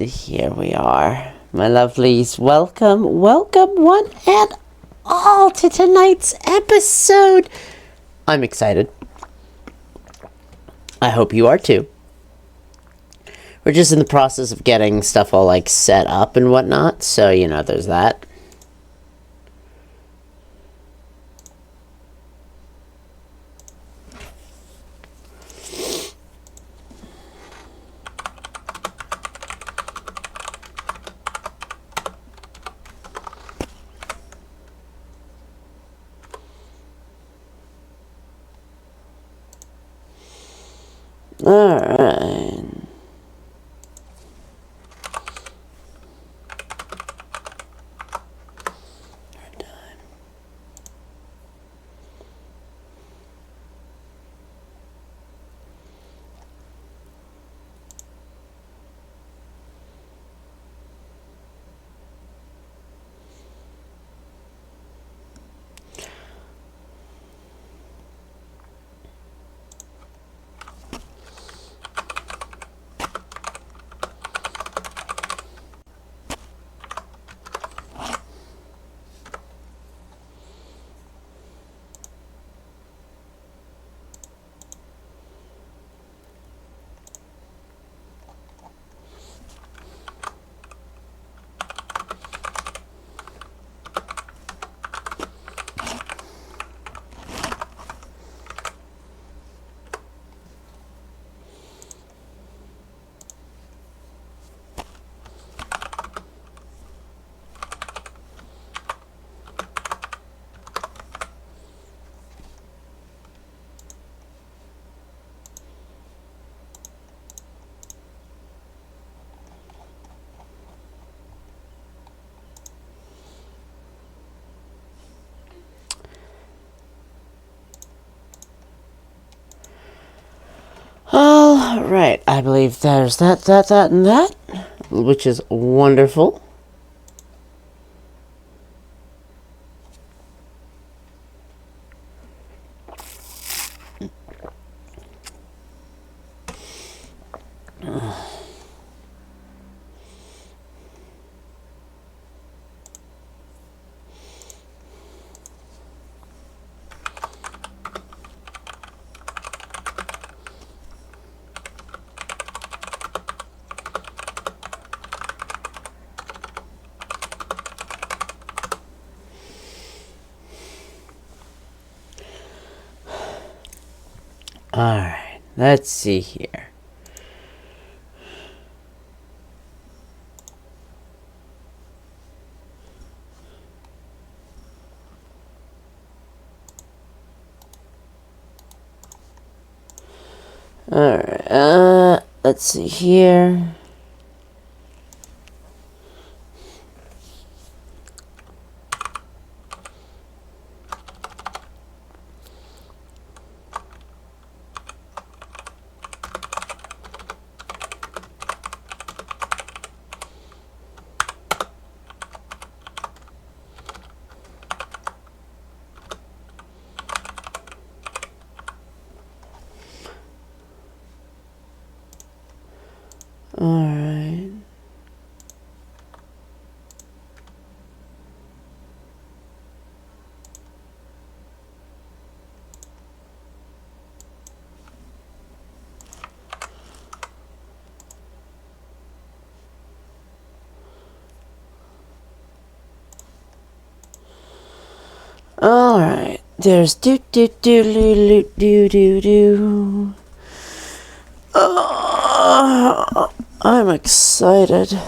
here we are, my lovelies. Welcome one and all to tonight's episode. I'm excited. I hope you are too. We're just in the process of getting stuff all set up and whatnot, so there's that. Alright. Alright, I believe there's that, and that, which is wonderful. Alright, let's see here. Alright, let's see here. Alright. Alright. There's do. I'm excited.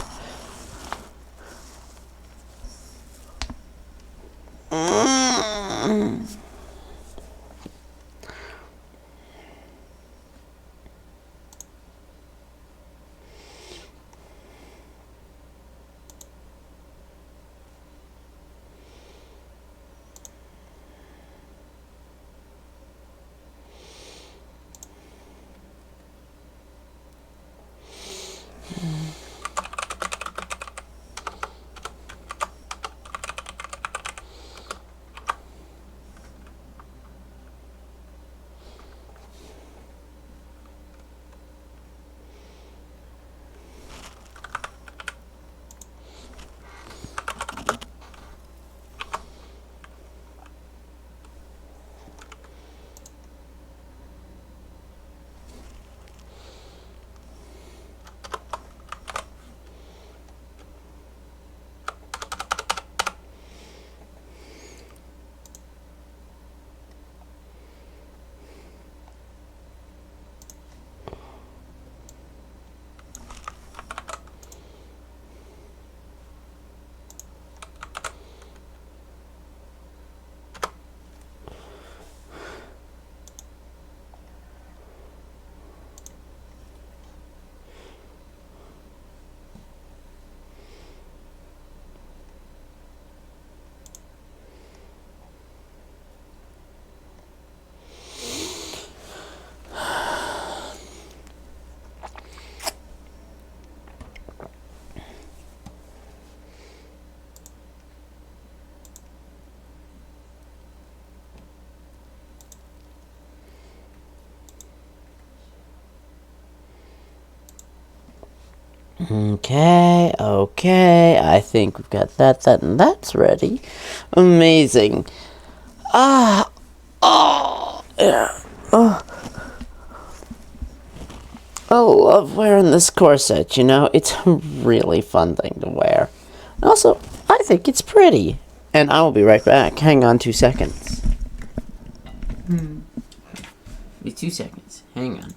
Okay, okay. I think we've got that, and that's ready. Amazing. Ah, oh, yeah. Oh. I love wearing this corset, you know? It's a really fun thing to wear. Also, I think it's pretty. And I will be right back. Hang on 2 seconds. Be 2 seconds. Hang on.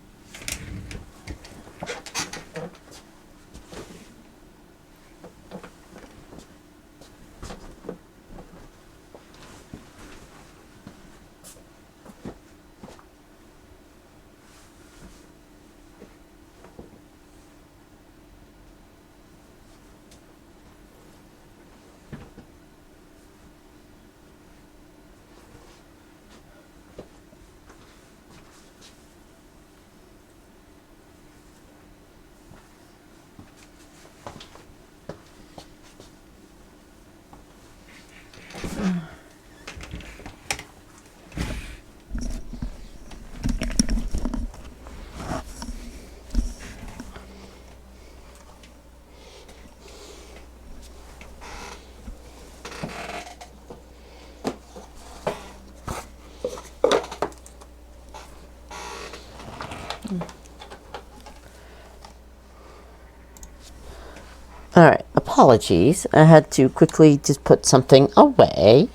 Alright, apologies. I had to quickly just put something away.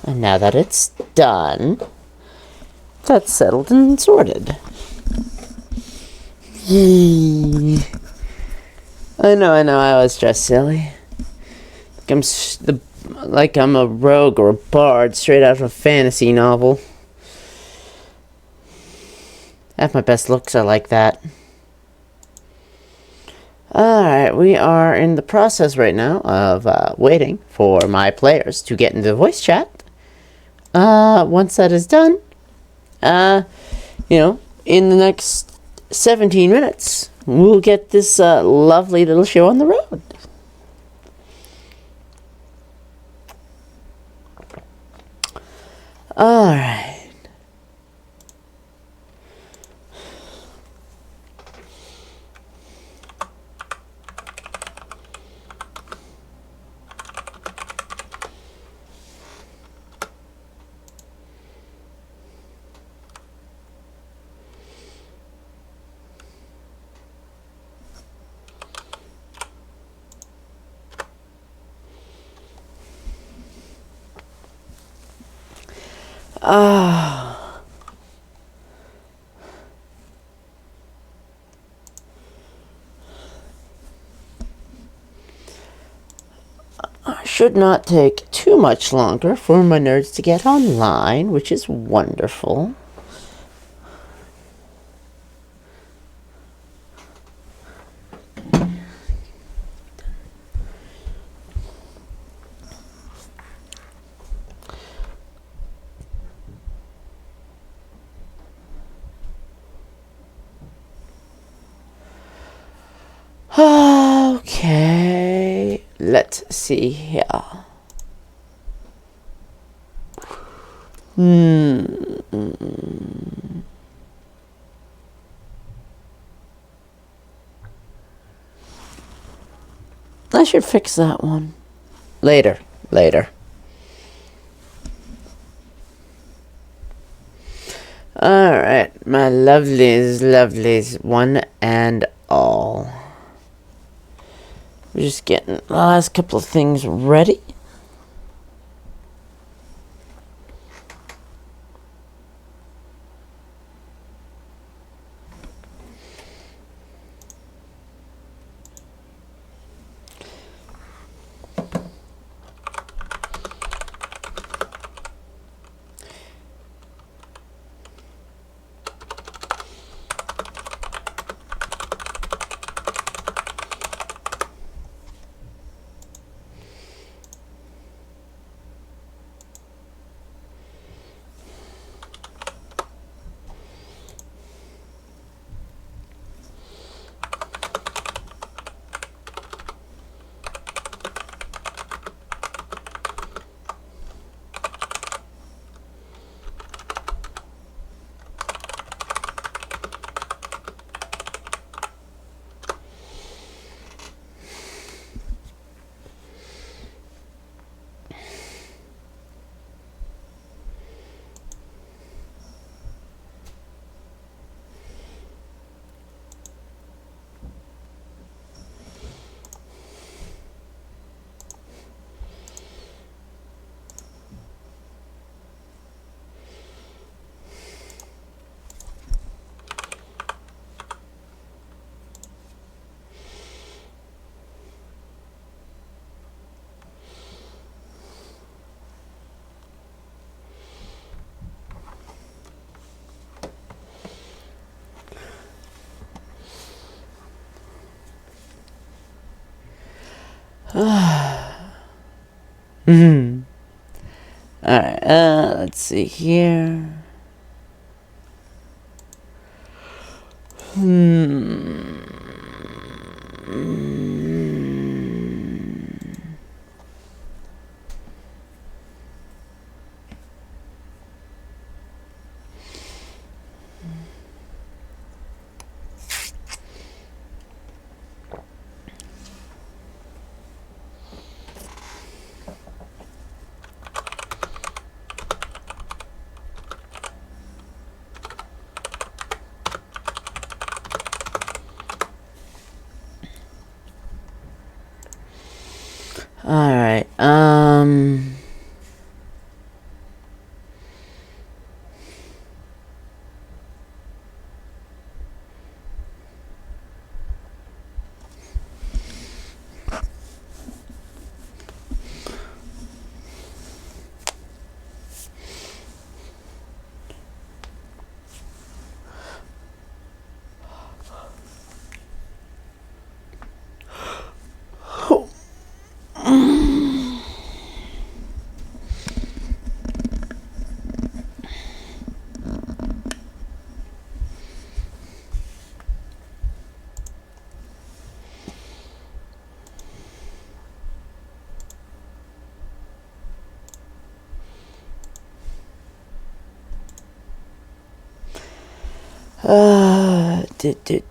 And now that it's done, that's settled and sorted. Yee. I know, I was dressed silly. Like I'm a rogue or a bard straight out of a fantasy novel. At my best looks are like that. Alright, we are in the process right now of waiting for my players to get into the voice chat. Once that is done, in the next 17 minutes, we'll get this lovely little show on the road. Alright. Should not take too much longer for my nerds to get online, which is wonderful. Okay, let's see here. I should fix that one. Later. Alright, my lovelies, one and all. We're just getting the last couple of things ready. Alright, let's see here. Alright,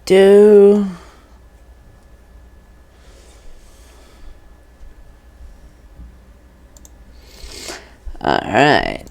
do. Alright.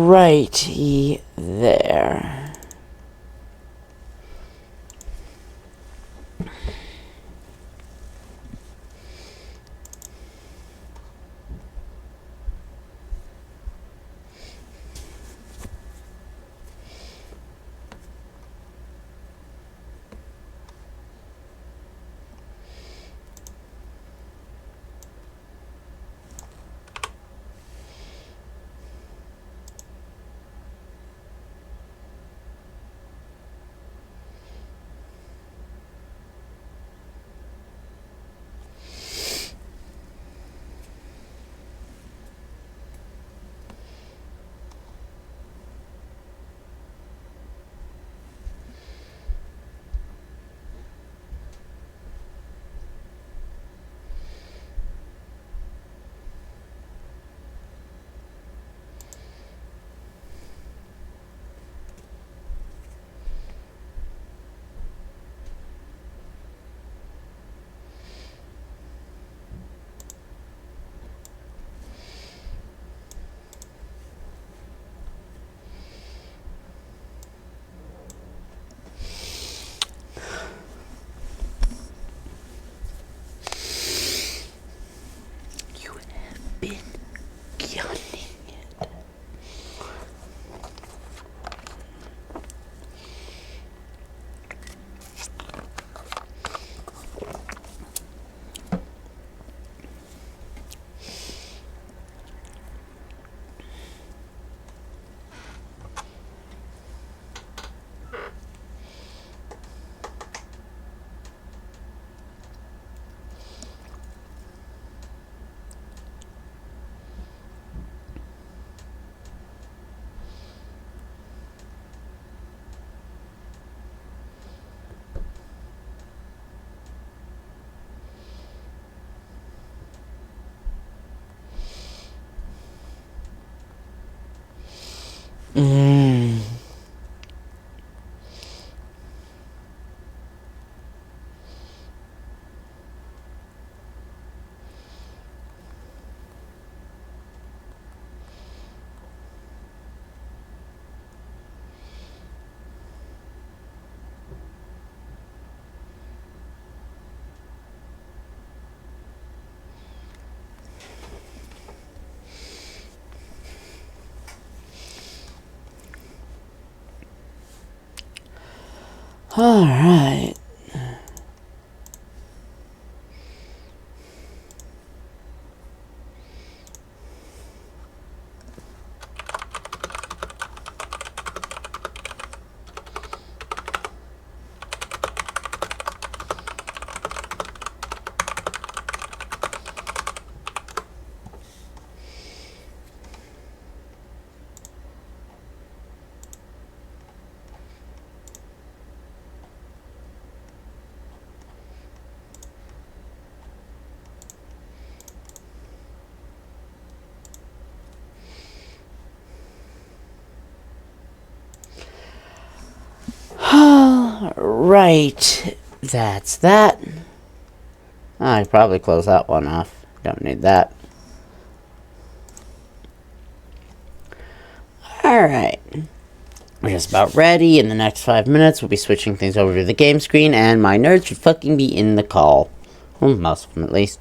Alrighty there. Mm. All right. Right. That's that. I probably close that one off. Don't need that. Alright. We're just about ready. In the next 5 minutes, we'll be switching things over to the game screen, and my nerds should fucking be in the call. Well, most of them, at least.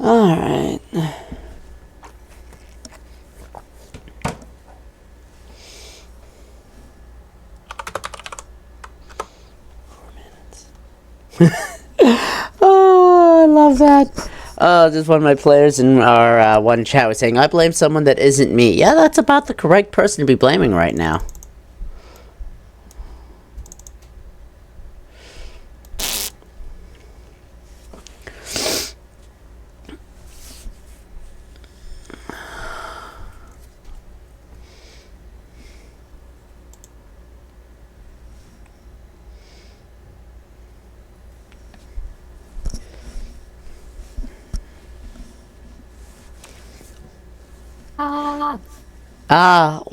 Alright. Oh, I love that. Just one of my players in our one chat was saying, I blame someone that isn't me. Yeah, that's about the correct person to be blaming right now.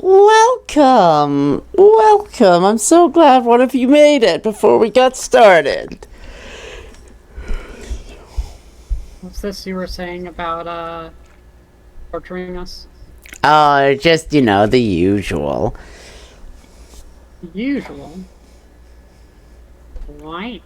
Welcome. Welcome. I'm so glad one of you made it before we got started. What's this you were saying about torturing us? Just, the usual. Usual. Right.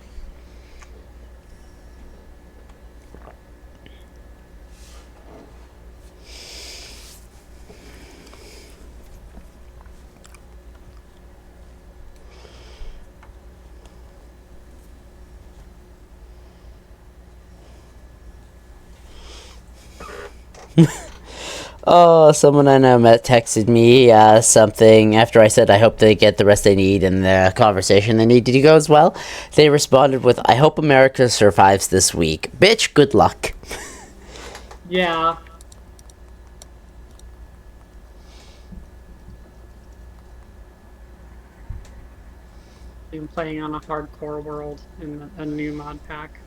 Oh, someone I know met texted me something after I said I hope they get the rest they need in the conversation they need to go as well. They responded with, I hope America survives this week. Bitch, good luck. Yeah. Been playing on a hardcore world in a new mod pack.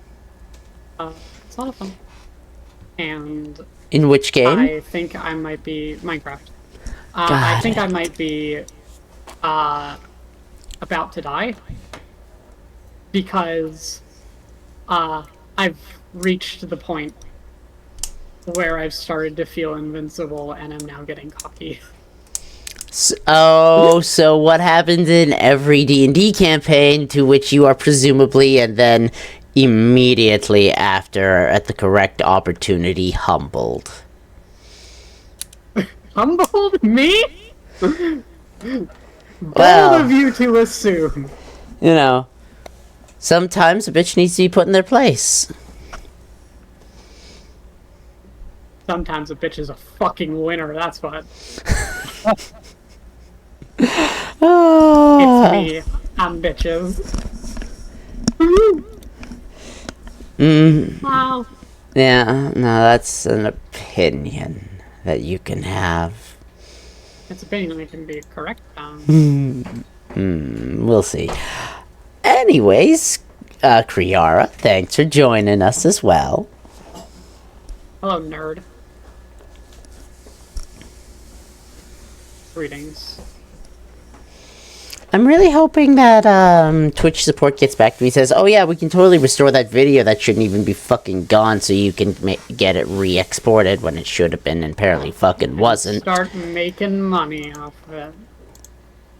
It's a lot of fun. And In which game? I think I might be Minecraft. I Got think it. I might be about to die because I've reached the point where I've started to feel invincible and I'm now getting cocky. So what happens in every D&D campaign to which you are presumably and then immediately after, at the correct opportunity, humbled? Humbled? Me? Bold Well, of you to assume. you know, sometimes a bitch needs to be put in their place. Sometimes a bitch is a fucking winner, that's what. Oh. It's me. I'm bitches. Wow. Yeah, no, that's an opinion that you can have. It's opinion that can be correct. We'll see. Anyways, Kriara, thanks for joining us as well. Hello, nerd. Greetings. I'm really hoping that Twitch support gets back to me and says, oh yeah, we can totally restore that video that shouldn't even be fucking gone so you can get it re-exported when it should have been and apparently fucking wasn't. Start making money off of it.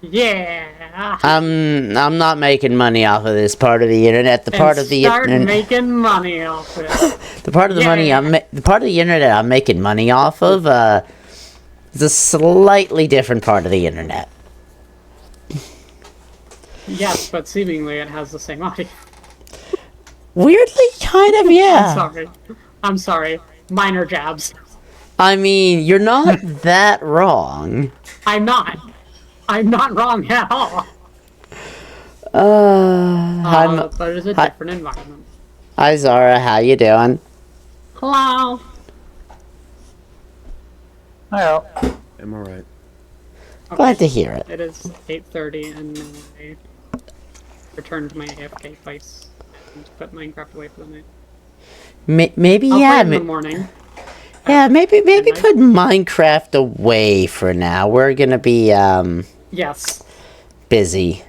Yeah. I'm not making money off of this part of the internet. The part of the start internet, making money off it. the part of the money the part of the internet I'm making money off of is a slightly different part of the internet. Yes, but seemingly it has the same audio. Weirdly, kind of, yeah. I'm sorry. Minor jabs. I mean, you're not that wrong. I'm not wrong at all. But it's a different environment. Hi Zara, how you doing? Hello. Hi, I'm alright. Okay. Glad to hear it. It is 8:30 and I returned to my AFK place and put Minecraft away for the night. Maybe I'll yeah. play in the morning. Yeah, maybe put Minecraft away for now. We're gonna be Yes. busy.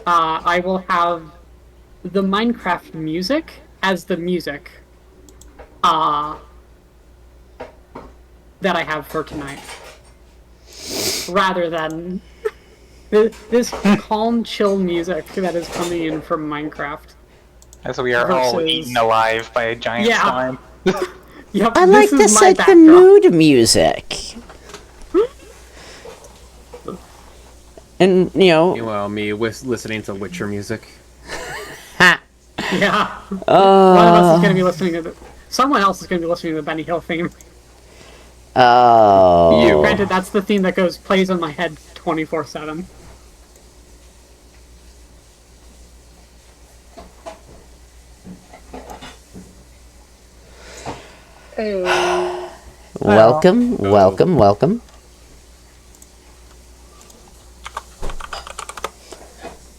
I will have the Minecraft music as the music that I have for tonight. Rather than this calm, chill music that is coming in from Minecraft. As we are all eaten alive by a giant slime. Yep, I like to set the mood music. And, you know... Meanwhile, me listening to Witcher music. Ha! Yeah. One of us is going to be listening to someone else is going to be listening to the Benny Hill theme. Oh. You. Granted, that's the theme that plays in my head 24/7. Welcome, welcome, welcome.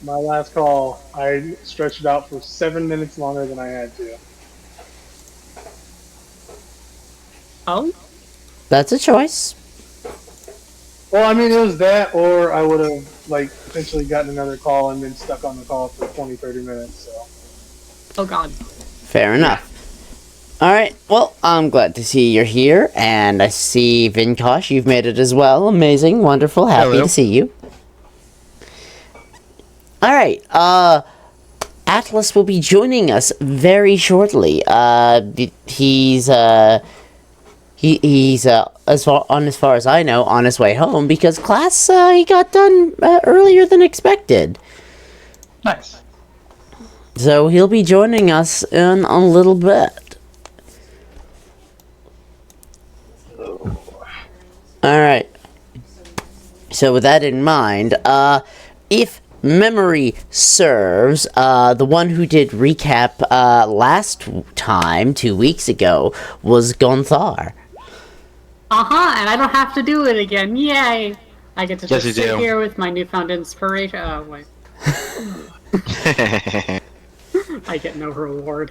My last call, I stretched it out for 7 minutes longer than I had to. Oh? That's a choice. Well, I mean, it was that, or I would have, like, potentially gotten another call and been stuck on the call for 20, 30 minutes, so. Oh god. Fair enough. Alright, well, I'm glad to see you're here, and I see Vinkosh, you've made it as well. Amazing, wonderful, happy Hello. to see you. Alright, Atlas will be joining us very shortly. He's as far as I know, on his way home, because class, he got done earlier than expected. Nice. So he'll be joining us in a little bit. Alright. So with that in mind, if memory serves, the one who did recap last time, 2 weeks ago, was Gonthar. And I don't have to do it again. Yay! I get to Yes, just you sit do. here with my newfound inspiration. Oh, wait. I get no reward.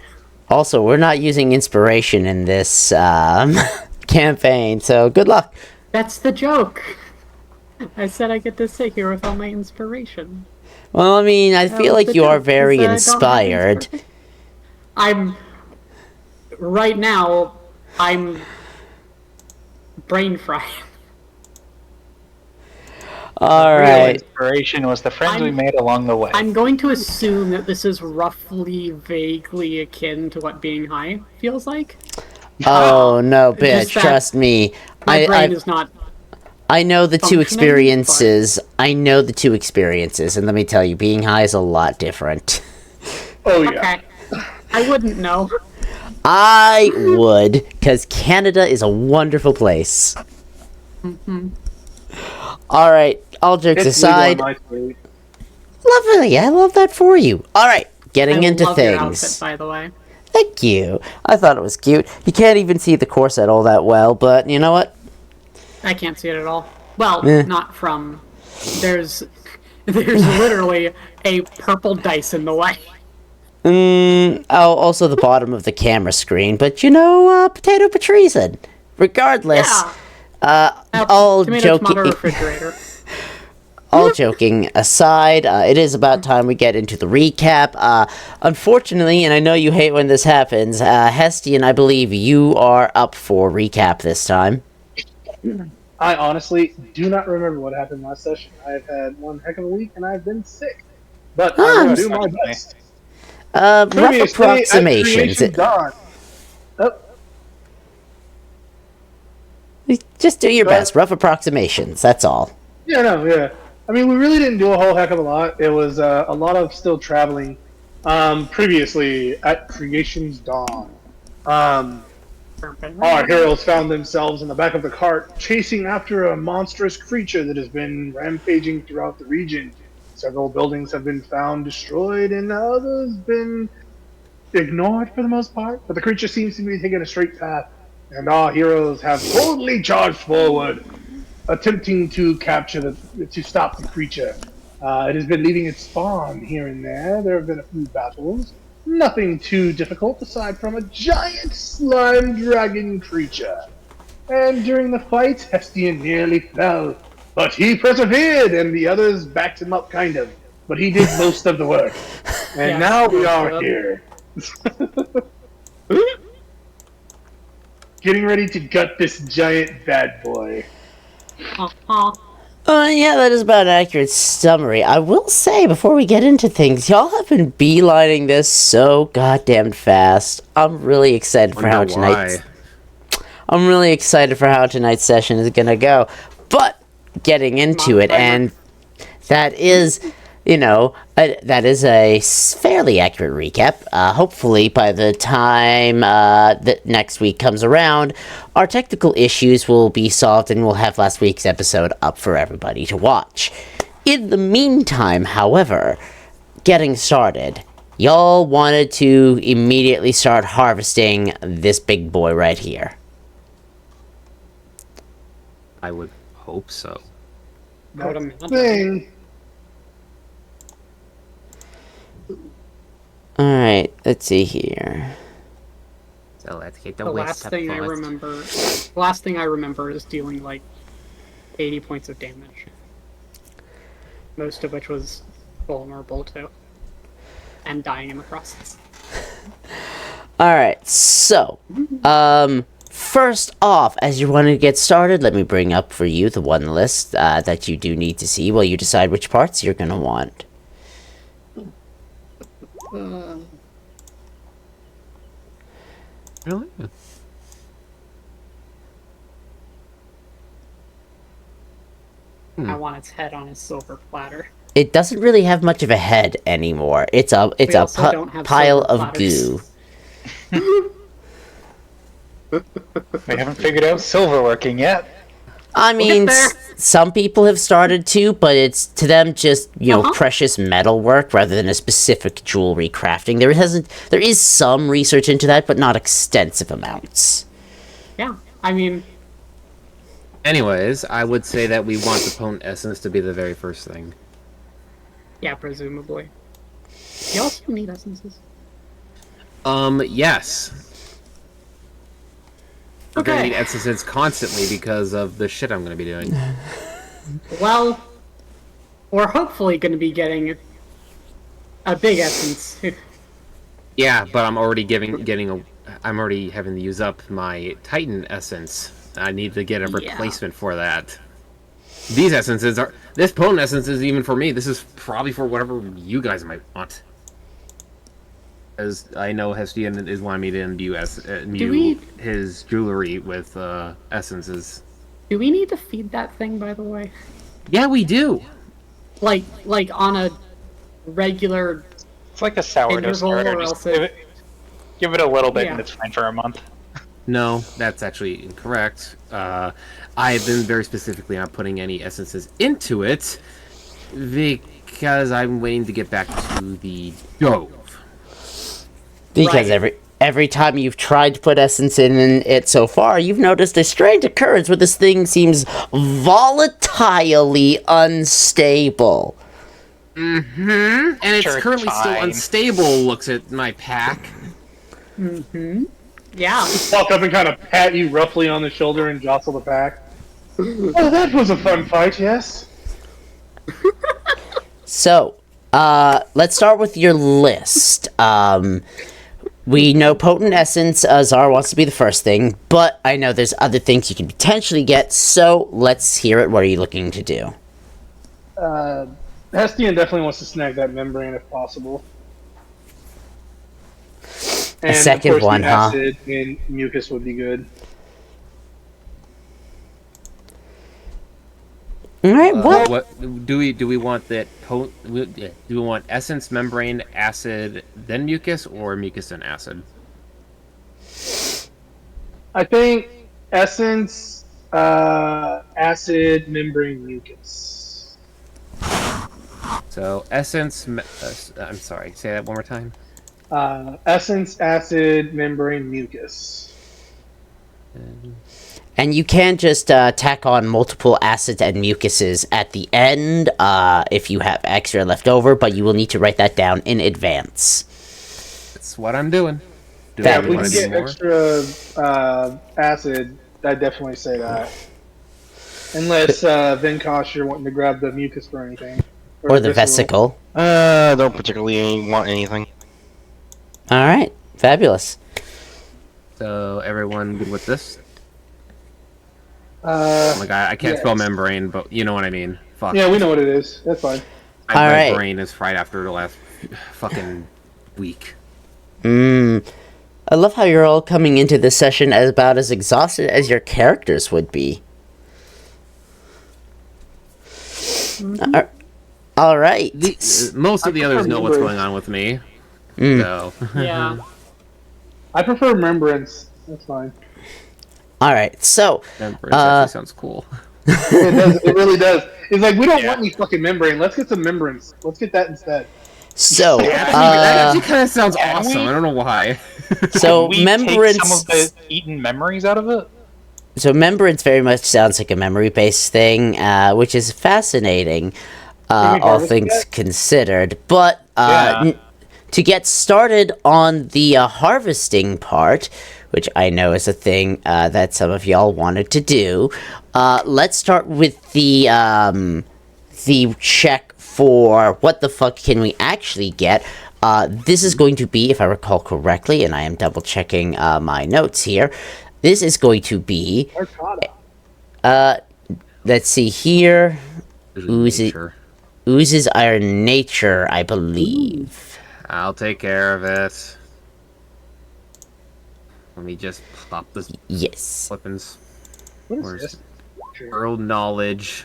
Also, we're not using inspiration in this campaign, so good luck. That's the joke. I said I get to sit here with all my inspiration. Well, I mean, I feel like the you are joke very is, I don't have inspired. inspiration. Right now, I'm brain fried. All Real right. inspiration was the friends we I'm- made along the way. I'm going to assume that this is roughly, vaguely akin to what being high feels like. Oh no, Just bitch! that Trust me. My brain I is not. I know the two functioning, experiences. I know the two experiences, and let me tell you, being high is a lot different. Oh yeah. Okay. I wouldn't know. I would, because Canada is a wonderful place. All right, all jokes It's legal in aside, my state. lovely. I love that for you. All right, getting I into love your outfit, things. by the way. Thank you. I thought it was cute. You can't even see the corset all that well, but you know what? I can't see it at all. Well, Eh. not from. There's literally a purple dice in the way. Also the bottom of the camera screen, but you know, potato patreason. Regardless, Yeah. all Tomato, tomato, joking. refrigerator. All joking aside, it is about time we get into the recap. Unfortunately, and I know you hate when this happens, Hestian, I believe you are up for recap this time. I honestly do not remember what happened last session. I've had one heck of a week and I've been sick. But I will do my best. Rough Previously, at approximations. Creation Dawn. Oh, Just do your Go ahead. best. Rough approximations, that's all. yeah. I mean, we really didn't do a whole heck of a lot. It was a lot of still traveling. Previously, at Creation's Dawn, our heroes found themselves in the back of the cart, chasing after a monstrous creature that has been rampaging throughout the region. Several buildings have been found destroyed, and others been ignored for the most part. But the creature seems to be taking a straight path, and our heroes have boldly charged forward, attempting to to stop the creature. It has been leaving its spawn here and there. There have been a few battles. Nothing too difficult aside from a giant slime dragon creature. And during the fight, Hestian nearly fell. But he persevered, and the others backed him up, kind of. But he did most of the work. And Yes, now we are yep. here. Getting ready to gut this giant bad boy. Uh-huh. Yeah, that is about an accurate summary. I will say, before we get into things, y'all have been beelining this so goddamn fast. I'm really excited for how Wonder tonight's... why. I'm really excited for how tonight's session is gonna go. But, getting into it, and that is... You know, that is a fairly accurate recap. Hopefully, by the time that next week comes around, our technical issues will be solved and we'll have last week's episode up for everybody to watch. In the meantime, however, getting started, y'all wanted to immediately start harvesting this big boy right here. I would hope so. I would imagine. Thing. Alright, let's see here. So let's get The last thing I remember is dealing like 80 points of damage. Most of which was vulnerable to. And dying in the process. Alright, so, first off, as you're wanting to get started, let me bring up for you the one list that you do need to see while you decide which parts you're gonna want. Really? I want its head on a silver platter. It doesn't really have much of a head anymore. It's a We also don't have pile silver of platters. goo. We haven't figured out silver working yet. I mean, there. some people have started to, but it's to them just, you know, precious metal work rather than a specific jewelry crafting. There is some research into that, but not extensive amounts. Yeah, I mean, Anyways, I would say that we want the potent essence to be the very first thing. yeah, presumably. You also need essences. Yes. I'm gonna Okay. need essences constantly because of the shit I'm gonna be doing. Well, we're hopefully going to be getting a big essence. Yeah, but I'm already I'm already having to use up my Titan essence. I need to get a Yeah. replacement for that. these essences are. This potent essence is even for me. This is probably for whatever you guys might want. As I know Hestian is wanting me to imbue his jewelry with essences. Do we need to feed that thing, by the way? Yeah, we do. Like on a regular It's like a sourdough interval, starter. or Just else give it a little bit Yeah. and it's fine for a month. No, that's actually incorrect. I've been very specifically not putting any essences into it because I'm waiting to get back to the Dove. Because Right. every time you've tried to put essence in it so far, you've noticed a strange occurrence where this thing seems volatilely unstable. And it's Sure, currently still fine. unstable, looks at my pack. yeah. Walk up and kind of pat you roughly on the shoulder and jostle the pack. Oh, that was a fun fight, yes? So, let's start with your list. We know potent essence, Zara wants to be the first thing, but I know there's other things you can potentially get, so let's hear it. What are you looking to do? Hestian definitely wants to snag that membrane if possible. And second of course, one, the huh? acid and mucus would be good. Alright, well, What do we want that? Do we want essence, membrane, acid, then mucus, or mucus and acid? I think essence, acid, membrane, mucus. So essence. I'm sorry. Say that one more time. Essence, acid, membrane, mucus. and you can just tack on multiple acids and mucuses at the end if you have extra left over, but you will need to write that down in advance. That's what I'm doing. Do Yeah, If we we want can to do get more? extra acid, I'd definitely say that. Unless Venkosh, you're wanting to grab the mucus for anything. Or the vesicle. Don't particularly want anything. Alright, fabulous. So everyone good with this? Like I can't spell yes. membrane, but you know what I mean. Fuck. Yeah, we know what it is. That's fine. My Alright. brain is fried after the last fucking week. I love how you're all coming into this session as about as exhausted as your characters would be. Alright. Most of the others know what's going on with me. So Yeah. I prefer remembrance. That's fine. Alright, so, membrane actually sounds cool. It does. It really does. It's like we don't want any fucking membrane. Let's get some membranes. Let's get that instead. so, That actually kind of sounds awesome. I don't know why. so we membrance... take some of the eaten memories out of it? So membrance very much sounds like a memory-based thing, which is fascinating, all harvest things that? considered. But Yeah. to get started on the harvesting part, which I know is a thing that some of y'all wanted to do, let's start with the check for what the fuck can we actually get. This is going to be, if I recall correctly, and I am double-checking my notes here, this is going to be... Arcana. let's see here. Oozy. Sure. Oozes iron nature, I believe. I'll take care of it. Let me just pop this Yes. weapons. What is Where's this? world knowledge?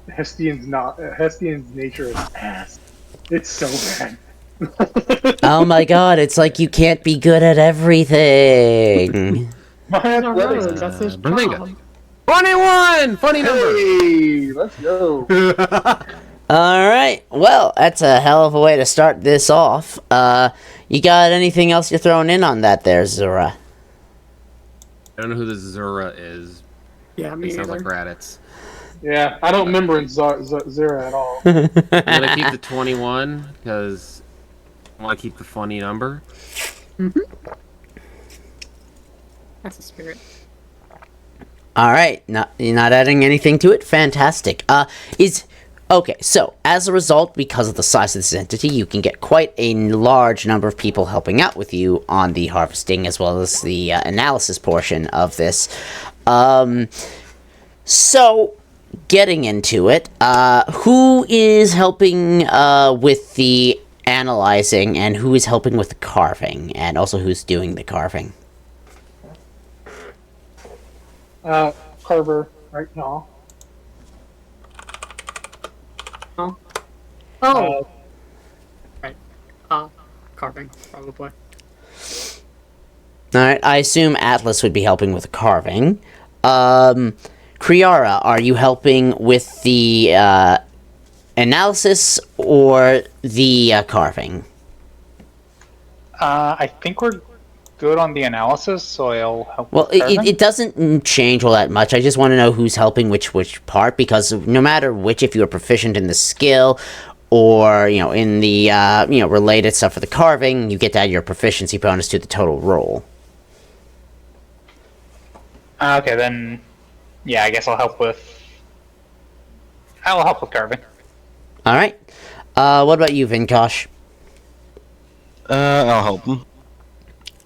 Hestian's nature is ass. It's so bad. Oh my god, it's like you can't be good at everything. My No, athletics. that's his Berlinga. job. 21! Funny number! Hey, let's go. Alright, well, that's a hell of a way to start this off. You got anything else you're throwing in on that there, Zura? I don't know who this Zura is. Yeah, me It sounds either. like Raditz. Yeah, I don't remember in Zera at all. I'm gonna keep the 21 because I want to keep the funny number. That's a spirit. Alright, you're not adding anything to it? Fantastic. Okay, so as a result, because of the size of this entity, you can get quite a large number of people helping out with you on the harvesting as well as the analysis portion of this. So, getting into it, who is helping with the analyzing and who is helping with the carving, and also who's doing the carving? Carver, right now. Oh. Oh. Right. Carving, probably. Alright, I assume Atlas would be helping with the carving. Kriara, are you helping with the analysis or the carving? I think we're good on the analysis, so I'll help. Well, with carving. it doesn't change all that much. I just want to know who's helping which part, because no matter which, if you're proficient in the skill or, in the, related stuff for the carving, you get to add your proficiency bonus to the total roll. Okay, then, yeah, I guess I'll help with carving. Alright. What about you, Vinkosh? I'll help him.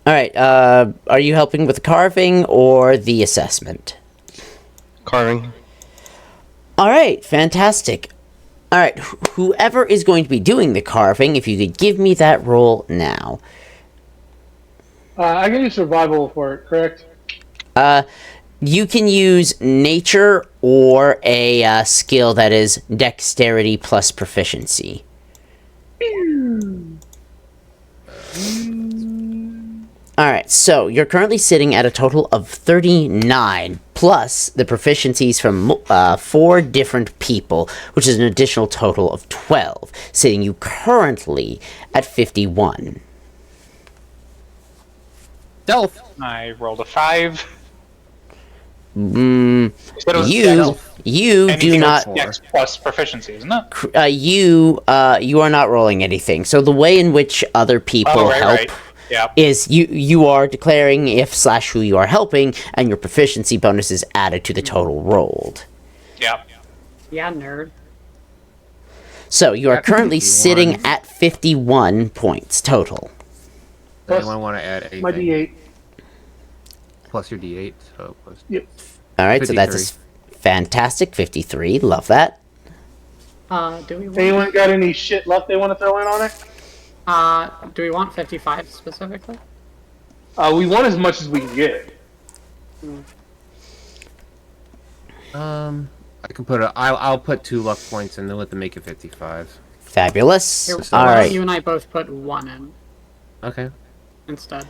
Alright, are you helping with the carving or the assessment? Carving. Alright, fantastic. Alright, whoever is going to be doing the carving, if you could give me that roll now. I can use survival for it, correct? You can use nature or a skill that is dexterity plus proficiency. Alright, so you're currently sitting at a total of 39, plus the proficiencies from 4 different people, which is an additional total of 12, sitting you currently at 51. Stealth. I rolled a 5. You do Anything not. else Dex plus proficiency, isn't it? You are not rolling anything. So the way in which other people help Right. Yeah. is you are declaring if/who you are helping, and your proficiency bonus is added to the total rolled. Yeah. Yeah, nerd. So you are At currently 51. sitting at 51 points total. Does anyone want to add anything? My D8. Plus your D8, so plus... Yep. All right, so that's a 53. fantastic 53. Love that. Do we want? Anyone got any shit left they want to throw in on it? Do we want 55 specifically? We want as much as we can get. I can put I'll put 2 luck points and then let them make it 55. Fabulous. Here, All why don't right. You and I both put 1 in Okay. instead.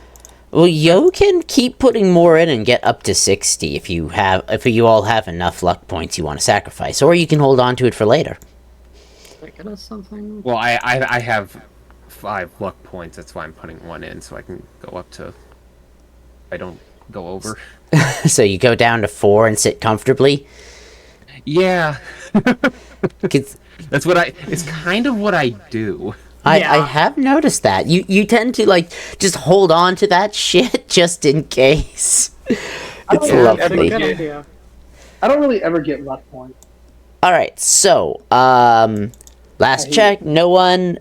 Well, you can keep putting more in and get up to 60 if you all have enough luck points you want to sacrifice, or you can hold on to it for later. Did I get us something? Well, I have 5 luck points. That's why I'm putting 1 in, so I can go up to... I don't go over. So you go down to 4 and sit comfortably. Yeah. 'Cause That's what it's kind of what I do. I Yeah. have noticed that you tend to just hold on to that shit just in case. It's Yeah, lovely. That's a good Yeah. idea. I don't really ever get luck points. All right, so last check, no one.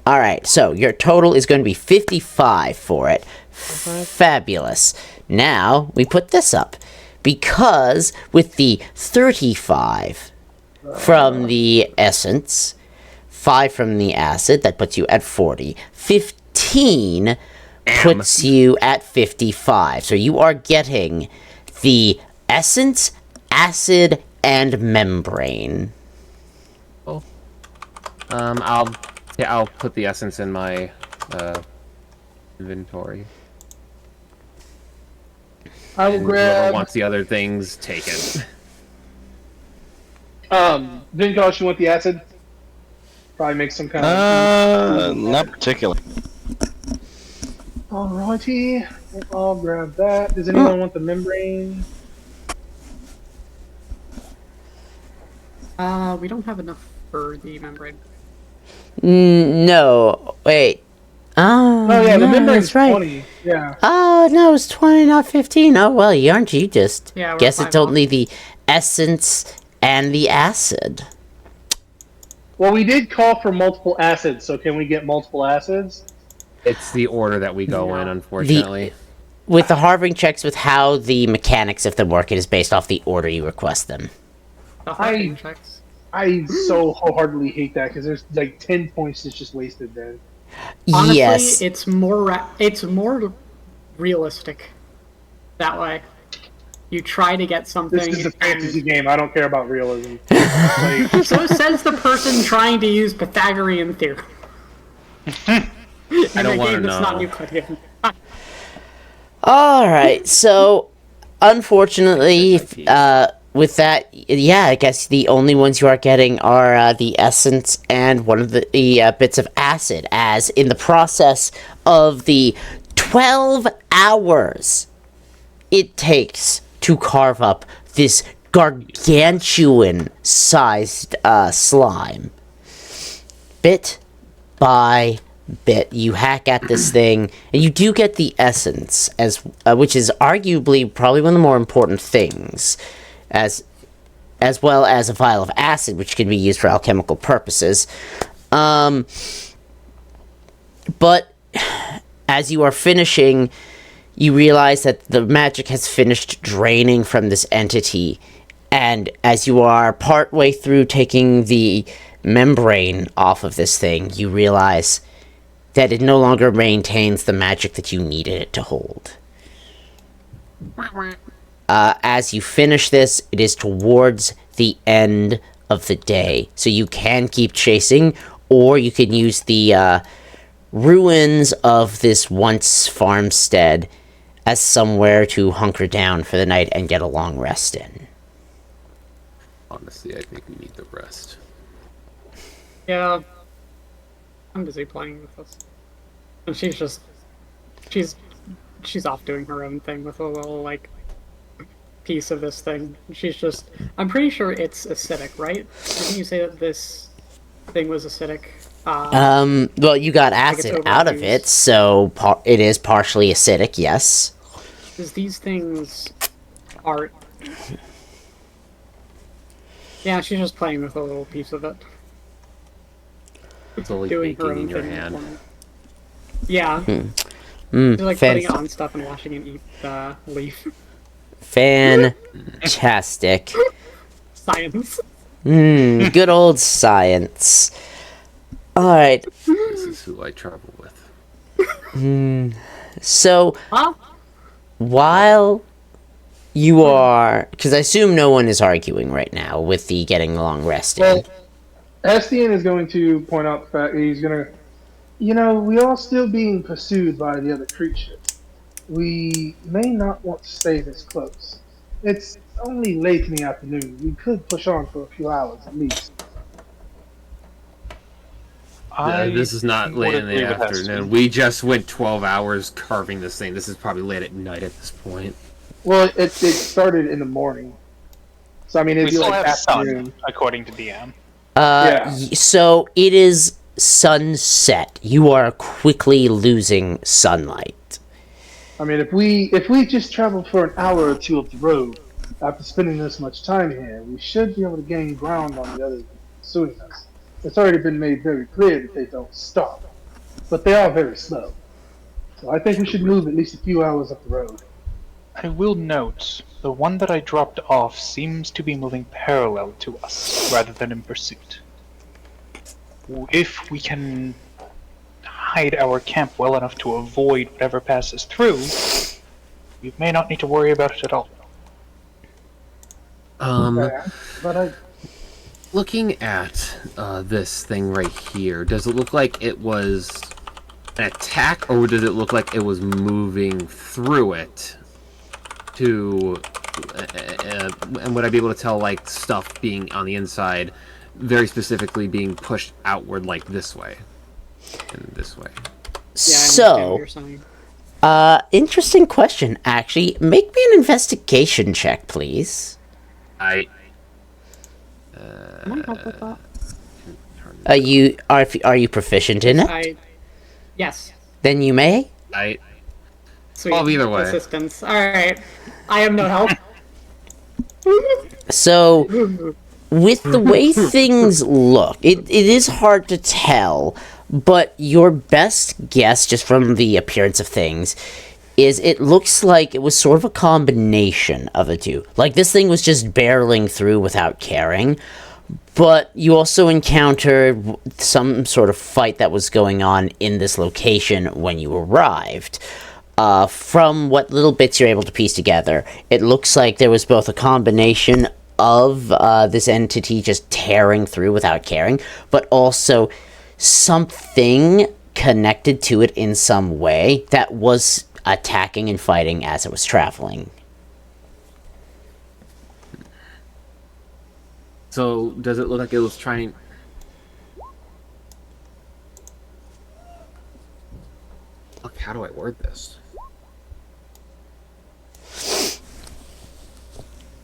All right, so your total is going to be 55 for it. Fabulous. Now we put this up because with the 35 from the essence, 5 from the acid, that puts you at 40. 15 puts you at 55. So you are getting the essence, acid, and membrane. I'll put the essence in my inventory. I will And whoever grab. wants the other things, take it. Vinkosh, you want the acid? Probably make some kind of. Not particularly. Alrighty, I'll grab that. Does anyone want the membrane? We don't have enough for the membrane. No, wait. Oh, Oh yeah, the membrane's that's right. 20. Yeah. Oh, no, it's 20, not 15. Oh, well, aren't you just... Yeah, we're Guess 5 it's only the essence and the acid. Well, we did call for multiple acids, so can we get multiple acids? It's the order that we go in, unfortunately. With the harboring checks, with how the mechanics of them work, it is based off the order you request them. The hardening checks. I so wholeheartedly hate that because there's like 10 points that's just wasted then. Honestly, Yes. it's more realistic that way. You try to get something. This is a fantasy game. I don't care about realism. Like, So says the person trying to use Pythagorean theorem. I don't want to It's not know. Euclidean. Alright, so unfortunately, with that, yeah, I guess the only ones you are getting are the essence and one of the bits of acid, as in the process of the 12 hours it takes to carve up this gargantuan sized slime. Bit by bit, you hack at this thing, and you do get the essence, as which is arguably probably one of the more important things, as well as a vial of acid, which can be used for alchemical purposes. But as you are finishing, you realize that the magic has finished draining from this entity, and as you are partway through taking the membrane off of this thing, you realize that it no longer maintains the magic that you needed it to hold. As you finish this, it is towards the end of the day, so you can keep chasing, or you can use the ruins of this once farmstead as somewhere to hunker down for the night and get a long rest in. Honestly, I think we need the rest. Yeah. I'm busy playing with this. And she's off doing her own thing with a little, like, piece of this thing. I'm pretty sure it's acidic, right? Didn't you say that this thing was acidic? Well, you got acid it's out of it, overused. so it is partially acidic, yes. Because these things are... Yeah, she's just playing with a little piece of it. It's only Doing her baking own in your thing. hand. Yeah. Mm, She's like putting it on stuff and watching it eat the leaf. Fantastic. Science. Good old science. Alright, This is who I travel with. so Huh? while you are... Because I assume no one is arguing right now with the getting a long rest in. well, Estienne is going to point out the fact that he's going to... You know, we are still being pursued by the other creature. We may not want to stay this close. It's only late in the afternoon. We could push on for a few hours at least. This is not late in the afternoon. We just went 12 hours carving this thing. This is probably late at night at this point. Well, it started in the morning. So, I mean, We it'd be still like have afternoon. sun, according to DM. Yeah. So it is sunset. You are quickly losing sunlight. I mean, if we just traveled for an hour or two up the road, after spending this much time here, we should be able to gain ground on the others pursuing us. It's already been made very clear that they don't stop, but they are very slow. So I think we should move at least a few hours up the road. I will note, the one that I dropped off seems to be moving parallel to us, rather than in pursuit. If we can hide our camp well enough to avoid whatever passes through, we may not need to worry about it at all. Yeah, but I Looking at this thing right here, does it look like it was an attack, or does it look like it was moving through it to... and would I be able to tell, like, stuff being on the inside, very specifically being pushed outward, like this way? And this way. Yeah, I understand what So, you're saying. interesting question, actually. Make me an investigation check, please. I... Can I help with that? Are you proficient in it? Yes. Then you may. Sweet. Well, either way. Assistance. Alright. I have no help. So, with the way things look, it is hard to tell, but your best guess, just from the appearance of things, is it looks like it was sort of a combination of the two. Like, this thing was just barreling through without caring, but you also encountered some sort of fight that was going on in this location when you arrived. From what little bits you're able to piece together, it looks like there was both a combination of this entity just tearing through without caring, but also something connected to it in some way that was attacking and fighting as it was traveling. So, does it look like it was trying... Fuck, how do I word this?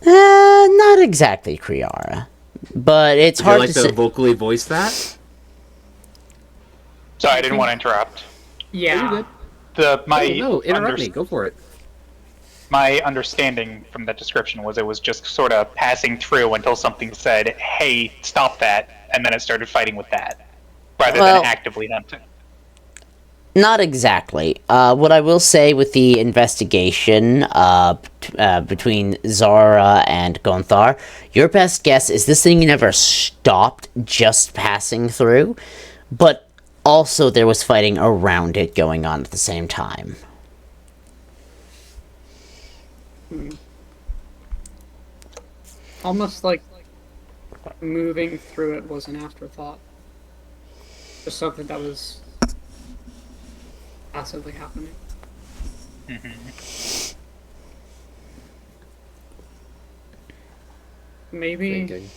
Not exactly Kriara, but it's Would you hard like to to say. vocally voice that? Sorry, I didn't want to interrupt. Yeah. No, interrupt me. Go for it. My understanding from that description was it was just sort of passing through until something said, "Hey, stop that," and then it started fighting with that, rather Well, than actively hunting. Not exactly. What I will say with the investigation between Zara and Gonthar, your best guess is this thing never stopped just passing through, but also there was fighting around it going on at the same time. Almost like moving through it was an afterthought. Just something that was passively happening. Maybe. Thinking.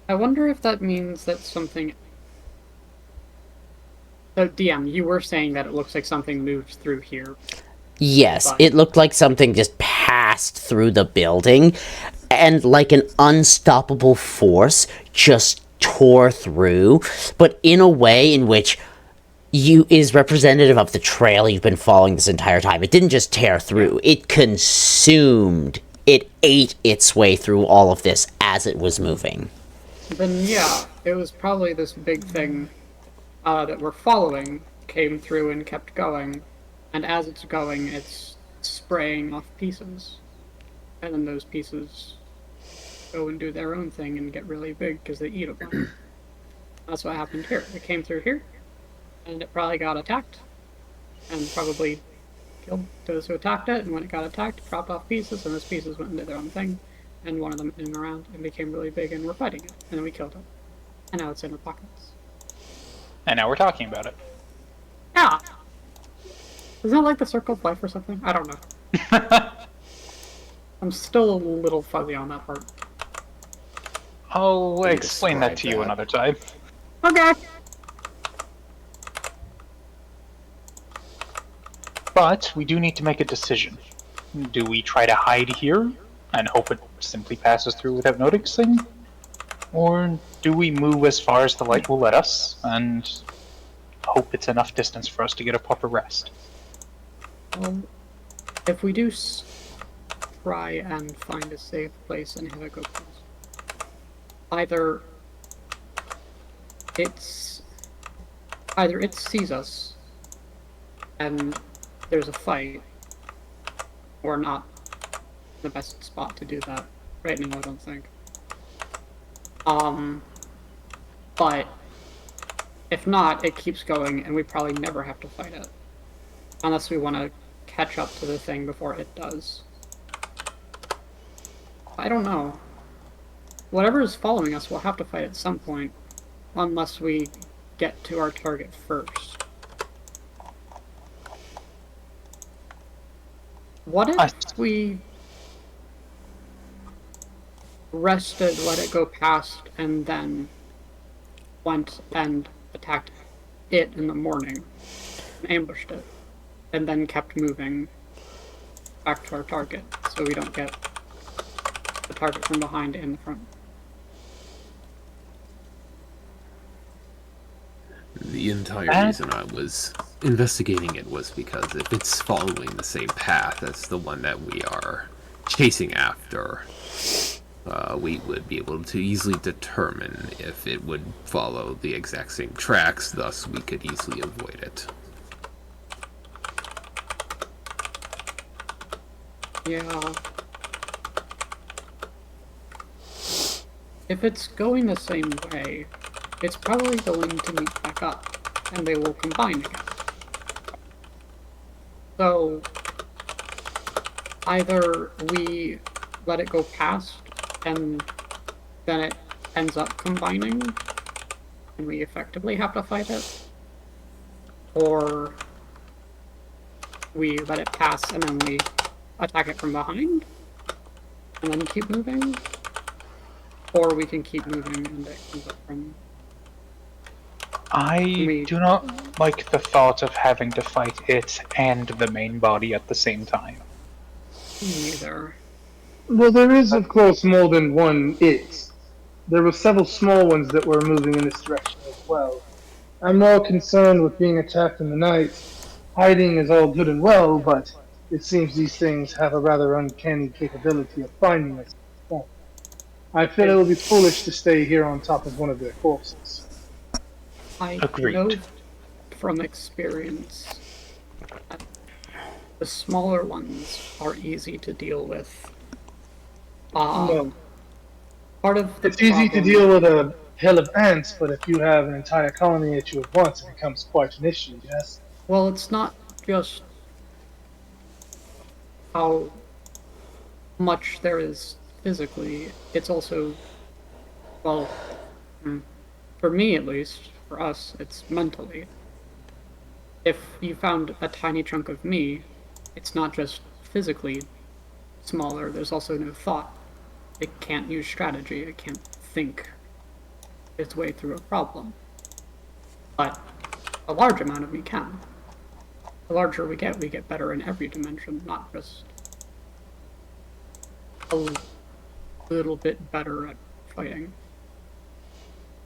I wonder if that means that something. So, DM, you were saying that it looks like something moved through here. Yes, But- it looked like something just passed through the building, and like an unstoppable force just tore through, but in a way in which is representative of the trail you've been following this entire time. It didn't just tear through, it consumed, it ate its way through all of this as it was moving. Then, yeah, it was probably this big thing that we're following came through and kept going, and as it's going, it's spraying off pieces. And then those pieces go and do their own thing and get really big because they eat a bunch. That's what happened here. It came through here, and it probably got attacked, and probably killed those who attacked it, and when it got attacked, it dropped off pieces, and those pieces went and did their own thing, and one of them hung around and became really big, and we're fighting it, and then we killed it. And now it's in our pockets. And now we're talking about it. Yeah! Isn't that like the circle of life or something? I don't know. I'm still a little fuzzy on that part. I'll Can you explain that to describe you that? another time. Okay! But we do need to make a decision. Do we try to hide here and hope it simply passes through without noticing? Or do we move as far as the light will let us and hope it's enough distance for us to get a proper rest? Well, if we do try and find a safe place and have it go past, either it sees us and there's a fight, or not the best spot to do that right now, I don't think. But if not, it keeps going and we probably never have to fight it. Unless we want to catch up to the thing before it does. I don't know. Whatever is following us, we'll have to fight at some point. Unless we get to our target first. What if we rested, let it go past, and then went and attacked it in the morning, and ambushed it, and then kept moving back to our target, so we don't get the target from behind and the front? The entire reason I was investigating it was because if it's following the same path as the one that we are chasing after, we would be able to easily determine if it would follow the exact same tracks, thus we could easily avoid it. Yeah. If it's going the same way, it's probably going to meet back up, and they will combine again. So, either we let it go past, and then it ends up combining, and we effectively have to fight it, or we let it pass and then we attack it from behind, and then keep moving, or we can keep moving and it comes up from... I do not like the thought of having to fight it and the main body at the same time. Neither. Well, there is, of course, more than one it. There were several small ones that were moving in this direction as well. I'm more concerned with being attacked in the night. Hiding is all good and well, but it seems these things have a rather uncanny capability of finding us. I feel it would be foolish to stay here on top of one of their corpses. I Agreed. know from experience that the smaller ones are easy to deal with. No. Part of the It's easy to problem- deal with a hill of ants, but if you have an entire colony at you at once, it becomes quite an issue, yes? Well, it's not just how much there is physically, it's also, well, for me at least, for us, it's mentally. If you found a tiny chunk of me, it's not just physically smaller, there's also no thought. It can't use strategy, it can't think its way through a problem. But a large amount of me can. The larger we get better in every dimension, not just a little bit better at fighting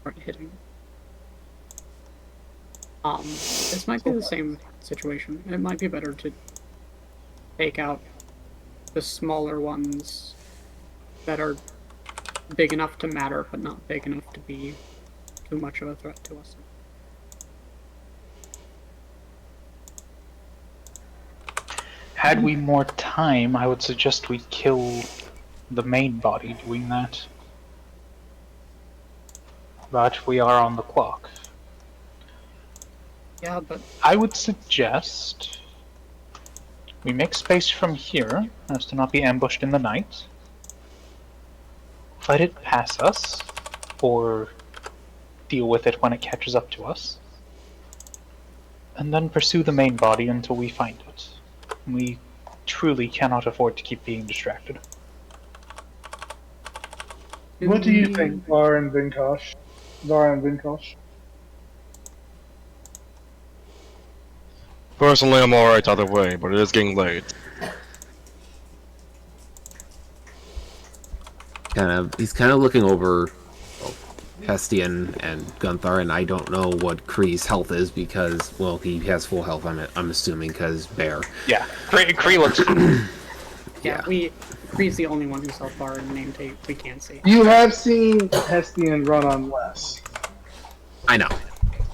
or at hitting. This might be the same situation. It might be better to take out the smaller ones that are big enough to matter, but not big enough to be too much of a threat to us. Had we more time, I would suggest we kill the main body doing that. But we are on the clock. Yeah, but I would suggest we make space from here as to not be ambushed in the night. Let it pass us, or deal with it when it catches up to us. And then pursue the main body until we find it. We truly cannot afford to keep being distracted. What do you think, Var and Vinkosh? Var and Vinkosh? Personally, I'm alright either way, but it is getting late. He's kind of looking over Hestian and Gunthar, and I don't know what Kree's health is because, well, he has full health. I'm assuming because Bear. Yeah, Kree looks. yeah, Kree's the only one who's so far in the name tape we can't see. You have seen Hestian run on less. I know.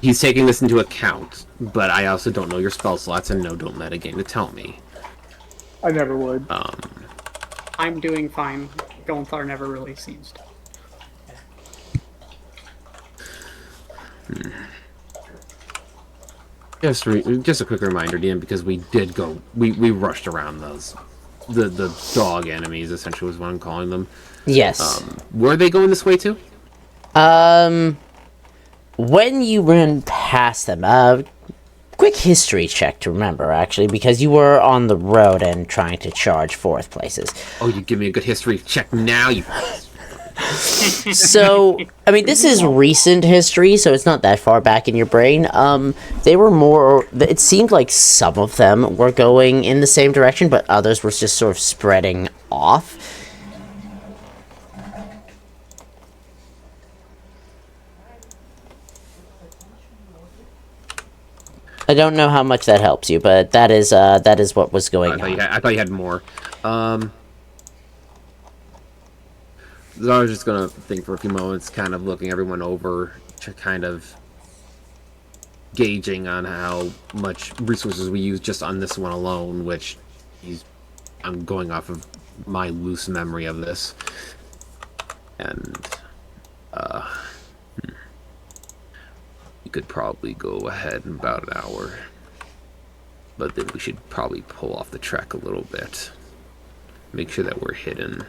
He's taking this into account, but I also don't know your spell slots and don't metagame to tell me. I never would. I'm doing fine. Gonthar never really seems to. Just a quick reminder, DM, because we did go, we rushed around those, the dog enemies, essentially was what I'm calling them. Yes. Were they going this way too? When you ran past them, quick history check to remember, actually, because you were on the road and trying to charge fourth places. Oh, you give me a good history check now, you... So, I mean, this is recent history, so it's not that far back in your brain. They were more, it seemed like some of them were going in the same direction, but others were just sort of spreading off. I don't know how much that helps you, but that is what was going on. I thought you had more. I was just gonna think for a few moments, kind of looking everyone over to kind of gauging on how much resources we use just on this one alone, which I'm going off of my loose memory of this. And we could probably go ahead in about an hour. But then we should probably pull off the track a little bit. Make sure that we're hidden,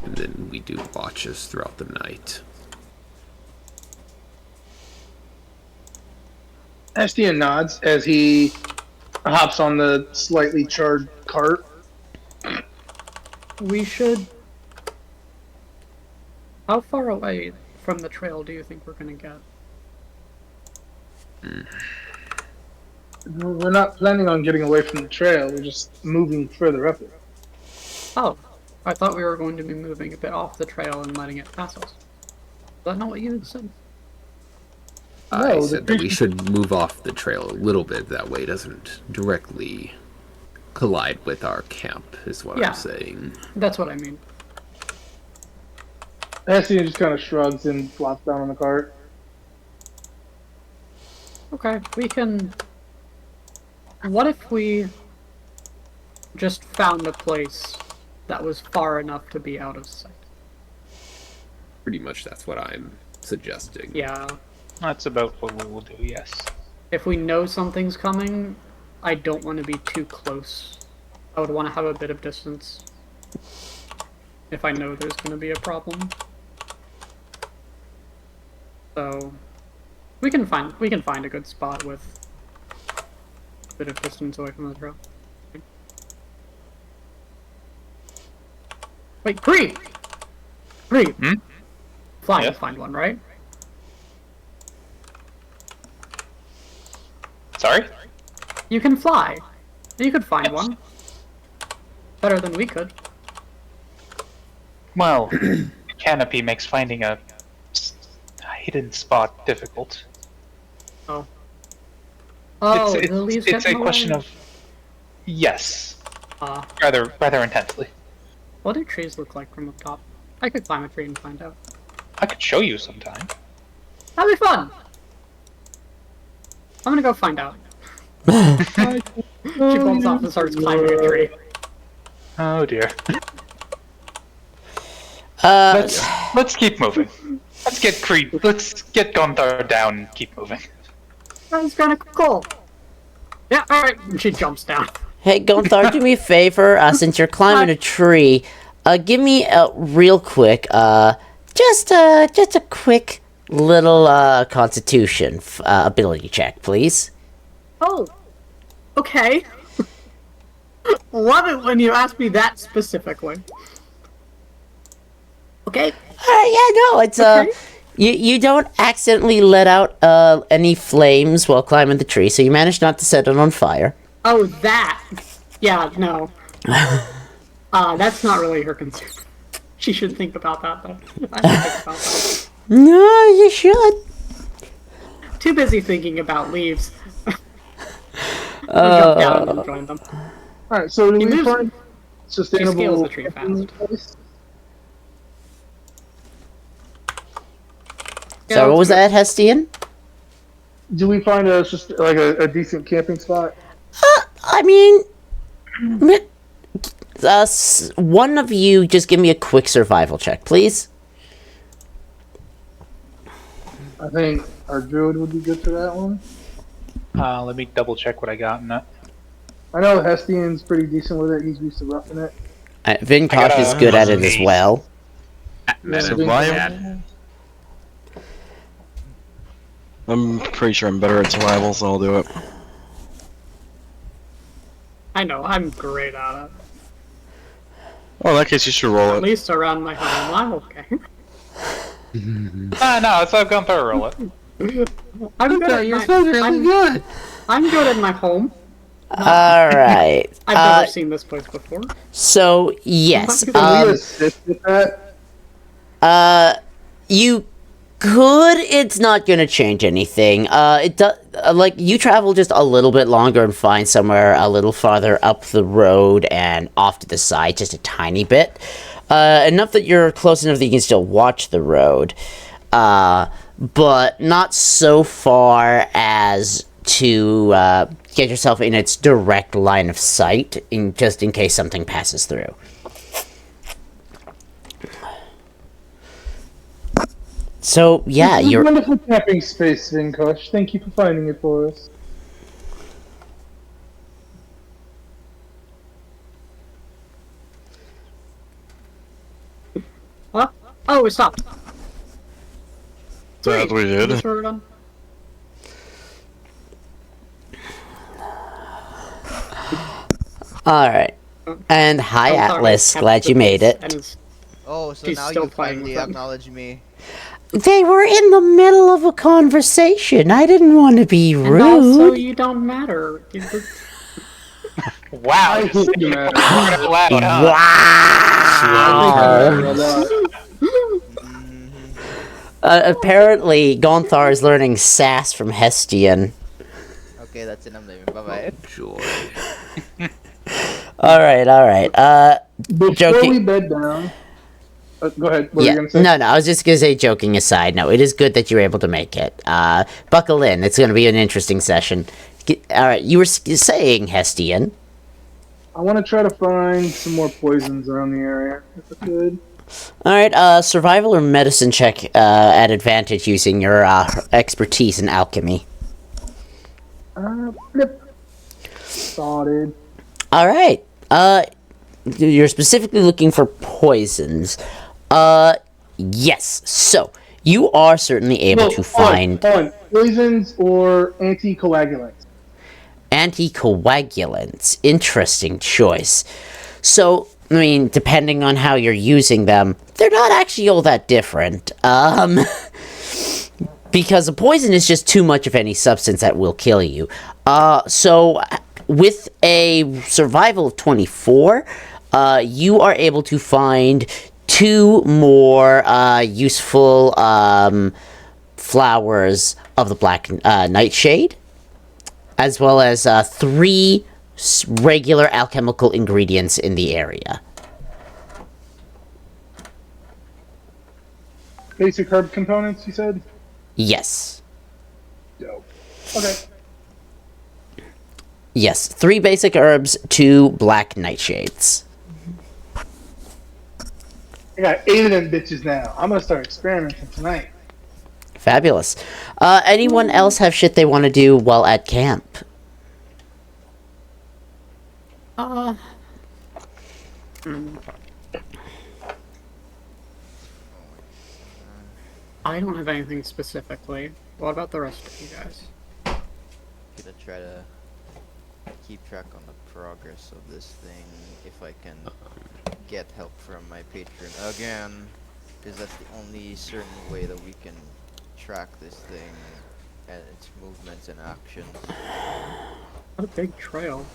and then we do watches throughout the night. Estian nods as he hops on the slightly charred cart. We should. How far away from the trail do you think we're gonna get? We're not planning on getting away from the trail. We're just moving further up it. Oh, I thought we were going to be moving a bit off the trail and letting it pass us. Is that not what you had said? I No, said that we should move off the trail a little bit. That way it doesn't directly collide with our camp, is what Yeah. I'm saying. That's what I mean. Estian just kind of shrugs and flops down on the cart. Okay, we can. What if we just found a place that was far enough to be out of sight? Pretty much that's what I'm suggesting. Yeah. That's about what we will do, yes. If we know something's coming, I don't want to be too close. I would want to have a bit of distance. If I know there's going to be a problem. So we can find a good spot with a bit of distance away from the trail. Wait, Bree! Bree! Fly Yeah? to find one, right? Sorry? You can fly. You could find one. Better than we could. Well, canopy makes finding a hidden spot difficult. Oh. Oh, it's the leaves it's get a in the question way? of yes, Ah, rather intensely. what do trees look like from up top? I could climb a tree and find out. I could show you sometime. That'd be fun! I'm gonna go find out. She bumps off and starts climbing a tree. Oh dear. Uh, Let's keep moving. Let's get Gonthar down and keep moving. That's kinda cool. Yeah, alright. And she jumps down. hey, Gonthar, do me a favor. Since you're climbing a tree, give me a real quick, just a quick little Constitution ability check, please. Oh. Okay. Love it when you ask me that specifically. Okay. Yeah, no, it's Okay. you don't accidentally let out any flames while climbing the tree, so you managed not to set it on fire. Oh, that. Yeah, no. That's not really her concern. She should think about that, though. I should think about that. No, you should. Too busy thinking about leaves. I'll jump down and join them. Alright, so do He we moves- find sustainable... He scales the tree fast. So what was that, Hestian? Do we find a decent camping spot? I mean, one of you just give me a quick survival check, please. I think our druid would be good for that one. Let me double check what I got in that. I know Hestian's pretty decent with it. He's used to roughing it. Vinkosh got is a good at it as well. Survival? I'm pretty sure I'm better at survival, so I'll do it. I know, I'm great at it. Oh, in that case, you should roll At it. least around my home. I'm okay. No, it's I've gone through roll it. I'm good at my, good. I'm good at my home. Alright. I've never seen this place before. So, yes. Can we assist with that? You could. It's not gonna change anything. It does. Like, you travel just a little bit longer and find somewhere a little farther up the road and off to the side, just a tiny bit. Enough that you're close enough that you can still watch the road, but not so far as to get yourself in its direct line of sight, just in case something passes through. So, yeah, This is a you're... wonderful camping space, Vinkosh. Thank you for finding it for us. What? Oh, it stopped. That's what we did. That's where we're done. Alright. And hi, Oh, sorry, Atlas. Captain Glad you made it. and it's- Oh, so She's now still you playing finally with them. acknowledge me. They were in the middle of a conversation. I didn't want to be And also, rude. you don't matter. Wow. I just hate you, man. word out loud, huh? Wow. Apparently, Gonthar is learning sass from Hestian. Okay, that's it. I'm leaving. Bye bye. Joy. Alright. Before Joking. we bed down. Go ahead. What were you Yeah, gonna say? no, I was just gonna say, joking aside, no, it is good that you're able to make it. Buckle in, it's gonna be an interesting session. Alright, you were saying, Hestian. I want to try to find some more poisons around the area, if I could. Alright, survival or medicine check at advantage using your expertise in alchemy. Flip. Started. Alright, you're specifically looking for poisons. Yes, so, you are certainly able to find Hold on. Poisons or anticoagulants. anticoagulants. Interesting choice. So, I mean, depending on how you're using them, they're not actually all that different. Because a poison is just too much of any substance that will kill you. So, with a survival of 24, you are able to find 2 more useful flowers of the black nightshade, as well as 3 regular alchemical ingredients in the area. Basic herb components, you said? Yes. Dope. Okay. Yes, 3 basic herbs, 2 black nightshades. I got 8 of them bitches now. I'm gonna start experimenting tonight. Fabulous. Anyone else have shit they want to do while at camp? I don't have anything specifically. What about the rest of you guys? Gonna try to keep track on the progress of this thing if I can get help from my patron again, because that's the only certain way that we can track this thing and its movements and actions. What a big trail.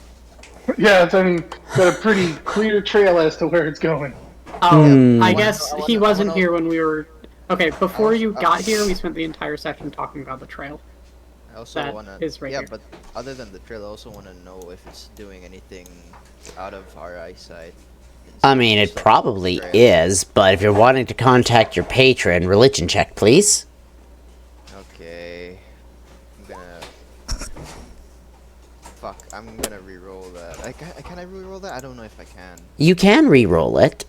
Yeah, I mean, got a pretty clear trail as to where it's going. Oh, I I guess wanna- he I wasn't wanna- here when we were... Okay, before you I got was- here, we spent the entire session talking about the trail. I also That wanna is right yeah, here. but other than the trail, I also wanna know if it's doing anything out of our eyesight. I mean, it probably is, but if you're wanting to contact your patron, religion check, please. Okay. I'm gonna. Fuck, I'm gonna re-roll that. Can I re-roll that? I don't know if I can. You can re-roll it.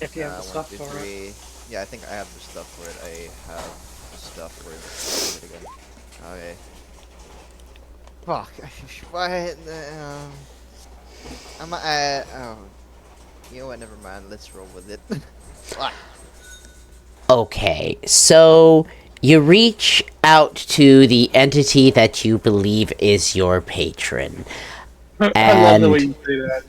If you have the 1, stuff 2, for it. 3. Yeah, I think I have the stuff for it. I have the stuff for it. Do it again. Okay. Fuck. Why? Oh. You know what? Never mind. Let's roll with it. Fuck. Okay, so you reach out to the entity that you believe is your patron. I love the And- way you say that.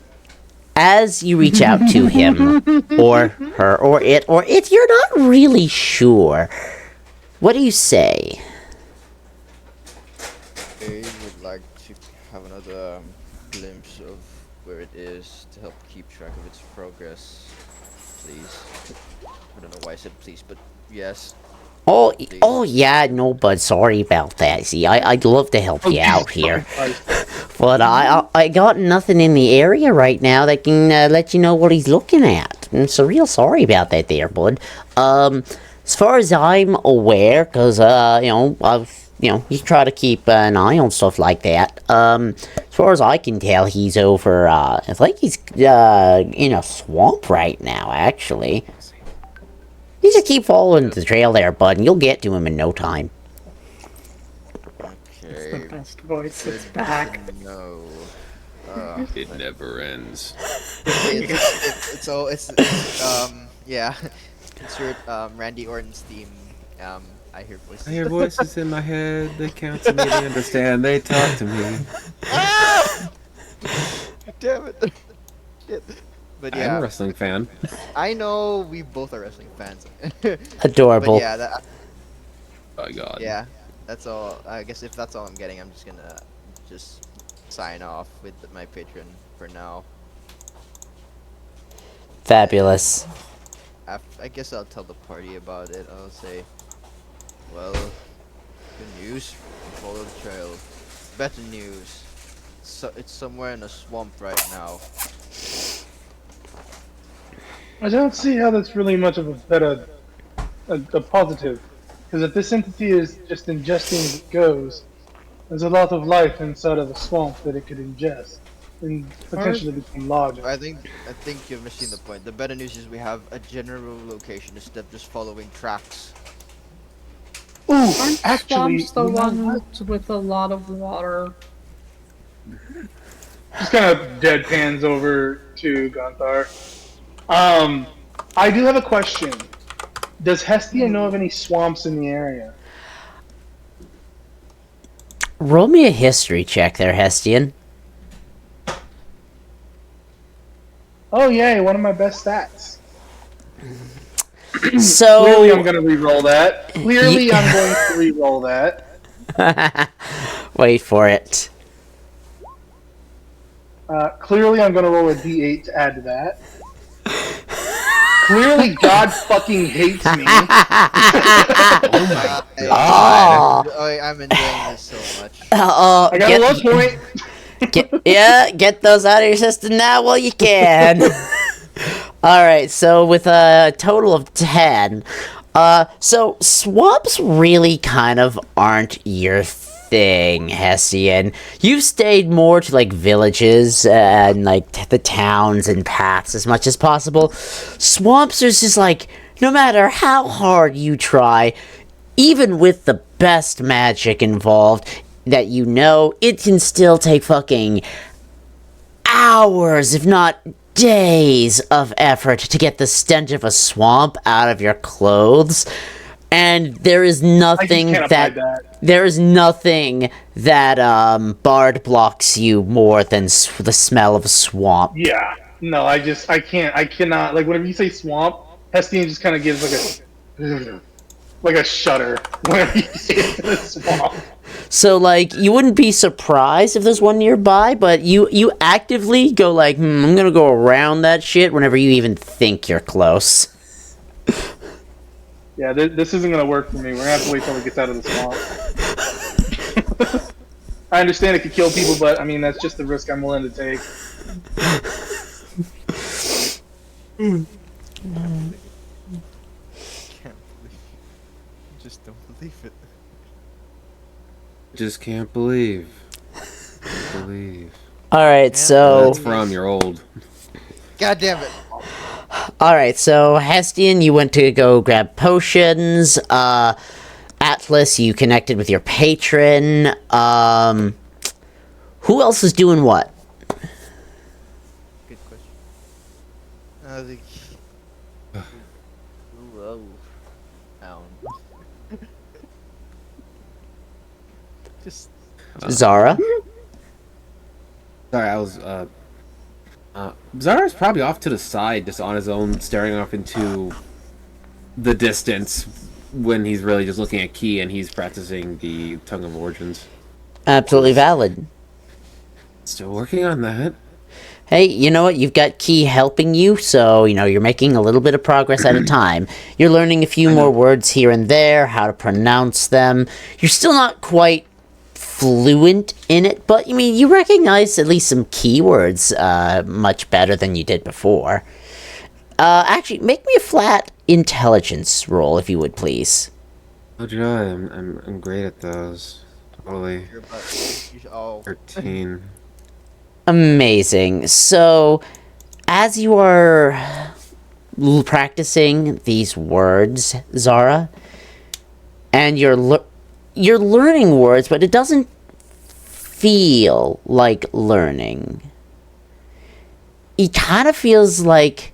As you reach out to him, or her, or it, you're not really sure. What do you say? I would like to have another glimpse of where it is to help keep track of its progress, please. I don't know why I said please, but yes. Oh yeah, no, but sorry about that. See, I'd love to help you out here, but I got nothing in the area right now that can let you know what he's looking at. I'm so real sorry about that there, bud. As far as I'm aware, because, you try to keep an eye on stuff like that. As far as I can tell, he's over, I think he's, in a swamp right now, actually. You just keep following the trail there, bud, and you'll get to him in no time. It's the Okay. best voice. It's back. No. It never ends. Yeah. Insert Randy Orton's theme. I hear voices. I hear voices in my head. They count to me. They understand. They talk to me. Damn it. Shit. But I'm yeah, a wrestling fan. I know we both are wrestling fans. Adorable. But yeah, Oh my god. yeah, that's all. I guess if that's all I'm getting, I'm just gonna sign off with my Patreon for now. Fabulous. I guess I'll tell the party about it. I'll say, well, good news. Follow the trail. Better news. So it's somewhere in a swamp right now. I don't see how that's really much of a positive. Because if this entity is just ingesting as it goes, there's a lot of life inside of the swamp that it could ingest and potentially become larger. I think you're missing the point. The better news is we have a general location instead of just following tracks. Ooh, Aren't actually, swamps the you know what? ones with a lot of water? Just kind of deadpans over to Gonthar. I do have a question. Does Hestia know of any swamps in the area? Roll me a history check there, Hestian. Oh yay, one of my best stats. So... Clearly I'm gonna re-roll that. Clearly I'm going to re-roll that. Wait for it. Clearly I'm gonna roll a d8 to add to that. Clearly God fucking hates me. I'm enjoying this so much. I got a low point. Get those out of your system now while you can. Alright, so with a total of 10, so swamps really kind of aren't your thing, Hessian. You've stayed more to, like, villages and, like, the towns and paths as much as possible. Swamps are just, like, no matter how hard you try, even with the best magic involved that you know, it can still take fucking hours, if not days, of effort to get the stench of a swamp out of your clothes. And there is nothing that Bard blocks you more than the smell of swamp. Yeah. No, I cannot. Like, whenever you say swamp, Hestian just kind of gives like a shudder whenever you say it's in a swamp. So, like, you wouldn't be surprised if there's one nearby, but you actively go like, I'm gonna go around that shit whenever you even think you're close. Yeah, this isn't gonna work for me. We're gonna have to wait till it gets out of the swamp. I understand it could kill people, but I mean, that's just the risk I'm willing to take. Just don't believe it. Just can't believe. Alright, so... That's from your old. God damn it. Alright, so Hestian, you went to go grab potions. Atlas, you connected with your patron. Who else is doing what? Good question. Whoa. Ow. Just. Zara? Sorry, I was, Zara's probably off to the side, just on his own, staring off into the distance when he's really just looking at Key and he's practicing the Tongue of Origins. Absolutely valid. Still working on that. Hey, you know what? You've got Key helping you, so, you're making a little bit of progress at a time. You're learning a few more words here and there, how to pronounce them. You're still not quite fluent in it, but, you recognize at least some keywords much better than you did before. Actually, make me a flat intelligence roll, if you would, please. Oh, Joy, I'm great at those. Totally. You're about, you should, oh, 13. Amazing. So, as you are practicing these words, Zara, and you're learning words, but it doesn't feel like learning. It kind of feels like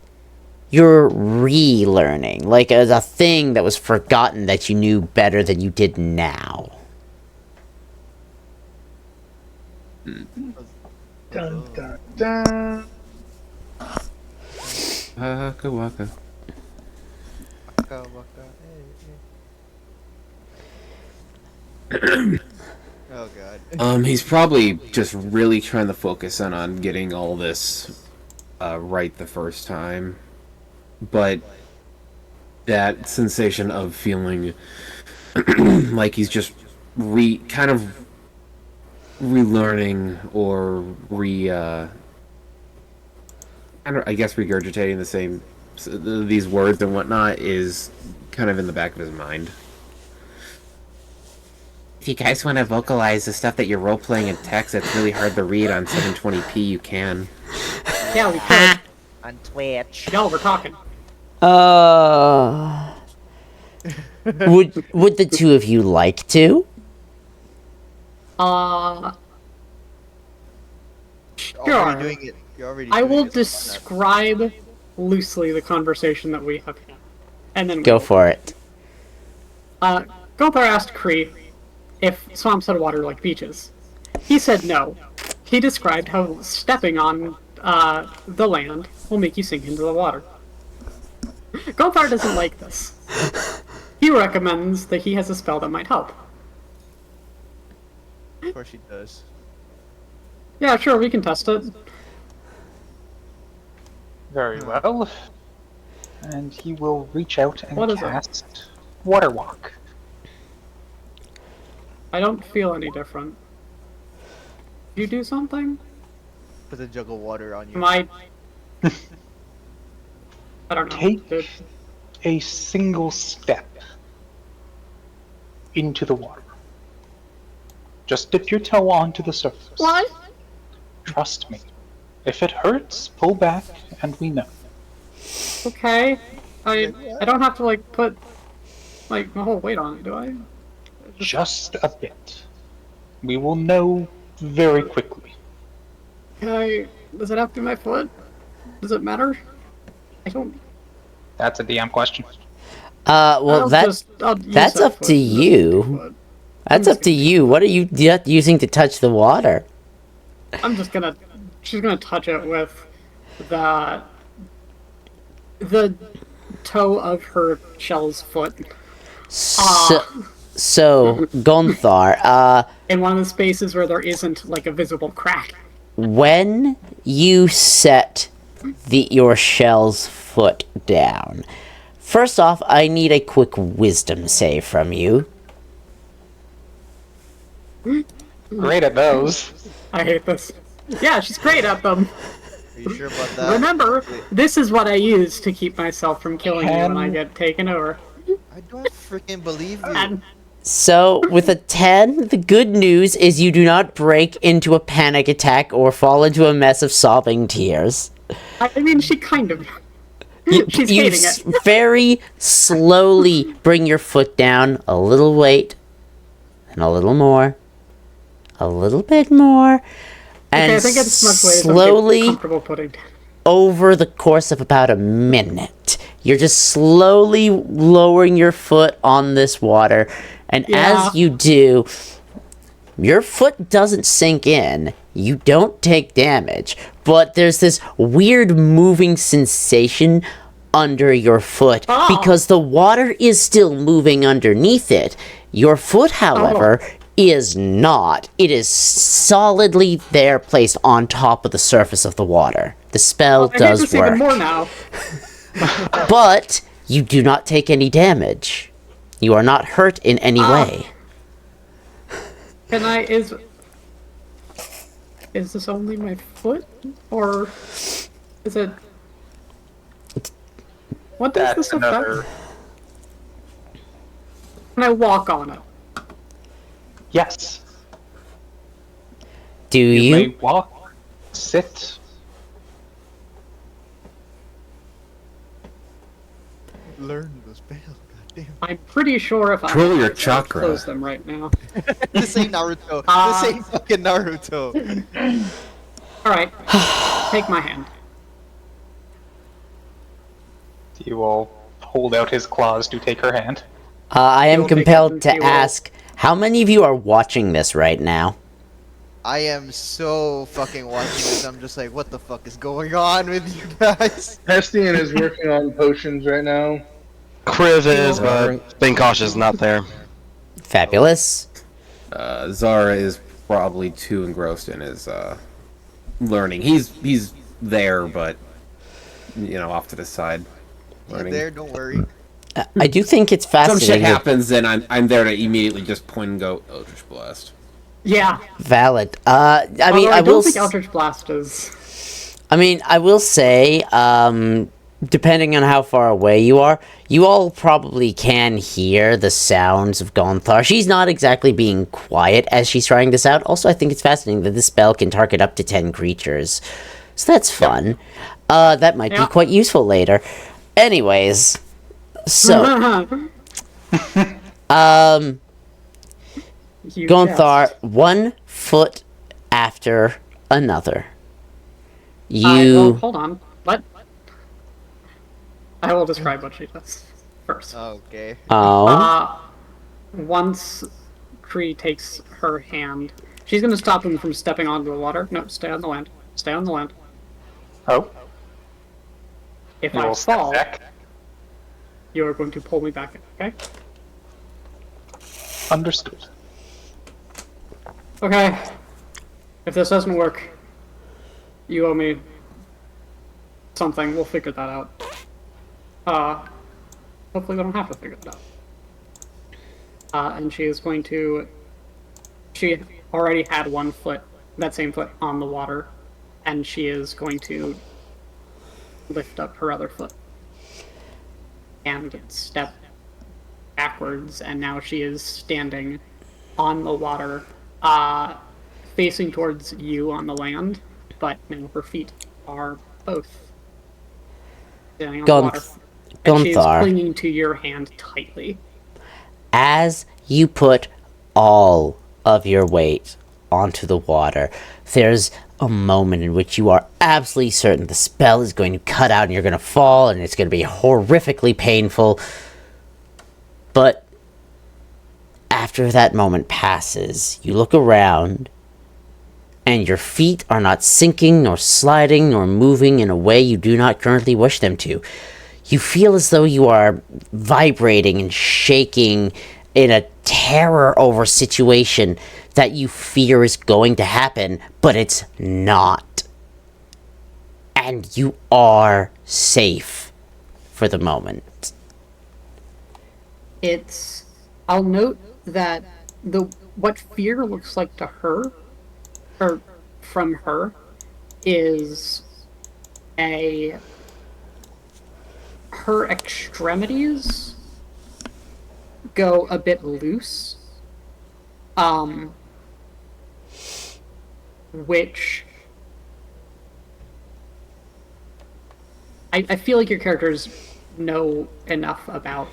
you're relearning, like as a thing that was forgotten that you knew better than you did now. Dun, dun, dun. Waka waka. waka waka, hey. Oh god. He's probably just really trying to focus in on getting all this right the first time. But that sensation of feeling like he's just kind of relearning or I guess regurgitating the same these words and whatnot is kind of in the back of his mind. If you guys want to vocalize the stuff that you're role-playing in text that's really hard to read on 720p, you can. Yeah, we could. On Twitch. No, we're talking. Would the two of you like to? Sure. Already doing it. You're already I doing will it. describe loosely the conversation that we have had. And then Go for it. Gopar asked Kree if swamps had water like beaches. He said no. He described how stepping on the land will make you sink into the water. Gopar doesn't like this. He recommends that he has a spell that might help. Of course he does. Yeah, sure, we can test it. Very well. And he will reach out and What is it? cast Water Walk. I don't feel any different. You do something? Put a jug of water on you. Am I... I don't know. Take Dude. a single step into the water. Just dip your toe onto the surface. What? Trust me. If it hurts, pull back and we know. Okay. I don't have to, like, put, like, my whole weight on it, do I? Just a bit. We will know very quickly. Does it have to be my foot? Does it matter? I don't... That's a DM question. Well, that's I'll use that's that up foot. to you. That's up to you. What are you using to touch the water? I'm just gonna... She's gonna touch it with the toe of her shell's foot. So, Gonthar, In one of the spaces where there isn't, like, a visible crack. when you set your shell's foot down, first off, I need a quick wisdom save from you. Great at those. I hate this. Yeah, she's great at them. Are you sure about that? Remember, this is what I use to keep myself from killing you when I Can- get taken over. I don't freaking believe you. And So, with a 10, the good news is you do not break into a panic attack or fall into a mess of sobbing tears. I mean, she kind of... She's You hating it. very slowly bring your foot down, a little weight, and a little more, a little bit more, and Okay, I think it's much way slowly comfortable putting down. over the course of about a minute, you're just slowly lowering your foot on this water, and Yeah. as you do, your foot doesn't sink in. You don't take damage, but there's this weird moving sensation under your foot because the water is still moving underneath it. Your foot, however, is not. It is solidly there, placed on top of the surface of the water. The spell I hate does this work, even more now. but you do not take any damage. You are not hurt in any way. Can I... Is this only my foot? Or... Is it... What does That's this affect? another. Can I walk on it? Yes. Do You you? may walk, sit. Learn the spell, goddamn. I'm pretty sure if I Control your I would chakra. close them right now. This ain't Naruto. This ain't fucking Naruto. All right, take my hand. He will hold out his claws to take her hand. I am You'll take compelled it to and you will- ask, how many of you are watching this right now? I am so fucking watching this. I'm just like, what the fuck is going on with you guys? Hestian is working on potions right now. Kriv is, but Benkosh is not there. Fabulous. Zara is probably too engrossed in his learning. He's there, but off to the side. Yeah, Learning. there, don't worry. I do think it's Some shit fascinating. happens, and I'm there to immediately just point and go, Eldritch Blast. Yeah. Valid. I mean, Although I I will. don't think Eldritch Blast is. I mean, I will say, depending on how far away you are, you all probably can hear the sounds of Gonthar. She's not exactly being quiet as she's trying this out. Also, I think it's fascinating that this spell can target up to 10 creatures. So that's fun. That might be Yeah. quite useful later. Anyways, so, You Gonthar, jest. 1 foot after another. Well, You... hold on. What? I will describe what she does first. Okay. Oh. Once Kree takes her hand, she's gonna stop him from stepping onto the water. No, stay on the land. Stay on the land. Oh, If he I will step fall, back. you are going to pull me back in, okay? Understood. Okay. If this doesn't work, you owe me something. We'll figure that out. Hopefully we don't have to figure that out. And she is going to... She already had 1 foot, that same foot, on the water. And she is going to lift up her other foot. And step backwards, and now she is standing on the water, facing towards you on the land, but now her feet are both standing on the water. And she is Gonthar. clinging to your hand tightly. As you put all of your weight onto the water, there's a moment in which you are absolutely certain the spell is going to cut out and you're going to fall and it's going to be horrifically painful. But after that moment passes, you look around and your feet are not sinking nor sliding nor moving in a way you do not currently wish them to. You feel as though you are vibrating and shaking in a terror over situation that you fear is going to happen, but it's not. And you are safe for the moment. I'll note that what fear looks like to her, or from her, is her extremities go a bit loose, which I feel like your characters know enough about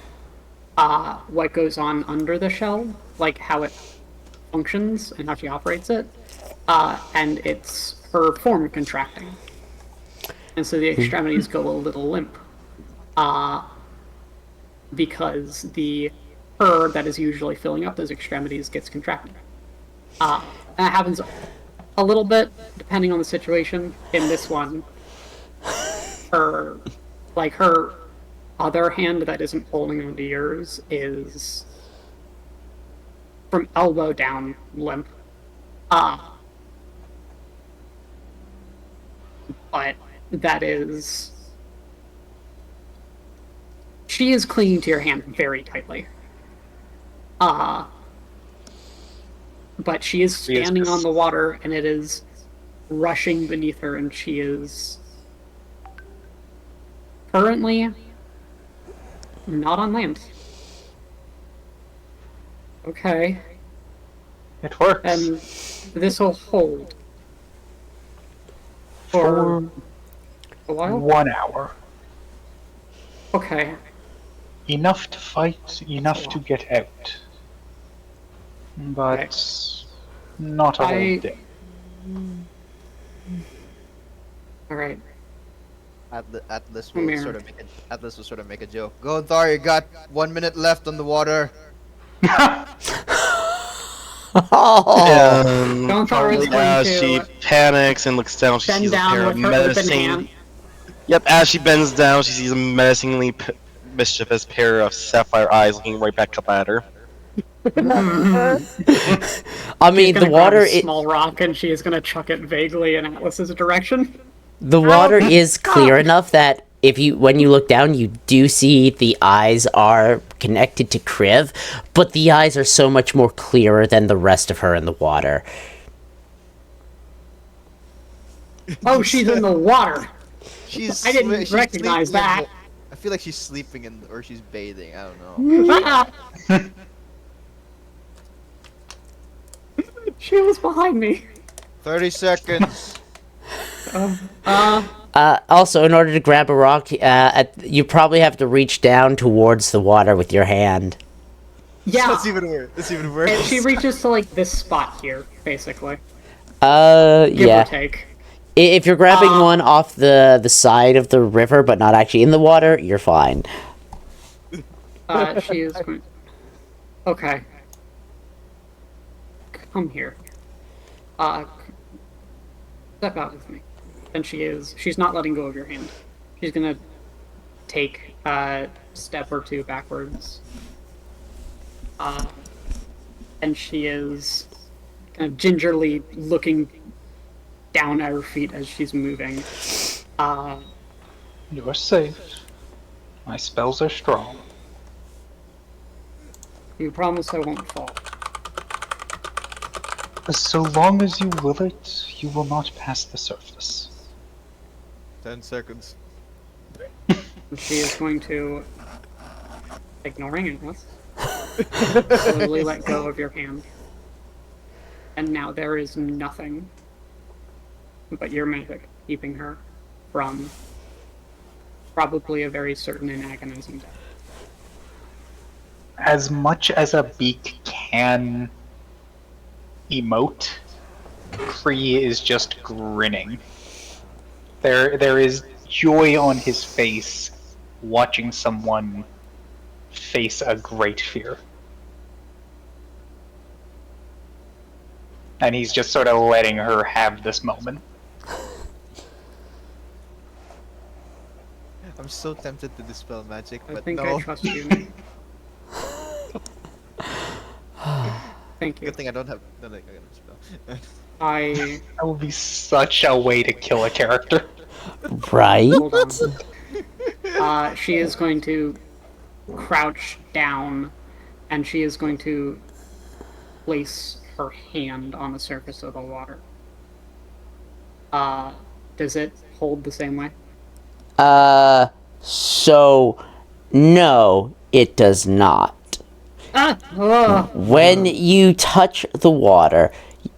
what goes on under the shell, like how it functions and how she operates it, and it's her form contracting. And so the extremities go a little limp, because the herb that is usually filling up those extremities gets contracted. And that happens a little bit, depending on the situation. In this one, her other hand that isn't holding onto yours is from elbow down limp. But that is... She is clinging to your hand very tightly. But she is standing on the water, and it is rushing beneath her, and she is currently not on land. Okay. It works. And this will hold. For a while? 1 hour. Okay. Enough to fight, enough to get out. But not a whole day. Alright. Atlas Come will here. sort of make a joke. Go, Thar, you got 1 minute left on the water. Oh, Don't Thar is Yeah, going she to panics and looks down. She bend sees a down pair with of her open menacing. hand. Yep, as she bends down, she sees a menacingly mischievous pair of sapphire eyes looking right back up at her. I She's mean, the gonna grab water. a small rock and she is gonna chuck it vaguely in Atlas's direction. The water is clear Oh. enough that when you look down, you do see the eyes are connected to Kriv, but the eyes are so much more clearer than the rest of her in the water. Oh, she's in the water. She's I didn't swi- she's recognize sleeping in that. wa- I feel like she's sleeping or she's bathing. I don't know. Ah! She was behind me. 30 seconds. Also, in order to grab a rock, you probably have to reach down towards the water with your hand. Yeah. That's even worse. That's even worse. And she reaches to like this spot here, basically. Give Yeah. or take. If you're grabbing one off the side of the river, but not actually in the water, you're fine. She is going. Okay. Come here. Step out with me. And she's not letting go of your hand. She's gonna take a step or two backwards. And she is kind of gingerly looking down at her feet as she's moving. You're safe. My spells are strong. You promise I won't fall. So long as you will it, you will not pass the surface. 10 seconds. She is going to, ignoring Atlas, slowly let go of your hand. And now there is nothing but your magic keeping her from probably a very certain and agonizing death. As much as a beak can emote, Kree is just grinning. There is joy on his face watching someone face a great fear. And he's just sort of letting her have this moment. I'm so tempted to dispel magic, I but think no. I trust you. Nate. Thank you. Good thing I don't have. No, I can dispel. I That would be such a way to kill a character. Right? hold on. She is going to crouch down, and she is going to place her hand on the surface of the water. Does it hold the same way? So, no, it does not. When you touch the water,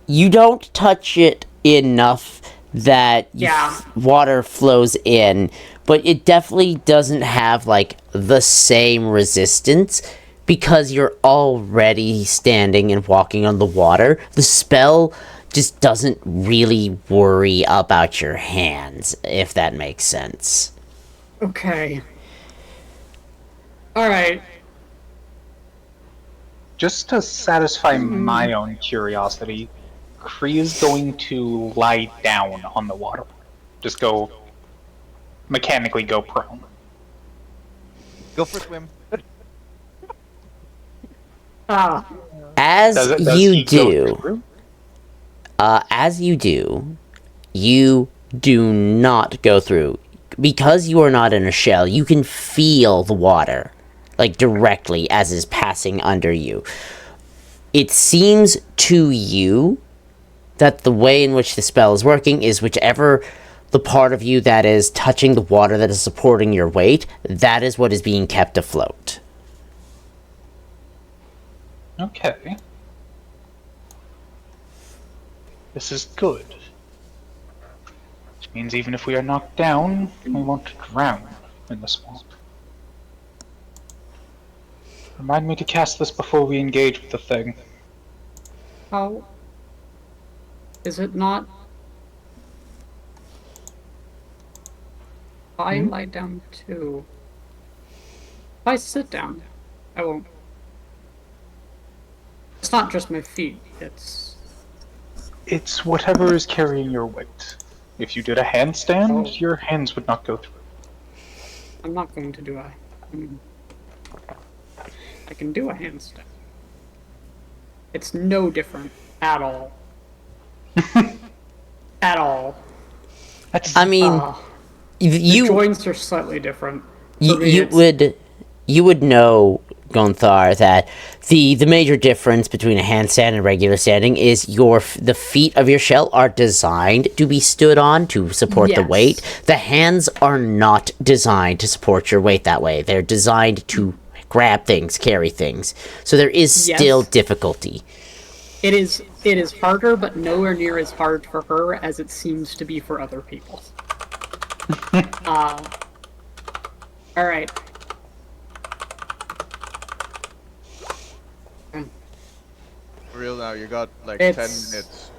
you don't touch it enough that Yeah. water flows in, but it definitely doesn't have, like, the same resistance because you're already standing and walking on the water. The spell just doesn't really worry about your hands, if that makes sense. Okay. Alright. Just to satisfy my own curiosity, Kree is going to lie down on the water. Just mechanically go prone. Go for a swim. As Does you he go do, through? you do not go through. Because you are not in a shell, you can feel the water, like, directly as is passing under you. It seems to you that the way in which the spell is working is whichever the part of you that is touching the water that is supporting your weight, that is what is being kept afloat. Okay. This is good. Which means even if we are knocked down, we won't drown in the swamp. Remind me to cast this before we engage with the thing. How is it not? I lie down too. If I sit down, I won't. It's not just my feet, It's whatever is carrying your weight. If you did a handstand, Oh. your hands would not go through. I'm not going to do I can do a handstand. It's no different at all. At all. That's I mean, The you joints are slightly different. you, For me, you it's- would know, Gonthar, that the major difference between a handstand and regular standing is the feet of your shell are designed to be stood on to support the Yes. weight. The hands are not designed to support your weight that way. They're designed to grab things, carry things. So there is Yes. still difficulty. It is harder, but nowhere near as hard for her as it seems to be for other people. All right. For real now, you got like It's- 10 minutes.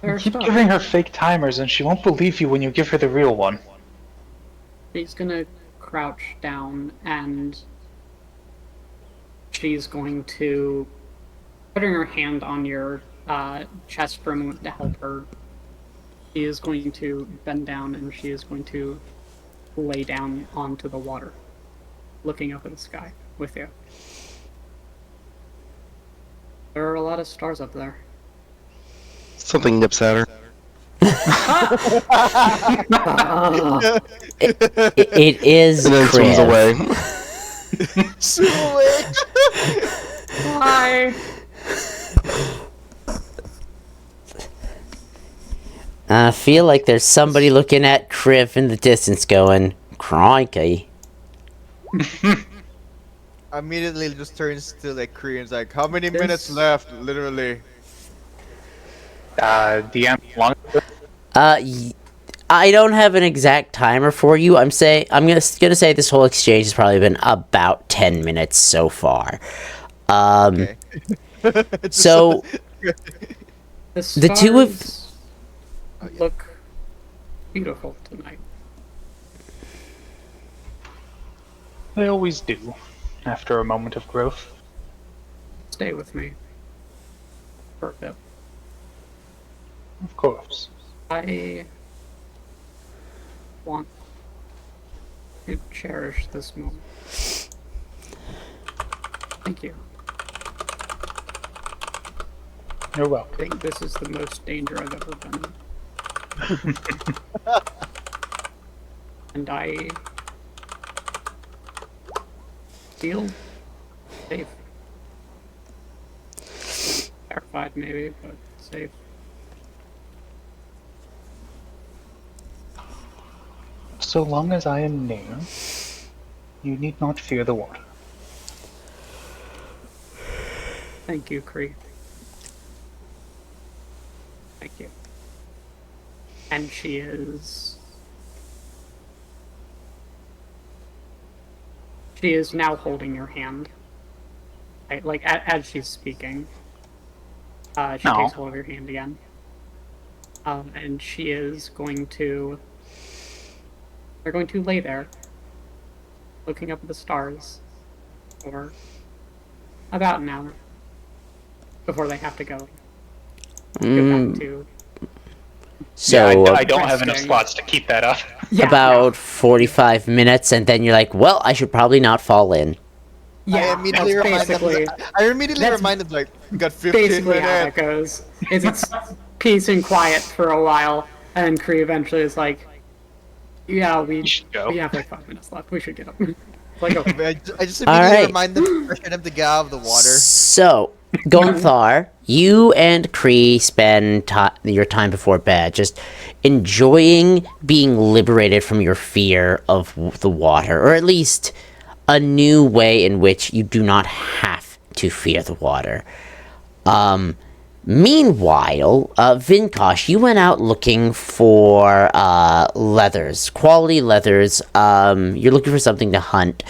There's keep stuff. giving her fake timers and she won't believe you when you give her the real one. She's gonna crouch down and she's going to putting her hand on your chest for a moment to help her. She is going to bend down and she is going to lay down onto the water, looking up at the sky with you. There are a lot of stars up there. Something nips at her. It is And then swims Kriv. away. Hi. I feel like there's somebody looking at Kriv in the distance going, crikey. Immediately just turns to like Koreans like, how many This- minutes left? Literally. DM long. I don't have an exact timer for you. I'm gonna say this whole exchange has probably been about 10 minutes so far. Okay. So The The two of- stars look beautiful tonight. They always do, after a moment of growth. Stay with me for a bit. Of course. I want to cherish this moment. Thank you. You're I welcome. think this is the most danger I've ever been in. And I feel safe. Terrified maybe, but safe. So long as I am near, you need not fear the water. Thank you, Kree. Thank you. And she is now holding your hand. Like as she's speaking. She No. takes hold of your hand again. And she is going to. They're going to lay there, looking up at the stars, for about an hour before they have to go. Go back to. So I don't have enough Resting. slots to keep that up. Yeah, about 45 minutes, and then you're like, well, I should probably not fall in. yeah, I immediately that's reminded basically, I immediately that's reminded like, we got 15 basically how it minutes. goes. It's peace and quiet for a while, and then Kree eventually is like, "Yeah, we should go." have like 5 minutes left. We should get up." Like, okay. I just All immediately right. remind them, pressure them to get out of the water. So, Gonthar, you and Kree spend your time before bed just enjoying being liberated from your fear of the water, or at least a new way in which you do not have to fear the water. Meanwhile, Vinkosh, you went out looking for leathers, quality leathers. You're looking for something to hunt.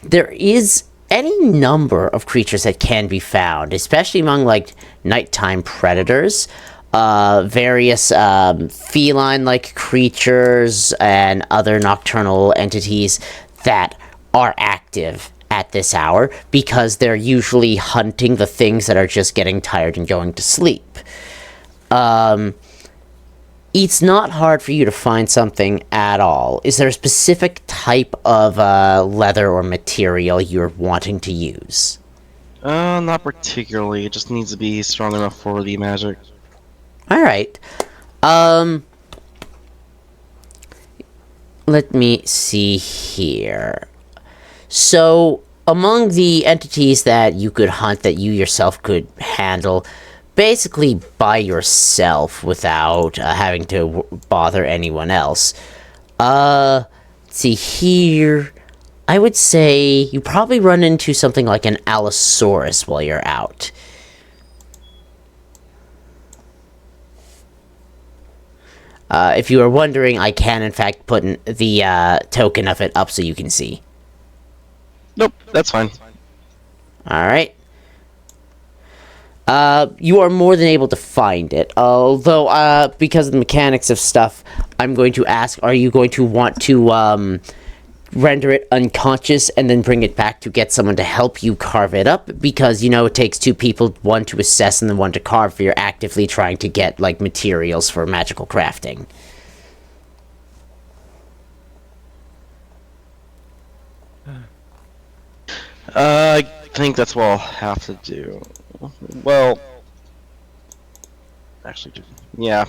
There is any number of creatures that can be found, especially among like nighttime predators, various feline-like creatures and other nocturnal entities that are active at this hour because they're usually hunting the things that are just getting tired and going to sleep. It's not hard for you to find something at all. Is there a specific type of leather or material you're wanting to use? Not particularly. It just needs to be strong enough for the magic. Alright. Let me see here. So, among the entities that you could hunt that you yourself could handle, basically by yourself without having to bother anyone else. Let's see here. I would say you probably run into something like an Allosaurus while you're out. If you are wondering, I can in fact put the token of it up so you can see. Nope, that's fine. Alright. You are more than able to find it. Although, because of the mechanics of stuff, I'm going to ask, are you going to want to, render it unconscious and then bring it back to get someone to help you carve it up? Because, you know, it takes two people, one to assess and then one to carve, for you're actively trying to get, like, materials for magical crafting. I think that's what I'll have to do. Well, actually, yeah.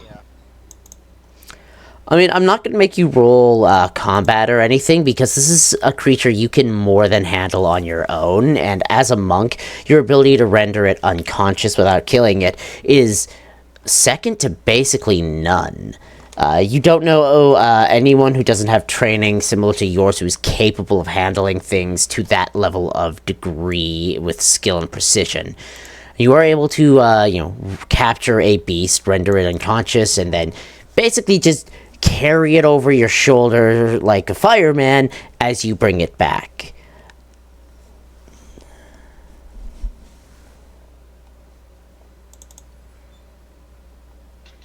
I mean, I'm not going to make you roll combat or anything, because this is a creature you can more than handle on your own, and as a monk, your ability to render it unconscious without killing it is second to basically none. You don't know anyone who doesn't have training similar to yours who is capable of handling things to that level of degree with skill and precision. You are able to, capture a beast, render it unconscious, and then basically just carry it over your shoulder like a fireman as you bring it back.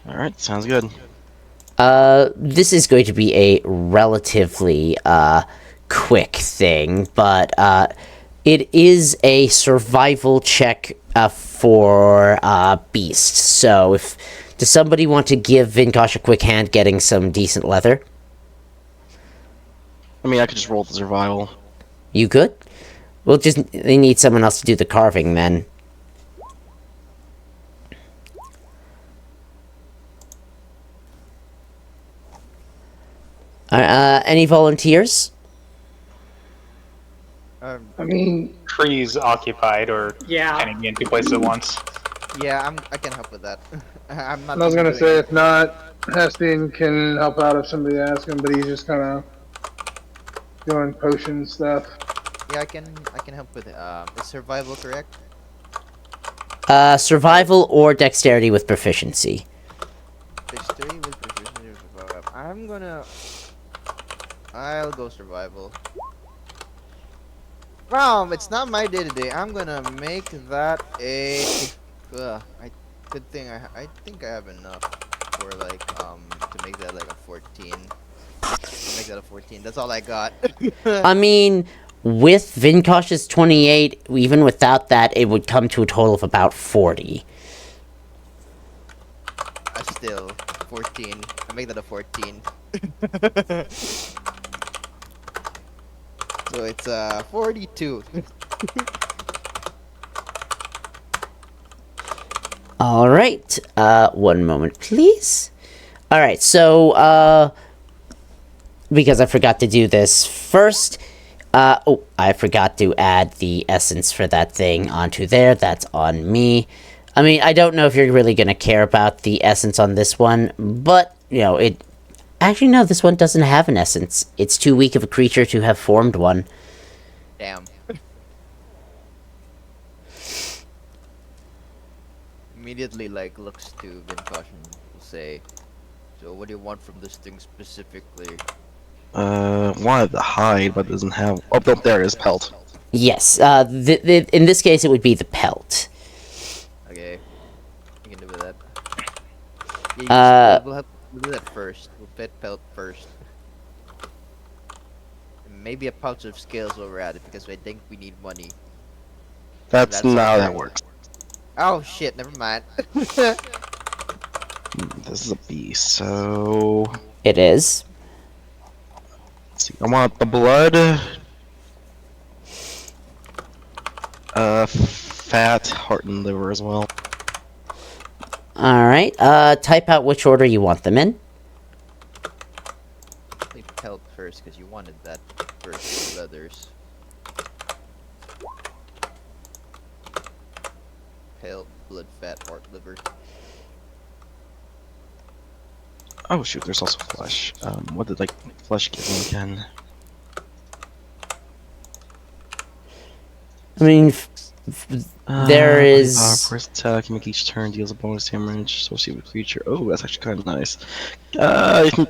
Alright, sounds good. This is going to be a relatively, quick thing, but, it is a survival check, for, beasts. So, does somebody want to give Vinkosh a quick hand getting some decent leather? I mean, I could just roll the survival. You could? They need someone else to do the carving, then. Any volunteers? I mean, Trees occupied or Yeah. can it be in two places at once? Yeah, I can help with that. I'm not. I was gonna doing say, it. if not, Hestian can help out if somebody asks him, but he's just kind of doing potion stuff. Yeah, I can help with it. Is survival correct? Survival or dexterity with proficiency. Dexterity with proficiency or survival. I'll go survival. It's not my day today. I'm gonna make that a. Good thing I think I have enough for like to make that like a 14. Make that a 14. That's all I got. I mean, with Vinkosh's 28, even without that, it would come to a total of about 40. Still 14. I make that a 14. So it's 42. Alright, one moment, please. Alright, so, because I forgot to do this first, Oh, I forgot to add the essence for that thing onto there. That's on me. I mean, I don't know if you're really gonna care about the essence on this one, but, you know, it... Actually, no, this one doesn't have an essence. It's too weak of a creature to have formed one. Damn. Immediately, like, looks to Vincaution, will say, so what do you want from this thing specifically? Wanted to hide, but doesn't have. Oh, no, there it is, pelt. Yes, in this case, it would be the pelt. Okay. You can do with that. We'll do that first. We'll pet pelt first. And maybe a pouch of scales while we're at it, because I think we need money. That's not how that works. Oh shit, never mind. This is a beast, so. It is. Let's see, I want the blood. Fat, heart, and liver as well. Alright, type out which order you want them in. Leave pelt first, because you wanted that first with others. Pelt, blood, fat, heart, liver. Oh shoot, there's also flesh. What did like flesh give me again? I mean, there is... First attack, make each turn deals a bonus damage associated with creature. Oh, that's actually kind of nice.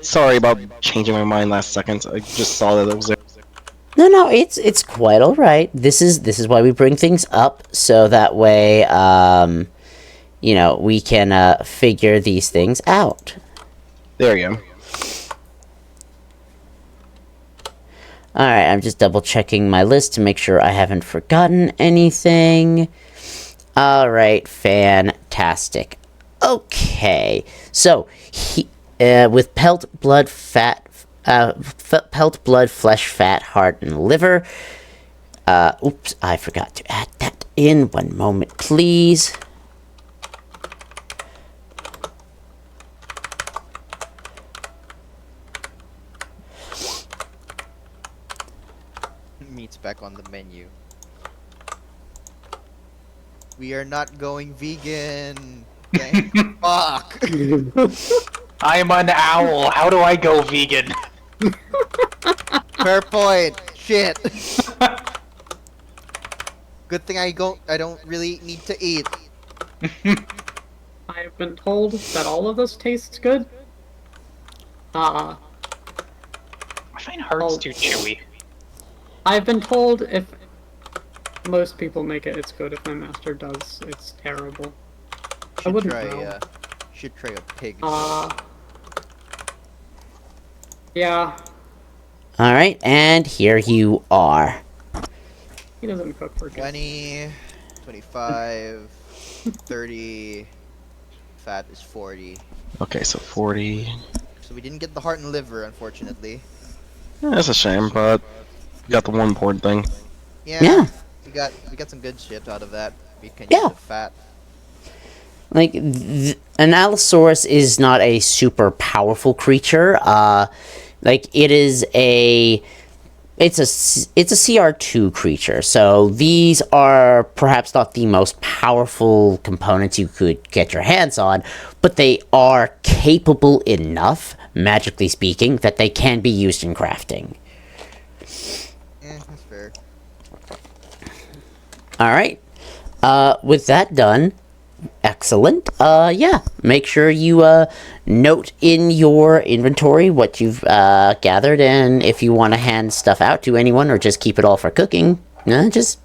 Sorry about changing my mind last second. I just saw that it was there. No, it's quite all right. This is why we bring things up, so that way, you know, we can figure these things out. There you go. Alright, I'm just double checking my list to make sure I haven't forgotten anything. Alright, fantastic. Okay, so, with pelt, blood, fat, pelt, blood, flesh, fat, heart, and liver. Oops, I forgot to add that in. One moment, please. Meat's back on the menu. We are not going vegan. Thank fuck. I'm an owl. How do I go vegan? Fair point. Shit. Good thing I don't really need to eat. I've been told that all of this tastes good. I find hearts too chewy. I've been told if most people make it, it's good. If my master does, it's terrible. I wouldn't know. Should try a pig. Yeah, Alright, and here you are. he doesn't cook for good. 20, 25, 30. Fat is 40. Okay, so 40. So we didn't get the heart and liver, unfortunately. Yeah, that's a shame, but we got the one important thing. Yeah. We got some good shit out of that. We can Yeah. use the fat. Like, an Allosaurus is not a super powerful creature. Like, it is a... It's a CR2 creature, so these are perhaps not the most powerful components you could get your hands on, but they are capable enough, magically speaking, that they can be used in crafting. That's fair. Alright. With that done, excellent. Yeah, make sure you, note in your inventory what you've, gathered, and if you want to hand stuff out to anyone or just keep it all for cooking, just,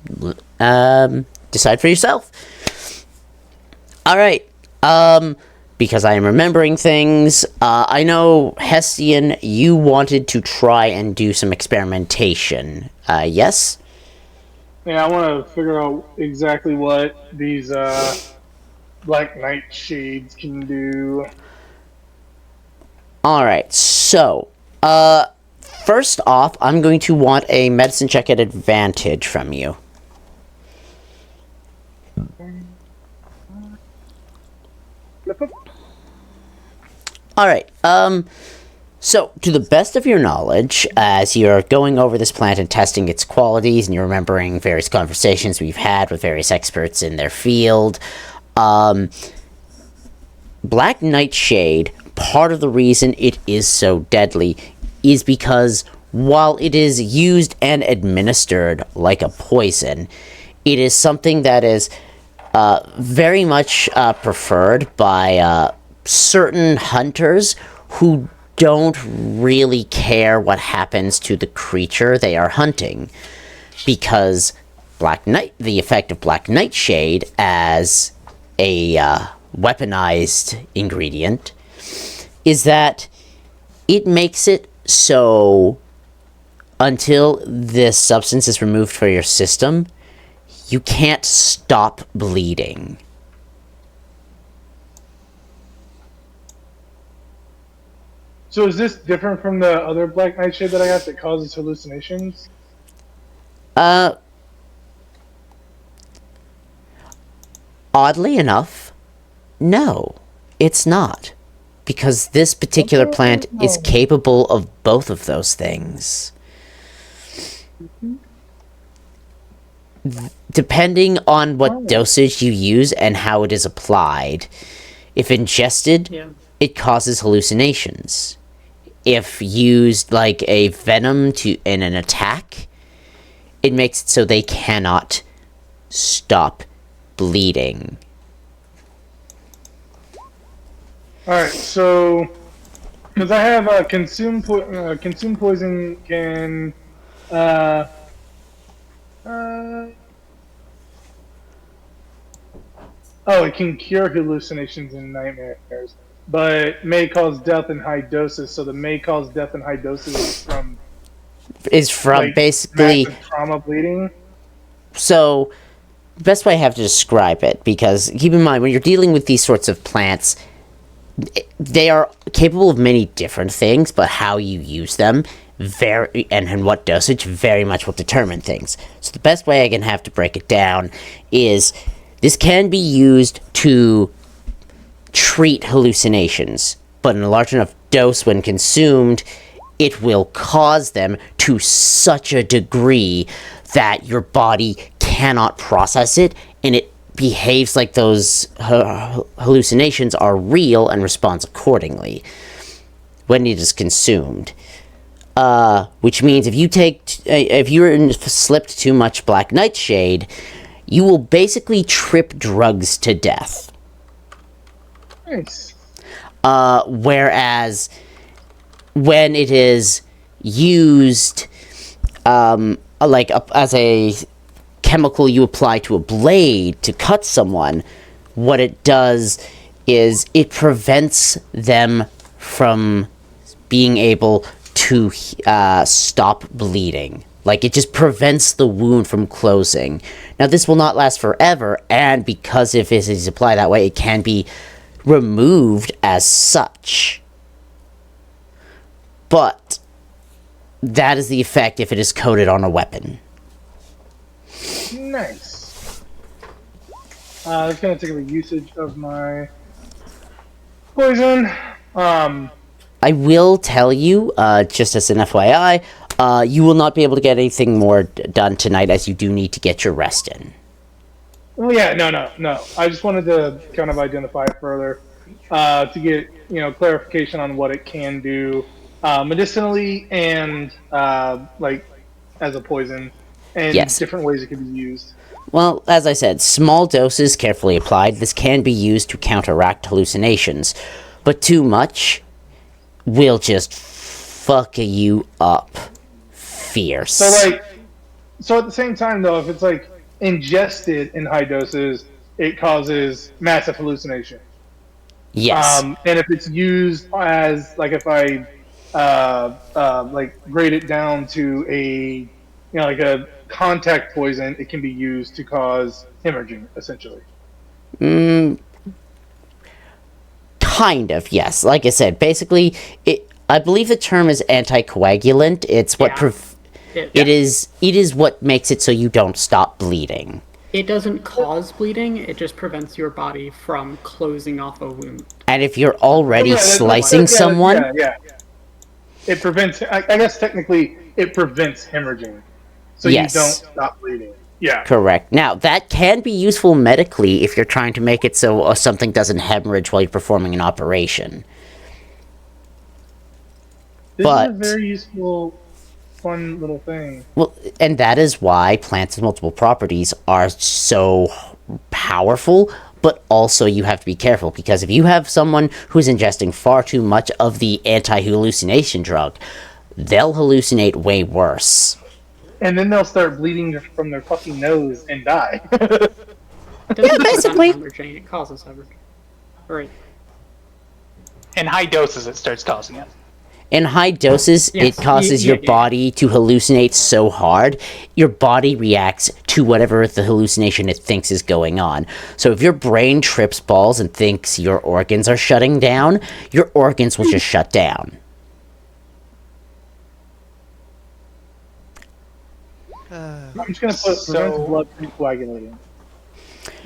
decide for yourself. Alright, because I am remembering things, I know, Hestian, you wanted to try and do some experimentation, yes? Yeah, I want to figure out exactly what these black nightshades can do. Alright, so, first off, I'm going to want a medicine check at advantage from you. Alright, So, to the best of your knowledge, as you're going over this plant and testing its qualities, and you're remembering various conversations we've had with various experts in their field, Black Nightshade, part of the reason it is so deadly is because while it is used and administered like a poison, it is something that is very much preferred by certain hunters who don't really care what happens to the creature they are hunting, because the effect of Black Nightshade as a weaponized ingredient is that it makes it so until this substance is removed from your system, you can't stop bleeding. So is this different from the other Black Nightshade that I got that causes hallucinations? Oddly enough, no, it's not. Because this particular plant is capable of both of those things. Depending on what dosage you use and how it is applied. If ingested, it causes hallucinations. If used like a venom in an attack, it makes it so they cannot stop bleeding. Alright, so because I have consume poison can it can cure hallucinations and nightmares, but may cause death in high doses. So the may cause death in high doses is from like, basically trauma bleeding. So the best way I have to describe it, because keep in mind when you're dealing with these sorts of plants, they are capable of many different things, but how you use them and what dosage very much will determine things. So the best way I can have to break it down is this can be used to treat hallucinations, but in a large enough dose when consumed, it will cause them to such a degree that your body cannot process it, and it behaves like those hallucinations are real and responds accordingly when it is consumed. Which means if you're slipped too much Black Nightshade, you will basically trip drugs to death. Nice. Whereas when it is used as a chemical you apply to a blade to cut someone, what it does is it prevents them from being able to stop bleeding. Like, it just prevents the wound from closing. Now, this will not last forever, and because if it is applied that way, it can be removed as such. But that is the effect if it is coated on a weapon. Nice. It's gonna take up a usage of my poison. I will tell you, just as an FYI, you will not be able to get anything more done tonight, as you do need to get your rest in. Well, yeah, no. I just wanted to kind of identify it further, to get clarification on what it can do medicinally and like as a poison, and yes, different ways it can be used. Well, as I said, small doses carefully applied, this can be used to counteract hallucinations, but too much will just fuck you up fierce. So at the same time though, if it's like ingested in high doses, it causes massive hallucination. Yes. And if it's used as if I grade it down to a like a contact poison, it can be used to cause hemorrhaging, essentially. Kind of, yes. Like I said, basically, I believe the term is anticoagulant. It's what it is what makes it so you don't stop bleeding. It doesn't cause bleeding, it just prevents your body from closing off a wound. And if you're already slicing someone, it prevents. I guess technically it prevents hemorrhaging, so Yes. you don't stop bleeding. Yeah. Correct. Now, that can be useful medically if you're trying to make it so something doesn't hemorrhage while you're performing an operation. This But- is a very useful, fun little thing. Well, and that is why plants with multiple properties are so powerful, but also you have to be careful, because if you have someone who's ingesting far too much of the anti-hallucination drug, they'll hallucinate way worse. And then they'll start bleeding from their fucking nose and die. It doesn't basically. prevent hemorrhaging, it causes hemorrhaging. Right. In high doses, it starts causing it. In high doses, Yes, it causes yeah, your yeah. body to hallucinate so hard, your body reacts to whatever the hallucination it thinks is going on. So if your brain trips balls and thinks your organs are shutting down, your organs will just shut down. I'm just gonna put So- prevents blood from coagulating.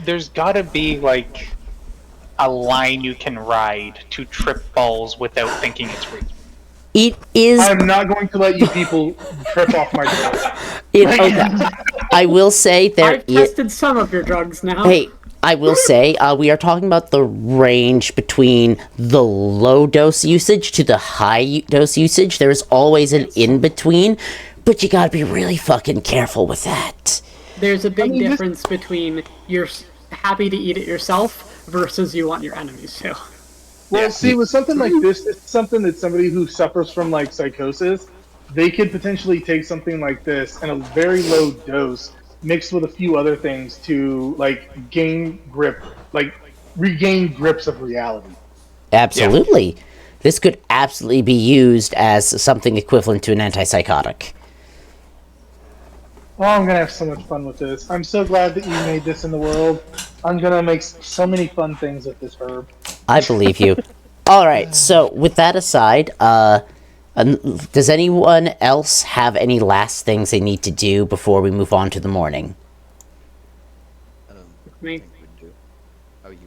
There's gotta be, like, a line you can ride to trip balls without thinking it's real. It is... I'm not going to let you people trip off my drugs. okay. I will say there I've tested some of your drugs now. Hey, I will say, we are talking about the range between the low dose usage to the high dose usage. There is always an in-between, but you gotta be really fucking careful with that. There's a big mean, this- difference between you're happy to eat it yourself versus you want your enemies to. Well, see, with something like this, it's something that somebody who suffers from like psychosis, they could potentially take something like this in a very low dose, mixed with a few other things to like gain grip, like regain grips of reality. Absolutely. This could absolutely be used as something equivalent to an antipsychotic. Oh, I'm gonna have so much fun with this. I'm so glad that you made this in the world. I'm gonna make so many fun things with this herb. I believe you. Alright, so with that aside, does anyone else have any last things they need to do before we move on to the morning? I don't Me. think we do. Oh, you.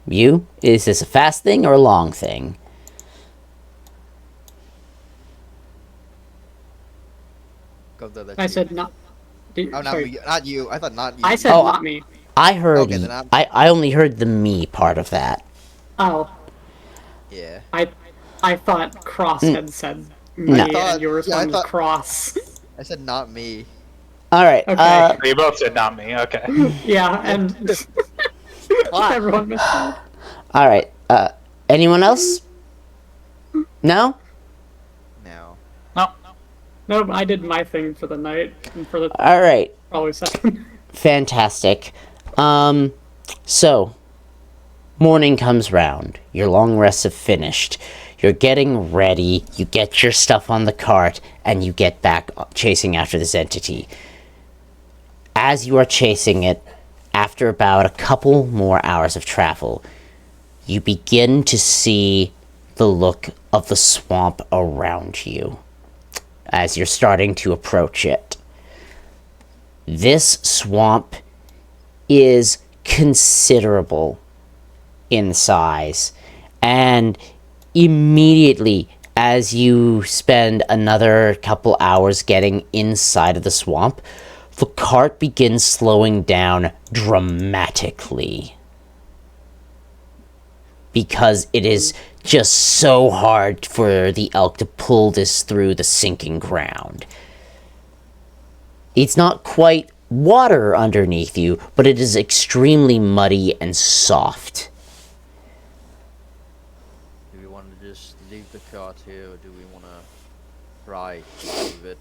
You? Is this a fast thing or a long thing? Go there, that's I you. said not. Oh, not sorry. me. Not you. I thought not you. I said Oh, not me. I heard... Okay, then I'm- I only heard the me part of that. Oh, Yeah. I thought Cross had said me, No. and yours Yeah, I was thought- Cross. I said not me. Alright, Okay. You both said not me, okay. Yeah, and everyone missed it. alright, anyone else? No? Now. No. No, I did my thing for the night, and for the Alright, probably second. fantastic. So, morning comes round. Your long rests have finished. You're getting ready, you get your stuff on the cart, and you get back chasing after this entity. As you are chasing it, after about a couple more hours of travel, you begin to see the look of the swamp around you as you're starting to approach it. This swamp is considerable in size, and immediately as you spend another couple hours getting inside of the swamp, the cart begins slowing down dramatically. Because it is just so hard for the elk to pull this through the sinking ground. It's not quite water underneath you, but it is extremely muddy and soft. Do we want to just leave the cart here, or do we want to try to move it?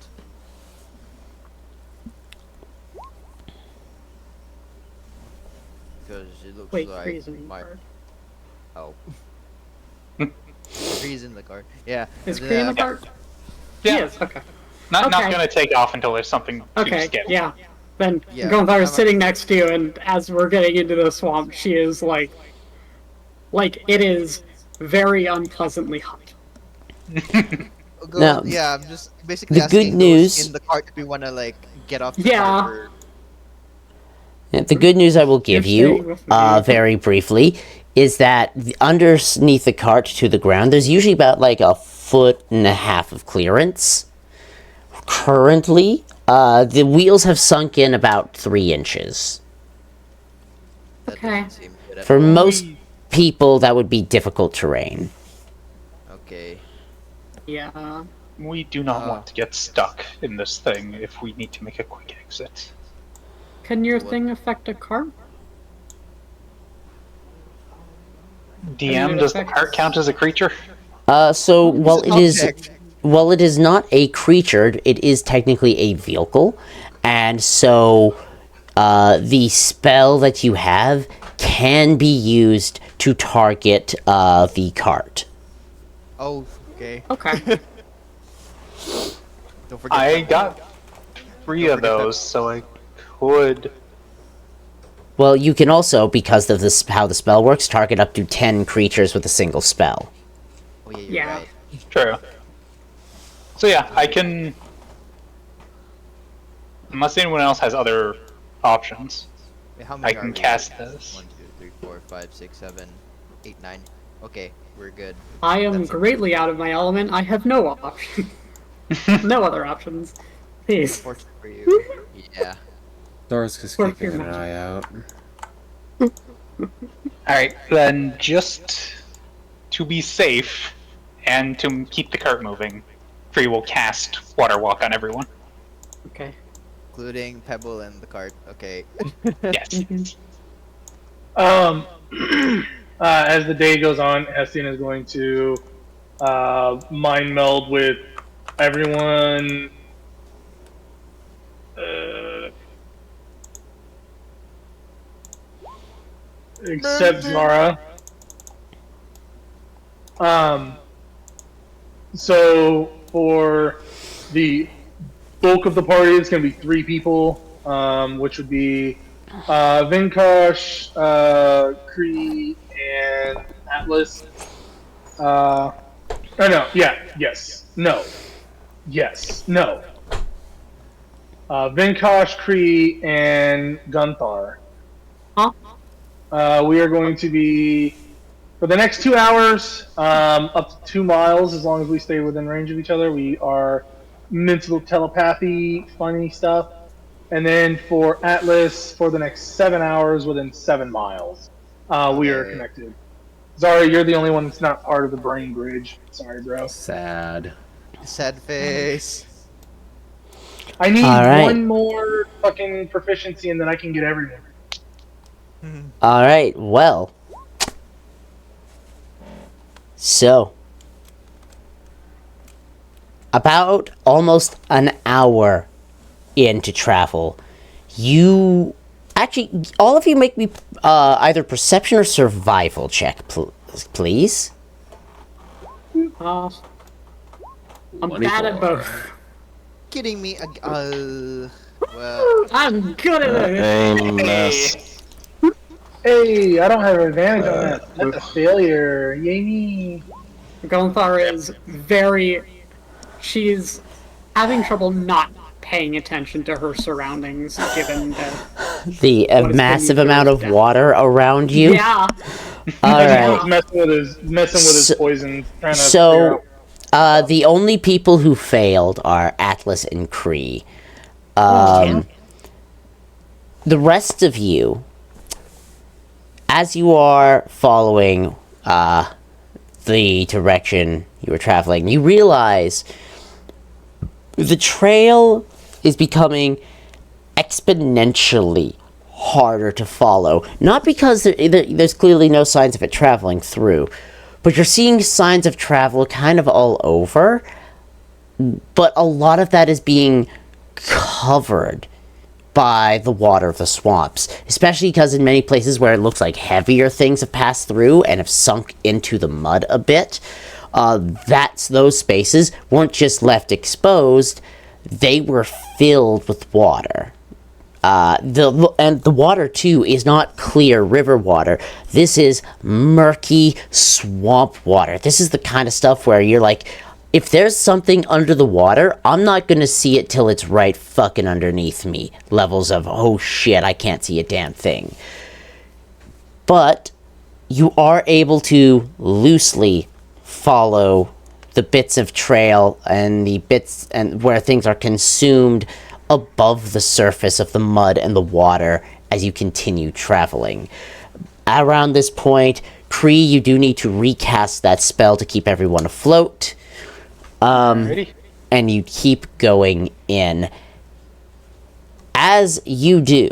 Because it looks Wait, like freezing. my oh. Freeze in the cart. Yeah. Is and, Kree in the cart? Yeah. Yes. Okay. Not Okay. gonna take off until there's something to Okay. scale. Yeah. Then Yeah, Gunthar is I'm a- sitting next to you, and as we're getting into the swamp, she is like it is very unpleasantly hot. Go, Now, yeah, I'm just basically the asking good news- those in the cart if we want to like get off the Yeah. cart or... The good news I will give You're staying you, with me. very briefly, is that underneath the cart to the ground, there's usually about like 1.5 feet of clearance. Currently, the wheels have sunk in about 3 inches. That Okay. doesn't seem good at For all. most people, that would be difficult terrain. Okay. Yeah. We do not want to get stuck in this thing if we need to make a quick exit. Can your What? thing affect a cart? DM, it does the affects- cart count as a creature? So while it is Object. while it is not a creature, it is technically a vehicle, and so the spell that you have can be used to target the cart. Oh, okay. Okay. Don't forget. I that. got 3 of those, so I could. Well, you can also, because of this how the spell works, target up to 10 creatures with a single spell. Oh yeah, you're Yeah. right. True. So yeah, I can. Unless anyone else has other options. Wait, how many I can are we? cast this. 1, 2, 3, 4, 5, 6, 7, 8, 9. Okay, we're good. I am That's- greatly out of my element. I have no option. No other options. Please. Fortunate for you. Yeah. Dora's just Work keeping your an eye out. Alright, then just to be safe and to keep the cart moving, Free will cast Water Walk on everyone. Okay. Including Pebble and the cart. Okay. Yes. As the day goes on, Hessian is going to mind meld with everyone. Except Zara. So for the bulk of the party, it's going to be 3 people, which would be Vinkosh, Kree, and Atlas. No, yeah, yes, no, yes, no. Vinkosh, Kree, and Gunthar. Huh? We are going to be, for the next 2 hours, up to 2 miles, as long as we stay within range of each other. We are mental telepathy, funny stuff. And then for Atlas, for the next 7 hours, within 7 miles, we are Okay. connected. Zara, you're the only one that's not part of the brain bridge. Sorry, bro. Sad. Sad face. I need All right. 1 more fucking proficiency, and then I can get everyone. Alright, well. So. About almost an hour into travel, you. Actually, all of you make me either perception or survival check, please. I'm 24. bad at both. Kidding me? Well, I'm good at it. Aimless. Hey, I don't have advantage on that. That's a failure. Yay me. Gunthar is she's having trouble not paying attention to her surroundings, given the The What is massive being amount of down? water around you. yeah. Alright. Messing with his So- poison. Trying to figure So, out. the only people who failed are Atlas and Kree. The rest of you, as you are following the direction you were traveling, you realize the trail is becoming exponentially harder to follow. Not because there's clearly no signs of it traveling through, but you're seeing signs of travel kind of all over, but a lot of that is being covered by the water of the swamps, especially because in many places where it looks like heavier things have passed through and have sunk into the mud a bit, those spaces weren't just left exposed, they were filled with water. The water too is not clear river water. This is murky swamp water. This is the kind of stuff where you're like, if there's something under the water, I'm not gonna see it till it's right fucking underneath me. Levels of, oh shit, I can't see a damn thing. But you are able to loosely follow the bits of trail and the bits and where things are consumed above the surface of the mud and the water as you continue traveling. Around this point, Kree, you do need to recast that spell to keep everyone afloat. Alrighty. And you keep going in. As you do,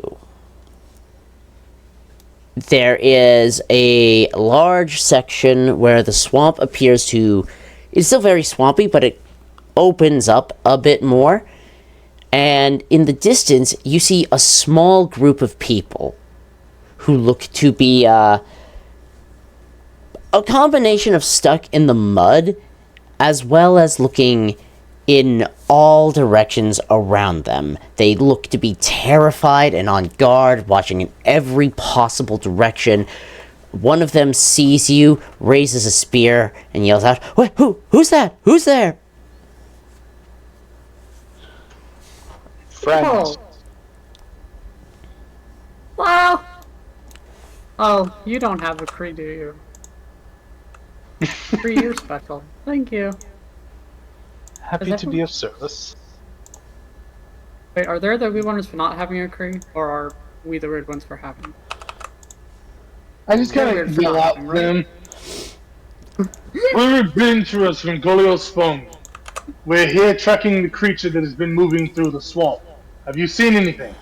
there is a large section where the swamp appears to... It's still very swampy, but it opens up a bit more. And in the distance, you see a small group of people who look to be a combination of stuck in the mud, as well as looking in all directions around them. They look to be terrified and on guard, watching in every possible direction. One of them sees you, raises a spear, and yells out, "Wait, who's that? Who's there?" Friends. Well. Oh, you don't have a Kree, do you? Kree, you're special. Thank you. Happy to be of service. Wait, are there the weird ones for not having a Kree, or are we the weird ones for having? I just kind of yell out to them. We're adventurers from Golio Spawn. We're here tracking the creature that has been moving through the swamp. Have you seen anything?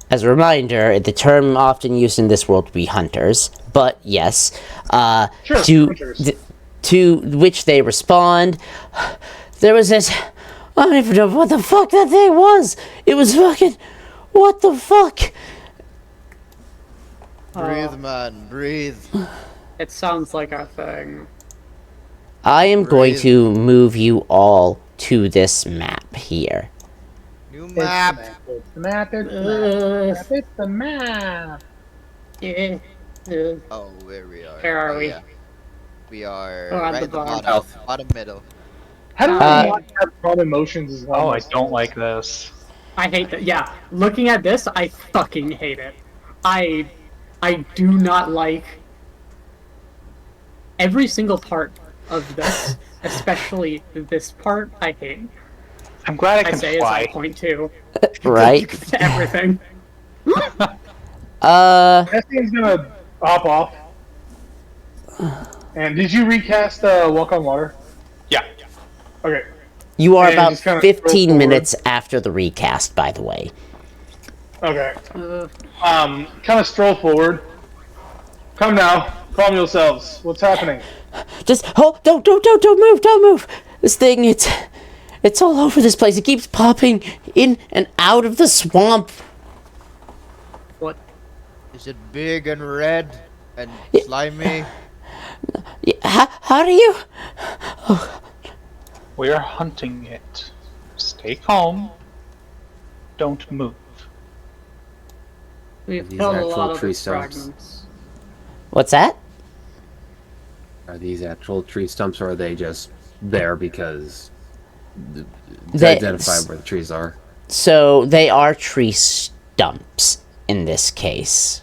As a reminder, the term often used in this world would be hunters, but yes, Sure, hunters. To which they respond, there was this, I don't even know what the fuck that thing was. It was fucking, what the fuck? Breathe, man, breathe. It sounds like a thing. I am going Breathe. to move you all to this map here. New It's map. It's the map. It's the map. It's the map. Yeah. Oh, where we are. Where are Oh, we? yeah. We are Oh, at right the at the bottom. bottom. Bottom middle. How do Uh, we not have calm emotions as well? Oh, I don't like this. I hate that. Yeah, looking at this, I fucking hate it. I do not like every single part of this, especially this part. I hate. I'm glad I I can say it's fly. on point two. Right? To everything. Cassian's gonna hop off. And did you recast Walk on Water? Yeah. Okay. You are And about just kinda 15 scroll minutes after the recast, by the way. Okay. Uh, Kind of stroll forward. Come now. Calm yourselves. What's happening? Just don't move. This thing, it's all over this place. It keeps popping in and out of the swamp. what? Is it big and red and slimy? How do you? We are hunting it. Stay calm. Don't move. We've These killed a actual lot of tree its stumps. fragments. What's that? Are these actual tree stumps, or are they just there because to They- identify where the trees are? So they are tree stumps in this case.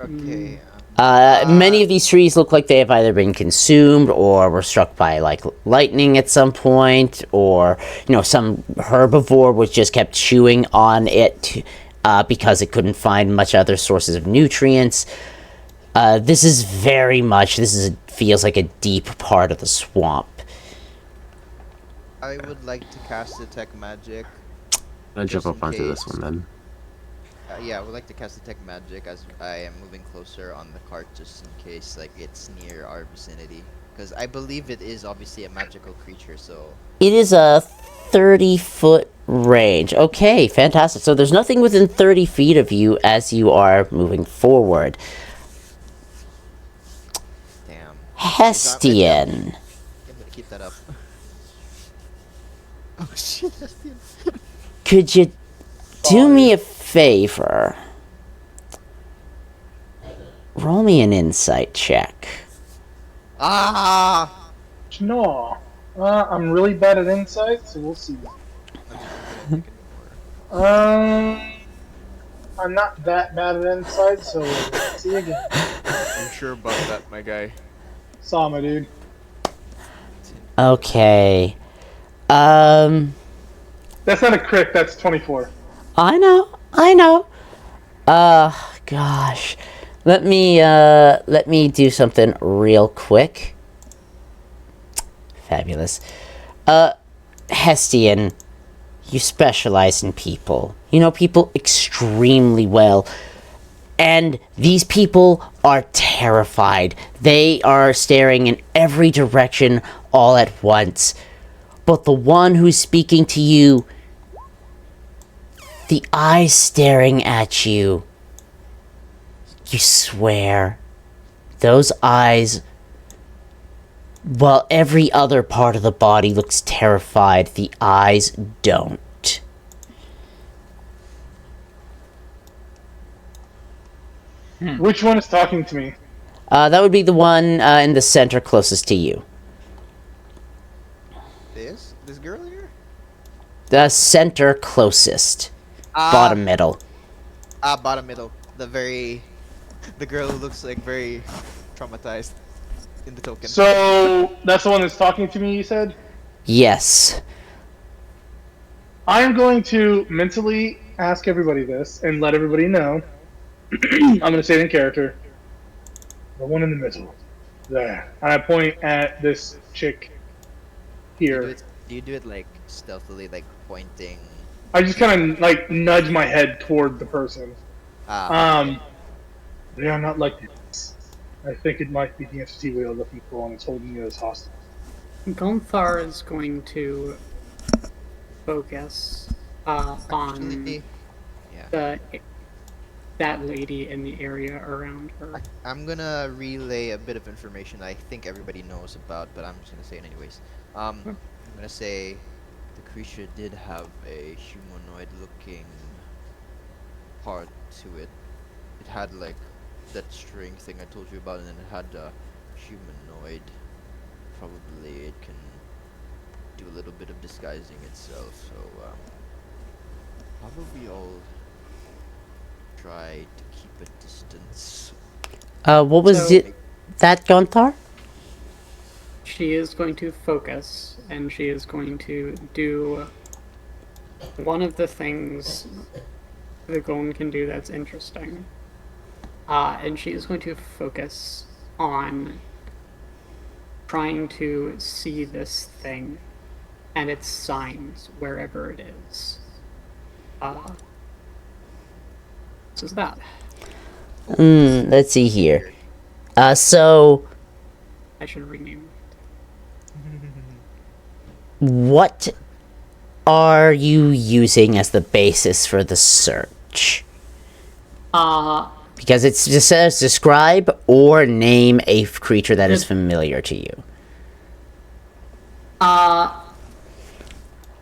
Okay. Many of these trees look like they have either been consumed or were struck by like lightning at some point, or some herbivore was just kept chewing on it because it couldn't find much other sources of nutrients. This feels like a deep part of the swamp. I would like to cast detect magic. I'm gonna jump Just up in onto this case. one then. Yeah, I would like to cast detect magic as I am moving closer on the cart, just in case it's near our vicinity. Because I believe it is obviously a magical creature, so It is a 30-foot range. Okay, fantastic. So there's nothing within 30 feet of you as you are moving forward. damn. Hestian. I'm gonna keep that up. Oh shit! Could you do me a favor? Roll me an insight check. Ah! No. I'm really bad at insight, so we'll see. I'm just not gonna take anymore. I'm not that bad at insight, so let's see again. Are you sure about that, my guy? Saw my dude. Okay. That's not a crit. That's 24. I know. Gosh. Let me do something real quick. Fabulous. Hestian, you specialize in people. You know people extremely well. And these people are terrified. They are staring in every direction all at once. But the one who's speaking to you, the eyes staring at you, you swear, those eyes, while every other part of the body looks terrified, the eyes don't. Which one is talking to me? That would be the one in the center closest to you. This girl here? The center closest. Bottom middle. Bottom middle. The girl who looks like very traumatized in the token. So that's the one that's talking to me. You said. Yes. I am going to mentally ask everybody this and let everybody know. I'm going to say it in character. The one in the middle. There. And I point at this chick here. Do you do it like stealthily, like pointing? I just kind of like nudge my head toward the person. They are not like this. I think it might be the entity we are looking for and it's holding you as hostage. Gonthar is going to focus on Yeah. that lady in the area around her. I'm gonna relay a bit of information I think everybody knows about, but I'm just gonna say it anyways. I'm gonna say the creature did have a humanoid-looking part to it. It had like that string thing I told you about, and then it had a humanoid. Probably it can do a little bit of disguising itself, so probably all try to keep a distance. What was So- it? That Gonthar? She is going to focus, and she is going to do one of the things the Gon can do that's interesting. And she is going to focus on trying to see this thing and its signs wherever it is. So is that. Let's see here. So, I should rename what are you using as the basis for the search? it. Because it just says describe or name a creature that is familiar to you.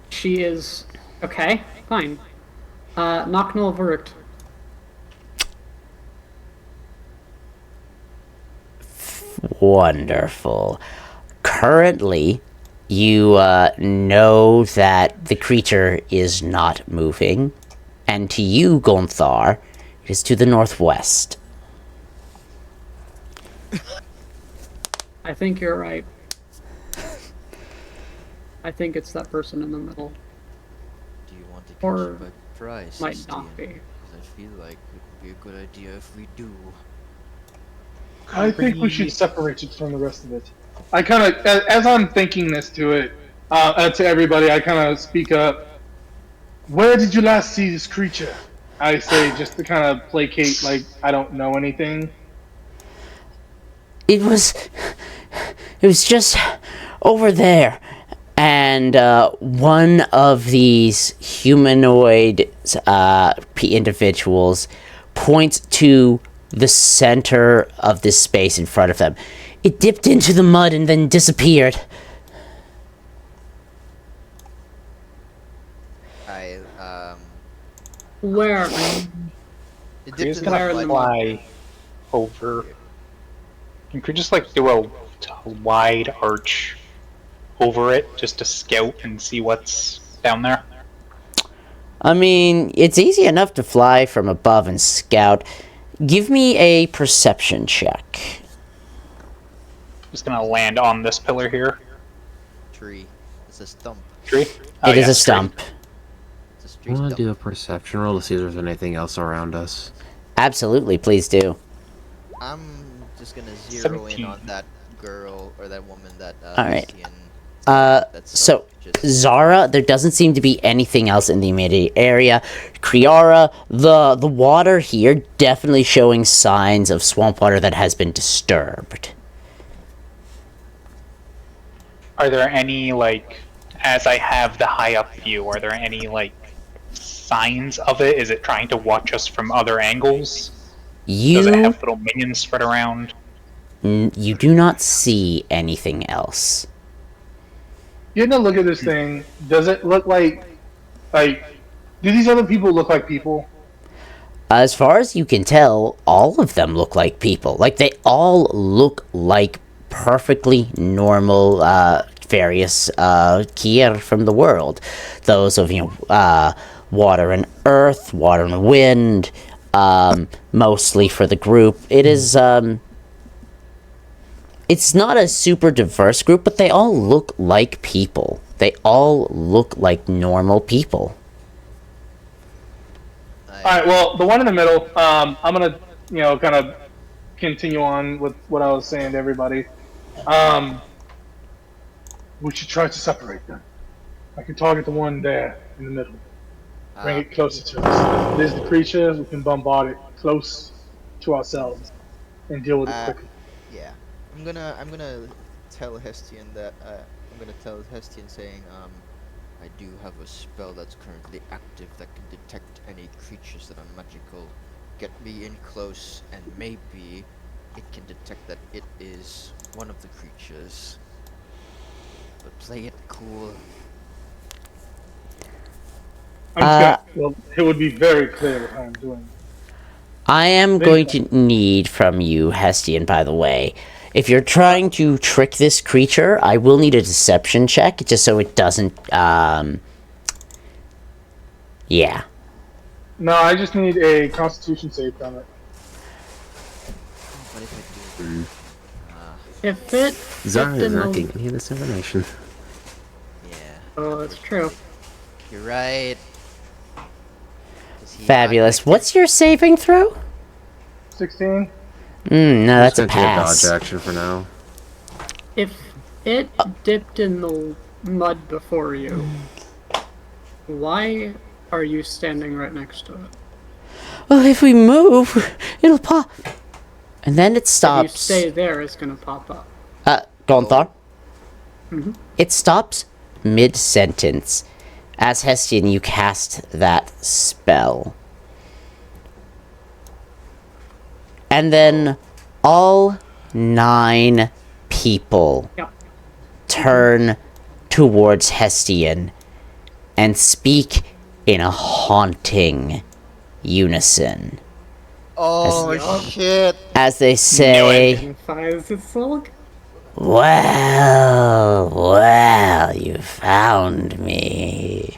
She is okay. Fine. Knocknull Verdict. Wonderful. Currently, you know that the creature is not moving, and to you, Gonthar, it is to the northwest. I think you're right. I think it's that person in the middle. Do you want to catch Or it by surprise? might Stian? not be. 'Cause I feel like it would be a good idea if we do. I think we should separate it from the rest of it. I kind of, as I'm thinking this to it, to everybody, I kind of speak up. Where did you last see this creature? I say just to kind of placate, like I don't know anything. It was just over there. And one of these humanoid individuals points to the center of this space in front of them. It dipped into the mud and then disappeared. Where? It dipped He's in Where gonna in the the mud. fly over. You could just like do a wide arch over it just to scout and see what's down there? I mean, it's easy enough to fly from above and scout. Give me a perception check. Just gonna land on this pillar here. Tree. It's a stump. Tree? Oh, It is yeah, a stump. It's a I street want to stump. do a perception roll to see if there's anything else around us. Absolutely, please do. I'm just gonna zero in 17. on that girl or that woman that Alright. Hestian- that's So, just Zara, there doesn't seem to be anything else in the immediate area. Kriara, the water here definitely showing signs of swamp water that has been disturbed. Are there any, like, as I have the high up view, are there any, like, signs of it? Is it trying to watch us from other angles? Does it You have little minions spread around? you do not see anything else. Getting a look at this thing, does it look like do these other people look like people? As far as you can tell, all of them look like people. Like, they all look like perfectly normal, various, Kier from the world. Those of, water and earth, water and wind, mostly for the group. It is, it's not a super diverse group, but they all look like people. They all look like normal people. Alright, well, the one in the middle, I'm gonna, kind of continue on with what I was saying to everybody. We should try to separate them. I can target the one there in the middle. Bring it closer to us. If it is the creature, we can bombard it close to ourselves and deal with it quickly. Yeah. I'm gonna tell Hestian that I'm gonna tell Hestian saying I do have a spell that's currently active that can detect any creatures that are magical. Get me in close and maybe it can detect that it is one of the creatures. But play it cool. It would be very clear what I'm doing. I am going to need from you, Hestian, by the way. If you're trying to trick this creature, I will need a deception check, just so it doesn't, yeah. No, I just need a Constitution save from it. What if I do? If it Zara dipped is in not the... getting any of this information. Yeah. Oh, that's true. You're right. Fabulous. What's your saving throw? 16? No, that's a Just gonna take pass. dodge action for now. If it dipped in the mud before you, why are you standing right next to it? Well, if we move, it'll pop. And then it If you stops. stay there, it's gonna pop up. Gonthar? Mhm. It stops mid-sentence. As Hestian, you cast that spell. And then all 9 people Yep. turn towards Hestian and speak in a haunting unison. Oh shit! As they say, Magnifies itself. well, you found me.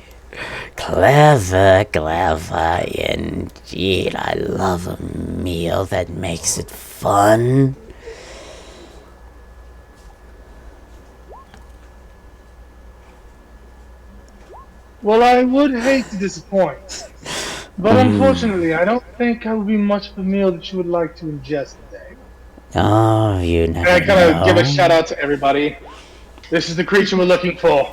Clever, indeed. I love a meal that makes it fun. Well, I would hate to disappoint. But unfortunately, I don't think I would be much of a meal that you would like to ingest today. Oh, you never And I kind of give a know. shout out to everybody. This is the creature we're looking for.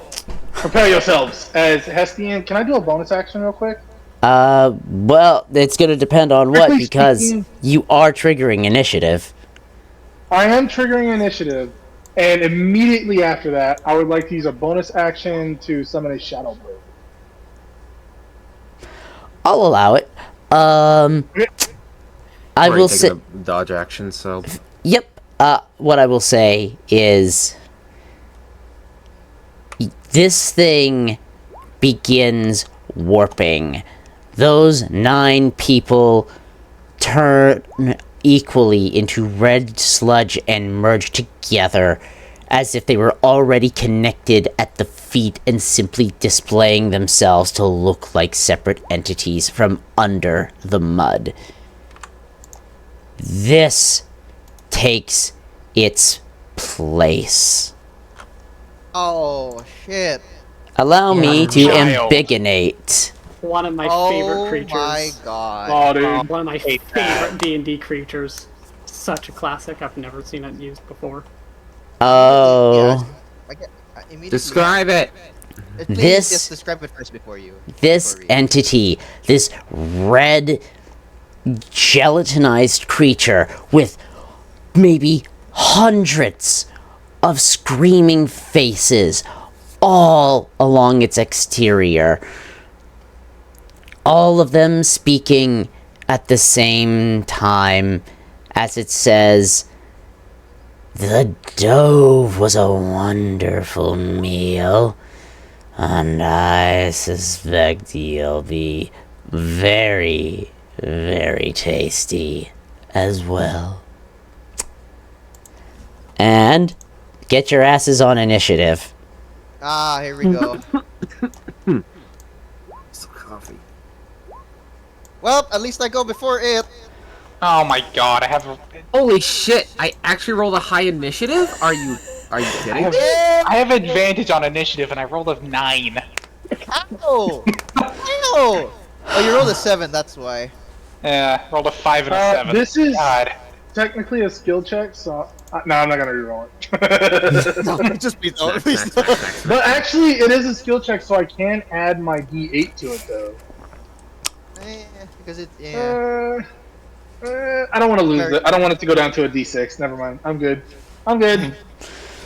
Prepare yourselves. As Hestian, can I do a bonus action real quick? Well, it's gonna depend on what, Strictly because speaking- you are triggering initiative. I am triggering initiative, and immediately after that, I would like to use a bonus action to summon a Shadow Blade. I'll allow it. I Already will taken say, a dodge action, so yep. What I will say is, this thing begins warping. Those 9 people turn equally into red sludge and merge together as if they were already connected at the feet and simply displaying themselves to look like separate entities from under the mud. This takes its place. Oh shit! Allow me to Child. ambigonate. One of my favorite creatures. Oh my god! Oh, dude. One of my Hate that. favorite D&D creatures. Such a classic. I've never seen it used before. Oh, I immediately. Describe it. Please This- just describe it first before you. this before you- entity, this red gelatinized creature with maybe hundreds of screaming faces all along its exterior. All of them speaking at the same time as it says, "The dove was a wonderful meal, and I suspect you'll be very, very tasty as well." And get your asses on initiative. Ah, here we go. Some coffee. Well, at least I go before it. Oh my god, I have Holy shit! I actually rolled a high initiative. Are you kidding? I have advantage on initiative and I rolled a 9. Ow! Ow! Oh, you rolled a 7. That's why. Yeah, rolled a 5 and a 7. This is God. technically a skill check, so no, I'm not gonna reroll it. Just be Next, next, next, next. But actually, it is a skill check, so I can add my D8 to it though. Because it. Yeah. I don't want to lose it. I don't want it to go down to a D6. Never mind. I'm good. I'm good.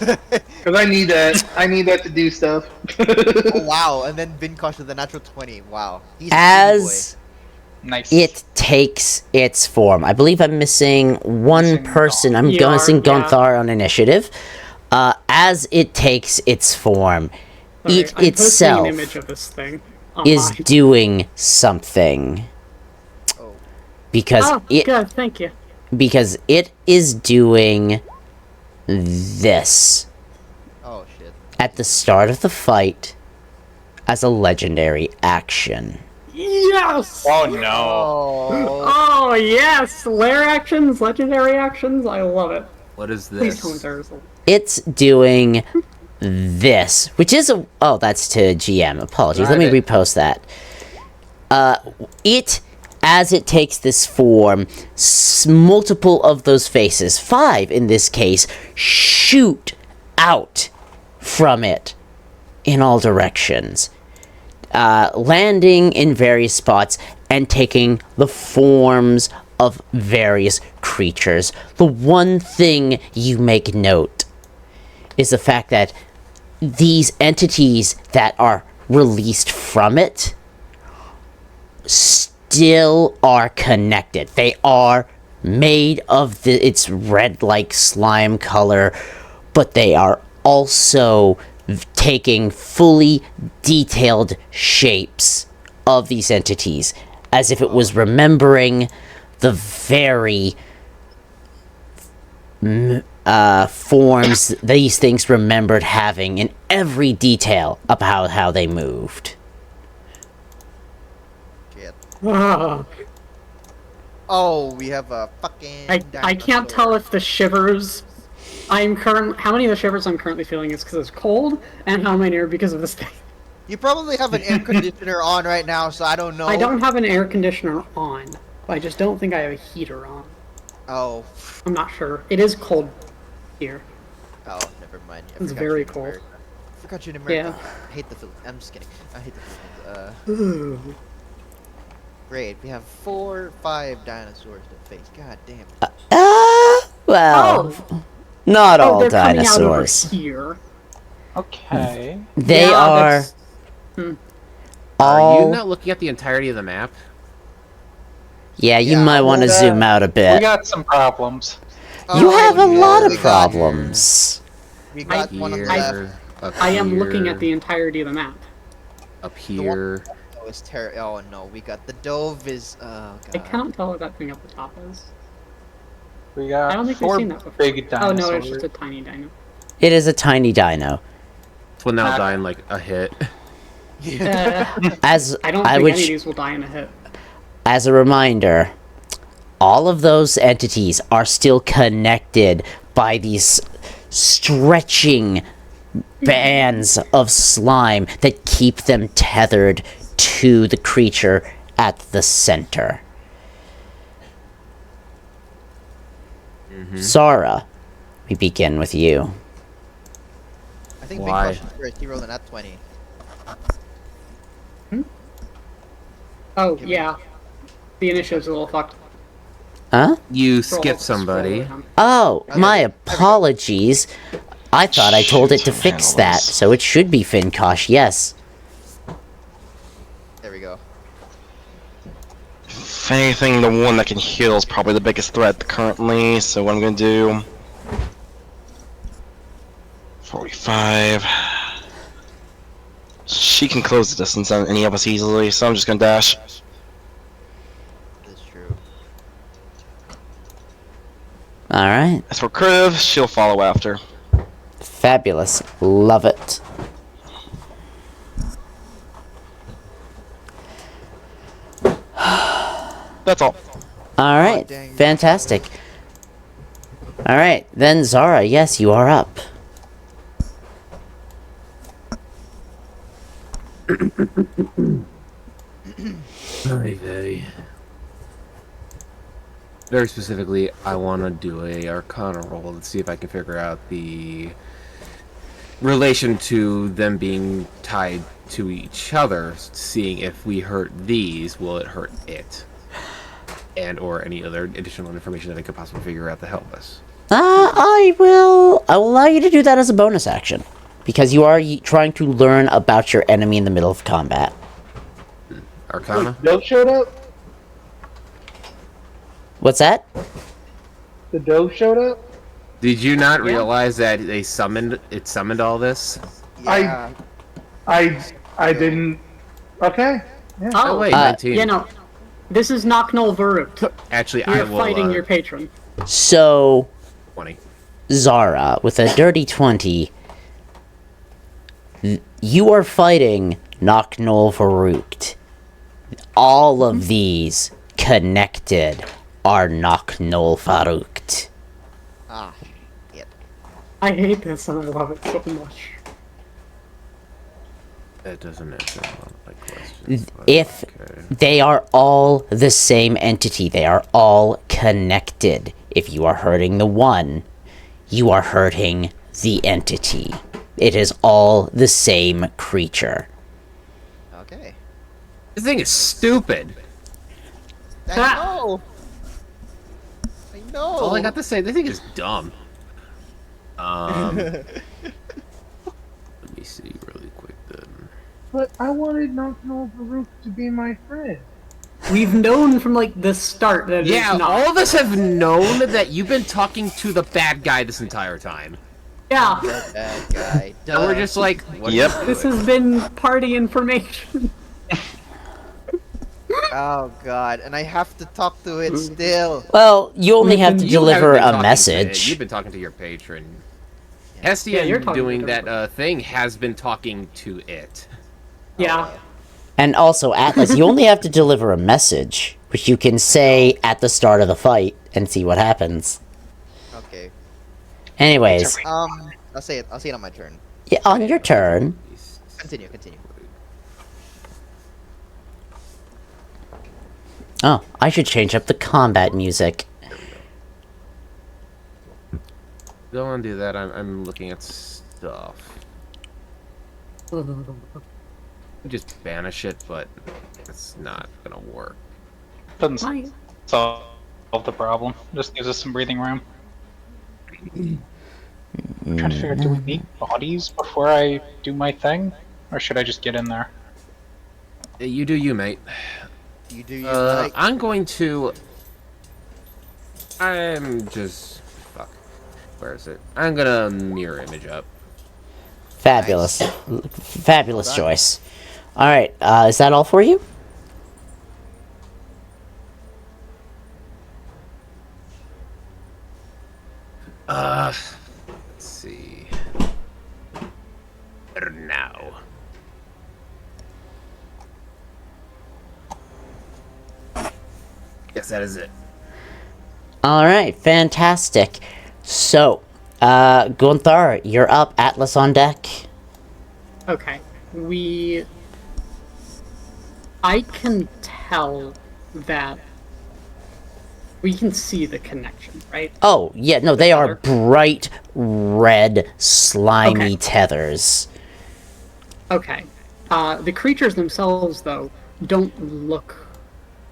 Because I need that. I need that to do stuff. Oh, wow! And then Vinkosh with the natural 20. Wow. He's a As Nice. it takes its form, I believe I'm missing one Missing person. I'm You are, missing yeah. Gonthar on initiative. As it takes its form, Sorry, it I'm itself posting an image of this thing is online. doing something. Oh. Because Oh, good, thank you. because it is doing this Oh shit. at the start of the fight as a legendary action. Yes! Oh no. Oh. Oh, yes! Lair actions, legendary actions, I love it. What is Please this? tell me there's a... It's doing this, which is a... Oh, that's to GM. Apologies. Let me Private. repost that. As it takes this form, multiple of those faces, 5 in this case, shoot out from it in all directions, landing in various spots and taking the forms of various creatures. The one thing you make note is the fact that these entities that are released from it still are connected. They are made of its red-like slime color, but they are also taking fully detailed shapes of these entities, as if it was remembering the very forms these things remembered having in every detail about how they moved. Shit. Ugh. Oh, we have a fucking. I can't tell if the shivers how many of the shivers I'm currently feeling is because it's cold, and how many are because of this thing. You probably have an air conditioner on right now, so I don't know. I don't have an air conditioner on, but I just don't think I have a heater on. Oh. I'm not sure. It is cold here. Oh, never mind. I It's forgot very you're in cold. America. I forgot you're in America. Yeah. I hate the Philippines. I'm just kidding. I hate the Philippines. Ooh. Great. We have 4 or 5 dinosaurs to face. God damn. Well, not all they're coming out over dinosaurs. here. Okay. They Yeah, are that's- Are all... you not looking at the entirety of the map? Yeah, you Yeah, might want to well, zoom out a We bit. got some problems. You Oh, have a yeah, lot of we got- problems. We got one on the I- left. Up I am looking here, at the entirety of the map. up here. Oh, it's oh no, we got the dove is. Oh god. I cannot tell what that thing at the top is. We got I don't think we've 4 seen that before. big Oh dinosaurs. no, it's just a tiny dino. It is a tiny dino. This will now die in like a hit. As I don't I think would, any of these will die in a hit. as a reminder, all of those entities are still connected by these stretching bands of slime that keep them tethered to the creature at the center. Zara, we begin with you. I think Why? Big Caution's first. He rolled an at 20. Oh, yeah. The initiative's a little fucked. Huh? You Roll- skip somebody. scroll down. Oh, Okay, my there we go. apologies. I thought I told it to Shoot, fix handle that, this. so it should be Finkosh, yes. There we go. If anything, the one that can heal is probably the biggest threat currently, so what I'm gonna do... 45... She can close the distance on any of us easily, so I'm just gonna dash. That's true. Alright. As for Kriv, she'll follow after. Fabulous. Love it. That's all. Alright. dang. Fantastic. Alright, then Zara, yes, you are up. Very specifically, I want to do a Arcana roll to see if I can figure out the relation to them being tied to each other, seeing if we hurt these, will it hurt it? And or any other additional information that I could possibly figure out to help us. I will allow you to do that as a bonus action. Because you are trying to learn about your enemy in the middle of combat. Arcana? Dope showed up? What's that? The dope showed up? Did you not realize that it summoned all this? Yeah. I didn't. Okay. Yeah. Oh, wait, Uh, 19. you know, this is Knocknull Varuk. Actually, I You're will. fighting your patron. So, 20. Zara, with a dirty 20, you are fighting Knocknull Varuk. All of these connected are Knocknull Varuk. Ah, shit. I hate this and I love it so much. That doesn't answer a lot of my questions. but If okay. they are all the same entity, they are all connected. If you are hurting the one, you are hurting the entity. It is all the same creature. Okay. This thing is stupid. I know! I know! All I got to say, this thing is dumb. Let me see really quick then. But I wanted Knocknull Varuk to be my friend. We've known from like the start that Yeah, it's not. all of us have known that you've been talking to the bad guy this entire time. Yeah, That guy. And we're just like, what Yep. are you this doing? has been party information. Oh god, and I have to talk to it still. Well, you only have to You deliver haven't been a talking to it, message. You've been talking to your patron. Yeah, you're Hestian talking doing to that her. thing has been talking to it. Yeah. And also, Atlas, you only have to deliver a message, which you can say at the start of the fight and see what happens. Okay. Anyways, I'll say it. I'll say it on my turn. yeah, on your turn. Continue, continue. Oh, I should change up the combat music. Don't want to do that. I'm looking at stuff. Just banish it, but it's not gonna work. Doesn't Hi. solve the problem. Just gives us some breathing room. I'm trying to figure out, do we need bodies before I do my thing? Or should I just get in there? You do you, mate. You do you like. I'm going to... I'm just... Fuck. Where is it? I'm gonna mirror image up. Fabulous. Fabulous Well done. choice. Alright, is that all for you? Let's see. Yes, that is it. All right, fantastic. So, Gunther, you're up. Atlas on deck. Okay. I can tell that we can see the connection, right? Oh, yeah, no, they are tether? bright red, slimy Okay. tethers. Okay. The creatures themselves, though, don't look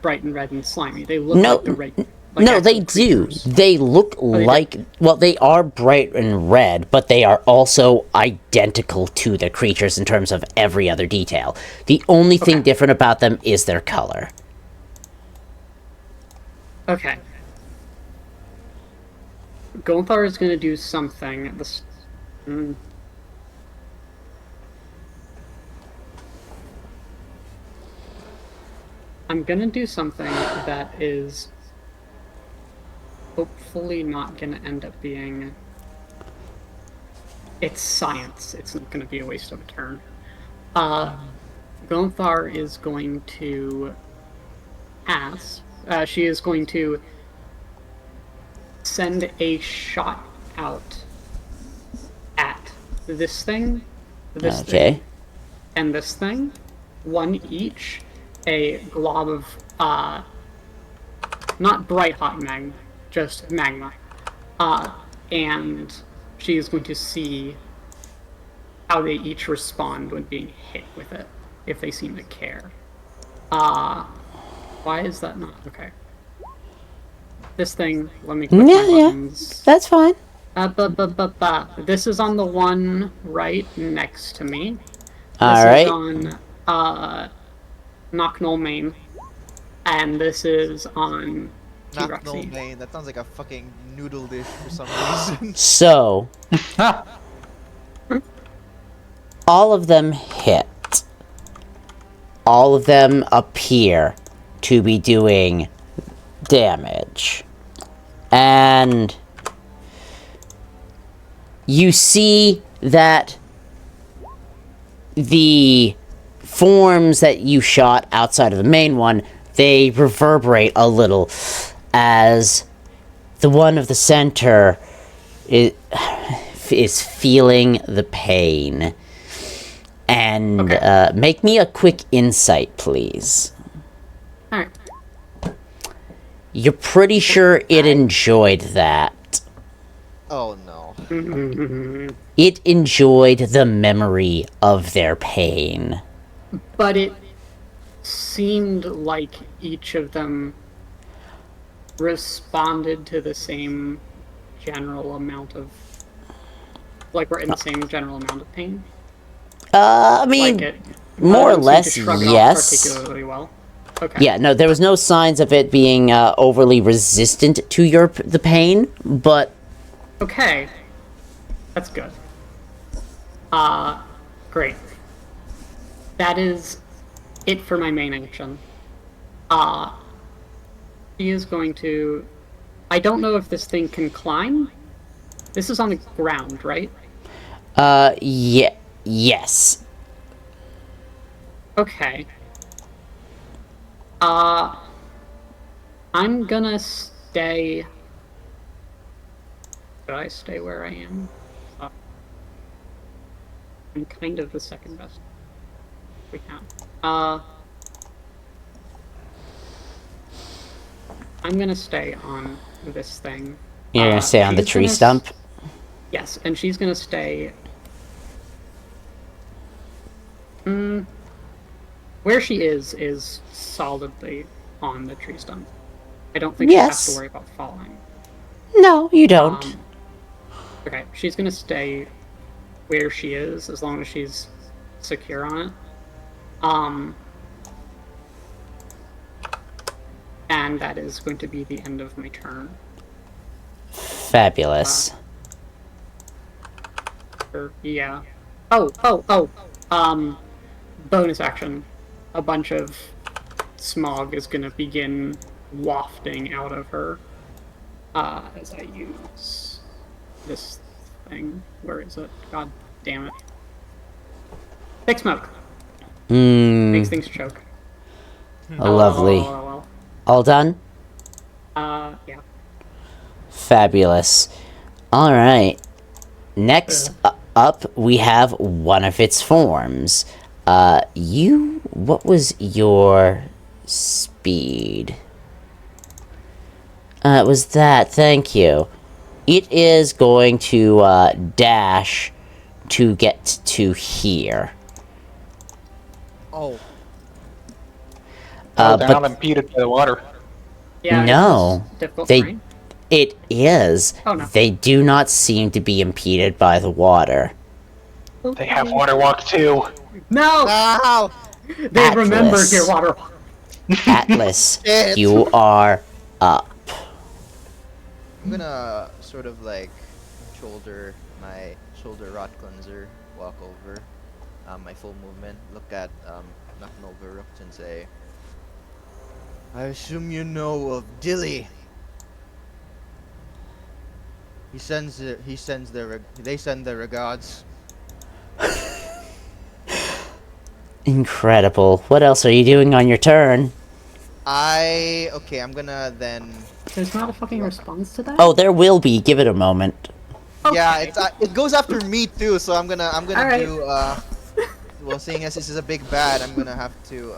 bright and red and slimy. They look No, like the like no, actual they do. creatures. They look they do? like, well, they are bright and red, but they are also identical to the creatures in terms of every other detail. The only thing Okay. different about them is their color. Okay. Gonthar is going to do something. I'm going to do something that is hopefully not going to end up being... It's science. It's not going to be a waste of a turn. Gonthar is going to ask... she is going to send a shot out at this thing, this Okay. thing, and this thing, one each, a glob of, not bright hot magma, just magma. And she is going to see how they each respond when being hit with it, if they seem to care. Why is that not? Okay. This thing, let me click my buttons. That's fine. This is on the one right next to me. This Alright. is on, Knocknull Main. And this is on Not T-Rexy. no main. That sounds like a fucking noodle dish for some reason. So, all of them hit. All of them appear to be doing damage. And you see that the forms that you shot outside of the main one, they reverberate a little as the one of the center is feeling the pain. And Okay. make me a quick insight, please. Alright. You're pretty sure it enjoyed that. Oh no. It enjoyed the memory of their pain. But it seemed like each of them responded to the same general amount of... Like, we're in the same general amount of pain. I mean, Like it. more or Seemed to less, shrug it off yes. particularly well. Okay. Yeah, no, there was no signs of it being overly resistant to the pain, but Okay. That's good. Great. That is it for my main action. She is going to... I don't know if this thing can climb. This is on the ground, right? yes. Okay. I'm gonna stay... Should I stay where I am? I'm kind of the second best we can. I'm gonna stay on this thing. You're gonna stay on the she's tree gonna stump? Yes, and she's gonna stay... Where she is solidly on the tree stump. I don't think she has Yes. to worry about falling. No, you don't. Okay, she's gonna stay where she is as long as she's secure on it. And that is going to be the end of my turn. Fabulous. Yeah. Bonus action. A bunch of smog is gonna begin wafting out of her as I use this thing. Where is it? God damn it. Thick smoke. Makes Mmm, things choke. lovely. Oh, All done? yeah. Fabulous. Alright. Next up, we have one of its forms. What was your speed? It was that, thank you. It is going to, dash to get to here. Oh, They're but not impeded by the water. Yeah. No, it's difficult they- terrain. it is. Oh, no. They do not seem to be impeded by the water. They have water walk too. No! no! They remember Atlas. your water. Atlas, Shit. you are up. I'm gonna sort of like my shoulder rot cleanser, walk over, my full movement, look at Naknoveruk and say, I assume you know of Dilly. They send their regards. Incredible. What else are you doing on your turn? Okay, I'm gonna then. There's not a fucking response to that? Oh, there will be. Give it a moment. Yeah, it goes after me too, so I'm gonna Alright. do well, seeing as this is a big bad, I'm gonna have to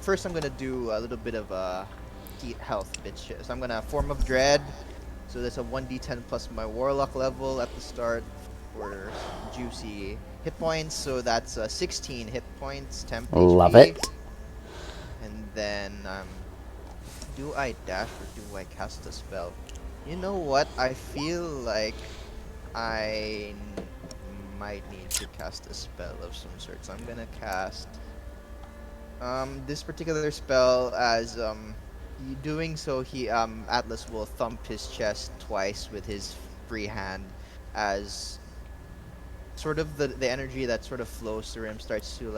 first I'm gonna do a little bit of heat health bitch. So I'm gonna Form of Dread. So that's a 1d10 plus my warlock level at the start for juicy hit points. So that's 16 hit points, temp Love HP. it. And then do I dash or do I cast a spell? You know what? I feel like I might need to cast a spell of some sort. So I'm gonna cast this particular spell as doing so Atlas will thump his chest twice with his free hand as sort of the energy that sort of flows through him starts to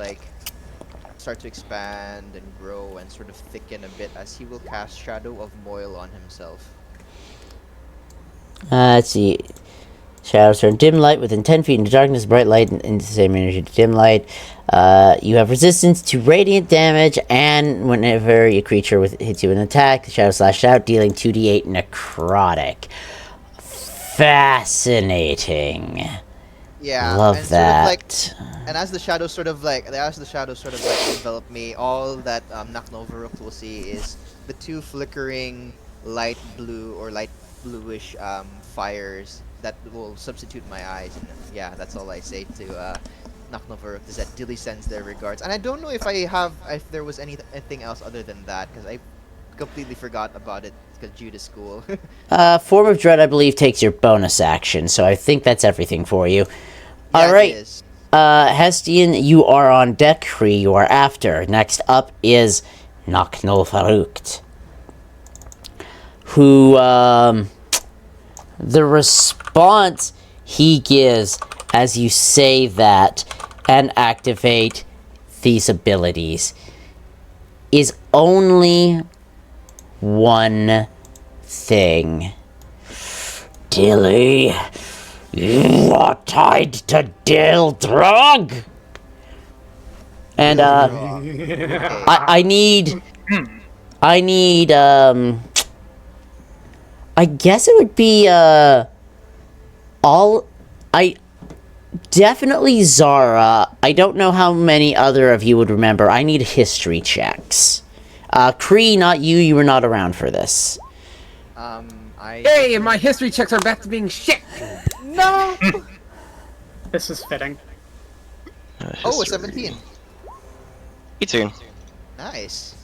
expand and grow and sort of thicken a bit as he will cast Shadow of Moil on himself. Let's see. Shadows turn dim light within 10 feet into darkness, bright light into the same energy to dim light. You have resistance to radiant damage, and whenever a creature hits you with an attack, the shadow slashes out, dealing 2d8 necrotic. Fascinating. Yeah, Love and that. Sort of like, and as the shadows sort of like envelop me, all that Naknoveruk will see is the two flickering light blue or light bluish fires that will substitute my eyes. And yeah, that's all I say to Naknoveruk is that Dilly sends their regards. And I don't know if there was anything else other than that because I completely forgot about it due to school. Form of Dread, I believe, takes your bonus action, so I think that's everything for you. Yeah, it Alright, is. Hestian, you are on deck. Kree, you are after. Next up is Naknolfarukt, who, the response he gives as you say that and activate these abilities is only one thing. Dilly, you are tied to Dildrog! And, Okay. I need, I guess it would be, definitely Zara. I don't know how many other of you would remember. I need history checks. Kree, not you. You were not around for this. Hey, and my history checks are back to being shit! No! This is fitting. Oh, a History. 17. 18. Nice.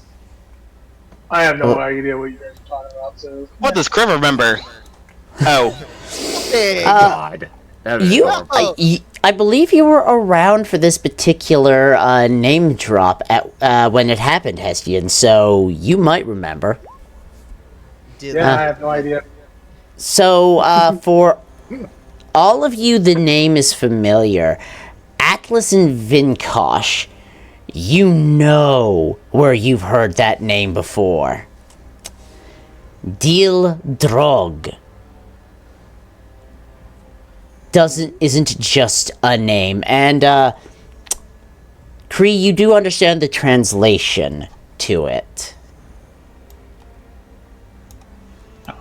I have no Oh. idea what you guys are talking about, so. What does Kriv remember? Oh, Hey, God. That is You, horrible. I believe you were around for this particular name drop at when it happened, Hestian. So you might remember. Did Yeah, I have no idea. So, for all of you, the name is familiar. Atlas and Vinkosh, you know where you've heard that name before. Dildrog isn't just a name, and Kree, you do understand the translation to it.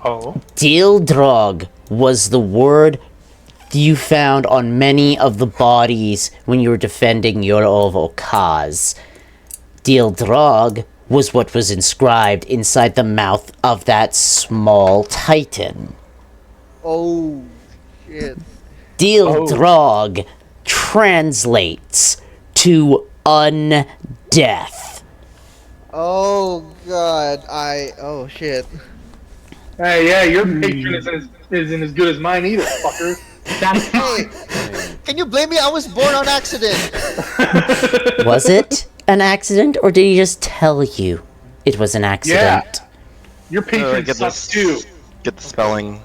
Oh. Dildrog was the word you found on many of the bodies when you were defending your oval cause. Dildrog was what was inscribed inside the mouth of that small titan. Oh, shit. Dildrog translates to undeath. Oh, God. Oh, shit. Hey, yeah, your patron isn't as good as mine either, fucker. That's Hey, can you blame me? I was born on accident. Was it an accident, or did he just tell you it was an accident? Your patron get sucks this- too. Get the spelling.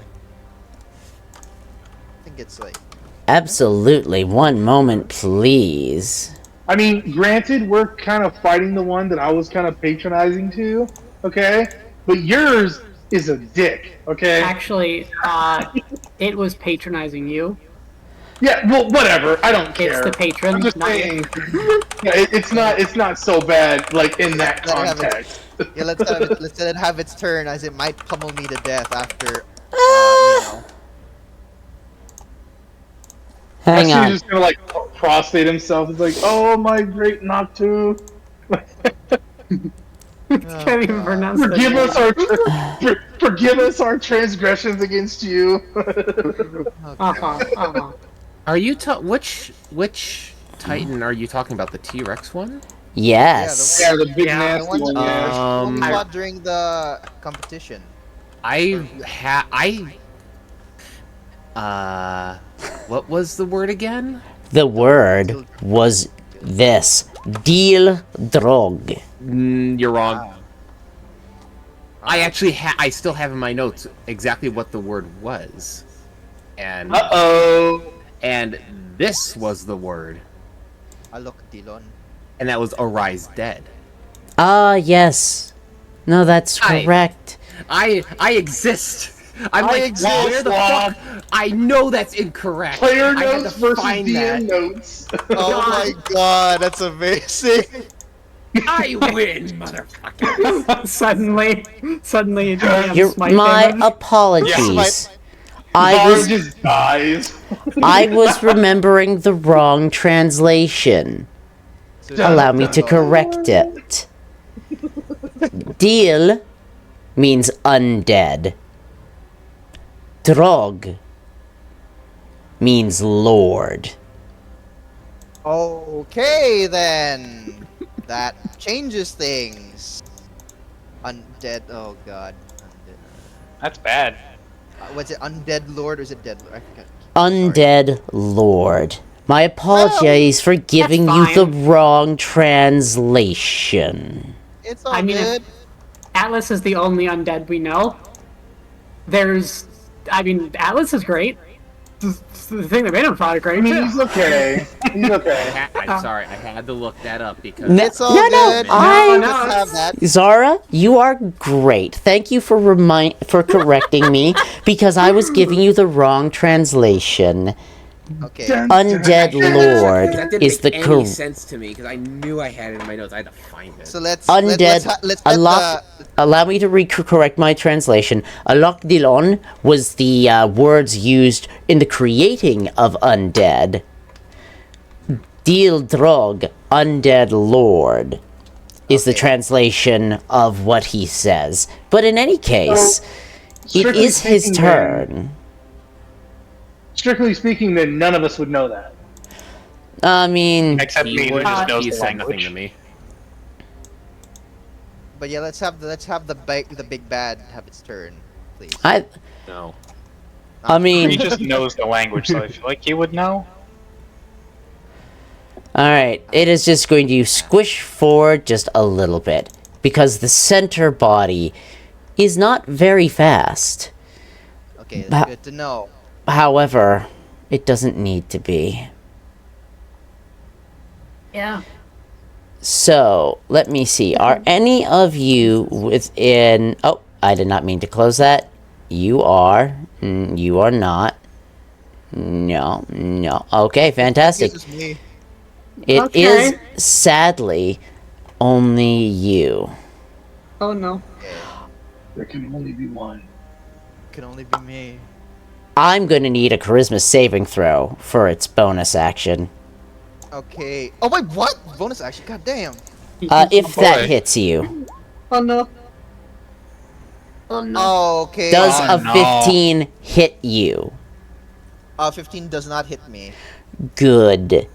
I think it's like... Absolutely. One moment, please. I mean, granted, we're kind of fighting the one that I was kind of patronizing to, okay? But yours is a dick, okay? actually, it was patronizing you. Yeah, well, whatever. I don't care. It's the patron, I'm just not saying. Yeah, it's not so bad, like in that Let it have it. context. Yeah, let's let it have its turn, as it might pummel me to death after, you know. Hang He's on. just gonna like prostate himself. It's like, oh my great Noctu, Can't even pronounce it. forgive us forgive us our transgressions against you. Are you which Titan are you talking about? The T-Rex one? Yes. Yeah, the big Yeah, The nasty one one. Yeah. we fought during the competition. What was the word again? The word was this. Dildrog. You're wrong. I still have in my notes exactly what the word was. And and this was the word. Alok Dilon. And that was Arise Dead. Ah, yes. No, that's I- correct. I exist. I'm I like, exist, where the Log. fuck? I know that's incorrect. Player I had notes to versus find DM that. notes. Oh my god, that's amazing. I win, motherfucker. suddenly, My apologies. I Zara was just dies. I was remembering the wrong translation. Allow me to correct it. Dil means undead. Drog means lord. Okay then. That changes things. Undead. Oh god. Undead. That's bad. Was it Undead Lord or is it Dead Lord? I forgot. Undead lord. My apologies for giving you the fine. wrong translation. It's all I mean, good. Atlas is the only undead we know. Atlas is great. It's the thing that made him product great. I mean, he's okay. He's okay. I'm sorry, I had to look that up because It's all no, good. I- Let's have that. Zara, you are great. Thank you for correcting me because I was giving you the wrong translation. Okay. Undead that Lord didn't is the make any correct. sense to me because I knew I had it in my notes. I had to find it. So let's Undead. let's Allow me to correct my translation. Alok Dilon was the words used in the creating of undead. Dildrog, undead lord, is the Okay. translation of what he says. But in any case, it Strictly is his speaking, turn. Strictly speaking, then none of us would know that. I mean, Except me, who just knows He's the saying nothing language. to me. But yeah, let's have the big bad have its turn, please. I No. He mean, just knows the language, so I feel like he would know. alright, it is just going to squish forward just a little bit, because the center body is not very fast. Okay, that's Ba- good to know. However, it doesn't need to be. Yeah. So, let me see. Are any of you within... Oh, I did not mean to close that. You are. You are not. No. Okay, fantastic. This is me. It is Okay. sadly only you. Oh no. Okay. There can only be one. Can only be me. I'm gonna need a charisma saving throw for its bonus action. Okay. Oh wait, what? Bonus action? God damn. If that boy. hits you. Oh no. Oh no. Oh, okay. Does Oh, a no. 15 hit you? 15 does not hit me. Good.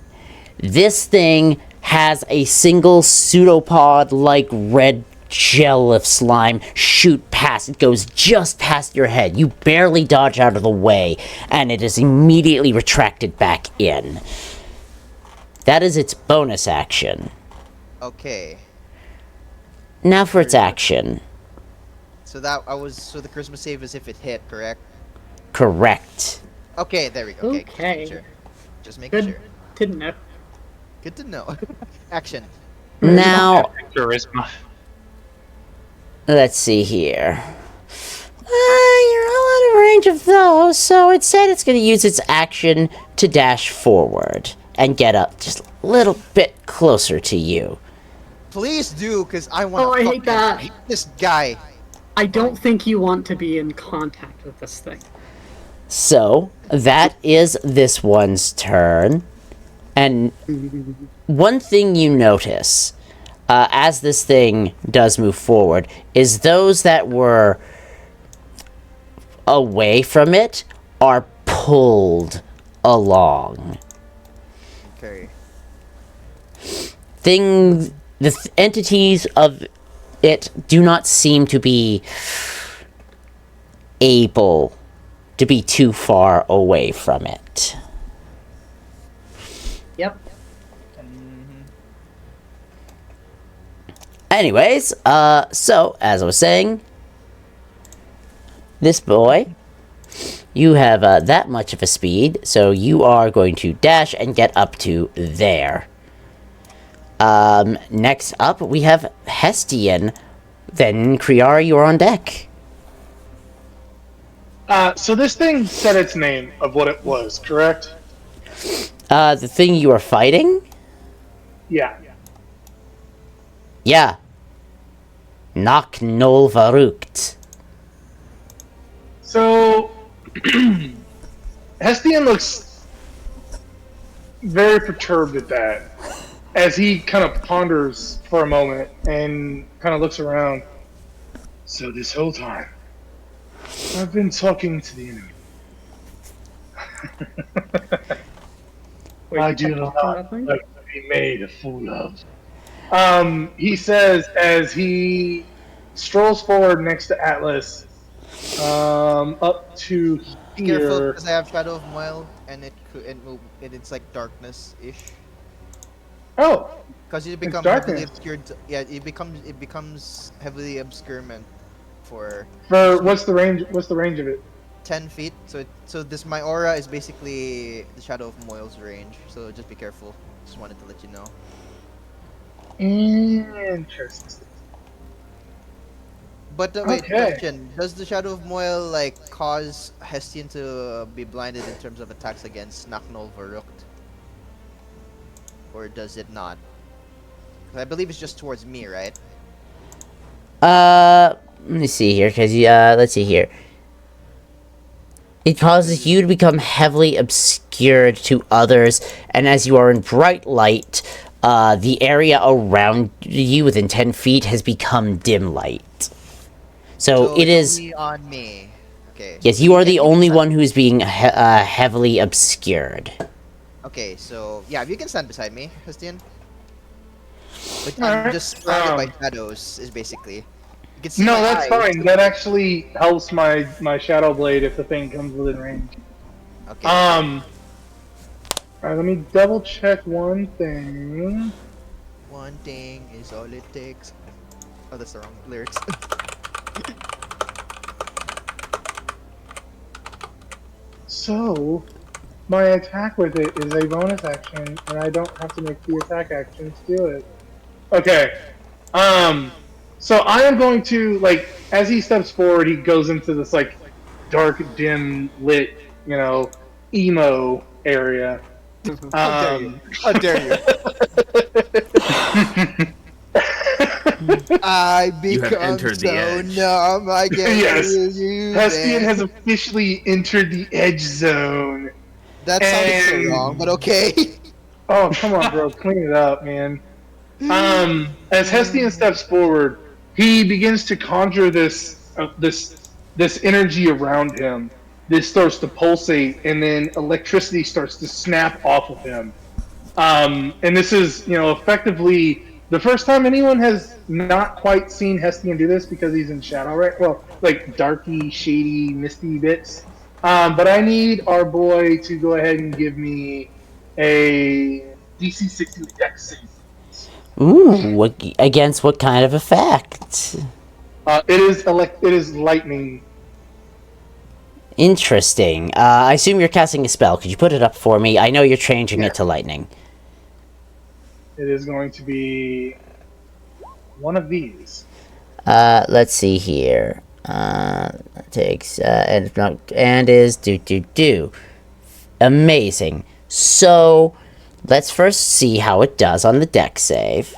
This thing has a single pseudopod-like red gel of slime shoot past. It goes just past your head. You barely dodge out of the way, and it is immediately retracted back in. That is its bonus action. Okay. Now for its action. So so the Christmas save is if it hit, correct? Correct. Okay, there we go. Okay. Okay. Just making Good. sure. Didn't know. Good to know. Action. Now, Charisma. let's see here. You're all out of range of those, so instead it's going to use its action to dash forward and get up just a little bit closer to you. Please do, because I want Oh, I hate that. hate this guy. I don't think you want to be in contact with this thing. So, that is this one's turn. And one thing you notice, as this thing does move forward, is those that were away from it are pulled along. Okay. Entities of it do not seem to be able to be too far away from it. Yep. Anyways, so, as I was saying, this boy, you have that much of a speed, so you are going to dash and get up to there. Next up, we have Hestian. Then, Kriara, you're on deck. So this thing said its name of what it was, correct? The thing you are fighting? Yeah. Yeah. Nak Nol Varukt. So Hestian looks very perturbed at that as he kind of ponders for a moment and kind of looks around. So this whole time, I've been talking to the enemy. Wait, I you do kept talking to that not thing? like to be made a fool of. He says as he strolls forward next to Atlas, up to Be careful, here. because I have Shadow of Moil, and it's like darkness-ish. Oh, Because you become darkness. heavily obscured. Yeah, it becomes heavily obscurement for for what's the range? What's the range of it? 10 feet. So this my aura is basically the Shadow of Moil's range. So just be careful. Just wanted to let you know. Interesting. But wait, Okay. question: does the Shadow of Moil like cause Hestian to be blinded in terms of attacks against Naknol Varukt, or does it not? 'Cause I believe it's just towards me, right? Let me see here, because, let's see here. It causes you to become heavily obscured to others, and as you are in bright light, the area around you within 10 feet has become dim light. So it it's is... only on me. Okay. Yes, you are the can only stand- one who is being heavily obscured. Okay, so yeah, if you can stand beside me, Hestian. But I'm Alright, just surrounded by shadows, is basically. You can see No, my that's eyes. fine. That actually helps my shadow blade if the thing comes within range. Okay. Alright, let me double check one thing. One thing is all it takes. Oh, that's the wrong lyrics. So, my attack with it is a bonus action, and I don't have to make the attack action to do it. Okay. So I am going to, like, as he steps forward, he goes into this, like, dark, dim, lit, emo area. How dare you? I You have become entered the so edge. numb. I can't Yes. hear you. Hestian man. has officially entered the edge zone. That sounded so and- wrong, but okay. Oh, come on, bro. Clean it up, man. As Hestian steps forward, he begins to conjure this energy around him. This starts to pulsate, and then electricity starts to snap off of him. And this is, effectively the first time anyone has not quite seen Hestian do this because he's in shadow, right? Well, like darky, shady, misty bits. But I need our boy to go ahead and give me a DC 60 dex save. Ooh, against what kind of effect? It is lightning. Interesting. I assume you're casting a spell. Could you put it up for me? I know you're changing it to lightning. It is going to be one of these. Let's see here. Takes and is do. Amazing. So, let's first see how it does on the deck save.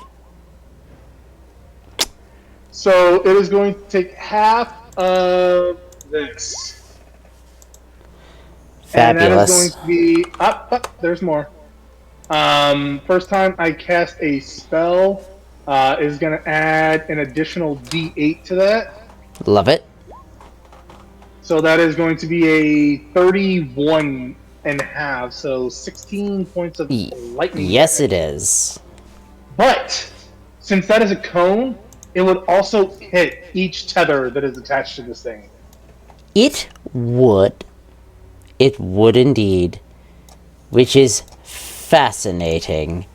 So it is going to take half of this. And that is Fabulous. going to be up. There's more. First time I cast a spell is going to add an additional D8 to that. Love it. So that is going to be a 31 and a half. So 16 points of lightning. Yes, it is. But since that is a cone, it would also hit each tether that is attached to this thing. It would. It would indeed. Which is fascinating.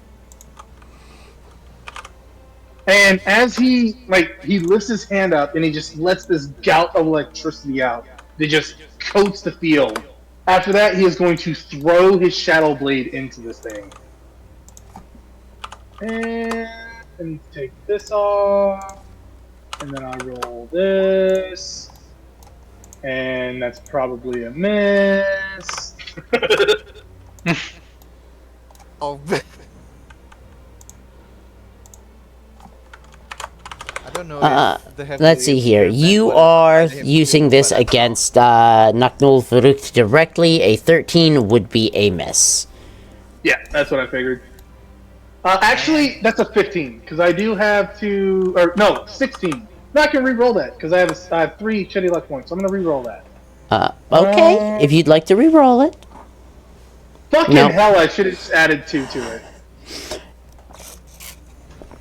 And as he lifts his hand up and he just lets this gout of electricity out that just coats the field. After that, he is going to throw his shadow blade into this thing. And take this off. And then I roll this. And that's probably a miss. Oh. I don't know. If the Let's see here. You are using this against Naknul Farouk directly. A 13 would be a miss. Yeah, that's what I figured. Actually, that's a 15, because I do have 16. No, I can re-roll that, because I have 3 shitty luck points, so I'm going to re-roll that. Okay, if you'd like to re-roll it. Fucking No. hell, I should have just added 2 to it.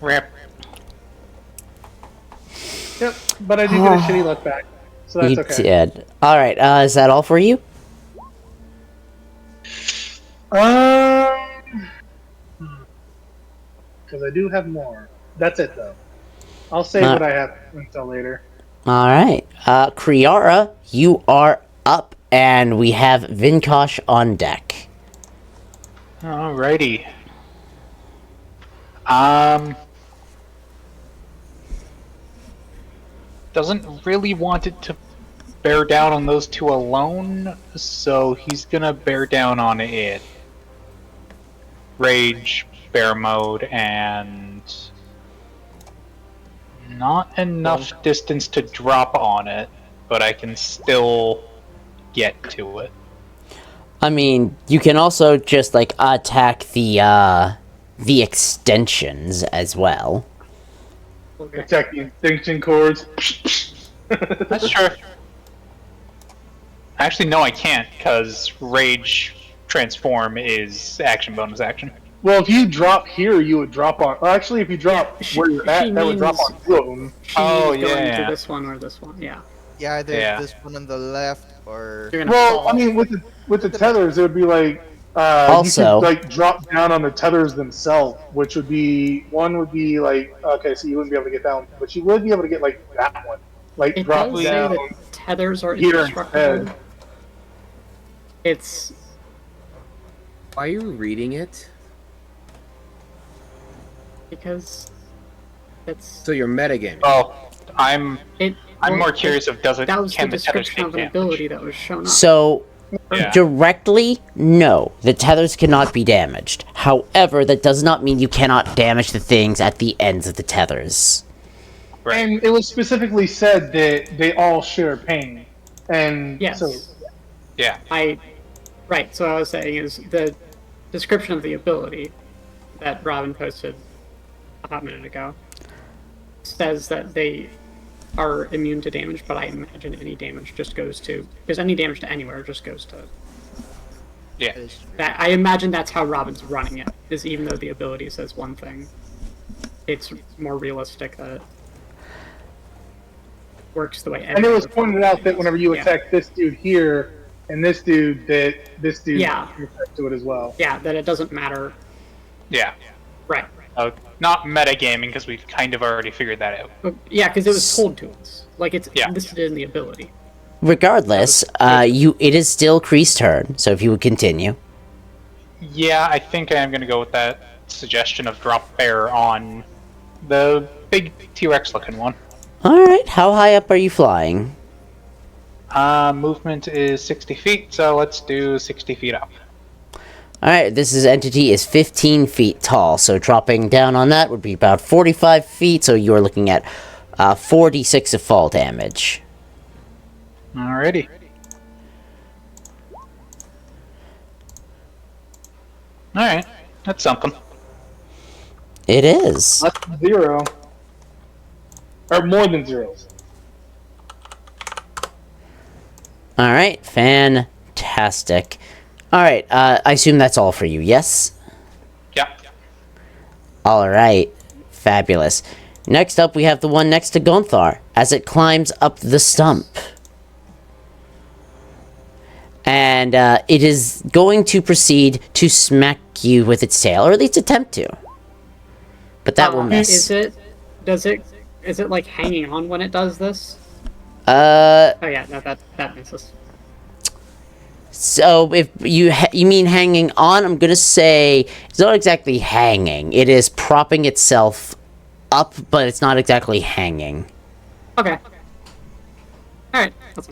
Rip. Yep, but I do get a shitty luck back, so that's You okay. did. Alright, is that all for you? Because I do have more. That's it, though. I'll save Uh, what I have until later. Alright. Kriara, you are up, and we have Vinkosh on deck. Alrighty. Doesn't really want it to bear down on those two alone, so he's gonna bear down on it. Rage, bear mode, and not enough distance to drop on it, but I can still get to it. I mean, you can also just, attack the extensions as well. Okay. Attack the extinction cords. That's true. Actually, no, I can't, because Rage Transform is action bonus action. Well, if you drop here, you would drop on... Well, actually, if you drop where you're at, she that would drop means- on 2 of them. She's Oh, going yeah. to this one or this one, yeah. Yeah, either Yeah. this one on the left or. You're gonna Well, fall. I mean, with the tethers, it would be like Also- you could drop down on the tethers themselves, which would be okay, so you wouldn't be able to get that one, but you would be able to get that one, It drop does say down. that tethers are here indestructible. instead. It's Why are you reading it? because it's So you're metagaming. Oh, I'm it. more well, curious of That was the can the tethers description take of an damage? ability that was shown up. So, Yeah. Directly, no. The tethers cannot be damaged. However, that does not mean you cannot damage the things at the ends of the tethers. Right. And it was specifically said that they all share pain. And Yes. so Yeah. Right, so what I was saying is the description of the ability that Robin posted a hot minute ago says that they are immune to damage, but I imagine any damage just goes to, because any damage to anywhere just goes to Yeah. That is true. that. I imagine that's how Robin's running it, is even though the ability says one thing, it's more realistic that it works the way and it was other pointed out that whenever you Yeah. attack this dude here and this dude, that this dude Yeah. can affect to it as well. Yeah, that it doesn't matter. Yeah. Right. Not metagaming because we've kind of already figured that out. Yeah, because it was told to us. Like, it's Yeah. listed in the ability. Regardless, it is still Kree's turn, so if you would continue. Yeah, I think I am going to go with that suggestion of drop bear on the big T-Rex looking one. Alright, how high up are you flying? Movement is 60 feet, so let's do 60 feet up. Alright, entity is 15 feet tall, so dropping down on that would be about 45 feet, so you're looking at 46 of fall damage. Alrighty. Alright, that's something. It is. Less than 0. Or more than 0s. Alright, fantastic. Alright, I assume that's all for you, yes? Yeah. Alright, fabulous. Next up, we have the one next to Gonthar, as it climbs up the stump. And it is going to proceed to smack you with its tail, or at least attempt to. But that will miss. Is it like hanging on when it does this? Uh, Oh yeah, no, that misses. so if you mean hanging on, I'm gonna say it's not exactly hanging. It is propping itself up, but it's not exactly hanging. Okay. Alright, that's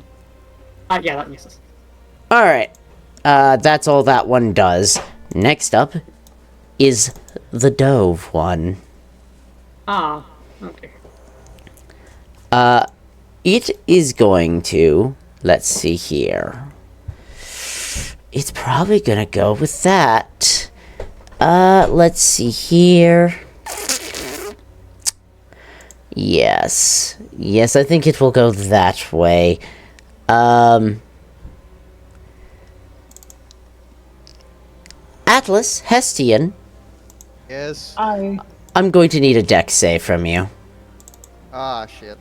fine. Yeah, that misses. Alright, that's all that one does. Next up is the dove one. Ah, okay. It is going to, let's see here. It's probably gonna go with that. Let's see here. Yes. Yes, I think it will go that way. Atlas, Hestian, Yes. I'm going to need a dex save from you. Ah, shit.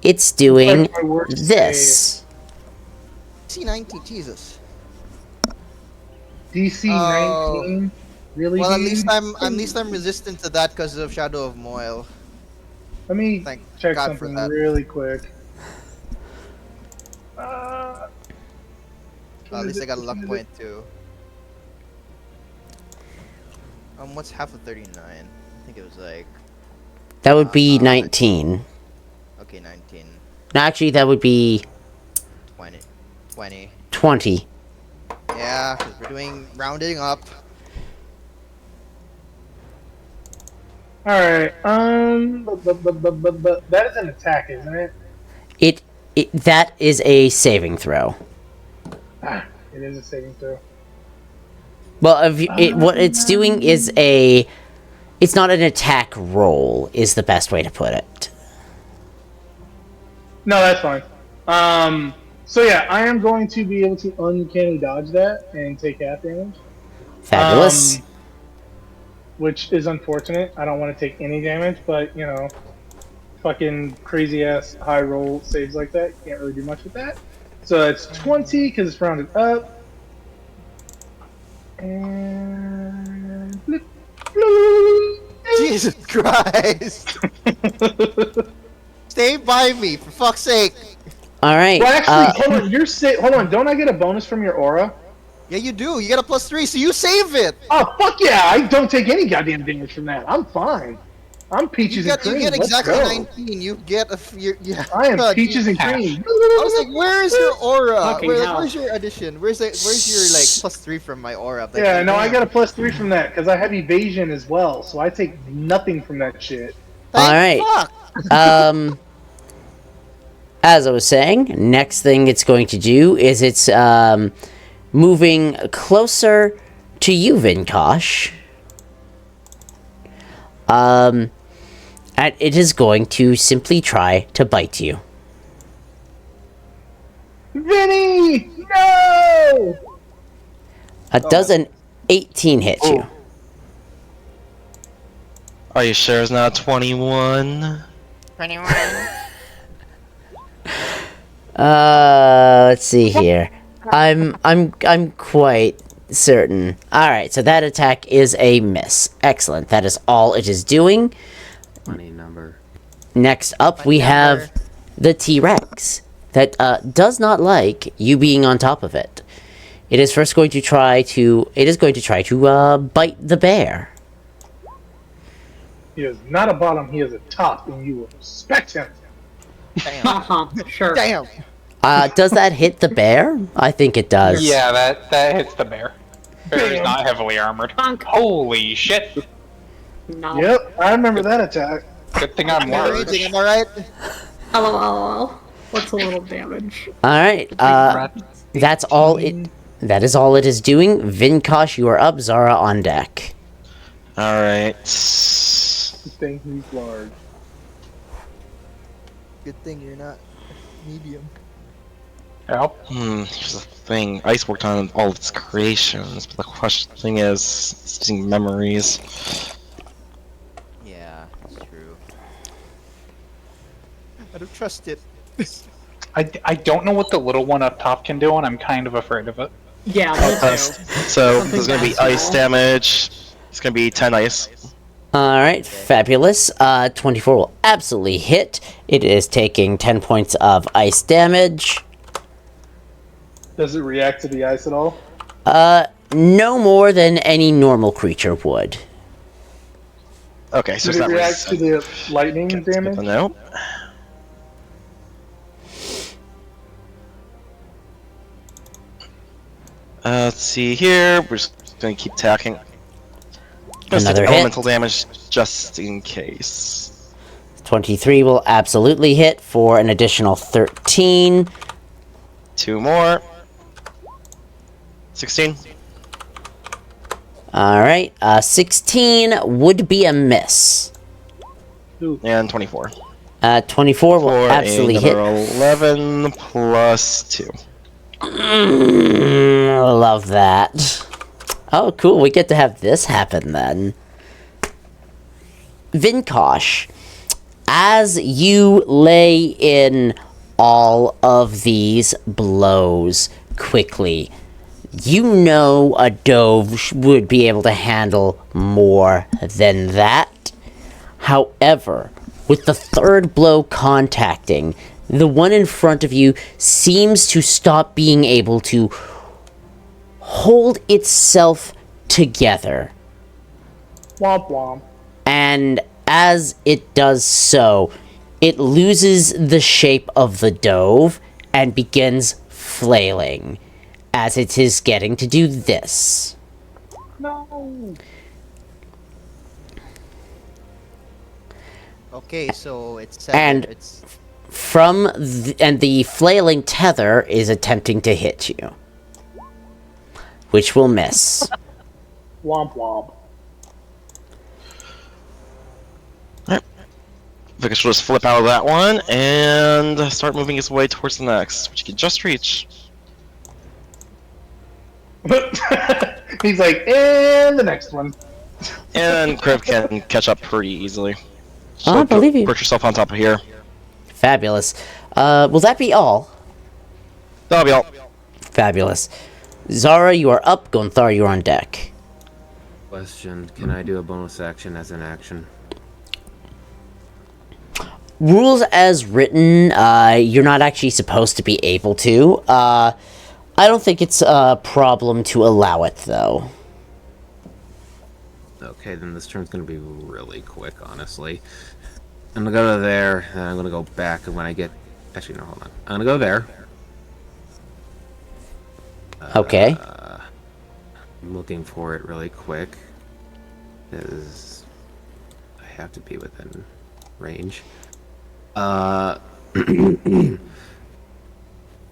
It's doing That's my worst this. C90, Jesus. DC Oh. 19? Really? Well, at dude? least I'm resistant to that because of Shadow of Moil. Let me Thank check God for something that. really quick. Well, at least I got a luck point too. What's half of 39? I think it was like That would be 19. okay, 19, No, actually, that would be 20, 20. 20. Yeah, because we're doing rounding up. Alright, but that is an attack, isn't it? That is a saving throw. Ah, it is a saving throw. Well, what it's doing is it's not an attack roll, is the best way to put it. No, that's fine. So yeah, I am going to be able to uncanny dodge that and take half damage. Fabulous. Which is unfortunate. I don't want to take any damage, but you know, fucking crazy ass high roll saves like that, can't really do much with that. So it's 20 because it's rounded up. And blip, bloop. Jesus Christ! Stay by me, for fuck's sake! All right. Well, actually, hold on. You're hold on. Don't I get a bonus from your aura? Yeah, you do. You get a +3, so you save it. Oh fuck yeah! I don't take any goddamn damage from that. I'm fine. I'm peaches and cream. You get Let's exactly go. 19. You get a. I am God, peaches and half. cream. I was like, where is your aura? Fucking hell. Where's your addition? Where's your like +3 from my aura? Like, Yeah, no, I damn. got a +3 from that because I have evasion as well, so I take nothing from that shit. Thank Alright. fuck. As I was saying, next thing it's going to do is it's moving closer to you, Vinkosh. And it is going to simply try to bite you. Vinny! No! Does an 18 hit you? Are you sure it's not 21? 21. Let's see here. I'm quite certain. Alright, so that attack is a miss. Excellent. That is all it is doing. Funny number. Next up, we have the T-Rex that does not like you being on top of it. It is first going to try to. It is going to try to bite the bear. He is not a bottom, he is a top, and you will respect him. Damn. Sure. Damn. Does that hit the bear? I think it does. Yeah, that hits the bear. Bear is Bam. not heavily armored. Bonk. Holy shit! No. Yep, I remember that attack. Good thing I'm large. Raging, am I right? LOL. What's a little damage? All right. That's all it. That is all it is doing. Vinkosh, you are up. Zara on deck. Alright. Good thing he's large. Good thing you're not medium. Yep. Here's the thing. Ice worked on all of its creations, but the thing is, it's using memories. Yeah, that's true. I don't trust it. I don't know what the little one up top can do, and I'm kind of afraid of it. Yeah, me too. So Something there's gonna be that ice small. damage. It's gonna be 10 ice. All right, fabulous. 24 will absolutely hit. It is taking 10 points of ice damage. Does it react to the ice at all? No more than any normal creature would. Okay, so Does it's it not react to the lightning damage? No. Let's see here. We're just gonna keep attacking. Just Another take hit. elemental damage just in case. 23 will absolutely hit for an additional 13. 2 more. 16. All right, 16 would be a miss. And 24. 24 will For absolutely hit. another 11 plus 2. Love that. Oh, cool. We get to have this happen then. Vinkosh, as you lay in all of these blows quickly, you know a dove would be able to handle more than that. However, with the third blow contacting, the one in front of you seems to stop being able to hold itself together. Womp womp. And as it does so, it loses the shape of the dove and begins flailing as it is getting to do this. No. Okay, so it's And- it's And the flailing tether is attempting to hit you, which will miss. Womp womp. Vicus will just flip out of that one and start moving his way towards the next, which he can just reach. He's like, and the next one. And Kriv can catch up pretty easily. Oh, I believe you. Put yourself on top of here. Fabulous. Will that be all? That'll be all. Fabulous. Zara, you are up. Gonthar, you are on deck. Question: can I do a bonus action as an action? Rules as written, you're not actually supposed to be able to. I don't think it's a problem to allow it, though. Okay. Okay, then this turn's gonna be really quick, honestly. I'm gonna go to there, and I'm gonna go back, and when I get... Actually, no, hold on. I'm gonna go there. Okay. I'm looking for it really quick, because I have to be within range. Where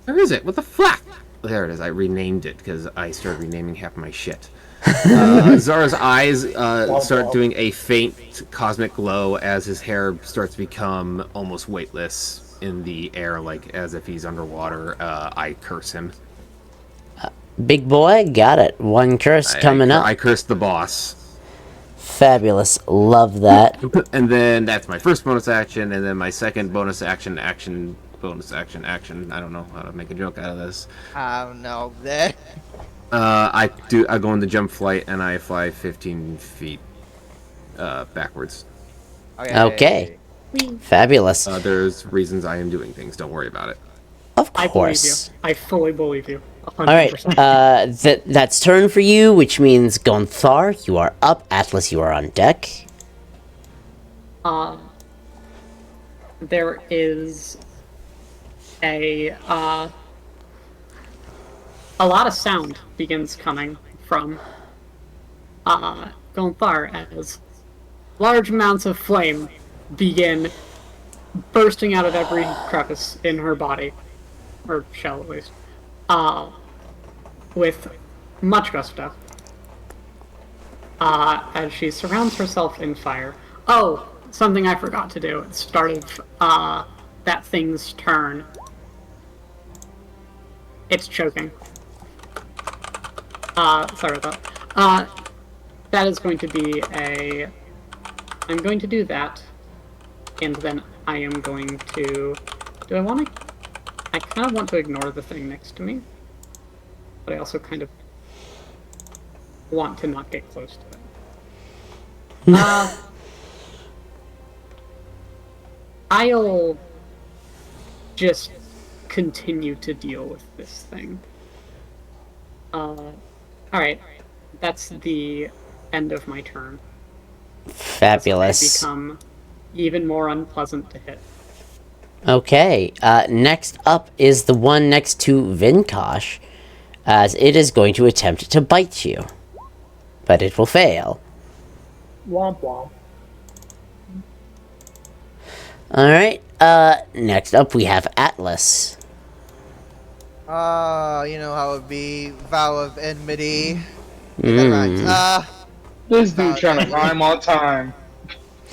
is it? What the fuck? There it is. I renamed it, because I started renaming half my shit. Zara's eyes start doing a faint cosmic glow as his hair starts to become almost weightless in the air, like as if he's underwater. I curse him. Big boy, got it. One curse coming up. I curse the boss. Fabulous. Love that. And then that's my first bonus action, and then my second bonus action, bonus action. I don't know how to make a joke out of this. Oh no, there. I go in the jump flight, and I fly 15 feet backwards. Okay. Fabulous. There's reasons I am doing things. Don't worry about it. Of I believe you. course. I fully believe you. 100%. All right. That's turn for you, which means Gonthar, you are up. Atlas, you are on deck. There is a lot of sound begins coming from Gonthar as large amounts of flame begin bursting out of every crevice in her body, or shell at least, with much gusto. As she surrounds herself in fire. Oh, something I forgot to do at the start of that thing's turn. It's choking. Sorry about that. That is going to be a... I'm going to do that, and then I am going to... Do I want to... I kind of want to ignore the thing next to me, but I also kind of want to not get close to it. I'll just continue to deal with this thing. Alright. That's the end of my turn. Fabulous. They become even more unpleasant to hit. Okay. Next up is the one next to Vinkosh, as it is going to attempt to bite you. But it will fail. Womp womp. Alright. Next up we have Atlas. You know how it be. Vow of enmity. That rhymes. This dude trying to rhyme on time.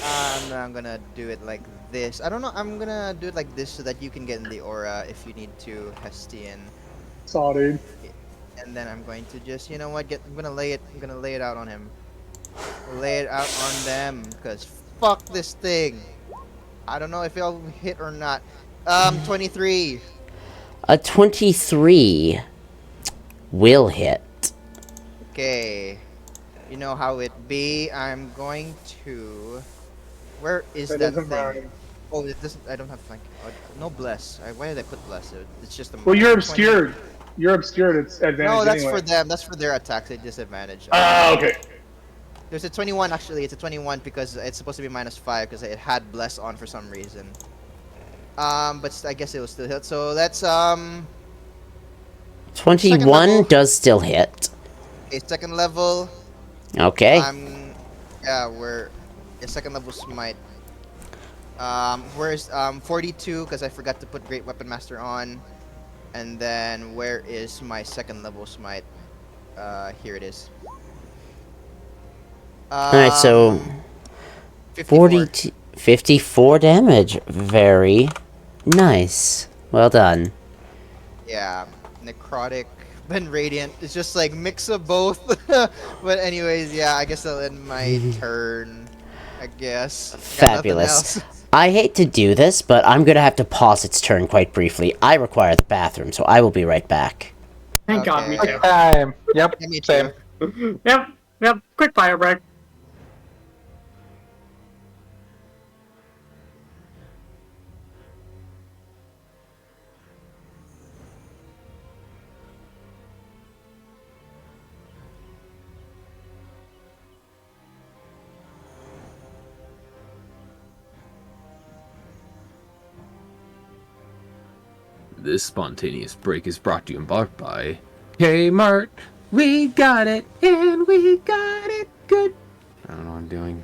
I'm gonna do it like this. I don't know. I'm gonna do it like this so that you can get in the aura if you need to, Hestian. Saw, dude. And then I'm going to just, you know what? I'm gonna lay it out on him. Lay it out on them, because fuck this thing. I don't know if it'll hit or not. 23. A 23 will hit. Okay. You know how it be. I'm going to... Where is that doesn't thing? matter. Oh, it doesn't... I don't have like... no bless. Why did I put bless? It's just a... Well, you're 20. obscured. You're obscured. It's advantage. No, that's anyway. for them. That's for their attacks. They disadvantage. Ah, okay. There's a 21 actually. It's a 21 because it's supposed to be -5 because it had bless on for some reason. But I guess it will still hit. So that's 21 does still hit. a second level. Okay. Yeah, we're a second level smite. Where's 42 because I forgot to put Great Weapon Master on. And then where is my second level smite? Here it is. Alright, so 54 damage. Very nice. Well done. Yeah, necrotic, then radiant. It's just like mix of both. But anyways, yeah, I guess I'll end my turn. I guess. Got nothing Fabulous. else. I hate to do this, but I'm gonna have to pause its turn quite briefly. I require the bathroom, so I will be right back. Thank God, me Okay. too. Time. Yep. Yeah, me Same. too. Yep. Quick fire break. This spontaneous break is brought to you in part by Kmart. We got it, and we got it good. I don't know what I'm doing.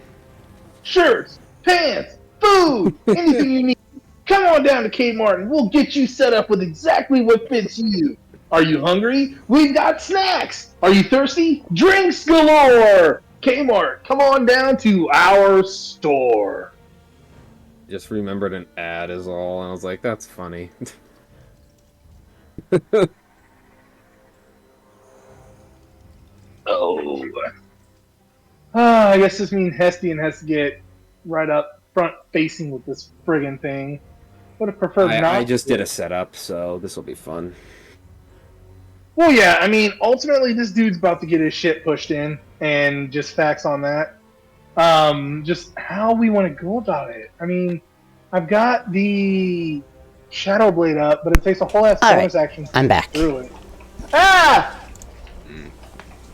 Shirts, pants, food, anything you need. Come on down to Kmart and we'll get you set up with exactly what fits you. Are you hungry? We've got snacks. Are you thirsty? Drinks galore. Kmart, come on down to our store. Just remembered an ad is all, and I was like, that's funny. Oh. I guess this means Hestian has to get right up front facing with this friggin' thing. Would have preferred not. I just did a setup, so this will be fun. Well, yeah, I mean, ultimately this dude's about to get his shit pushed in, and just facts on that. Just how we want to go about it. I mean, I've got the Shadow Blade up, but it takes a whole ass bonus action to I'm back. through it. Ah!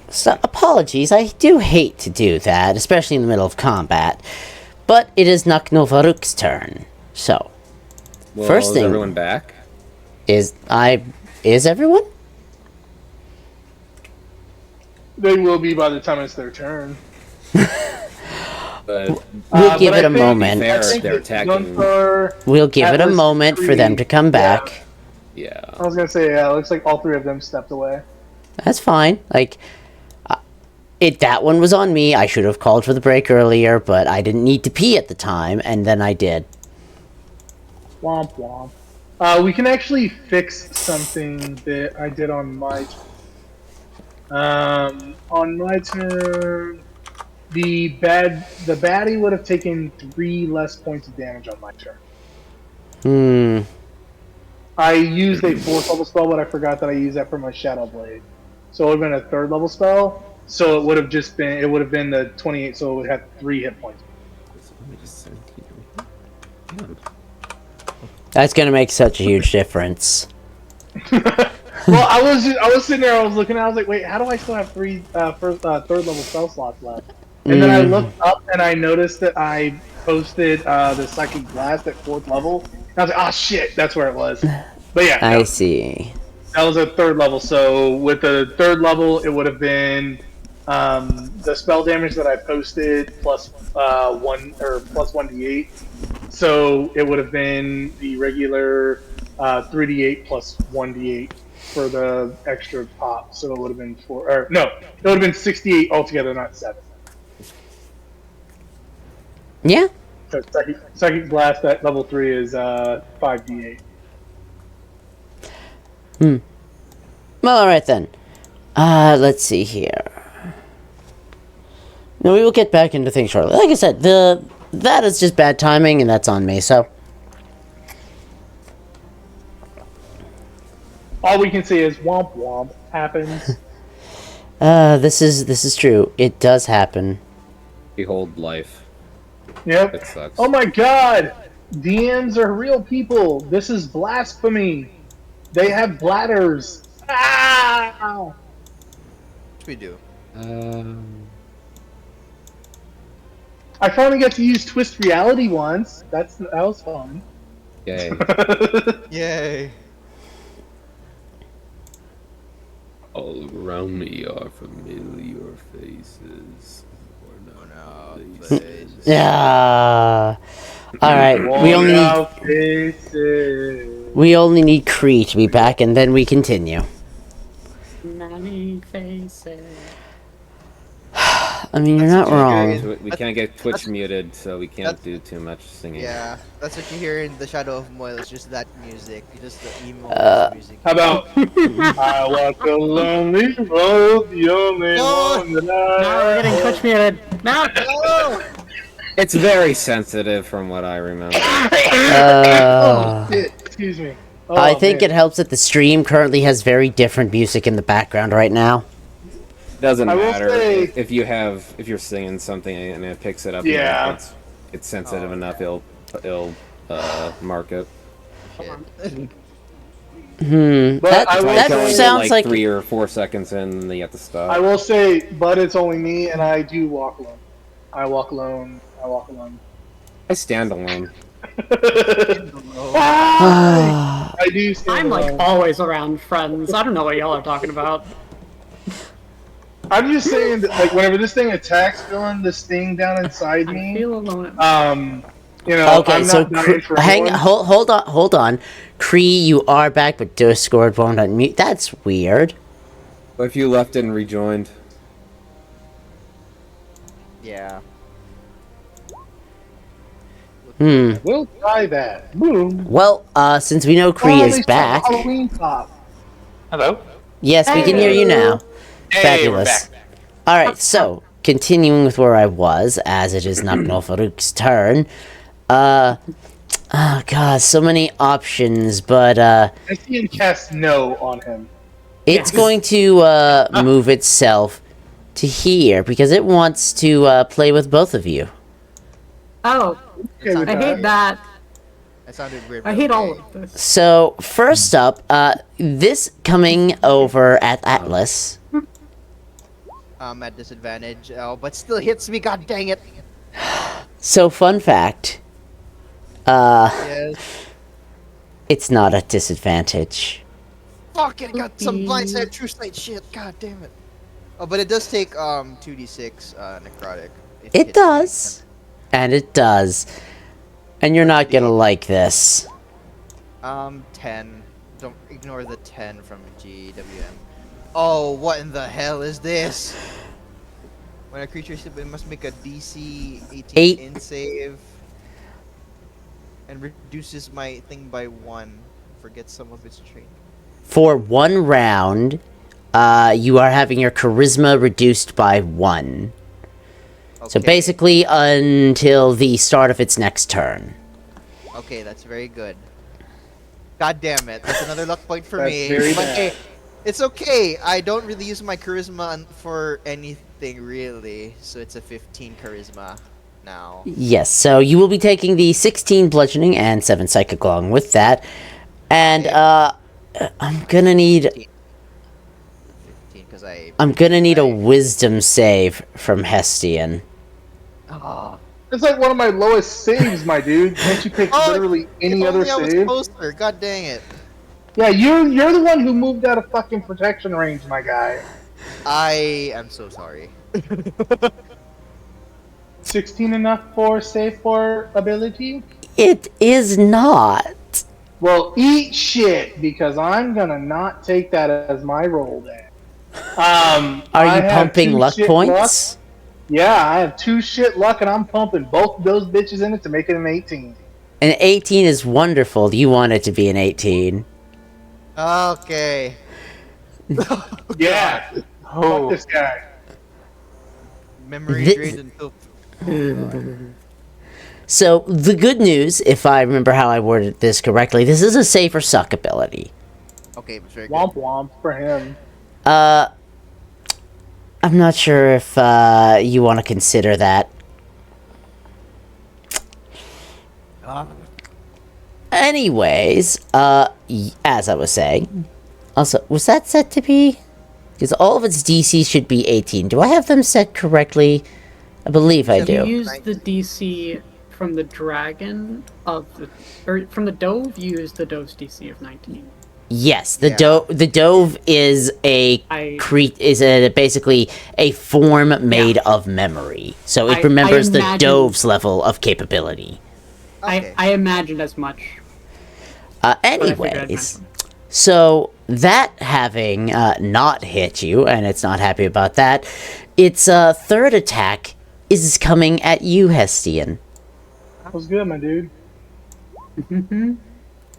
So, apologies, I do hate to do that, especially in the middle of combat. But it is Naknovaruk's turn. So, Well, first is thing everyone back? is everyone? They will be by the time it's their turn. But We'll give but it I a think- moment. Fair, I think they're that attacking. Gunther- We'll give it a Atlas, moment for them to come yeah. back. yeah. I was gonna say, yeah, it looks like all three of them stepped away. That's fine. Like, that one was on me. I should have called for the break earlier, but I didn't need to pee at the time, and then I did. Womp womp. We can actually fix something that I did on my turn. On my turn, the baddie would have taken 3 less points of damage on my turn. I used a 4th level spell, but I forgot that I used that for my Shadow Blade. So it would have been a 3rd level spell. So it would have been the 28. So it would have 3 hit points. That's gonna make such a huge difference. Well, I was sitting there. I was looking. I was like, wait, how do I still have 3 third level spell slots left? And then I looked up and I noticed that I posted the Psychic Blast at 4th level. And I was like, oh shit, that's where it was. But yeah, I see. that was a 3rd level. So with the 3rd level, it would have been the spell damage that I posted plus 1 or plus 1d8. So it would have been the regular 3d8 plus 1d8 for the extra pop. So it would have been 4. Or no, it would have been 68 altogether, not 7. Yeah. So psychic blast at level 3 is 5d8. Well, alright then. Let's see here. No, we will get back into things shortly. Like I said, that is just bad timing, and that's on me, so. All we can say is womp womp happens. This is true. It does happen. Behold life. Yep. It sucks. Oh my god! DMs are real people. This is blasphemy. They have bladders. Ah! We do. I finally got to use Twist Reality once. That was fun. Yay. Yay. All around me are familiar faces. Faces. Yeah. Alright, we only need Kree to be back, and then we continue. Many faces. I mean, you're not wrong. We can't get Twitch muted, so we can't do too much singing. Yeah, that's what you hear in the Shadow of Moyle. It's just that music, just the emo music. How about I walk a lonely road, the only one that I Now we're getting Twitch muted. Now. Oh! It's very sensitive from what I remember. Shit, excuse me. Oh, I think man. it helps that the stream currently has very different music in the background right now. Doesn't I will matter say- if you're singing something and it picks it up. Yeah. It's sensitive enough. It'll mark it. But I will That say- sounds like 3 or 4 seconds in, then you have to stop. I will say, but it's only me, and I do walk alone. I walk alone. I stand alone. I do stand I'm like alone. always around friends. I don't know what y'all are talking about. I'm just saying that, like, whenever this thing attacks, feeling this thing down inside I me, feel alone. you know, Okay, I'm so not dying for hang, anyone. hold on. Cree, you are back, but Discord won't unmute. That's weird. What if you left and rejoined? Yeah. We'll try that. Boom. Well, since we know Cree Oh, is they saw back, Halloween pop. Hello? yes, we can hear you now. Hey, we're Fabulous. back. Alright, so, continuing with where I was, as it is Naknofaruk's turn, oh god, so many options, but, I see him cast no on him. it's Yes. going to, move itself to here, because it wants to, play with both of you. Oh, Okay, with I hate that. That sounded weird. I but hate all okay. of this. So, first up, this coming over at Atlas, At disadvantage. Oh, but still hits me. God dang it. so fun fact, Yes. it's not at disadvantage. Fuck it. Got some blindside true sight shit. God damn it. Oh, but it does take 2d6 necrotic. if It hits me. does. And it does. And you're not gonna like this. 10. Don't ignore the 10 from GWM. Oh, what in the hell is this? When a creature is it must make a DC 18 Eight. in save. And reduces my thing by 1. Forget some of its trait. For 1 round, you are having your charisma reduced by 1. So Okay. basically until the start of its next turn. Okay, that's very good. God damn it. That's another luck point for That's me. very But bad. hey, it's okay. I don't really use my charisma for anything really. So it's a 15 charisma now. Yes, so you will be taking the 16 bludgeoning and 7 psychic along with that. And I'm gonna need 15 because I. a wisdom save from Hestian. Oh. It's like one of my lowest saves, my dude. Can't you pick literally any if other only I was save? closer. God dang it. Yeah, you're the one who moved out of fucking protection range, my guy. I am so sorry. 16 enough for save for ability? It is not. Well, eat shit, because I'm gonna not take that as my roll then. Are I you have pumping 2 luck shit points? Yeah, I have 2 shit luck, and I'm pumping both of those bitches in it to make it an 18. An 18 is wonderful. You want it to be an 18. Okay. Yeah. Fuck this guy. Memory Thi- drained until. So, the good news, if I remember how I worded this correctly, this is a save or suck ability. Okay, it's very good. Womp womp for him. I'm not sure if you want to consider that. Anyways, as I was saying, also, was that set to be? Because all of its DC should be 18. Do I have them set correctly? I believe I You do. use the DC from the dragon or from the dove. You use the dove's DC of 19. Yes, the Yeah. dove is a basically a form made of memory. So it I remembers the imagine- dove's level of capability. Okay. I imagined as much. but I figured I'd Anyways, mention. so that having not hit you, and it's not happy about that, its third attack is coming at you, Hestian. That was good, my dude.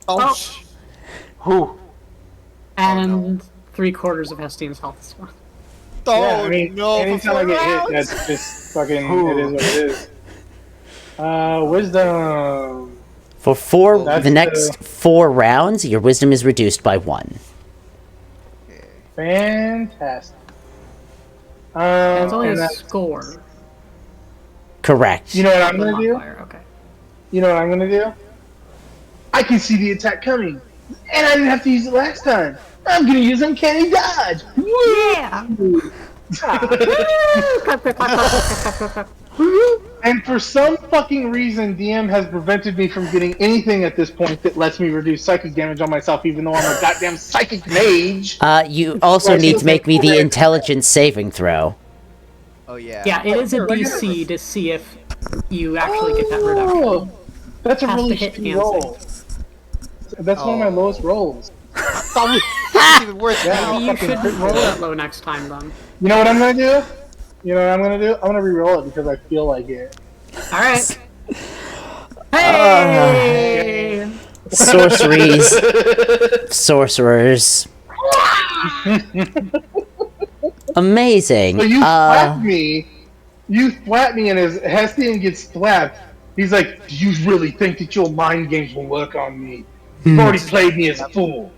Oh, Whew. And 3/4 of Hestian's health is gone. Yeah, I mean, no, for anytime I 4 get rounds? hit, that's just fucking, it is what it is. Wisdom. For That's the next 4 rounds, your wisdom is reduced by 1. Fantastic. It's only and a that's- score. Correct. you know what I'm The gonna do? modifier, okay. You know what I'm gonna do? I can see the attack coming, and I didn't have to use it last time. I'm gonna use Uncanny Dodge. Yeah. And for some fucking reason, DM has prevented me from getting anything at this point that lets me reduce psychic damage on myself, even though I'm a goddamn psychic mage. You also need to make me the intelligence saving throw. Oh yeah. Yeah, it is a DC to see if you actually get that reduction. That's a Has really to hit shitty Hansen. roll. That's one of my lowest rolls. It's even worse. Yeah. Maybe you fucking should crit roll roll. that low next time, then. You know what I'm gonna do? I'm gonna re-roll it because I feel like it. Alright. Hey! Sorcerers. Amazing. So you thwap me. You thwap me, and as Hestian gets thwapped, he's like, "Do you really think that your mind games will work on me? You've already played me as a fool."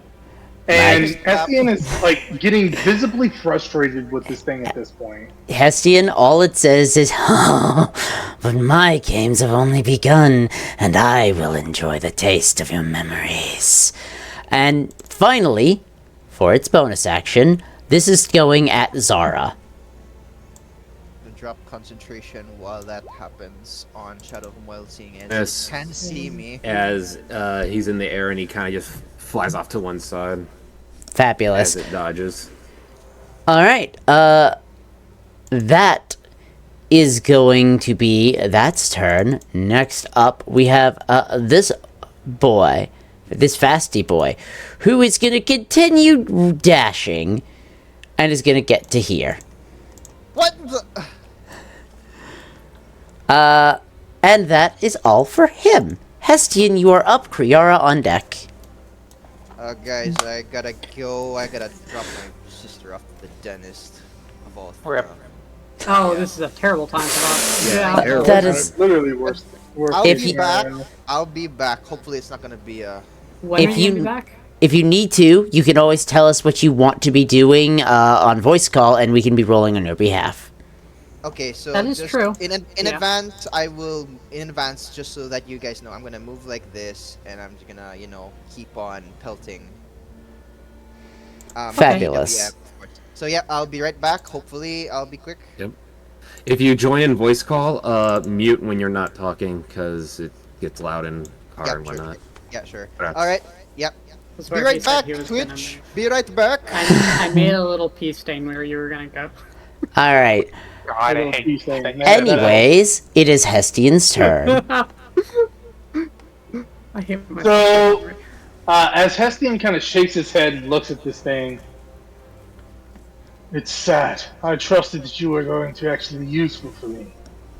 And Nice. Hestian is like getting visibly frustrated with this thing at this point. Hestian, all it says is, "Oh, but my games have only begun, and I will enjoy the taste of your memories." And finally, for its bonus action, this is going at Zara. Drop concentration while that happens on Shadow of Wild Seeing Ends. Yes. It can see me. As he's in the air and he kind of just flies off to one side Fabulous. as it dodges. Alright, that is going to be that's turn. Next up, we have this boy, this fasty boy, who is going to continue dashing and is going to get to here. What the? And that is all for him. Hestian, you are up. Kriara on deck. Guys, I gotta go. I gotta drop my sister off to the dentist. Of all Rip. Oh, this is a terrible time for that. Yeah, terrible. That is Literally worse. I'll If be you- back. I'll be back. Hopefully, it's not gonna be a. When If are you gonna you- be back? If you need to, you can always tell us what you want to be doing on voice call, and we can be rolling on your behalf. Okay, so That is just true. In Yeah. advance, I will in advance just so that you guys know I'm gonna move like this, and I'm just gonna keep on pelting. Fabulous. Yeah. So yeah, I'll be right back. Hopefully, I'll be quick. If you join in voice call, mute when you're not talking because it gets loud in car Yeah, and sure. whatnot. Yeah, sure. Perhaps. All right. Yep. That's Be where he right said back, he was gonna Twitch. move. Be right back. I made a little pea stain where you were gonna go. Alright. God, I Little hate piece thing. that. Anyways, it is Hestian's turn. I hate my So, as Hestian kind of shakes his head and looks at this thing, it's sad. I trusted that you were going to actually be useful for me.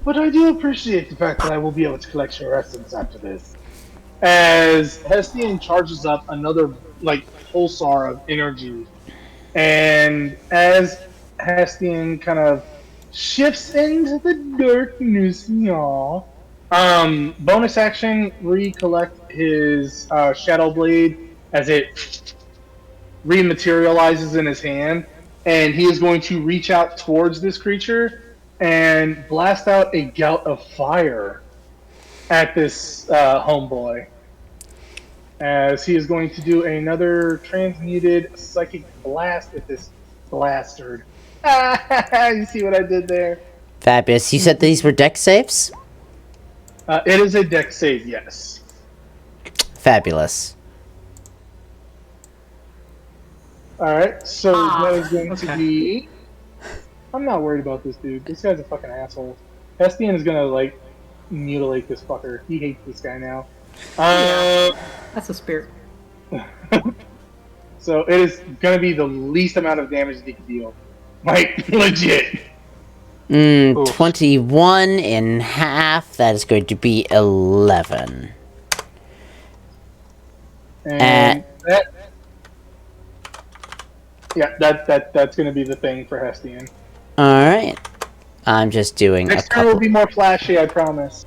But I do appreciate the fact that I will be able to collect your essence after this. As Hestian charges up another, pulsar of energy, and as Hestian kind of shifts into the darkness, y'all, bonus action, recollect his Shadow Blade as it rematerializes in his hand, and he is going to reach out towards this creature and blast out a gout of fire at this homeboy. As he is going to do another transmuted psychic blast at this blastard. You see what I did there? Fabulous. You said these were deck saves? It is a deck save, yes. Fabulous. Alright, so that is going okay. to be... I'm not worried about this dude. This guy's a fucking asshole. Hestian is gonna, mutilate this fucker. He hates this guy now. That's a spirit. So it is gonna be the least amount of damage that he can deal. Legit. 21 in half. That is going to be 11. And that... Yeah, that's gonna be the thing for Hestian. Alright. I'm just doing a Next turn will couple. be more flashy, I promise.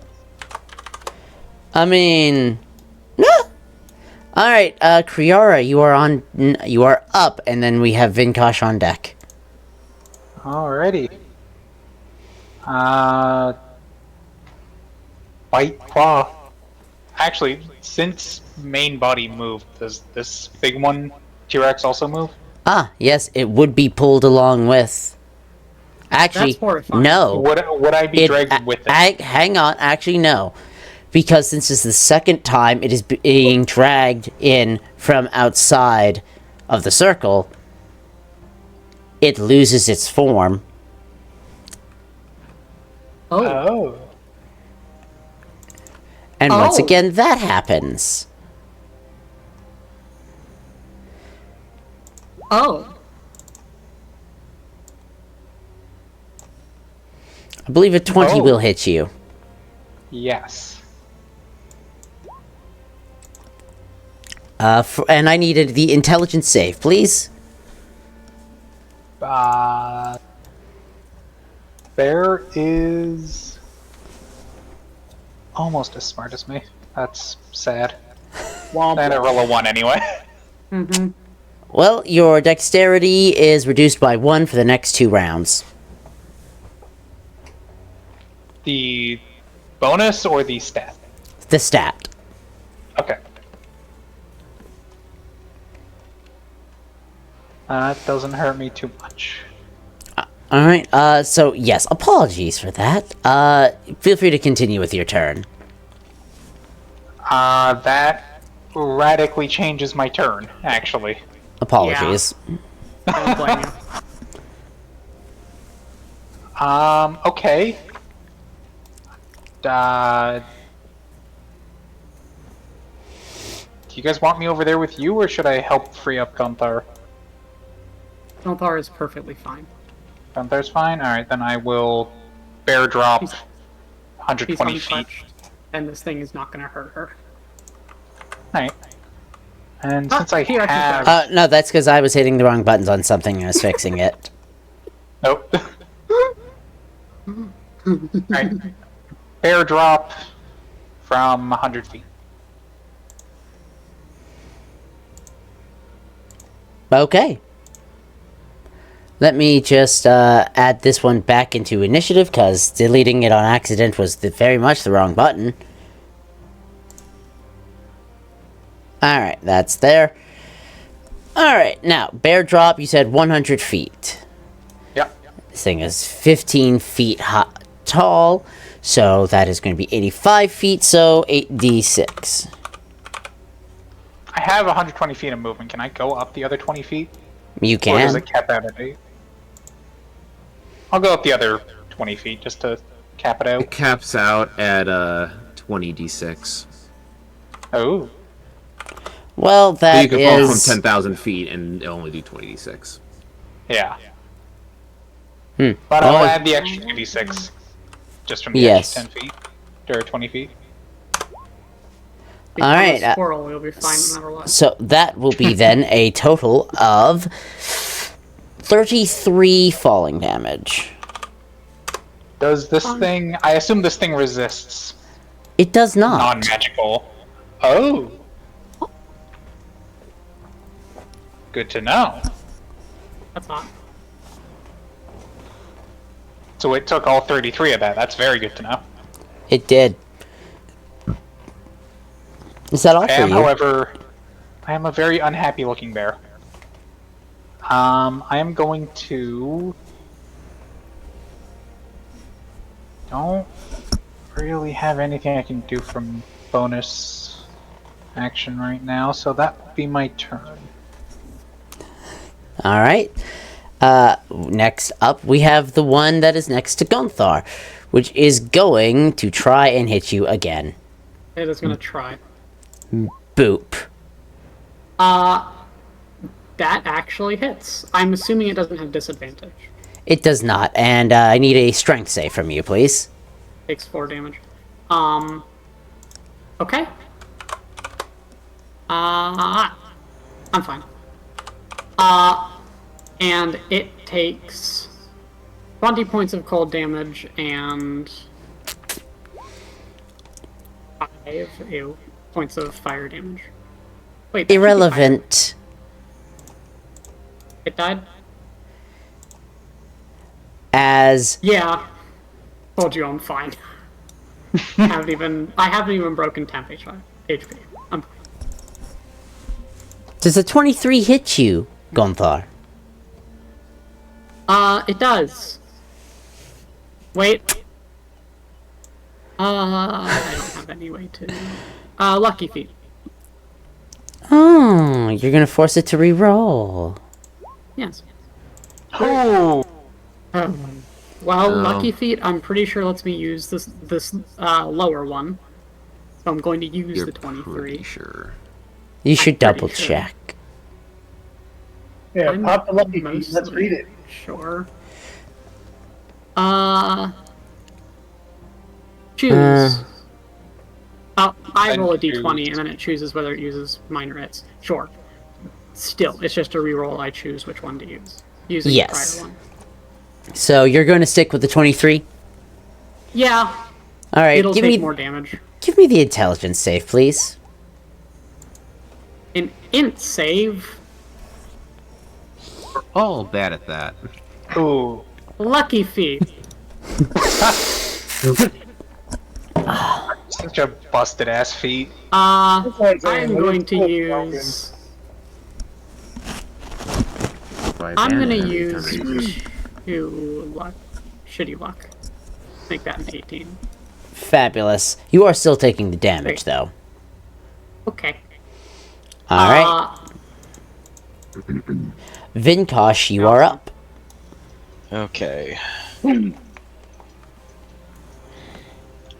I mean... No! Alright, Kriara, you are up, and then we have Vinkosh on deck. Alrighty. Bite claw. Actually, since main body moved, does this big one T-Rex also move? Ah, yes, it would be pulled along with. Actually, That's horrifying. no. Would I be dragged with it? Hang on. Actually, no. Because since it's the second time it is being dragged in from outside of the circle, it loses its form. Oh. Oh. And once Oh. again, that happens. Oh. I believe a 20 Oh. will hit you. Yes. And I needed the intelligence save, please. Bear is almost as smart as me. That's sad. Womp And I roll a 1 anyway. Mm-hmm. Well, your dexterity is reduced by 1 for the next 2 rounds. The bonus or the stat? The stat. Okay. That doesn't hurt me too much. Alright, so yes, apologies for that. Feel free to continue with your turn. That radically changes my turn, actually. Apologies. I don't blame you. Okay. Do you guys want me over there with you, or should I help free up Gunther? Gunther is perfectly fine. Gunther's fine? Alright, then I will bear drop He's 120 feet. untouched, and this thing is not going to hurt her. Alright. And Ah, since I here, I can have... grab No, that's because I was hitting the wrong buttons on something and I was fixing it. Nope. Alright. Bear drop from 100 feet. Okay. Let me just add this one back into initiative, because deleting it on accident was very much the wrong button. Alright, that's there. Alright, now, bear drop, you said 100 feet. Yep. This thing is 15 feet tall, so that is going to be 85 feet, so 8d6. I have 120 feet of movement. Can I go up the other 20 feet? You Or does can. it cap out at 8? I'll go up the other 20 feet just to cap it It out. caps out at 20d6. Oh. Well, So that you can fall from is... 10,000 feet and only do 20d6. Yeah. Hmm. But Well, I'll add the extra 2d6 just from the Yes. extra 10 feet. Or 20 feet. Become Alright, a squirrel, you'll be fine no matter what. So that will be then a total of 33 falling damage. Does this thing... I assume this thing resists It does not. non-magical. Oh. Good to know. That's not. So it took all 33 of that. That's very good to know. It did. Is that all I for am, you? however, I am a very unhappy looking bear. I am going to... Don't really have anything I can do from bonus action right now, so that will be my turn. Alright. Next up, we have the one that is next to Gunther, which is going to try and hit you again. It is going to try. Boop. That actually hits. I'm assuming it doesn't have disadvantage. It does not, and I need a strength save from you, please. Takes 4 damage. Okay. I'm fine. And it takes 20 points of cold damage and 5 points of fire damage. Wait, that can't be fire. Irrelevant. It died? As Yeah. Told you I'm fine. I haven't even broken temp HP. I'm fine. does a 23 hit you, Gunther? It does. Wait. I don't have any way to. Lucky feet. Oh, you're gonna force it to re-roll. Yes. Oh, Well, Oh. Lucky Feet, I'm pretty sure lets me use this lower one. So I'm going to use You're the 23. pretty sure. You should pretty double sure. check. Yeah, I'm pop the lucky feet. Let's mostly read it. Sure. Choose. I roll a d20 and then it chooses whether it uses mine or its. Sure. Still, it's just a reroll. I choose which one to use. Using Yes. the prior one. So you're going to stick with the 23? Yeah, All right, it'll give take me more damage. give me the intelligence save, please. An int save. We're all bad at that. ooh. Lucky Feet. Such a busted ass feat. I'm That's what I'm saying. going to It's broken. use. By I'm gonna advantage every use time I use. 2 luck. Shitty luck. Make that an 18. Fabulous. You are still taking the damage, though. Okay. All right, Vinkosh, you are up. Okay.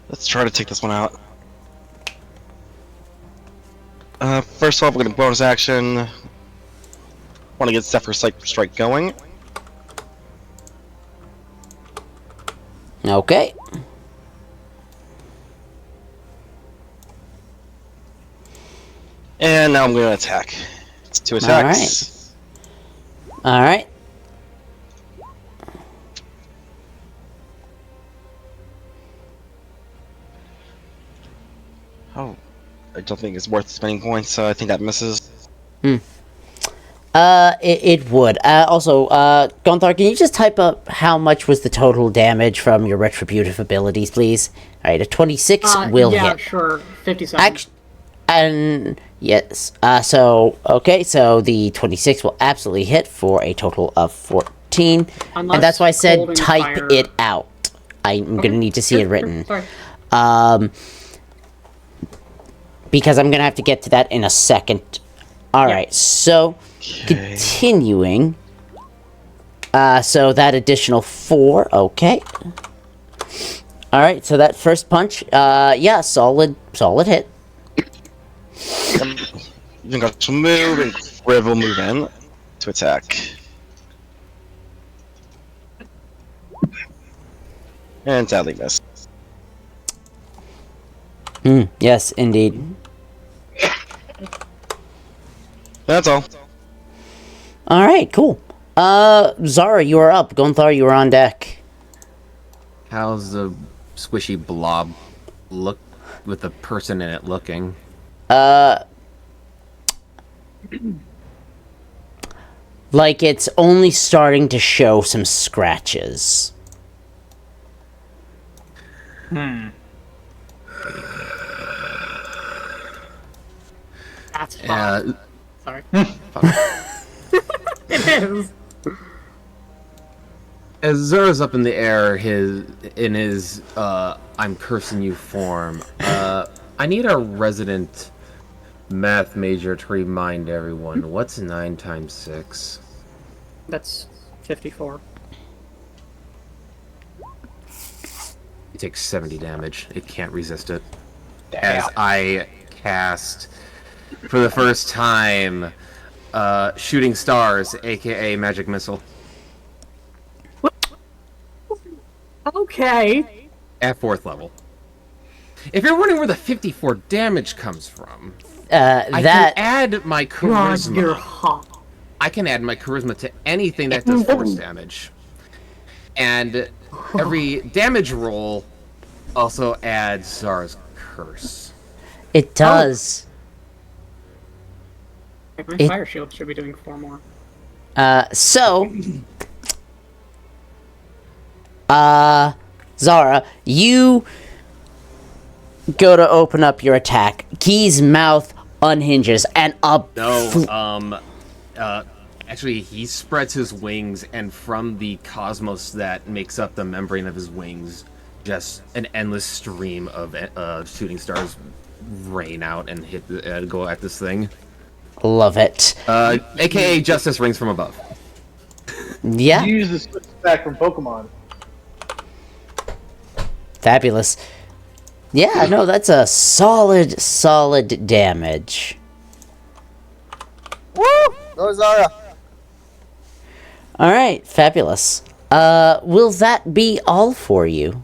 Let's try to take this one out. First off, we're gonna bonus action. Want to get Zephyr Strike going. Okay. And now I'm gonna attack. It's 2 attacks. All right. Oh, I don't think it's worth spending points, so I think that misses. It would. Also, Gonthar, can you just type up how much was the total damage from your retributive abilities, please? All right, a 26 will yeah, hit. sure. 57. Actually, and yes. So the 26 will absolutely hit for a total of 14, Unless and that's why I said holding type fire- it out. I'm gonna need to see it Sure, written. Sorry. Because I'm gonna have to get to that in a second. All right, so continuing. So that additional 4, okay. All right, so that first punch, yeah, solid hit. Even got to move, and Kriv will move in to attack. And sadly miss. Yes, indeed. That's all. All right, cool. Zara, you are up. Gonthar, you are on deck. How's the squishy blob look with the person in it looking? Like it's only starting to show some scratches. That's fine. Sorry. It is. As Zura's up in the air, in his I'm cursing you form, I need a resident math major to remind everyone, what's 9 times 6? That's 54. It takes 70 damage. It can't resist it. Damn. As I cast, for the first time, Shooting Stars, aka Magic Missile. Okay. At 4th level. If you're wondering where the 54 damage comes from, I That can add my God, you're charisma. hot. I can add my charisma to anything that does force damage. And every damage roll also adds Zara's curse. it does. My It- fire shield should be doing 4 more. So, Zara, you go to open up your attack. Key's mouth unhinges and a No, Actually, he spreads his wings, and from the cosmos that makes up the membrane of his wings, just an endless stream of shooting stars rain out and go at this thing. Love it. AKA Justice Rings from above. Yeah, You use the switch back from Pokemon. fabulous. Yeah, no, that's a solid damage. Woo! Go Zara. All right, fabulous. Will that be all for you?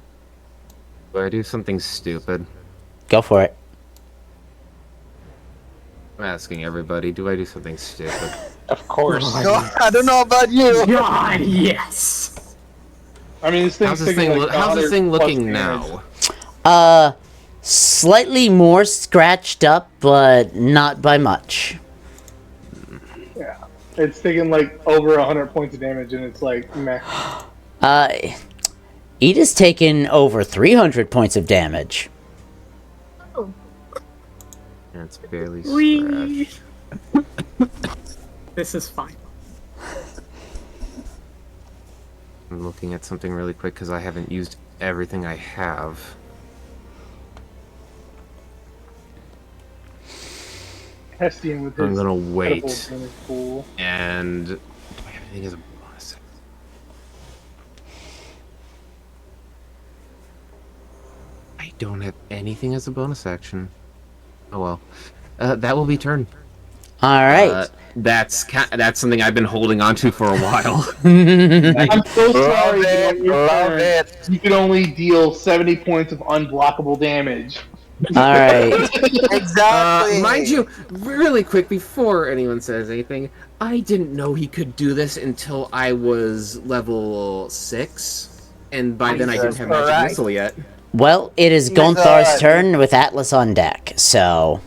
Do I do something stupid? Go for it. I'm asking everybody, do I do something stupid? Of course. Go, I don't know about you. God, yes. I mean, this thing's How's this taking thing, like how's this 100 thing plus looking damage. now? Slightly more scratched up, but not by much. Yeah, it's taking like over 100 points of damage, and it's like meh. Ida's taken over 300 points of damage. Yeah, it's barely Wee. scratched. This is fine. I'm looking at something really quick because I haven't used everything I have. Hestian with his I'm gonna incredible wait. damage pool. And do I have anything as a bonus? I don't have anything as a bonus action. Oh well. That will be turn. All right. That's something I've been holding on to for a while. I'm so sorry. Love it. but on your Love turn, it. You can only deal 70 points of unblockable damage. All right. Exactly. Mind you, really quick before anyone says anything, I didn't know he could do this until I was level 6, and by then I didn't have magic Alright. missile yet. Well, it is Gonthar's turn with Atlas on deck, so...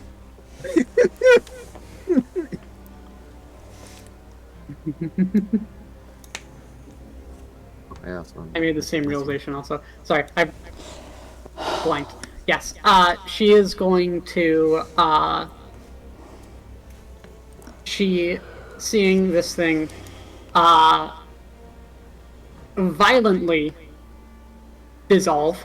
Yeah, so- I made the same realization also. Sorry, I blanked. Yes, she is going to, she, seeing this thing, violently dissolve,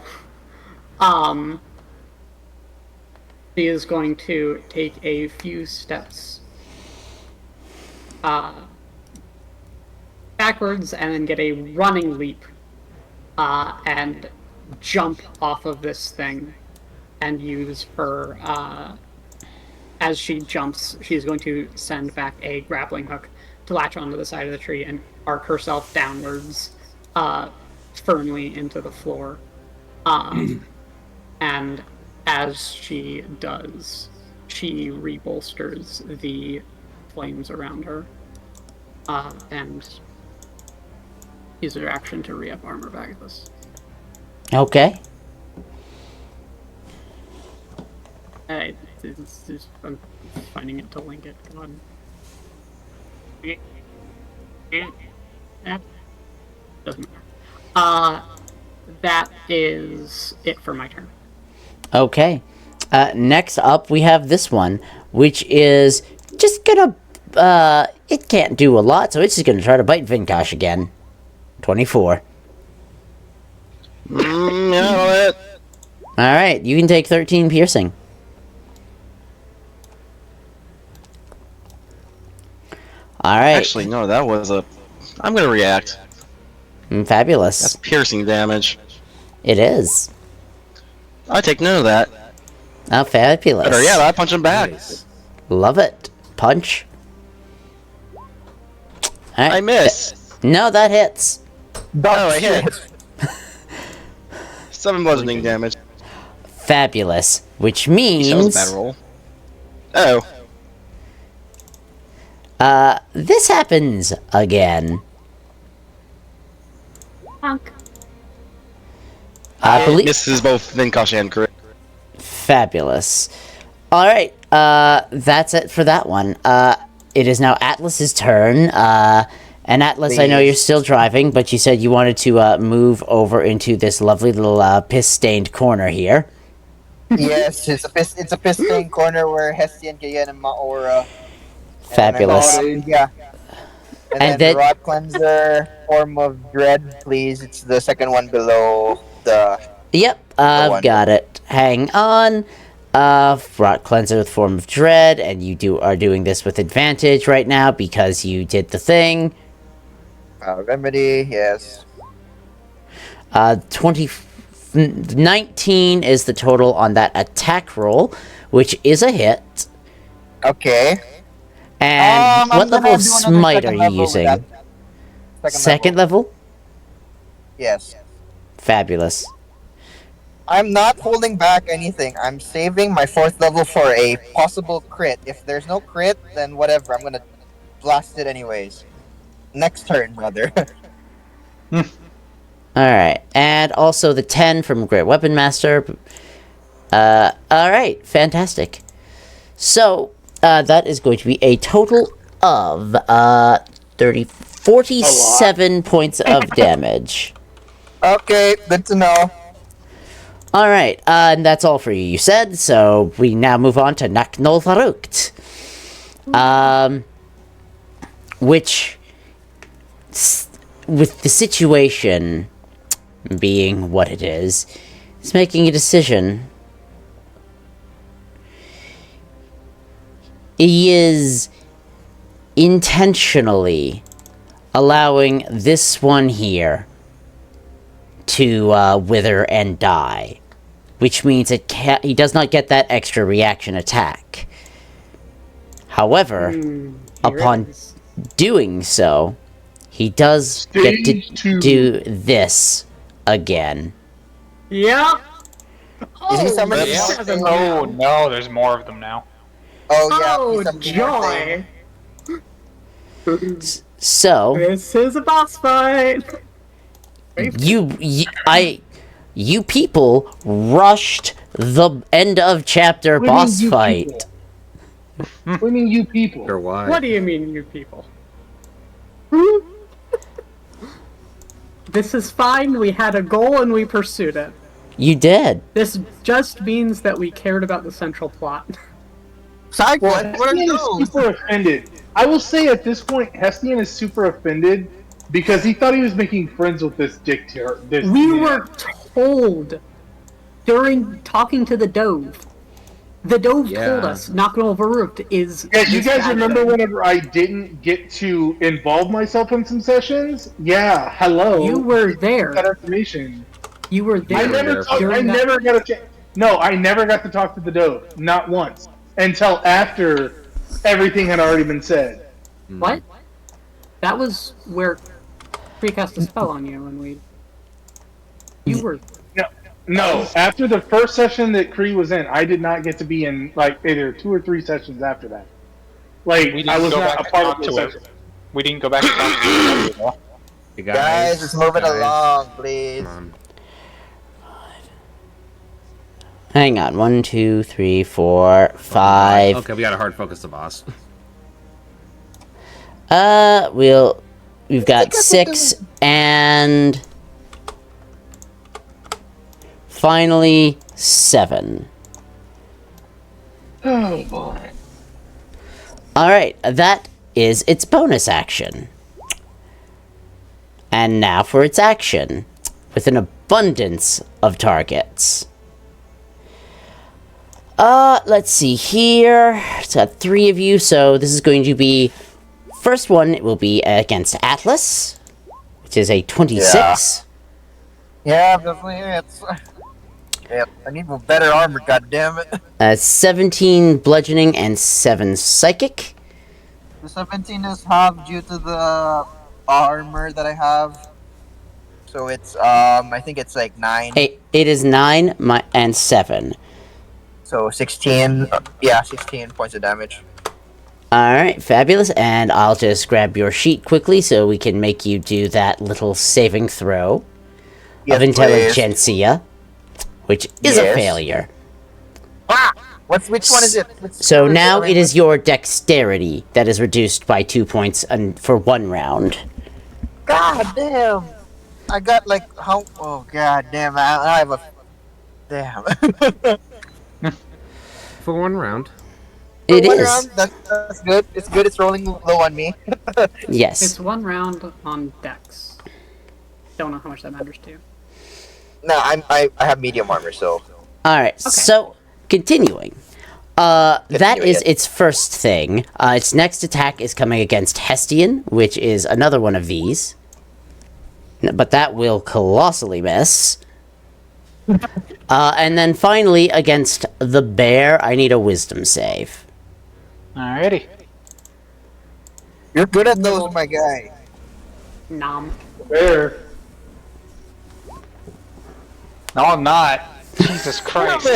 she is going to take a few steps, backwards and then get a running leap, and jump off of this thing and use her, as she jumps, she's going to send back a grappling hook to latch onto the side of the tree and arc herself downwards, firmly into the floor. And as she does, she rebolsters the flames around her, and use her action to re-up armor Vagathus. Okay. I'm finding it to link it. Go on. Doesn't matter. That is it for my turn. Okay. Next up, we have this one, which is just gonna... it can't do a lot, so it's just gonna try to bite Vinkosh again. 24. Yeah, Alright, you can take 13 piercing. Alright. actually, no, that was a... I'm gonna react. Fabulous. That's piercing damage. It is. I take none of that. Oh, fabulous. Better yet, I punch him back. Nice. Love it. Punch. Alright. I miss. No, that hits. Oh, I hit. 7 bludgeoning damage. Fabulous. Which That was a means... bad roll. Oh. This happens again. Honk. I believe... Misses both Vinkosh and crit. Fabulous. Alright, that's it for that one. It is now Atlas's turn. And Atlas, I know you're still driving, but you said you wanted to move over into this lovely little piss-stained corner here. Yes, it's a piston corner where Hestian can get in my aura. Fabulous. Yeah. And, And then then- Rot Cleanser, Form of Dread, please. It's the second one below the... Yep, I've one. got it. Hang on. Rot Cleanser with Form of Dread, and you are doing this with advantage right now because you did the thing. Remedy, yes. 19 is the total on that attack roll, which is a hit. Okay. And I'm what gonna level of do another smite are second you level with using? that. Second level? Yes. Fabulous. I'm not holding back anything. I'm saving my 4th level for a possible crit. If there's no crit, then whatever. I'm gonna blast it anyways. Next turn, brother. Alright, and also the 10 from Great Weapon Master. Alright, fantastic. So, that is going to be a total of 47 points of damage. Okay, good to know. Alright, and that's all for you, you said, so we now move on to Naknol Farukt. Which, with the situation being what it is making a decision. He is intentionally allowing this one here to wither and die, which means he does not get that extra reaction attack. However, upon doing so, he does get Stage to two. do this again. Yeah. Is he summoning yeah. something? Oh no, there's more of them now. Oh yeah, Oh, he's summoning something. joy! So, This is a boss fight. you people rushed the end of chapter What do you mean, boss you fight. people? What do you mean, you people? Or why? What do you mean, you people? This is fine. We had a goal and we pursued it. You did. This just means that we cared about the central plot. Side Well, quest, what are Hestian is those? super offended. I will say at this point, Hestian is super offended because he thought he was making friends with this dictator. We were told during talking to the Dove. The Dove told us Naknol Farukt is. Yeah, you this guys bad remember thing. whenever I didn't get to involve myself in some sessions? Yeah, hello. You were there. That information. You were there. I never, there. talked, I during that- never got a chance. No, I never got to talk to the Dove. Not once. Until after everything had already been said. What? That was where Kree cast a spell on you, and we. You were. No, after the first session that Kree was in, I did not get to be in, like, either 2 or 3 sessions after that. Like, We I didn't was go not back a and part talk of the to session. it. We didn't go back and talk to it. though. You Guys, let's move it guys. along, please. Come Hang on. 1, 2, 3, 4, 5. on. Okay, we gotta hard focus the boss. We've got 6 and finally 7. Oh, boy. Alright, that is its bonus action. And now for its action, with an abundance of targets. Let's see here. It's got 3 of you, so this is going to be... First one, it will be against Atlas, which is a 26. Yeah, definitely. It's. Yeah, I need better armor. God damn it. 17 bludgeoning and 7 psychic. The 17 is half due to the armor that I have. So it's I think it's like 9. It is 9 and 7. So 16. Yeah, 16 points of damage. Alright, fabulous. And I'll just grab your sheet quickly so we can make you do that little saving throw Yes, of please. intelligentsia, which is a Yes. failure. Ah! Which one is it? So now it is your dexterity that is reduced by 2 points for 1 round. God damn! I got like how? Oh god damn! I have a. Damn. For 1 round. For It one is. round, that's good. It's good. It's rolling low on me. Yes. It's 1 round on Dex. Don't know how much that matters to you. No, I have medium armor, so Alright, so continuing. That Continue is it. its first thing. Its next attack is coming against Hestian, which is another one of these. But that will colossally miss. And then finally, against the bear, I need a wisdom save. Alrighty. you're good at those, my guy. Nom. There. No, I'm not. Jesus Christ.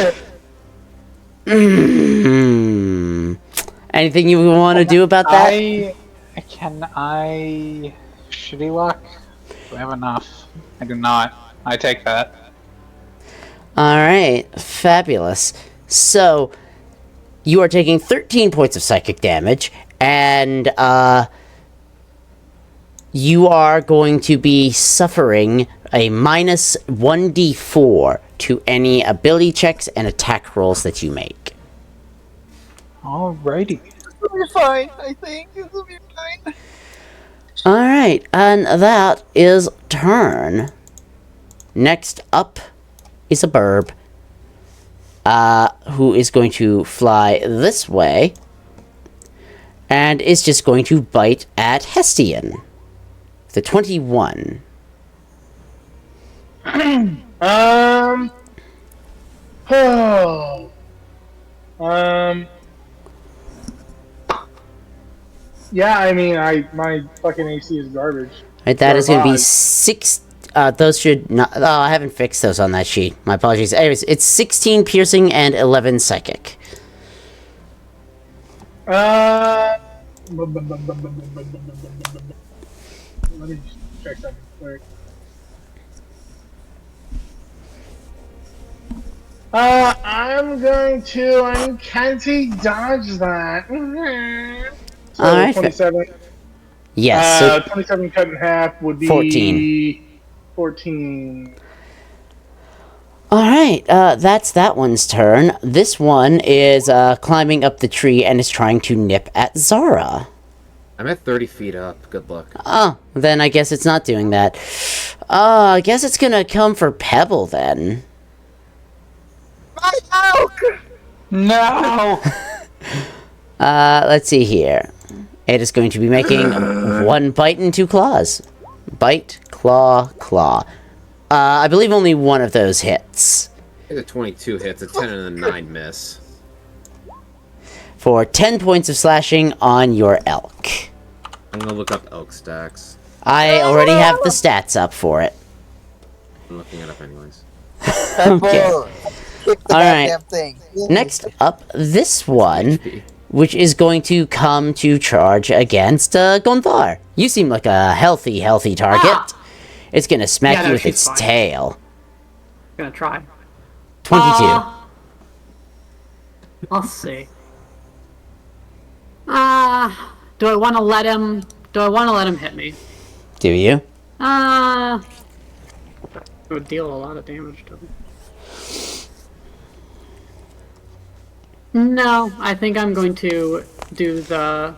Anything you want to do about that? Shitty luck? Do I have enough? I do not. I take that. Alright, fabulous. So, you are taking 13 points of psychic damage, and, you are going to be suffering a minus 1d4 to any ability checks and attack rolls that you make. Alrighty. It'll be fine. I think it'll be fine. Alright, and that is turn. Next up is a burb. Who is going to fly this way. And is just going to bite at Hestian. The 21. Yeah, I mean, my fucking AC is garbage. Right, that is going to be Survive. 6. Those should not. Oh, I haven't fixed those on that sheet. My apologies. Anyways, it's 16 piercing and 11 psychic. Let me just check something quick. I'm going to uncanny dodge that. So Alright, 27. Yes. So 27 cut in half would be 14. Alright, that's that one's turn. This one is climbing up the tree and is trying to nip at Zara. I'm at 30 feet up. Good luck. Oh, then I guess it's not doing that. I guess it's gonna come for Pebble then. My elk! No! Let's see here. It is going to be making 1 bite and 2 claws. Bite, claw, claw. I believe only one of those hits. The 22 hits, a 10 and a 9 miss. For 10 points of slashing on your elk. I'm gonna look up elk stacks. I already have the stats up for it. I'm looking it up anyways. Pebble! Kick the Alright. goddamn thing. Next up, this one, HP. which is going to come to charge against Gondar. You seem like a healthy target. It's gonna smack Yeah, you no, with she's its fine. tail. Gonna try. 22. Let's see. Do I want to let him? Do I want to let him hit me? Do you? It would deal a lot of damage to him. No, I think I'm going to do the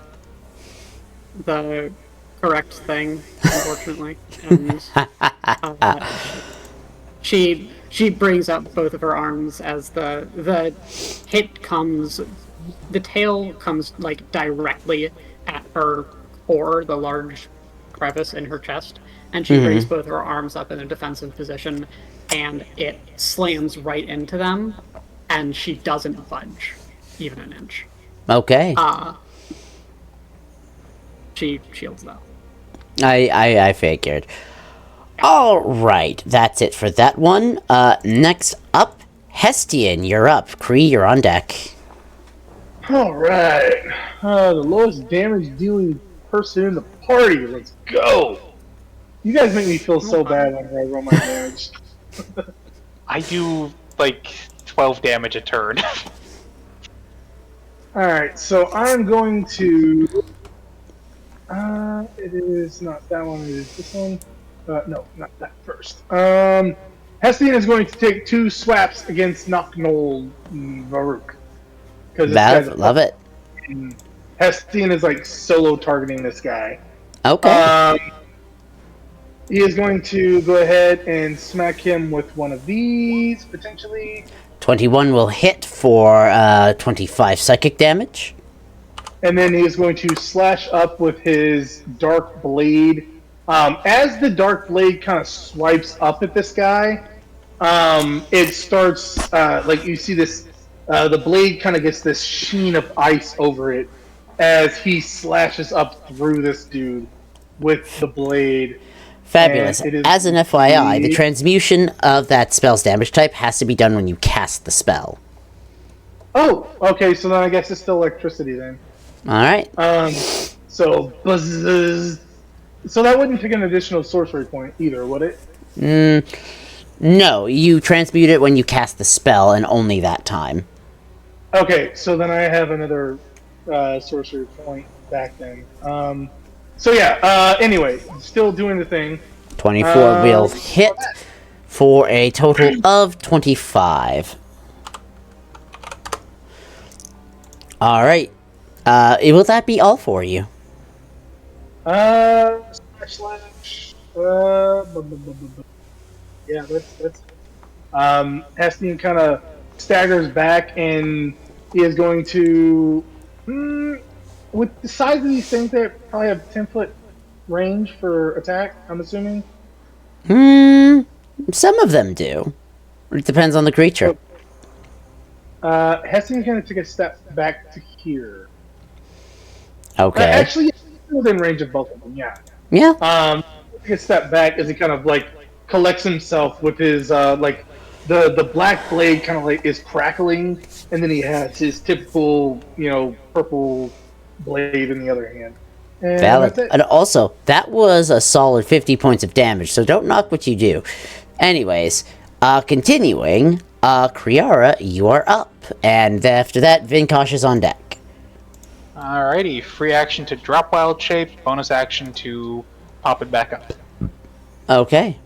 correct thing, unfortunately. And she brings up both of her arms as the hit comes, the tail comes like directly at her core, the large crevice in her chest, and she brings both her arms up in a defensive position, and it slams right into them, and she doesn't budge even an inch. Okay. She shields though. I figured. Alright, that's it for that one. Next up, Hestian, you're up. Kree, you're on deck. Alright. The lowest damage dealing person in the party. Let's go. You guys make me feel so bad whenever I roll my damage. I do, like, 12 damage a turn. Alright, so I'm going to... it is not that one, it is this one. No, not that first. Hestian is going to take 2 swaps against Knocknoll Varuk. Bev, love it. Hestian is like solo targeting this guy. Okay. He is going to go ahead and smack him with one of these, potentially. 21 will hit for 25 psychic damage. And then he is going to slash up with his Dark Blade. As the Dark Blade kind of swipes up at this guy, it starts, like you see this, the blade kind of gets this sheen of ice over it as he slashes up through this dude with the blade. Fabulous. And it is As an FYI, the the- transmutation of that spell's damage type has to be done when you cast the spell. Oh, okay, so then I guess it's still electricity then. Alright. So buzz. So that wouldn't take an additional sorcery point either, would it? No, you transmute it when you cast the spell, and only that time. Okay, so then I have another sorcery point back then. So yeah, anyway, still doing the thing. 24 will hit for a total of 25. Alright. Will that be all for you? Slash. Yeah, that's. Hestian kind of staggers back, and he is going to. With the size of these things, they probably have 10-foot range for attack. I'm assuming. Some of them do. It depends on the creature. Hestian's going to take a step back to here. Okay. Actually, he's within range of both of them. Yeah. Yeah. Take a step back as he kind of like collects himself with his like the black blade kind of like is crackling, and then he has his typical purple blade in the other hand. And Valid. that's it. And also, that was a solid 50 points of damage, so don't knock what you do. Anyways, continuing, Kriara, you are up. And after that, Vinkosh is on deck. Alrighty, free action to drop wild shape, bonus action to pop it back up. Okay.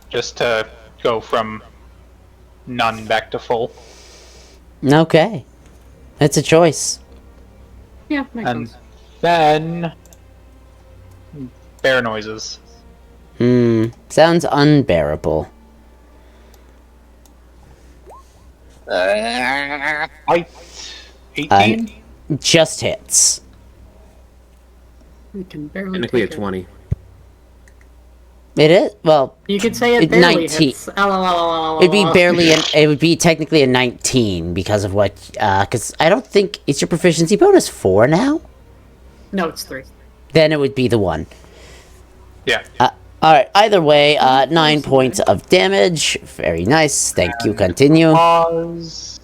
Just to go from none back to full. Okay. It's a choice. Yeah, makes And sense. then bear noises. Sounds unbearable. Height 18? Just hits. We can barely Technically a take it. 20. It is? Well, You could say it It- barely 19. hits. LOL. it'd be barely it would be technically a 19 because of what, because I don't think, is your proficiency bonus 4 now? No, it's 3. Then it would be the 1. Yeah. Alright, either way, 9 points of damage. Very nice. Thank you. Continue. Pause.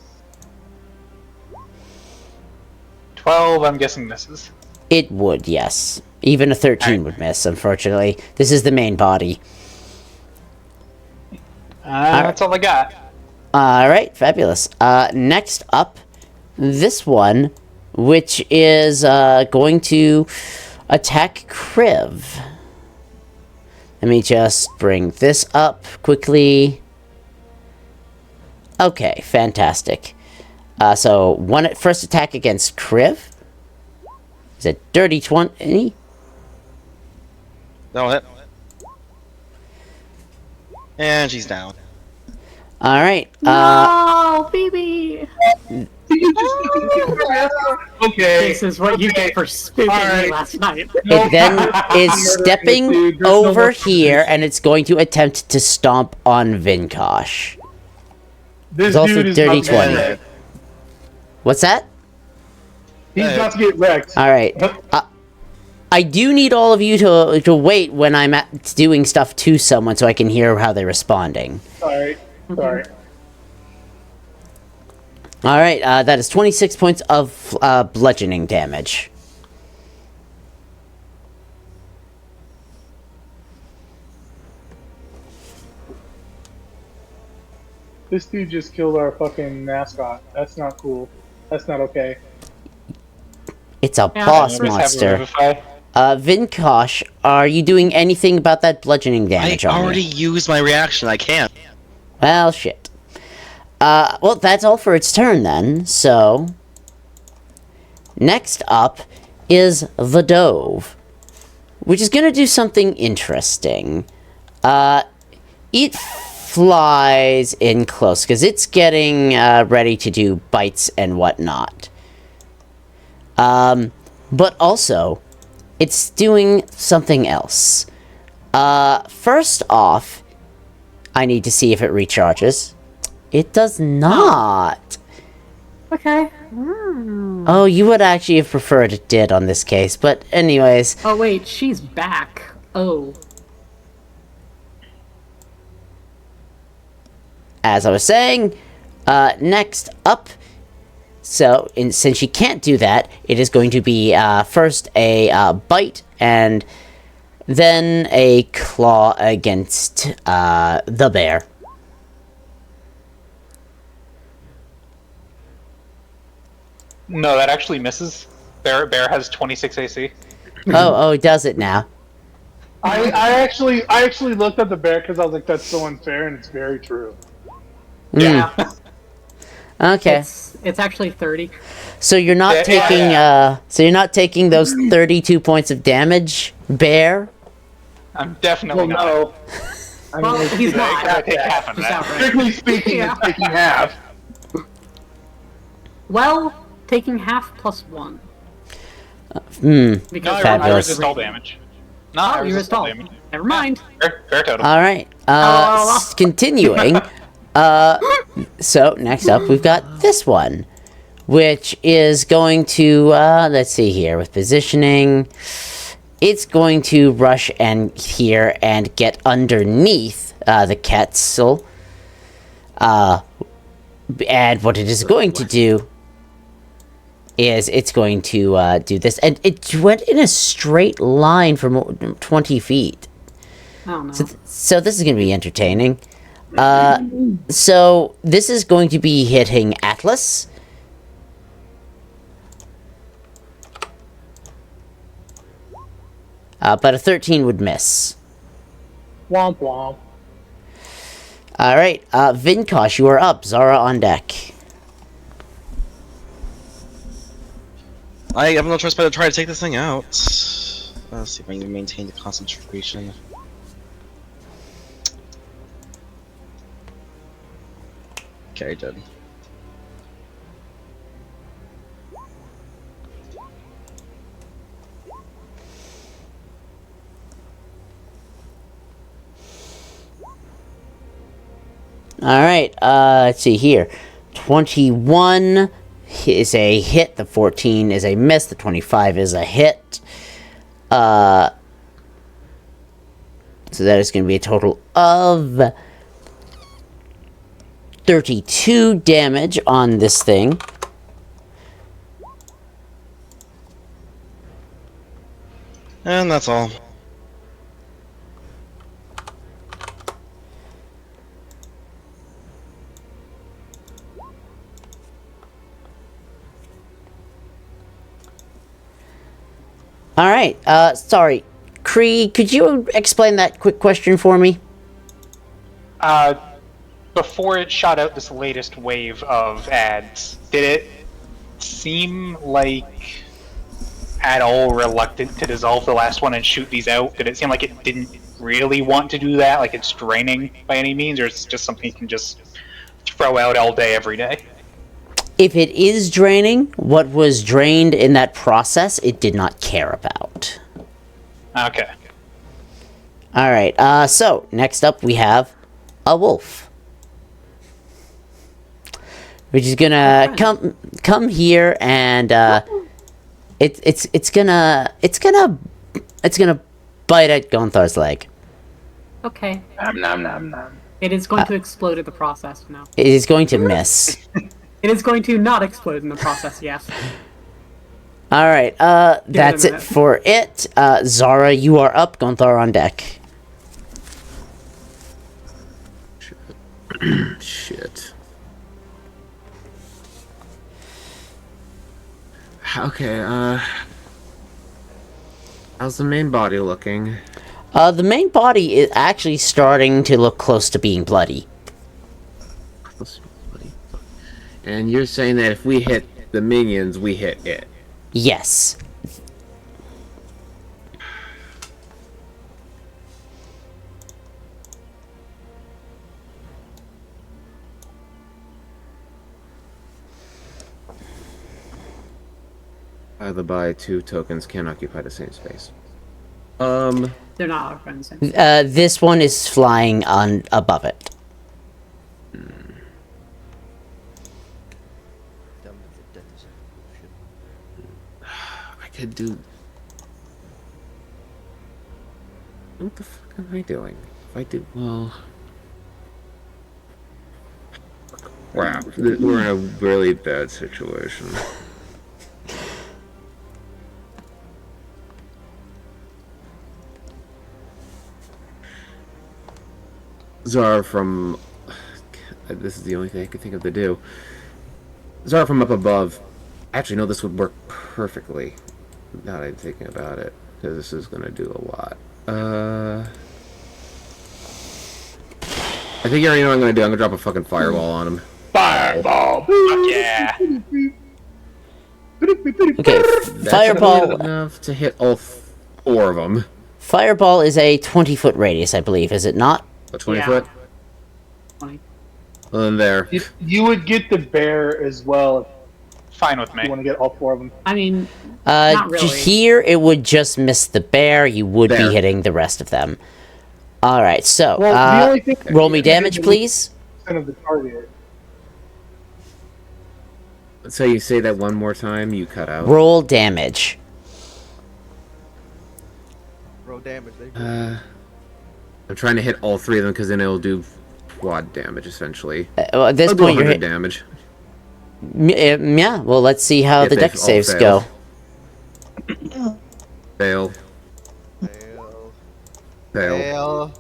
12, I'm guessing misses. It would, yes. Even a 13 would miss, unfortunately. This is the main body. That's all I got. Alright, fabulous. Next up, this one, which is going to attack Kriv. Let me just bring this up quickly. Okay, fantastic. So, first attack against Kriv. Is it dirty 20? That'll hit. And she's down. Alright, Oh, baby! Okay. This is what you get for spooking Alright. me last night. it then is stepping Dude, there's no over more here, and it's going to attempt to stomp on Vinkosh. This It's also dude is dirty about to get 20. wrecked. What's that? He's about to get wrecked. Alright. I do need all of you to wait when I'm doing stuff to someone so I can hear how they're responding. Sorry. Alright, that is 26 points of bludgeoning damage. This dude just killed our fucking mascot. That's not cool. That's not okay. It's a Yeah, boss Let's have monster. Revivify. Vinkosh, are you doing anything about that bludgeoning I damage on already me? used my reaction. I can't. Well, shit. Well, that's all for its turn then, so... next up is the Dove, which is gonna do something interesting. It flies in close, because it's getting ready to do bites and whatnot. But also, it's doing something else. First off, I need to see if it recharges. It does not. Okay. Oh, you would actually have preferred it did on this case, but anyways. Oh wait, she's back. Oh. As I was saying, next up, since she can't do that, it is going to be first a bite and then a claw against the bear. No, that actually misses. Bear has 26 AC. Oh, it does it now. I actually looked at the bear because I was like, that's so unfair, and it's very true. Yeah. Okay. It's actually 30. So you're not taking so you're not taking those 32 points of damage, bear? I'm definitely not. No. Well, he's not. I take half of Just that. outright. Strictly speaking, Yeah. it's taking half. Well, taking half plus 1. No, I Fabulous. resist all damage. No, Oh, I you resist resist all all. damage. Never mind. Fair totem. Alright. Oh. Continuing. So next up we've got this one, which is going to let's see here with positioning. It's going to rush and here and get underneath the Quetzal. And what it is going to do is it's going to do this, and it went in a straight line for 20 feet. Oh no. So this is going to be entertaining. So this is going to be hitting Atlas. But a 13 would miss. Womp womp. Alright, Vinkosh, you are up. Zara on deck. I have no choice but to try to take this thing out. Let's see if I can maintain the concentration. Okay, I did. Alright, let's see here. 21 is a hit, the 14 is a miss, the 25 is a hit. So that is going to be a total of 32 damage on this thing. And that's all. Alright, sorry. Kree, could you explain that quick question for me? Before it shot out this latest wave of ads, did it seem like at all reluctant to dissolve the last one and shoot these out? Did it seem like it didn't really want to do that, like it's draining by any means, or it's just something you can just throw out all day, every day? If it is draining, what was drained in that process, it did not care about. Okay. Alright, so, next up we have a wolf. Which is gonna come here and it's gonna bite at Gonthar's leg. Okay. Nom nom nom nom. It is going to explode in the process now. It is going to miss. It is going to not explode in the process, yes. Alright, that's it minute. for it. Zara, you are up, Gonthar on deck. Shit. Okay, how's the main body looking? The main body is actually starting to look close to being bloody. And you're saying that if we hit the minions, we hit it. Yes. Either by 2 tokens can occupy the same space. They're not occupying the same. This one is flying on above it. Dumb if it doesn't. I could do. What the fuck am I doing? If I do well. Wow, we're in a really bad situation. Zara from... This is the only thing I could think of to do. Zara from up above. Actually, no, this would work perfectly. Now that I'm thinking about it. Because this is going to do a lot. I think you already know what I'm going to do. I'm going to drop a fucking fireball on him. Fireball! Fuck yeah! Okay, That's fireball. enough to hit all 4 of them. Fireball is a 20-foot radius, I believe, is it not? A 20 Yeah. foot? 20. Well, then there. You would get the bear as well Fine with if me. you want to get all 4 of them. I mean, Not really. Here it would just miss the bear. You would There. be hitting the rest of them. All right, so Well, the only thing roll me damage, please. of the target. So you say that one more time, you cut out. Roll damage. Roll damage. There you go. I'm trying to hit all 3 of them because then it'll do quad damage essentially. Well, at this I'll do point, you're 100 hit. damage. Yeah. Well, let's see how If the they deck all saves fail. go. Fail. Fail. Fail. Fail.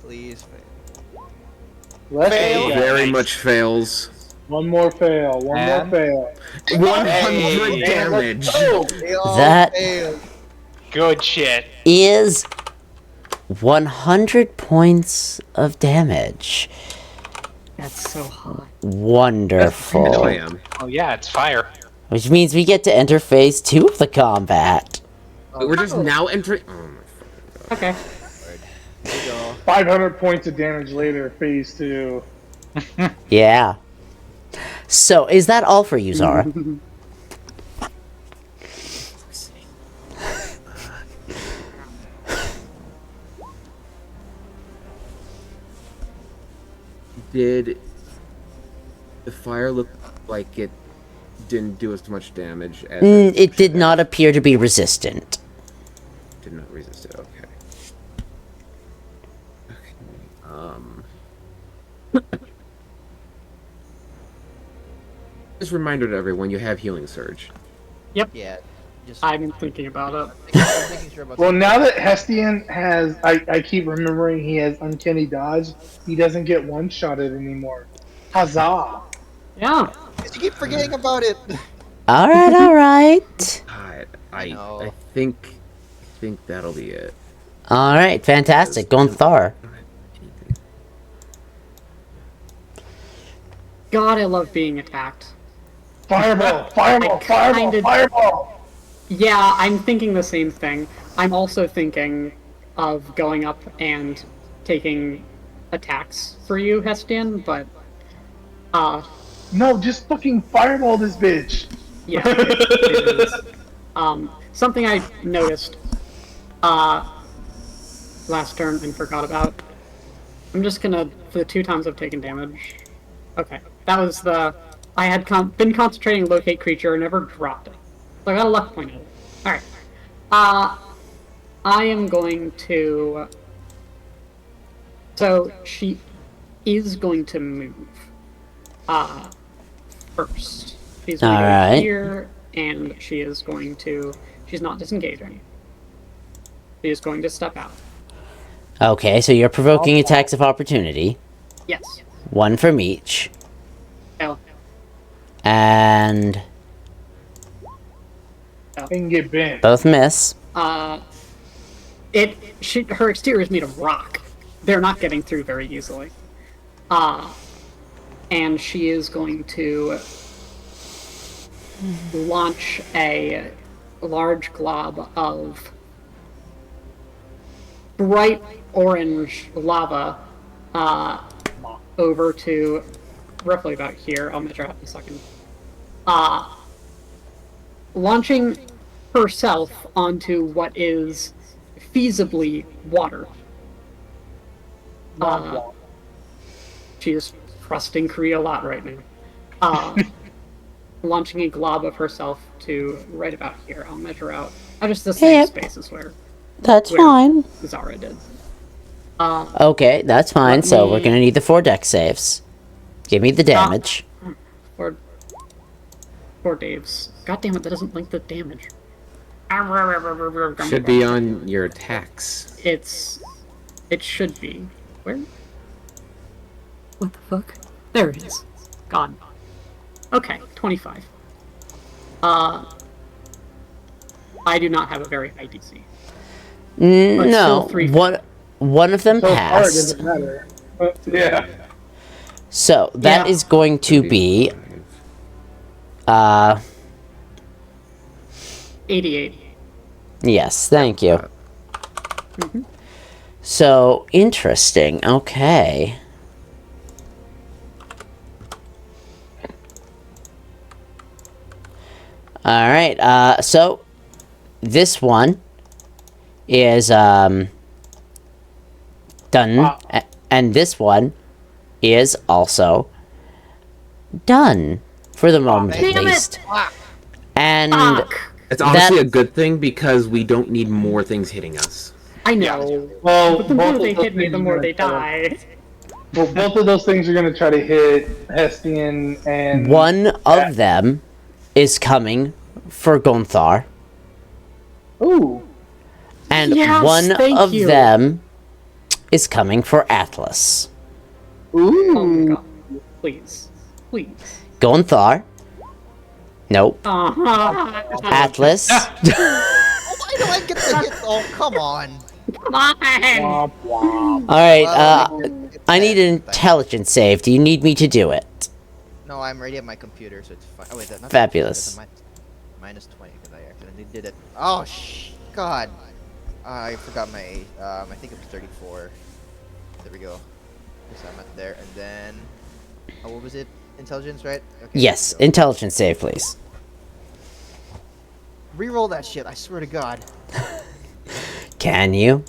Please fail. Let's Fail. go. Very Nice. much fails. One more fail. One And? more fail. 100 damage. They all That- failed. Good shit. Is 100 points of damage. that's so hot. Wonderful. I am. Oh yeah, it's fire. Which means we get to enter phase 2 of the combat. We're just now entering. Oh my Okay. There you go. 500 points of damage later, phase 2. Yeah. So, is that all for you, Zara? Did the fire look like it didn't do as much damage as It did not appear to be resistant. Did not resist it. Okay. Just a reminder to everyone: you have healing surge. Yeah. Just. I'm thinking about it. I'm making sure about. Well, now that Hestian has, I keep remembering he has Uncanny Dodge, he doesn't get one-shotted anymore. Huzzah! Yeah. You keep forgetting about it. Alright, alright. I know. think that'll be it. Alright, fantastic. Gonthar. God, I love being attacked. Fireball! Fireball! I Fireball! kinda- Fireball! Yeah, I'm thinking the same thing. I'm also thinking of going up and taking attacks for you, Hestian, but No, just fucking fireball this bitch! yeah. It is. Something I noticed last turn and forgot about. I'm just gonna, for the 2 times I've taken damage. Okay, that was the. I had been concentrating on locate creature and never dropped it. So I got a luck point out of it. Alright. I am going to. So she is going to move. First. She's going to go Alright. here, and she is going to. She's not disengaging. She is going to step out. Okay, so you're provoking attacks of opportunity. Yes. One from each. Fail. And I can get bent. both miss. Her exterior is made of rock. They're not getting through very easily. And she is going to launch a large glob of bright orange lava over to roughly about here. I'll measure out in a second. Launching herself onto what is feasibly water. She is trusting Kree a lot right now. Launching a glob of herself to right about here. I'll measure out. Just the same Yep. space as where That's Where? fine. Zara did. Okay, that's fine. Let So we're me- gonna need the 4 deck saves. Give me the damage. Or Dave's. God damn it, that doesn't link the damage. Should be on your attacks. It should be. Where? What the fuck? There it is. Gone. Okay, 25. I do not have a very high DC. But No, still 3. one of them So far, it passed. doesn't matter. Yeah. So that Yeah. is going to be 88. yes, thank you. So interesting. Okay. All right. So this one is done, and this one is also done for the moment at Damn it! least. And Fuck! It's honestly That- a good thing because we don't need more things hitting us. I know. Well, But the more both they of those hit me, things the are more gonna they try to- die. Well, both of those things are going to try to hit Hestian and one of them is coming for Gonthar, Ooh, and Yes, one thank of you. them is coming for Atlas. ooh. Oh my god. Please. Please. Gonthar. Nope. Uh-huh. Atlas. Why do I get the hit? Oh, come on. Come on! Womp womp. Alright, Well, I need an intelligence save. Do you need me to do it? No, I'm already at my computer, so it's fine. Oh wait, that's not Fabulous. that's a minus 20 because I accidentally did it. Oh God! I forgot my. I think it was 34. There we go. So I'm at there, and then. Oh, what was it? Intelligence, right? Okay, Yes, there we go. intelligence save, please. Reroll that shit. I swear to God. Can you?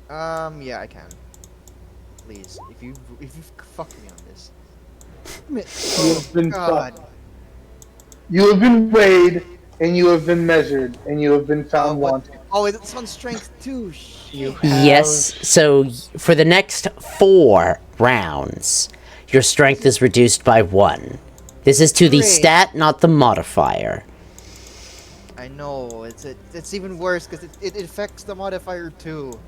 Yeah, I can. Please, if you fuck me on this. You have been God. fucked. You have been weighed, and you have been measured, and you have been found what- wanting. Oh, it's on strength too. You Shit. Yes, so for the next 4 rounds, your strength is reduced by 1. This is to the Great. stat, not the modifier. I know. It's even worse because it affects the modifier too.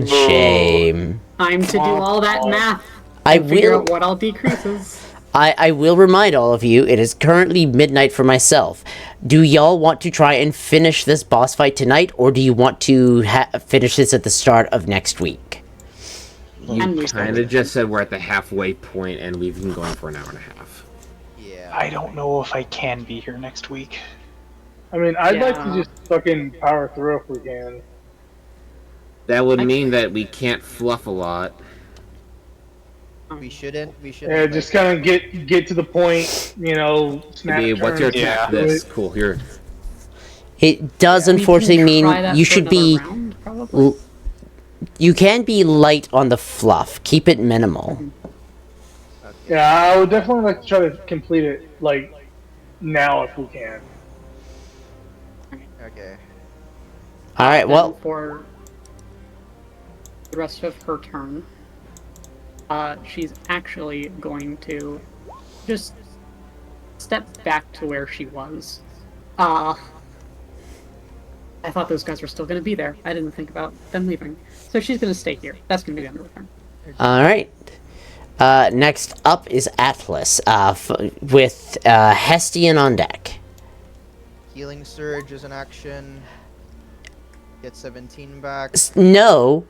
Shame. Time to do all that math. I and figure will. out what all decreases. I will remind all of you, it is currently midnight for myself. Do y'all want to try and finish this boss fight tonight, or do you want to finish this at the start of next week? And we Kind of just said we're at the halfway point and we've been going for an hour and a half. Yeah. I don't know if I can be here next week. I mean, I'd like to Yeah. just fucking power through if we can. That would mean that we can't fluff a lot. We shouldn't. We should. Yeah, just kind of get to the point, you know. Snap Maybe, what's your turn. attack? Yeah. This. Cool. Here. It does We can unfortunately mean try that you for should another be. round, probably. l- You can be light on the fluff. Keep it minimal. Yeah, I would definitely like to try to complete it like now if we can. Okay. All right. Then Well, for the rest of her turn, she's actually going to just step back to where she was. I thought those guys were still going to be there. I didn't think about them leaving. So she's going to stay here. That's going to be the end of her turn. all right. Next up is Atlas, with Hestian on deck. Healing surge is an action. Get 17 back. No,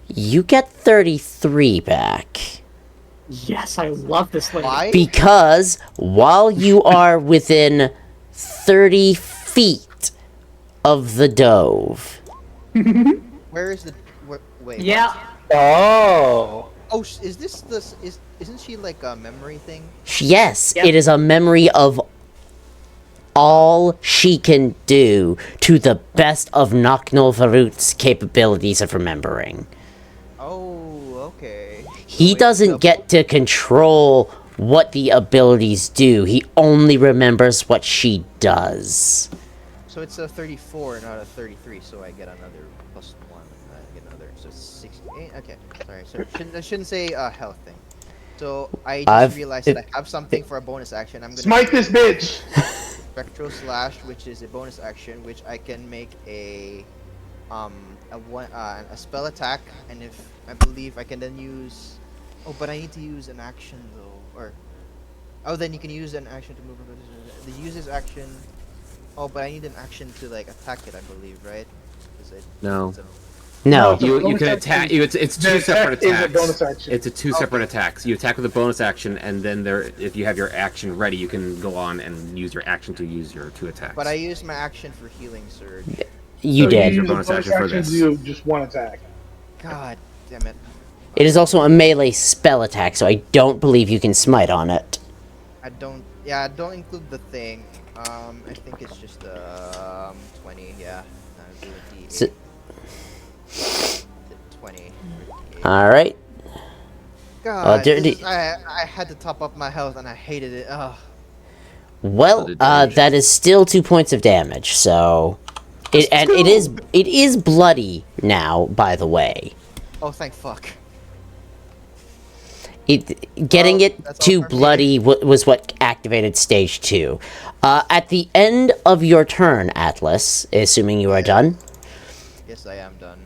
you get 33 back. Yes, I love this lady. Why? Because while you are within 30 feet of the dove, Where is the? Wait. Yeah. Oh. Oh, is this the? Isn't she like a memory thing? yes, Yep. it is a memory of all she can do to the best of Nocnal Varut's capabilities of remembering. Oh, okay. He Wait, doesn't double- get to control what the abilities do. He only remembers what she does. So it's a 34, not a 33. So I get another +1. I get another. So it's 68. Okay. Sorry. So I shouldn't say health thing. So I just I've- realized that I have something for a bonus action. I'm gonna Smite this bitch! Spectral Slash, which is a bonus action, which I can make a spell attack, and if I believe I can then use. Oh, but I need to use an action though, or oh, then you can use an action to move. The uses action. Oh, but I need an action to like attack it, I believe, right? Is it? No. it's a- No. No. You Bonus can action. attack. It's The two separate attack is a attacks. bonus action. It's a two separate attacks. You attack with a bonus action, and then if you have your action ready, you can go on and use your action to use your two attacks. But I used my action for healing surge. You So did. use a bonus action for to this. do just one attack. God damn it! It is also a melee spell attack, so I don't believe you can smite on it. I don't. Yeah, I don't include the thing. I think it's just 20. Yeah. Do a D8. So- 20. or D8. Alright. God, do- this is- I had to top up my health and I hated it. Ugh. Well, the damage. that is still 2 points of damage, so... it is bloody now, by the way. Oh, thank fuck. Getting Well, it that's all to for me. bloody was what activated stage 2. At the end of your turn, Atlas, assuming you are done, Yes, I am done.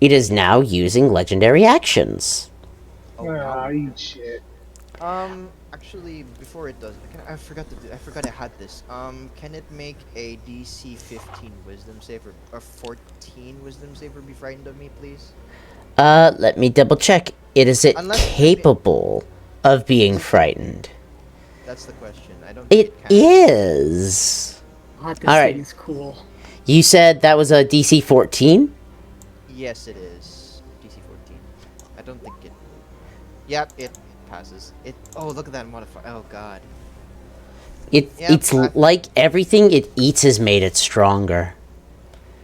it is now using legendary actions. Oh, Ah, no. eat shit. Actually, before it does, I forgot I had this. Can it make a DC 15 Wisdom save or 14 Wisdom save or be frightened of me, please? Let me double check. Is it Unless- capable of being frightened? That's the question. I don't. It think it can. is. God, this Alright. thing is cool. You said that was a DC 14? Yes, it is. DC 14. I don't think it. Yep, it passes. It. Oh, look at that modifier. Oh God. It's I- like everything it eats has made it stronger.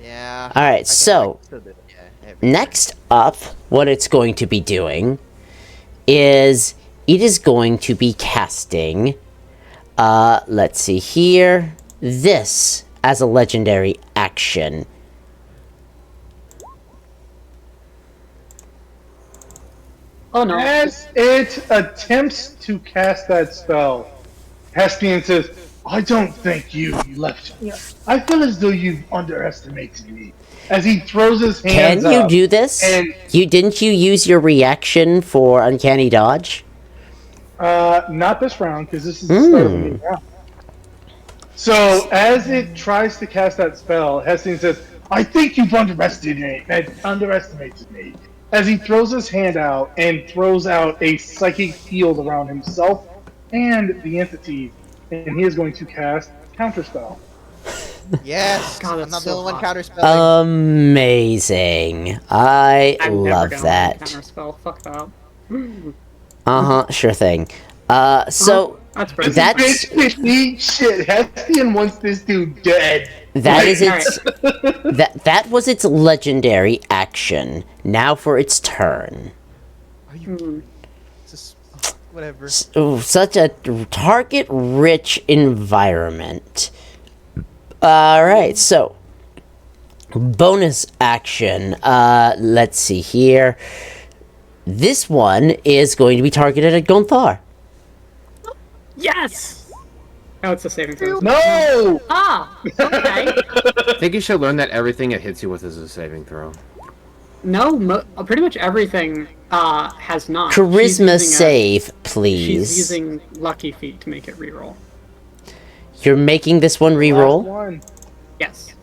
Yeah. Alright, I can so, still do it, yeah, every next up, what it's going to be doing is it is going to be casting, let's see here, this as a legendary action. Oh no. As it attempts to cast that spell, Hestian says, I don't think you left. I feel as though you've underestimated me. As he throws his hands Can you up, do this? and- Didn't you use your reaction for Uncanny Dodge? Not this round, because this is the start of the new round. So, as it tries to cast that spell, Hestian says, I think you've underestimated me. As he throws his hand out and throws out a psychic field around himself and the entity, and he is going to cast Counterspell. Yes. God, I'm that's not so the only one hot. counterspelling. Amazing. I I'm never love gonna that. Counterspell. Fuck that. Sure thing. So That's pretty. That's- Bitch, eat shit. Hestian wants this dude dead. that is Alright. its that was its legendary action. Now for its turn. Are you? Just, whatever. Such a target-rich environment. Alright, so bonus action. Let's see here. This one is going to be targeted at Gonthar. Yes. Oh, it's a saving throw. No! Ah. Okay. I think you should learn that everything it hits you with is a saving throw. No, pretty much everything has not. She's Charisma using save, She's please. using Lucky Feet to make it reroll. You're making this one Last reroll? one. Yes.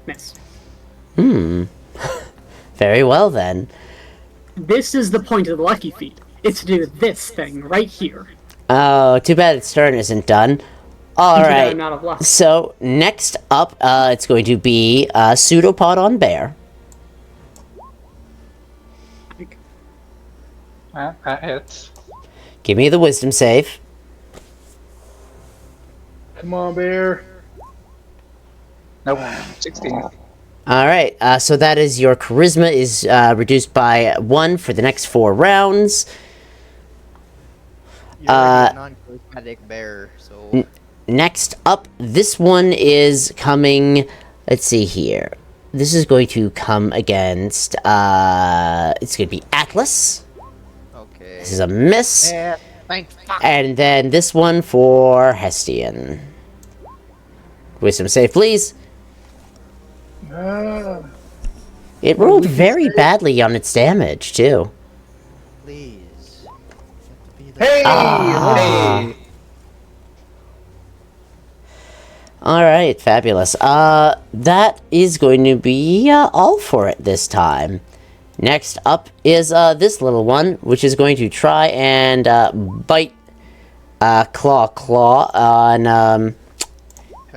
Miss. Very well then. This is the point of the lucky feat. It's to do this thing right here. Oh, too bad its turn isn't done. Too bad Alright, I'm out of luck. so next up, it's going to be Pseudopod on Bear. That hits. Give me the wisdom save. Come on, bear. Nope. 16. Alright, so that is your charisma is reduced by 1 for the next 4 rounds. You're a non-charismatic bear, so Next up, this one is coming. Let's see here. This is going to come against. It's going to be Atlas. okay. This is a miss. Yeah, thanks. And then this one for Hestian. Wisdom save, please. Ah, It rolled very badly on its damage, too. Please. You have to be hey! Ah. Alright, fabulous. That is going to be all for it this time. Next up is this little one, which is going to try and bite Claw on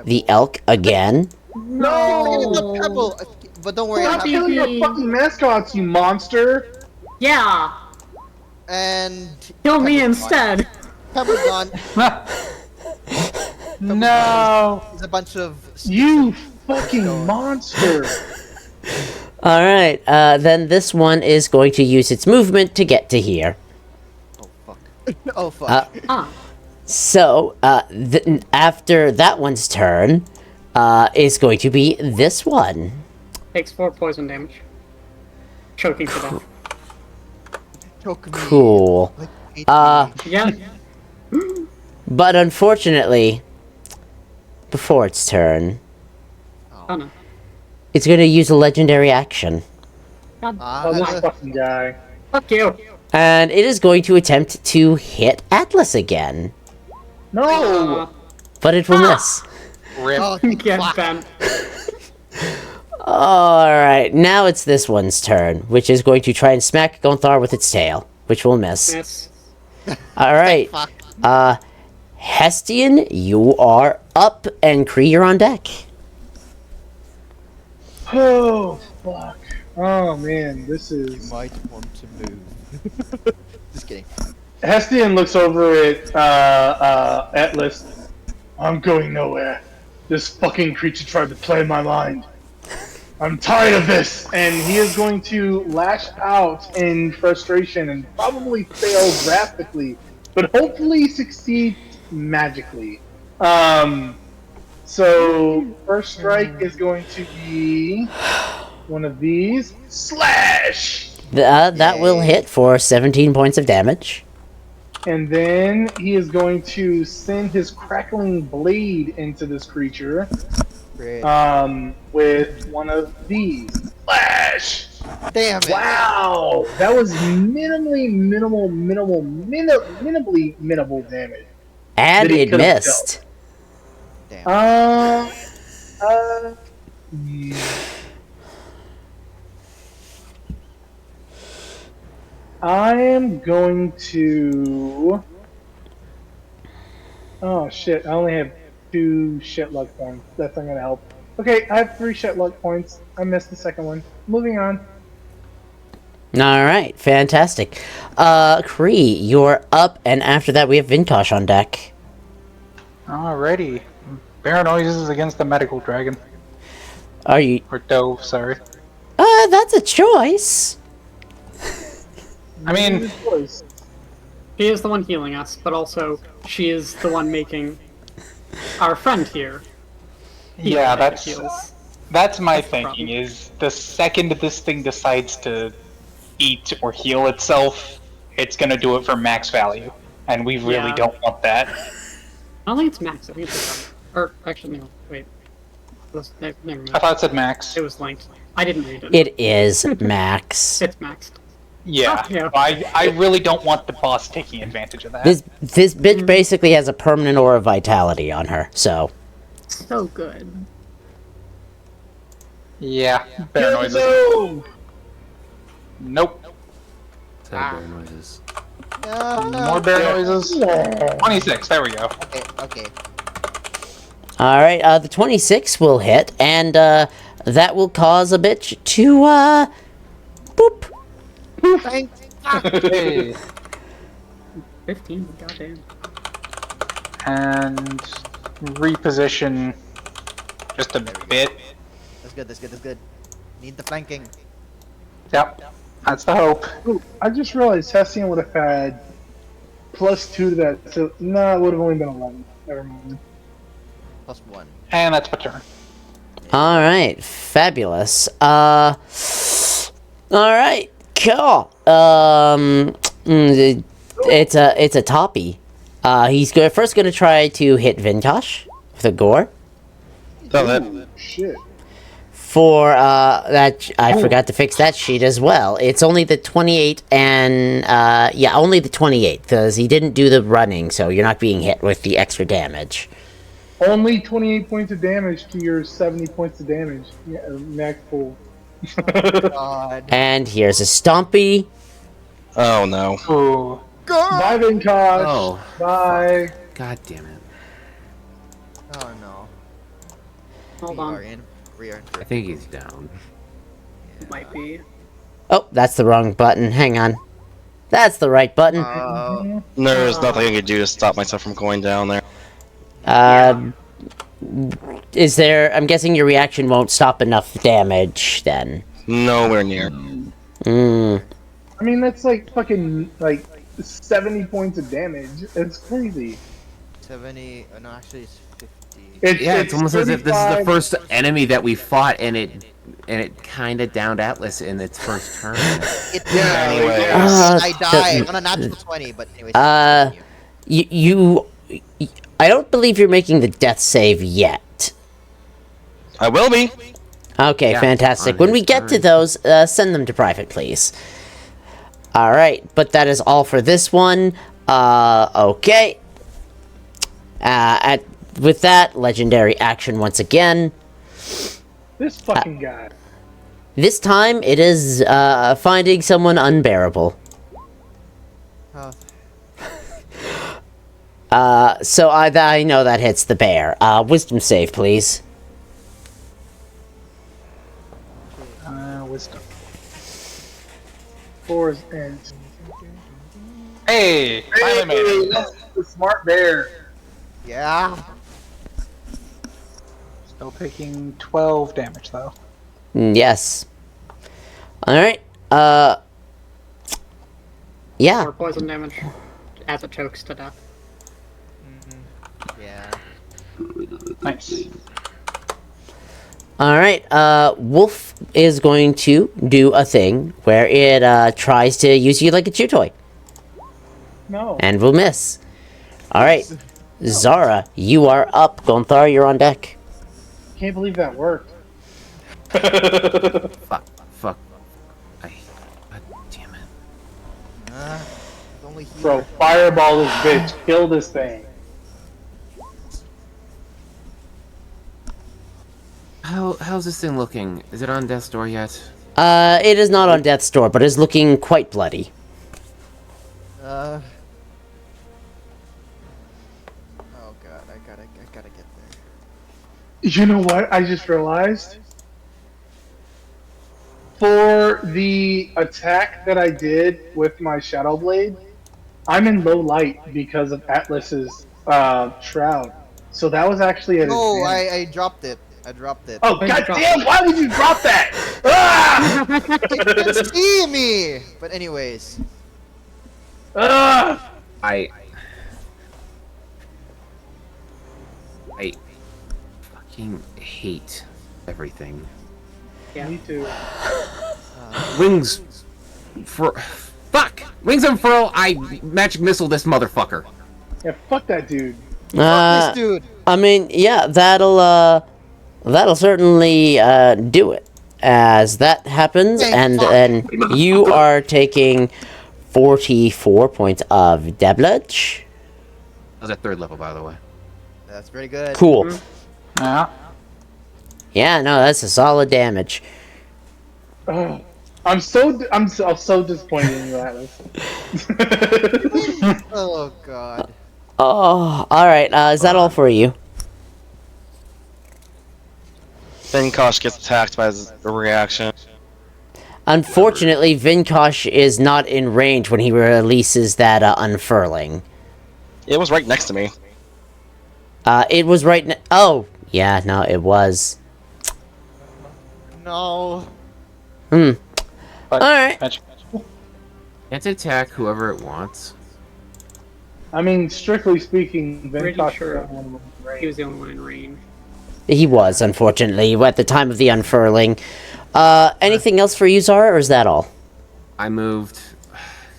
the elk again. No! Pebble! But don't worry, I Stop have killing your fucking mascots, you monster! Yeah! and Kill me Pebble's instead! gone. Pebble's gone. No! There's a bunch of You fucking monster! Alright, then this one is going to use its movement to get to here. Oh fuck. Oh fuck. Ah, So, after that one's turn, is going to be this one. takes 4 poison damage. Choking to death. Choke me. Cool. Like, eat Uh, me. Yeah. But unfortunately, before its turn, Oh no. it's going to use a legendary action. Oh, this fucking guy. Fuck you! And it is going to attempt to hit Atlas again. No! But it will miss. Rip. Oh, Get fuck. bent. Alright, now it's this one's turn, which is going to try and smack Gonthar with its tail, which will miss. Miss. Alright, Fuck. Hestian, you are up, and Kree, you're on deck. Oh, fuck. Oh, man, this is... Might want to move. Just kidding. Hestian looks over at Atlas. I'm going nowhere. This fucking creature tried to play my mind. I'm tired of this! And he is going to lash out in frustration and probably fail drastically, but hopefully succeed magically. So, first strike is going to be one of these. Slash! That will hit for 17 points of damage. And then he is going to send his crackling blade into this creature. Great. With one of these. Flash! Damn it. Wow! That was minimally minimal damage. And That he it could've missed. Damn. I am going to. Oh shit! I only have 2 shit luck points. That's not gonna help. Okay, I have 3 shit luck points. I missed the second one. Moving on. Alright, fantastic. Kree, you're up, and after that we have Vintosh on deck. Alrighty. Bear noises against the medical dragon. Are you... Or dove, sorry. that's a choice. I mean, She is the one healing us, but also she is the one making our friend here. heal yeah, when it that's heals. my the thinking, problem. is the second this thing decides to eat or heal itself, it's gonna do it for max value. And we really Yeah. don't want that. I don't think it's max. I think it's or actually no. Wait. Never mind. I thought it said max. It was linked. I didn't read it. It is Max. It's maxed. Yeah, Fuck you. I really don't want the boss taking advantage of that. This bitch basically has a permanent aura of vitality on her, so... So good. Yeah, bear noises. Nope. Sad bear noises. More bear noises. 26. There we go. Okay, okay. All right, the 26 will hit, and that will cause a bitch to boop. Thank Hey. 15. Goddamn. And reposition just a bit. That's good, that's good, that's good. Need the flanking. Yep. That's the hope. Ooh, I just realized Hessian would have had +2 to that, so no, it would have only been 11. Never mind. +1. And that's my turn. All right, fabulous. All right, cool. It's a toppy. He's first gonna try to hit Vintosh with a gore. Ooh, shit. For that, I forgot to fix that sheet as well. It's only the 28 and yeah, only the 28 because he didn't do the running, so you're not being hit with the extra damage. Only 28 points of damage to your 70 points of damage. Yeah, max pool. God. And here's a Stompy. Oh no. Ooh. Bye, Vintosh. Oh, Bye. god damn it. Oh no. Hold We on. are in. We are in. I think he's down. Might be. Oh, that's the wrong button. Hang on. That's the right button. There's nothing I can do to stop myself from going down there. Is there... I'm guessing your reaction won't stop enough damage, then. Nowhere near. Mm. I mean, that's like fucking, like, 70 points of damage. It's crazy. 70. No, actually, it's 50. It's almost as if this is the 35. first enemy that we fought, and it kind of downed Atlas in its first turn. Anyway. I died on a natural 20, but anyways. You... I don't believe you're making the death save yet. I will be. Okay, Yeah, fantastic. on When his we get to turn. those, send them to private, please. Alright, but that is all for this one. Okay. With that, legendary action once again. This fucking guy. This time, it is, finding someone unbearable. Oh, So I know that hits the bear. Wisdom save, please. Wisdom. 4 and... Hey! Finally made it. that's the smart bear. yeah. Still taking 12 damage, though. Yes. Alright, yeah. Or poison damage as it chokes to death. Yeah. Nice. Alright, Wolf is going to do a thing where it, tries to use you like a chew toy. No. And will miss. Alright, Zara, you are up. Gonthar, you're on deck. Can't believe that worked. Fuck. God damn it. It's only here. Bro, fireball this bitch. Kill this thing. How's this thing looking? Is it on death's door yet? It is not on death's door, but is looking quite bloody. Oh god, I gotta get there. You know what? I just realized. For the attack that I did with my Shadow Blade, I'm in low light because of Atlas's shroud. So that was actually an No, advantage. I dropped it. I dropped it. Oh goddamn! Why would you drop that? Ah! You can see me! But anyways. Ah! I fucking hate everything. Me too. Wings for fuck! Wings and furl, I magic missile this motherfucker. Yeah, fuck that dude. Fuck this dude! I mean, yeah, that'll certainly, do it. As that happens, Hey, and fuck. then you are taking 44 points of damage. I was at 3rd level, by the way. That's pretty good. Cool. Yeah. Yeah, no, that's a solid damage. Ugh. I'm so disappointed in you, Atlas. Oh god. Oh, alright. Is that all for you? Vinkosh gets attacked by his reaction. Unfortunately, Vinkosh is not in range when he releases that unfurling. It was right next to me. It was right. Oh, yeah, no, it was. No. But Alright. Can't attack whoever it wants. I mean, strictly speaking, Pretty Vinkosh sure was the only one in range. He was the only one in range. He was, unfortunately, at the time of the unfurling. Anything else for you, Zara, or is that all? I moved.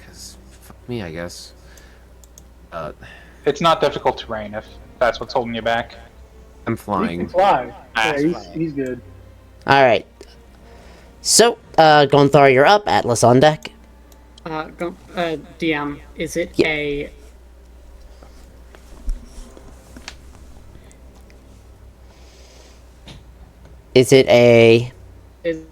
'Cause fuck me, I guess. it's not difficult terrain if that's what's holding you back. I'm He can flying. fly. Ah, Yeah, he's good. Alright. So, Gonthar, you're up. Atlas on deck. DM, is it Yeah. a... Is it a... Is,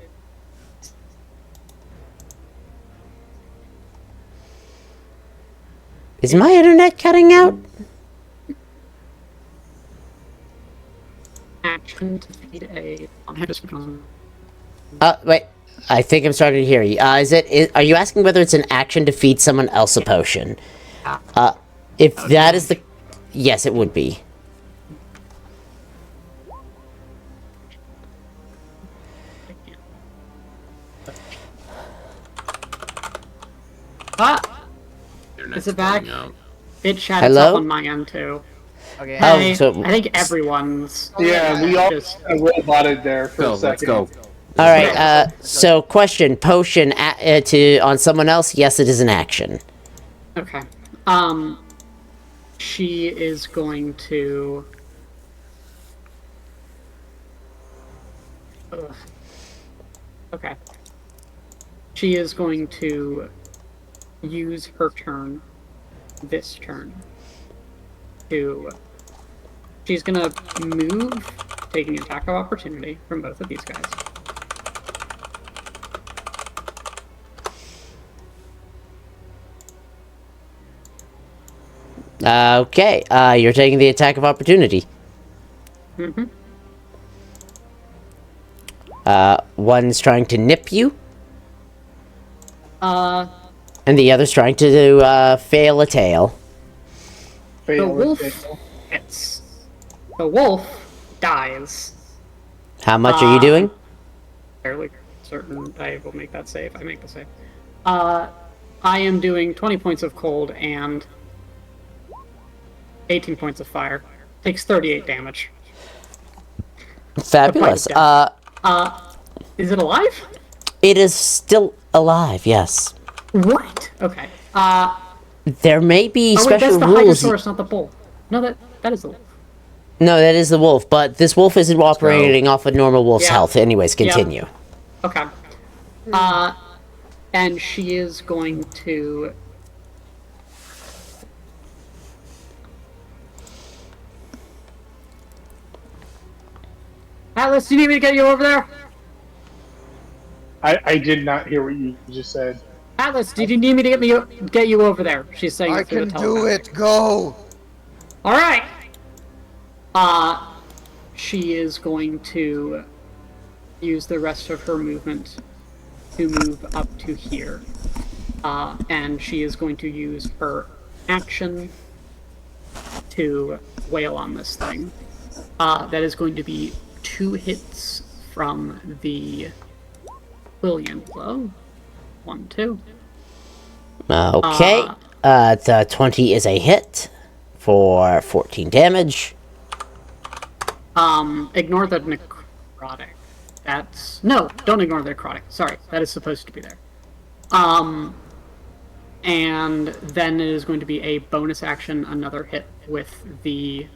Is my internet cutting out? action to feed a... Wait. I think I'm starting to hear you. Are you asking whether it's an action to feed someone else a potion? If that is the... Yes, it would be. Is it back? It chatted Hello? up on my end too. Okay. Oh, Hey, so- I think everyone's... Yeah, we all Just- roboted there for Go, a second. let's go. Alright, so question. Potion on someone else? Yes, it is an action. Okay. She is going to... Ugh. Okay. She is going to use her turn, this turn, to... She's gonna move, taking attack of opportunity from both of these guys. Okay, you're taking the attack of opportunity. Mm-hmm. One's trying to nip you, Uh, and the other's trying to fail a tail. the Fail wolf with fail. hits. The wolf dies. How much are you doing? Fairly certain I will make that save. I make the save. I am doing 20 points of cold and 18 points of fire. Takes 38 damage. Fabulous. dead. Is it alive? It is still alive, yes. What? Okay. There may be Oh wait, that's special the rules. Hygosaurus, not the bull. No, that is the wolf. No, that is the wolf, but this wolf isn't operating off of normal wolf's Yeah. health. Anyways, continue. Okay. And she is going to... Atlas, do you need me to get you over there? I did not hear what you just said. Atlas, did you need me to get you over there? She's saying I it through can the do telepathic. it. Go. All right. She is going to use the rest of her movement to move up to here. And she is going to use her action to wail on this thing. That is going to be 2 hits from the William blow. 1, 2. Okay. The 20 is a hit for 14 damage. Ignore the necrotic. No, don't ignore the necrotic. Sorry, that is supposed to be there. And then it is going to be a bonus action, another hit with the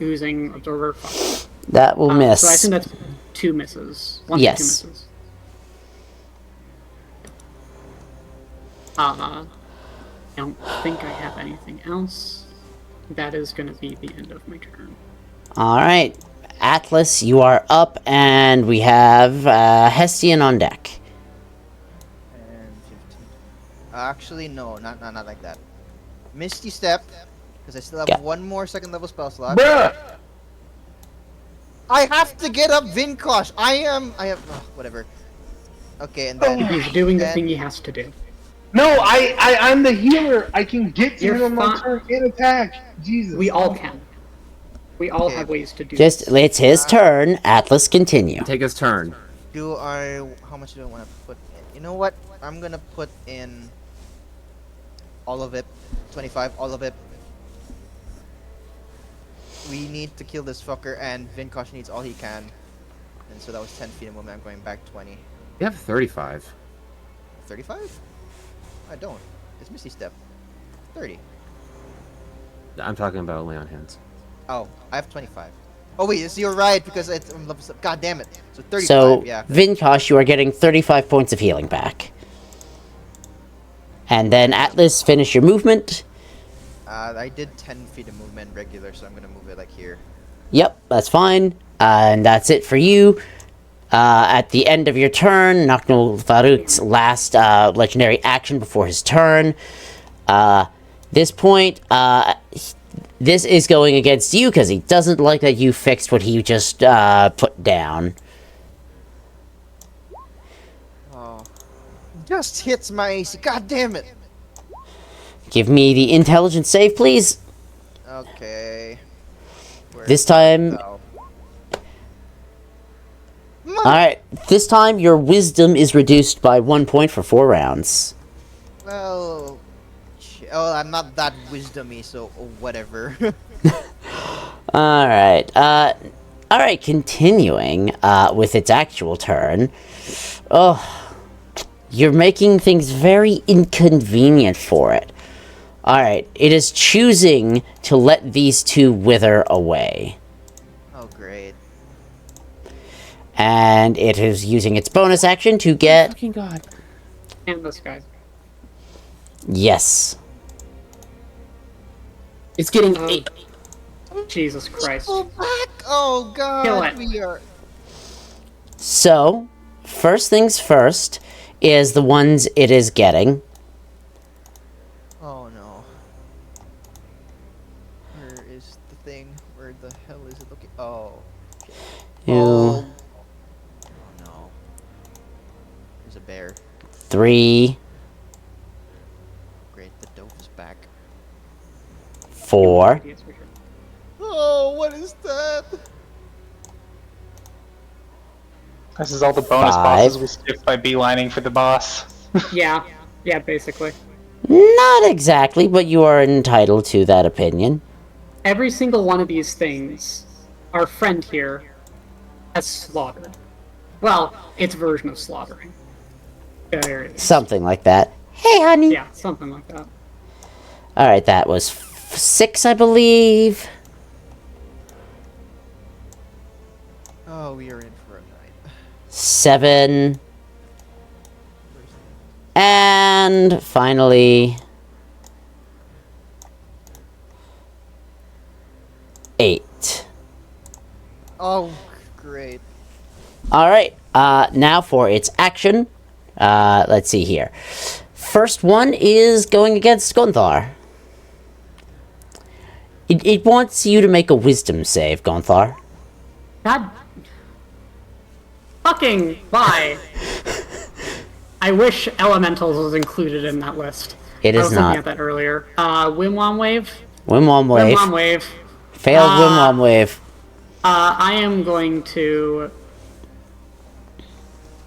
oozing absorber. Fuck. That will miss. So I think that's 2 misses. 1 Yes. to 2 misses. I don't think I have anything else. That is going to be the end of my turn. Alright. Atlas, you are up, and we have Hestian on deck. And 15. Actually, no, not like that. Misty Step, because I still have Yeah. one more second level spell slot. Bruh! I have to get up Vinkosh. I have whatever. Okay, and then He's doing the and- thing he has to do. No, I'm the healer. I can get to You're him on my fine. turn and attack. Jesus. We all can. We all Okay. have ways to do Just, this. it's his turn. Atlas, continue. Take his turn. how much do I want to put in? You know what? I'm gonna put in all of it. 25, all of it. We need to kill this fucker, and Vinkosh needs all he can. And so that was 10 feet of movement. I'm going back 20. You have 35. 35? I don't. It's Misty Step. 30. I'm talking about lay on hands. Oh, I have 25. Oh wait, so you're right because it's God damn it. So 35. So, Yeah. Vinkosh, you are getting 35 points of healing back. And then Atlas, finish your movement. I did 10 feet of movement regular, so I'm gonna move it like here. Yep, that's fine. And that's it for you. At the end of your turn, Naknul Farouk's last legendary action before his turn. This point, this is going against you because he doesn't like that you fixed what he just put down. Oh. Just hits my AC. God damn it. Give me the intelligence save, please. Okay. Where's This time, oh. alright, this time your wisdom is reduced by 1 point for 4 rounds. Well, I'm not that wisdomy, so whatever. Alright, alright, continuing, with its actual turn. Oh, you're making things very inconvenient for it. Alright, it is choosing to let these two wither away. Oh great. And it is using its bonus action to get... Fucking god. And this guy. Yes. It's getting Oh. 8. Jesus Christ. Go back! Oh god, Kill it. we are. So, first things first is the ones it is getting. Oh no. Where is the thing? Where the hell is it? Okay. Oh. Two, Oh no. There's a bear. 3, Great, the dope is back. 4, Yes, for sure. Oh, what is that? This is all the bonus 5. bosses we skipped by beelining for the boss. Yeah. Yeah, basically. Not exactly, but you are entitled to that opinion. Every single one of these things, our friend here has slaughtered. Well, its version of slaughtering. There it is. Something like that. Hey, honey. Yeah, something like that. Alright, that was 6, I believe. Oh, we are in for a night. 7. And finally... 8. Oh, great. Alright, now for its action. Let's see here. First one is going against Gonthar. It wants you to make a wisdom save, Gonthar. God. Fucking why? I wish Elementals was included in that list. It I is was looking not. at that earlier. Wimwam Wave? Wimwam Wave. Wimwam Wave. Failed Wimwam Wave. I am going to...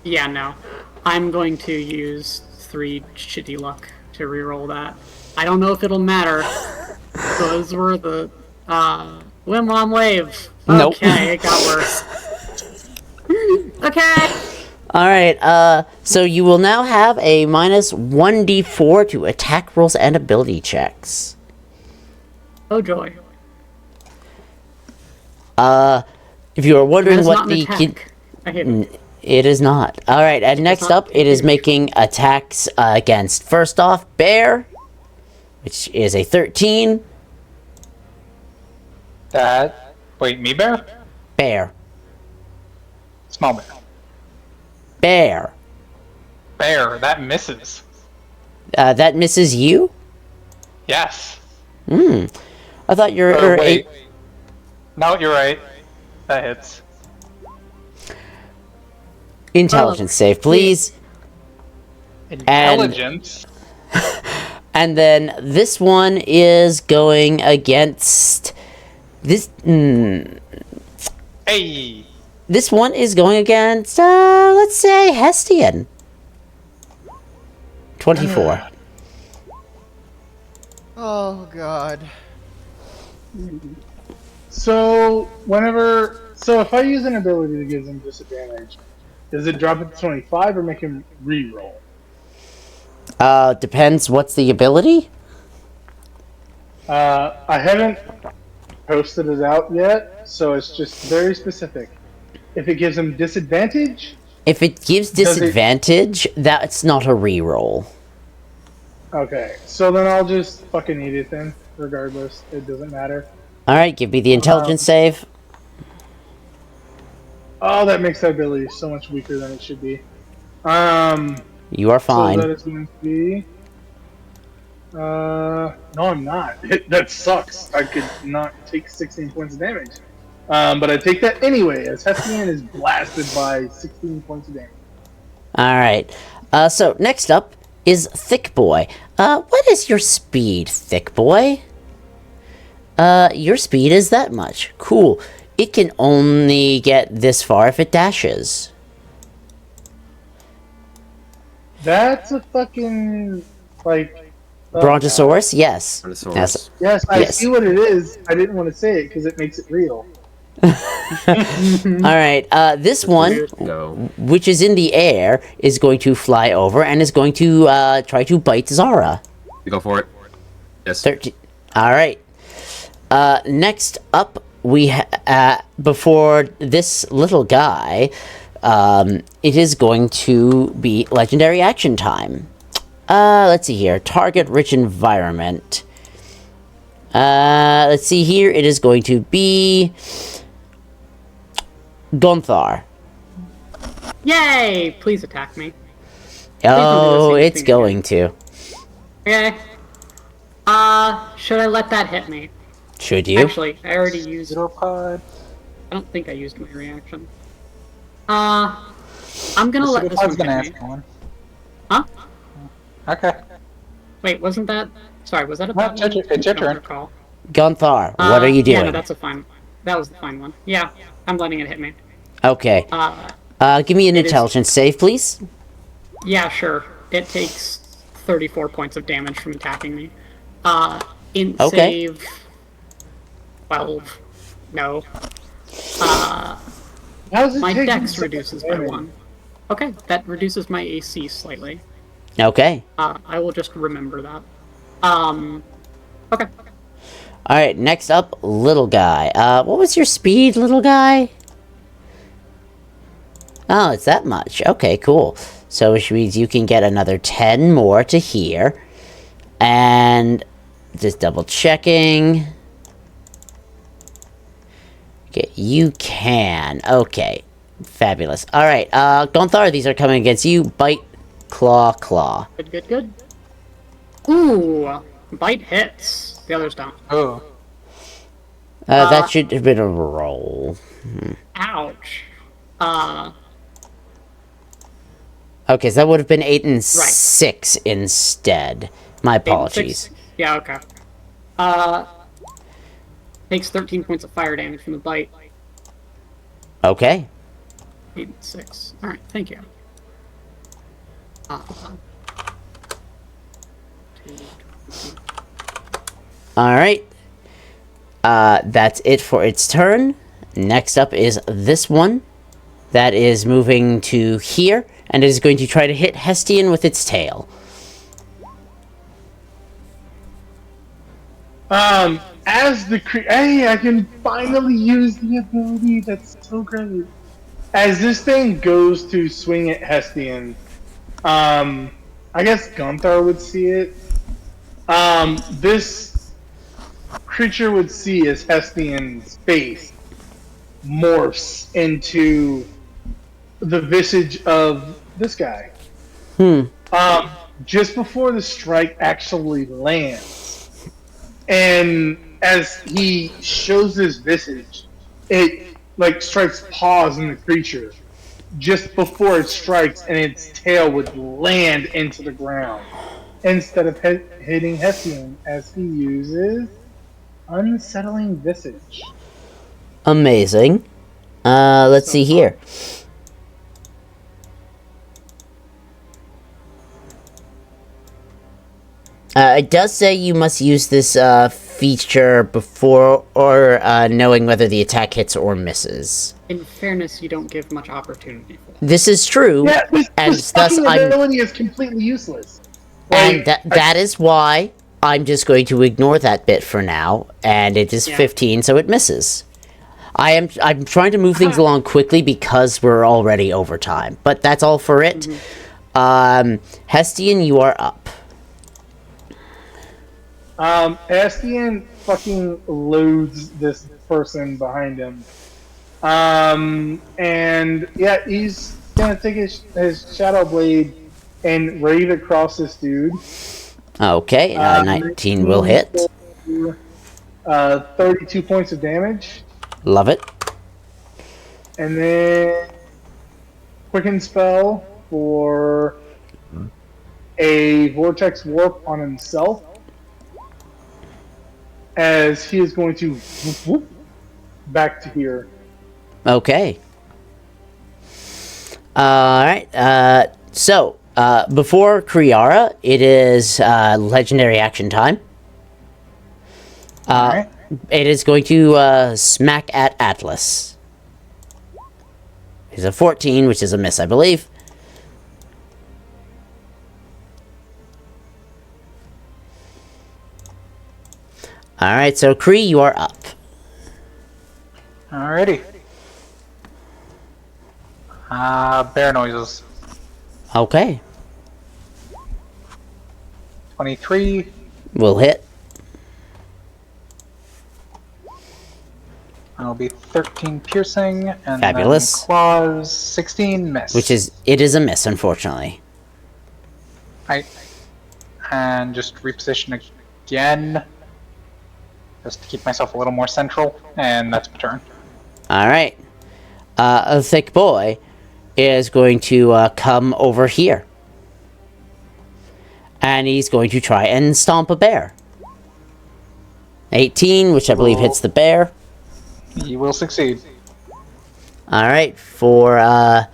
Yeah, no. I'm going to use 3 shitty luck to reroll that. I don't know if it'll matter. Those were the... Wimwam Wave. Nope. Okay, it got worse. Okay! Alright, so you will now have a minus 1d4 to attack rolls and ability checks. Oh joy. If you are That wondering is what not an the... attack. I hate it. It is not. Alright, and next not- up, it is making attacks against, first off, Bear, which is a 13. Wait, me bear? Bear. Small bear. Bear. Bear, that misses. That misses you? Yes. I thought you were Wait. No, you're right. That hits. Intelligence save, please. Intelligence? And then this one is going against this. Hey! This one is going against, let's say, Hestian. 24. Oh god. So if I use an ability that gives him disadvantage, does it drop it to 25 or make him re-roll? Depends. What's the ability? I haven't posted it out yet, so it's just very specific. If it gives him disadvantage, If it gives disadvantage, that's not a reroll. okay. So then I'll just fucking eat it then. Regardless, it doesn't matter. Alright, give me the intelligence save. Oh, that makes that ability so much weaker than it should be. You are So fine. that is going to be. No, I'm not. That sucks. I could not take 16 points of damage. But I take that anyway, as Hestian is blasted by 16 points of damage. Alright. So, next up is Thick Boy. What is your speed, Thick Boy? Your speed is that much. Cool. It can only get this far if it dashes. That's a fucking, like... Brontosaurus? Yes. Brontosaurus. Yes, I Yes. see what it is. I didn't want to say it because it makes it real. Alright, this one, Go. which is in the air, is going to fly over and is going to try to bite Zara. You go for it. Yes. 13. Alright. Next up, we before this little guy, it is going to be legendary action time. Let's see here. Target rich environment. Let's see here. It is going to be Gonthar. Yay! Please attack me. Oh, same it's thing going to. Okay. Should I let that hit me? Should you? Actually, I already used. Pseudopod. I don't think I used my reaction. I'm gonna let this one Pseudopod's gonna hit ask me. one. Huh? Okay. Wait, wasn't that? Sorry, was that a No, bad it's your- one? it's your I don't turn. recall. Gonthar, what are you doing? Yeah, no, that's a fine. That was the fine one. Yeah, I'm letting it hit me. Okay. Give me an it is- intelligence save, please. Yeah, sure. It takes 34 points of damage from attacking me. Int Okay. save 12. No. How does it My take dex you reduces by damage? 1. Okay, that reduces my AC slightly. Okay. I will just remember that. Okay. Alright, next up, little guy. What was your speed, little guy? Oh, it's that much. Okay, cool. So which means you can get another 10 more to here. And just double checking. Okay, you can. Okay. Fabulous. Alright, Gonthar, these are coming against you. Bite, claw, claw. Good, good, good. Ooh! Bite hits. The others don't. Oh. That should have been a roll. Ouch. Okay, so that would have been 8 and 6 instead. My apologies. 6. Yeah, okay. Takes 13 points of fire damage from the bite. Okay. 8 and 6. Alright, thank you. Alright. That's it for its turn. Next up is this one. That is moving to here, and is going to try to hit Hestian with its tail. As the hey, I can finally use the ability. That's so great. As this thing goes to swing at Hestian, I guess Gonthar would see it. This creature would see as Hestian's face morphs into the visage of this guy. Just before the strike actually lands. And as he shows his visage, it like strikes pause in the creature just before it strikes, and its tail would land into the ground instead of hitting Hessian, as he uses Unsettling Visage. Amazing. Let's see here. It does say you must use this feature before or knowing whether the attack hits or misses. In fairness, you don't give much opportunity for that. This is true, Yeah, this thus fucking I'm, ability is completely useless. and that is why I'm just going to ignore that bit for now, and it is 15, so it misses. I'm trying to move things along quickly because we're already over time, but that's all for it. Hestian, you are up. Astian fucking loads this person behind him. And yeah, he's gonna take his Shadow Blade and raid across this dude. Okay, 19 will hit. 32 points of damage. Love it. And then Quicken Spell for a Vortex Warp on himself. As he is going to whoop back to here. Okay. Alright, so, before Kriara, it is legendary action time. Alright. It is going to smack at Atlas. It's a 14, which is a miss, I believe. Alright, so Kree, you are up. Alrighty. Bear noises. Okay. 23. Will hit. That'll be 13 piercing, and Fabulous. then claws 16 miss. It is a miss, unfortunately. Right. And just reposition again. Just to keep myself a little more central, and that's my turn. Alright. A thick boy is going to come over here. And he's going to try and stomp a bear. 18, which I believe hits the bear. You will succeed. Alright, for,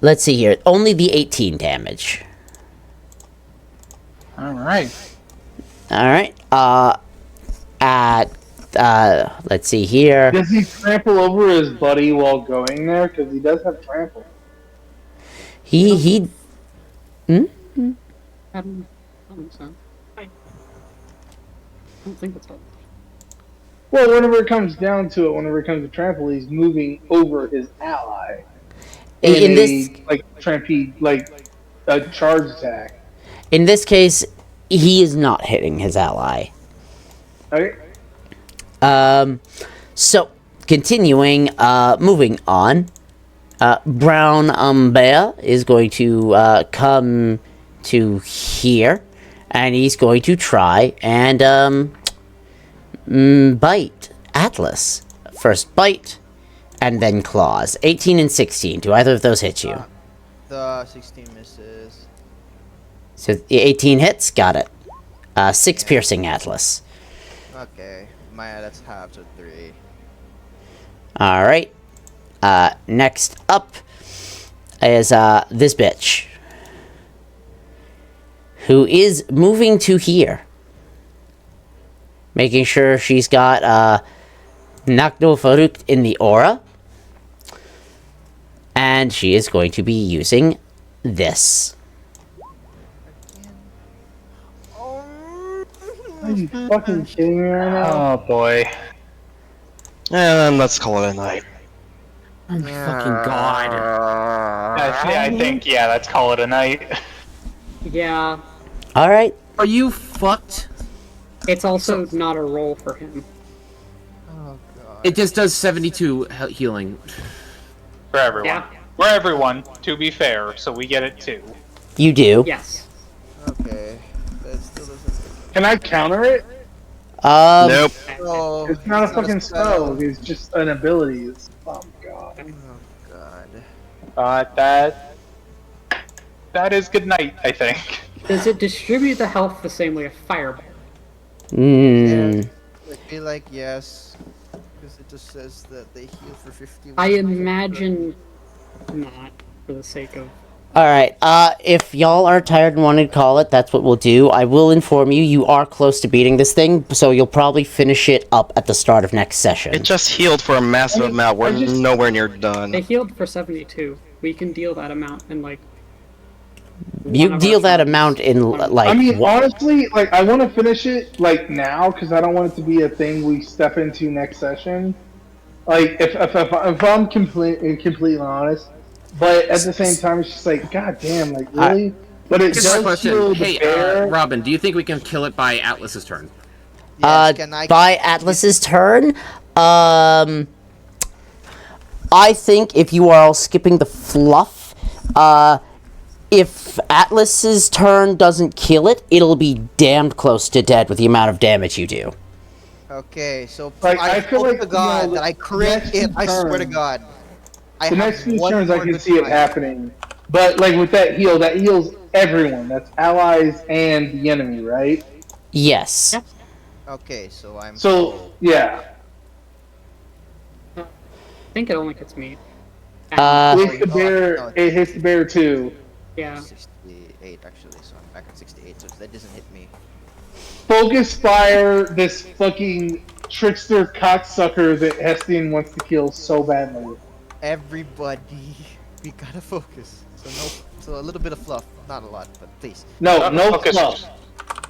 let's see here. Only the 18 damage. Alright. Alright, let's see here. Does he trample over his buddy while going there? Because he does have trample. He... Hmm? I don't think so. I don't think that's all. Well, whenever it comes down to it, whenever it comes to trample, he's moving over his ally. In this... Like, trampede, like, a charge attack. In this case, he is not hitting his ally. Okay? So, continuing, moving on. Brown Bear is going to, come to here, and he's going to try and, bite Atlas. First bite, and then claws. 18 and 16. Do either of those hit you? The 16 misses. So, the 18 hits? Got it. 6 piercing Atlas. Okay, that's half to 3. Alright. Next up is, this bitch. Who is moving to here. Making sure she's got, Nakno Faruk in the aura. And she is going to be using this. Are you fucking kidding me right now? Oh boy. And let's call it a night. Oh my fucking god. I think, yeah, let's call it a night. Yeah, Alright. Are you fucked? it's also not a roll for him. Oh god. It just does 72 healing. For everyone. Yeah. For everyone, to be fair, so we get it too. You do. Yes. Okay. That still doesn't. Can I counter it? Nope. Oh, It's not a fucking spell. It's just an ability. It's, oh god. Oh god. That is good night, I think. Does it distribute the health the same way a fireball? Mm. I feel like yes, because it just says that they heal for 50. I imagine not, for the sake of. Alright, if y'all are tired and want to call it, that's what we'll do. I will inform you, you are close to beating this thing, so you'll probably finish it up at the start of next session. It just healed for a massive amount. We're nowhere near done. They healed for 72. We can deal that amount in like. You one of deal our that turns. amount in, like... I mean, wha- honestly, like I want to finish it like now because I don't want it to be a thing we step into next session. Like if I'm completely honest, but at the same time it's just like, god damn, like really. But it Here's my does question. heal the Hey, bear. Robin, do you think we can kill it by Atlas's turn? Yes, can I? by Atlas's turn, I think if you are all skipping the fluff, if Atlas's turn doesn't kill it, it'll be damned close to dead with the amount of damage you do. Okay, so Like, I I feel hope like, to God you know, that I the crit next it. I swear to turn- God. I The have next few one turns I more can good see it try. happening. But like with that heals everyone. That's allies and the enemy, right? Yes. Yeah. Okay, so I'm. So yeah. I think it only gets me. Uh, It hits the bear. It hits the bear too. Yeah. 68 actually, so I'm back at 68. So that doesn't hit me. Focus fire this fucking trickster cocksucker that Hestian wants to kill so badly. Everybody, we gotta focus. So a little bit of fluff, not a lot, but please. No, no Focus. fluff.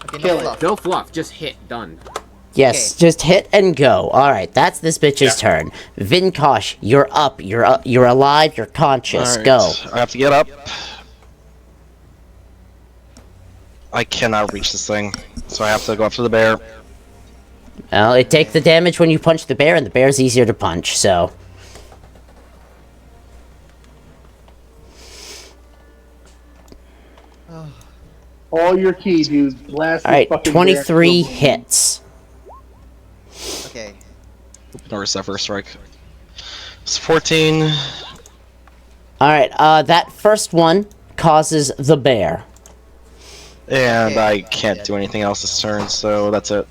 Okay, Kill no it. fluff. No fluff, just hit. Done. yes, Okay. just hit and go. Alright, that's this bitch's turn. Vinkosh, you're up, you're alive, you're conscious, Alright, go. I have to get up. I cannot reach this thing, so I have to go up to the bear. Well, it takes the damage when you punch the bear, and the bear's easier to punch, so... All your key, dude. Blast. this Alright, fucking 23 bear. hits. Okay. Notice that first strike. It's 14. Alright, that first one causes the bear. And Okay. I can't do anything else this turn, so that's it.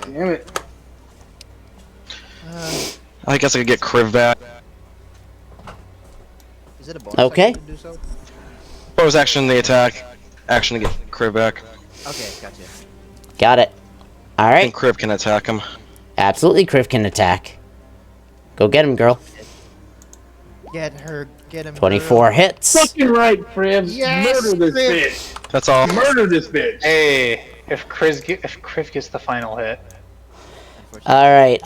Damn it. I guess I could get Kriv back. Is it a bonus? Okay. I can do so? Bonus action, the attack. Action to get Kriv back. Okay, gotcha. Got it. I Alright, think Kriv can attack him. absolutely Kriv can attack. Go get him, girl. Get her. Get him. 24 hits. Fucking right, Cribs. Yes, Murder this Cribs. bitch. That's all. Murder this bitch. Hey, if Kriv gets the final hit. Alright,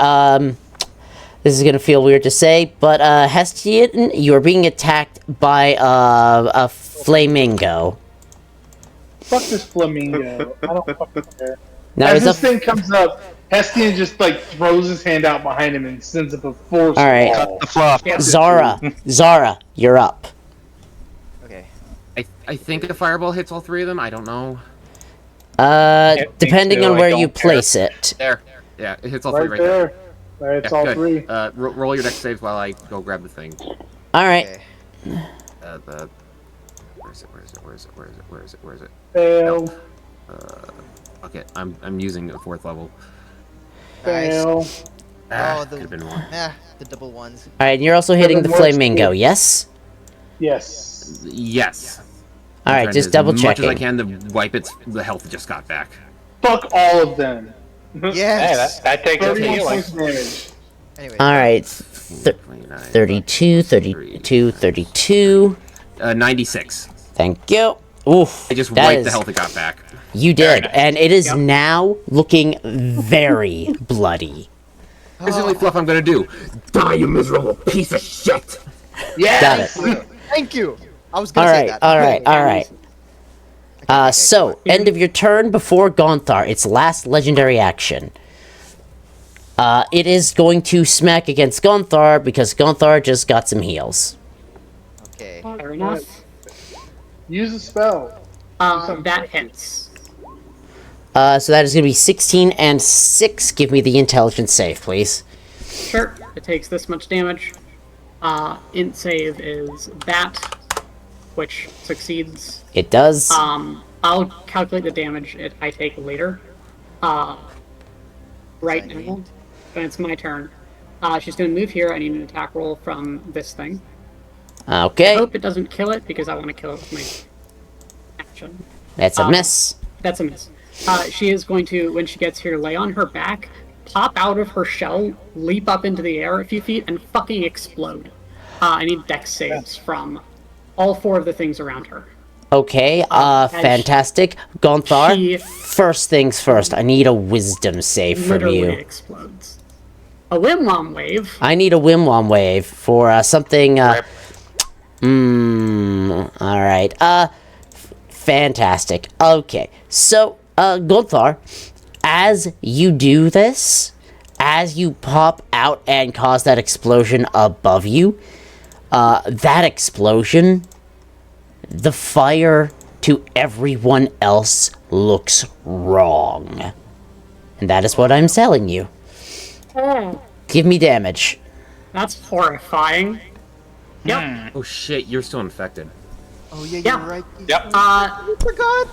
this is gonna feel weird to say, but, Hestian, you're being attacked by, a flamingo. Fuck this flamingo. I don't fucking care. Now, As there's this a... thing comes up, Hestian just like throws his hand out behind him and sends up a force. Alright. ball. The fluff. Yeah. Zara, you're up. Okay. I think a fireball hits all three of them. I don't know. think Depending so, on I where don't you care. place it. There. Yeah, it hits all Right three right there. there. Right, it's Yeah, all good. three. Roll your dex saves while I go grab the thing. Alright, Okay. Where is it? Where is it? Where is it? Where is it? Where is it? Where is it? Fail. Okay, I'm using a 4th level. Fail. Oh, could have been more. the double ones. alright, and you're also hitting the Doesn't work. flamingo, yes? Yes. Yes. Alright, Trying just to- double as much as I checking. can to wipe the health it just got back. Fuck all of them. Hey, Yes. that takes a 31 healing. points damage. Anyway. Alright, 29, 32, 32, 32. 96. Thank you. Oof. I just that wiped is- the health it got back. You did, nice. and it is Yep. now looking very bloody. This is the only fluff I'm gonna do. Die, you miserable piece of shit! Got it. Thank you. I was gonna say Alright, that. alright. So, end of your turn before Gonthar. Its last legendary action. It is going to smack against Gonthar because Gonthar just got some heals. Okay. Fair enough. Use a spell. That hits. So that is going to be 16 and 6. Give me the intelligence save, please. Sure. It takes this much damage. Int save is that, which succeeds. It does. I'll calculate the damage I take later. Right now, but it's my turn. She's going to move here. I need an attack roll from this thing. I Okay. hope it doesn't kill it, because I want to kill it with my action. That's a miss. That's a miss. She is going to, when she gets here, lay on her back, pop out of her shell, leap up into the air a few feet, and fucking explode. I need dex saves from all 4 of the things around her. Okay, fantastic. Gonthar, she- first things first, I need a wisdom save from Literally you. explodes. A Wimwam wave. I need a Wimwam wave for something, alright. Fantastic. Okay, so, Gonthar, as you do this, as you pop out and cause that explosion above you, that explosion, the fire to everyone else looks wrong. And that is what I'm selling you. Oh, Give me damage. that's horrifying. Yep. Oh shit, you're still infected. Oh yeah, Yeah. you're right. Yep. I forgot.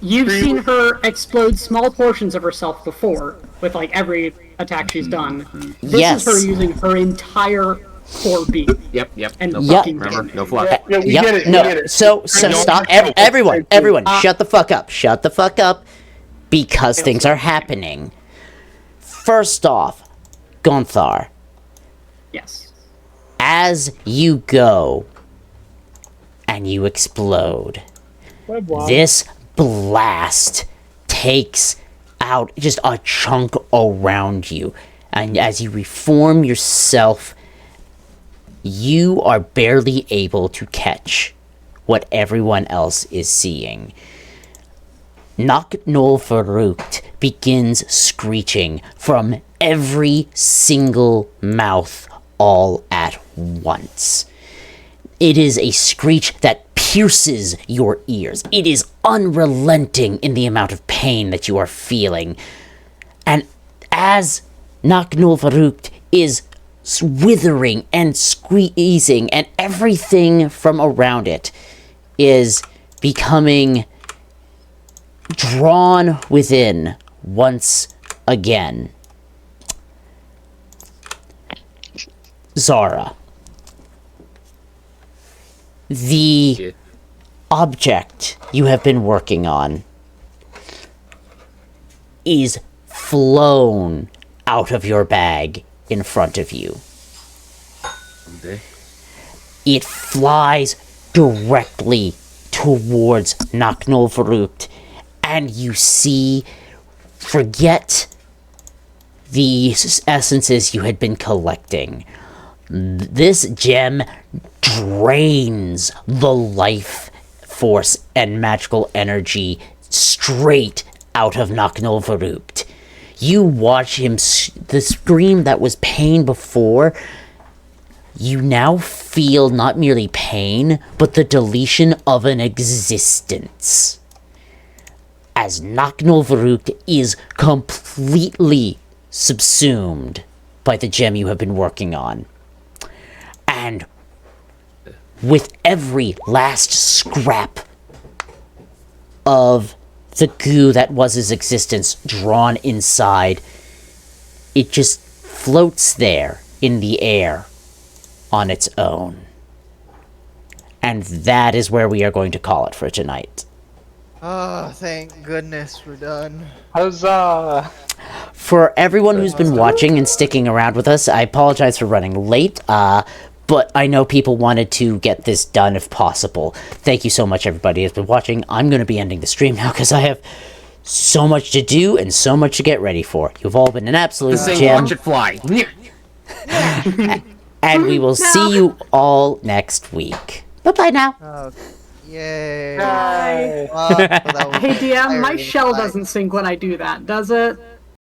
You've seen her explode small portions of herself before, with like every attack she's done. This Yes. is her using her entire core beat. Yep. And No Yep. fluff. fucking Remember, damage. no fluff. Yeah, we Yep, get it. no, We get it. so don't stop, know. everyone, shut the fuck up, because things are happening. First off, Gonthar, Yes. as you go and you explode, this blast takes out just a chunk around you, and as you reform yourself, you are barely able to catch what everyone else is seeing. Naknol Farukt begins screeching from every single mouth all at once. It is a screech that pierces your ears. It is unrelenting in the amount of pain that you are feeling. And as Naknul Farukt is withering and squeezing, and everything from around it is becoming drawn within once again. Zara. The Shit. object you have been working on is flown out of your bag in front of you. Okay. It flies directly towards Naknol Farukt, and you see, forget the essences you had been collecting. This gem drains the life force and magical energy straight out of Naknol Farukt. You watch him, the scream that was pain before, you now feel not merely pain, but the deletion of an existence. As Naknol Farukt is completely subsumed by the gem you have been working on. And with every last scrap of the goo that was his existence drawn inside, it just floats there in the air on its own. And that is where we are going to call it for tonight. Oh, thank goodness we're done. Huzzah! For everyone who's been watching and sticking around with us, I apologize for running late, but I know people wanted to get this done if possible. Thank you so much, everybody who's been watching. I'm going to be ending the stream now because I have so much to do and so much to get ready for. You've all been an absolute This thing, gem, watch it fly. and we will see you all next week. Bye-bye now. Oh, yay. Bye. Well, that was Hey DM, my tiring. shell Bye. doesn't sync when I do that, does it?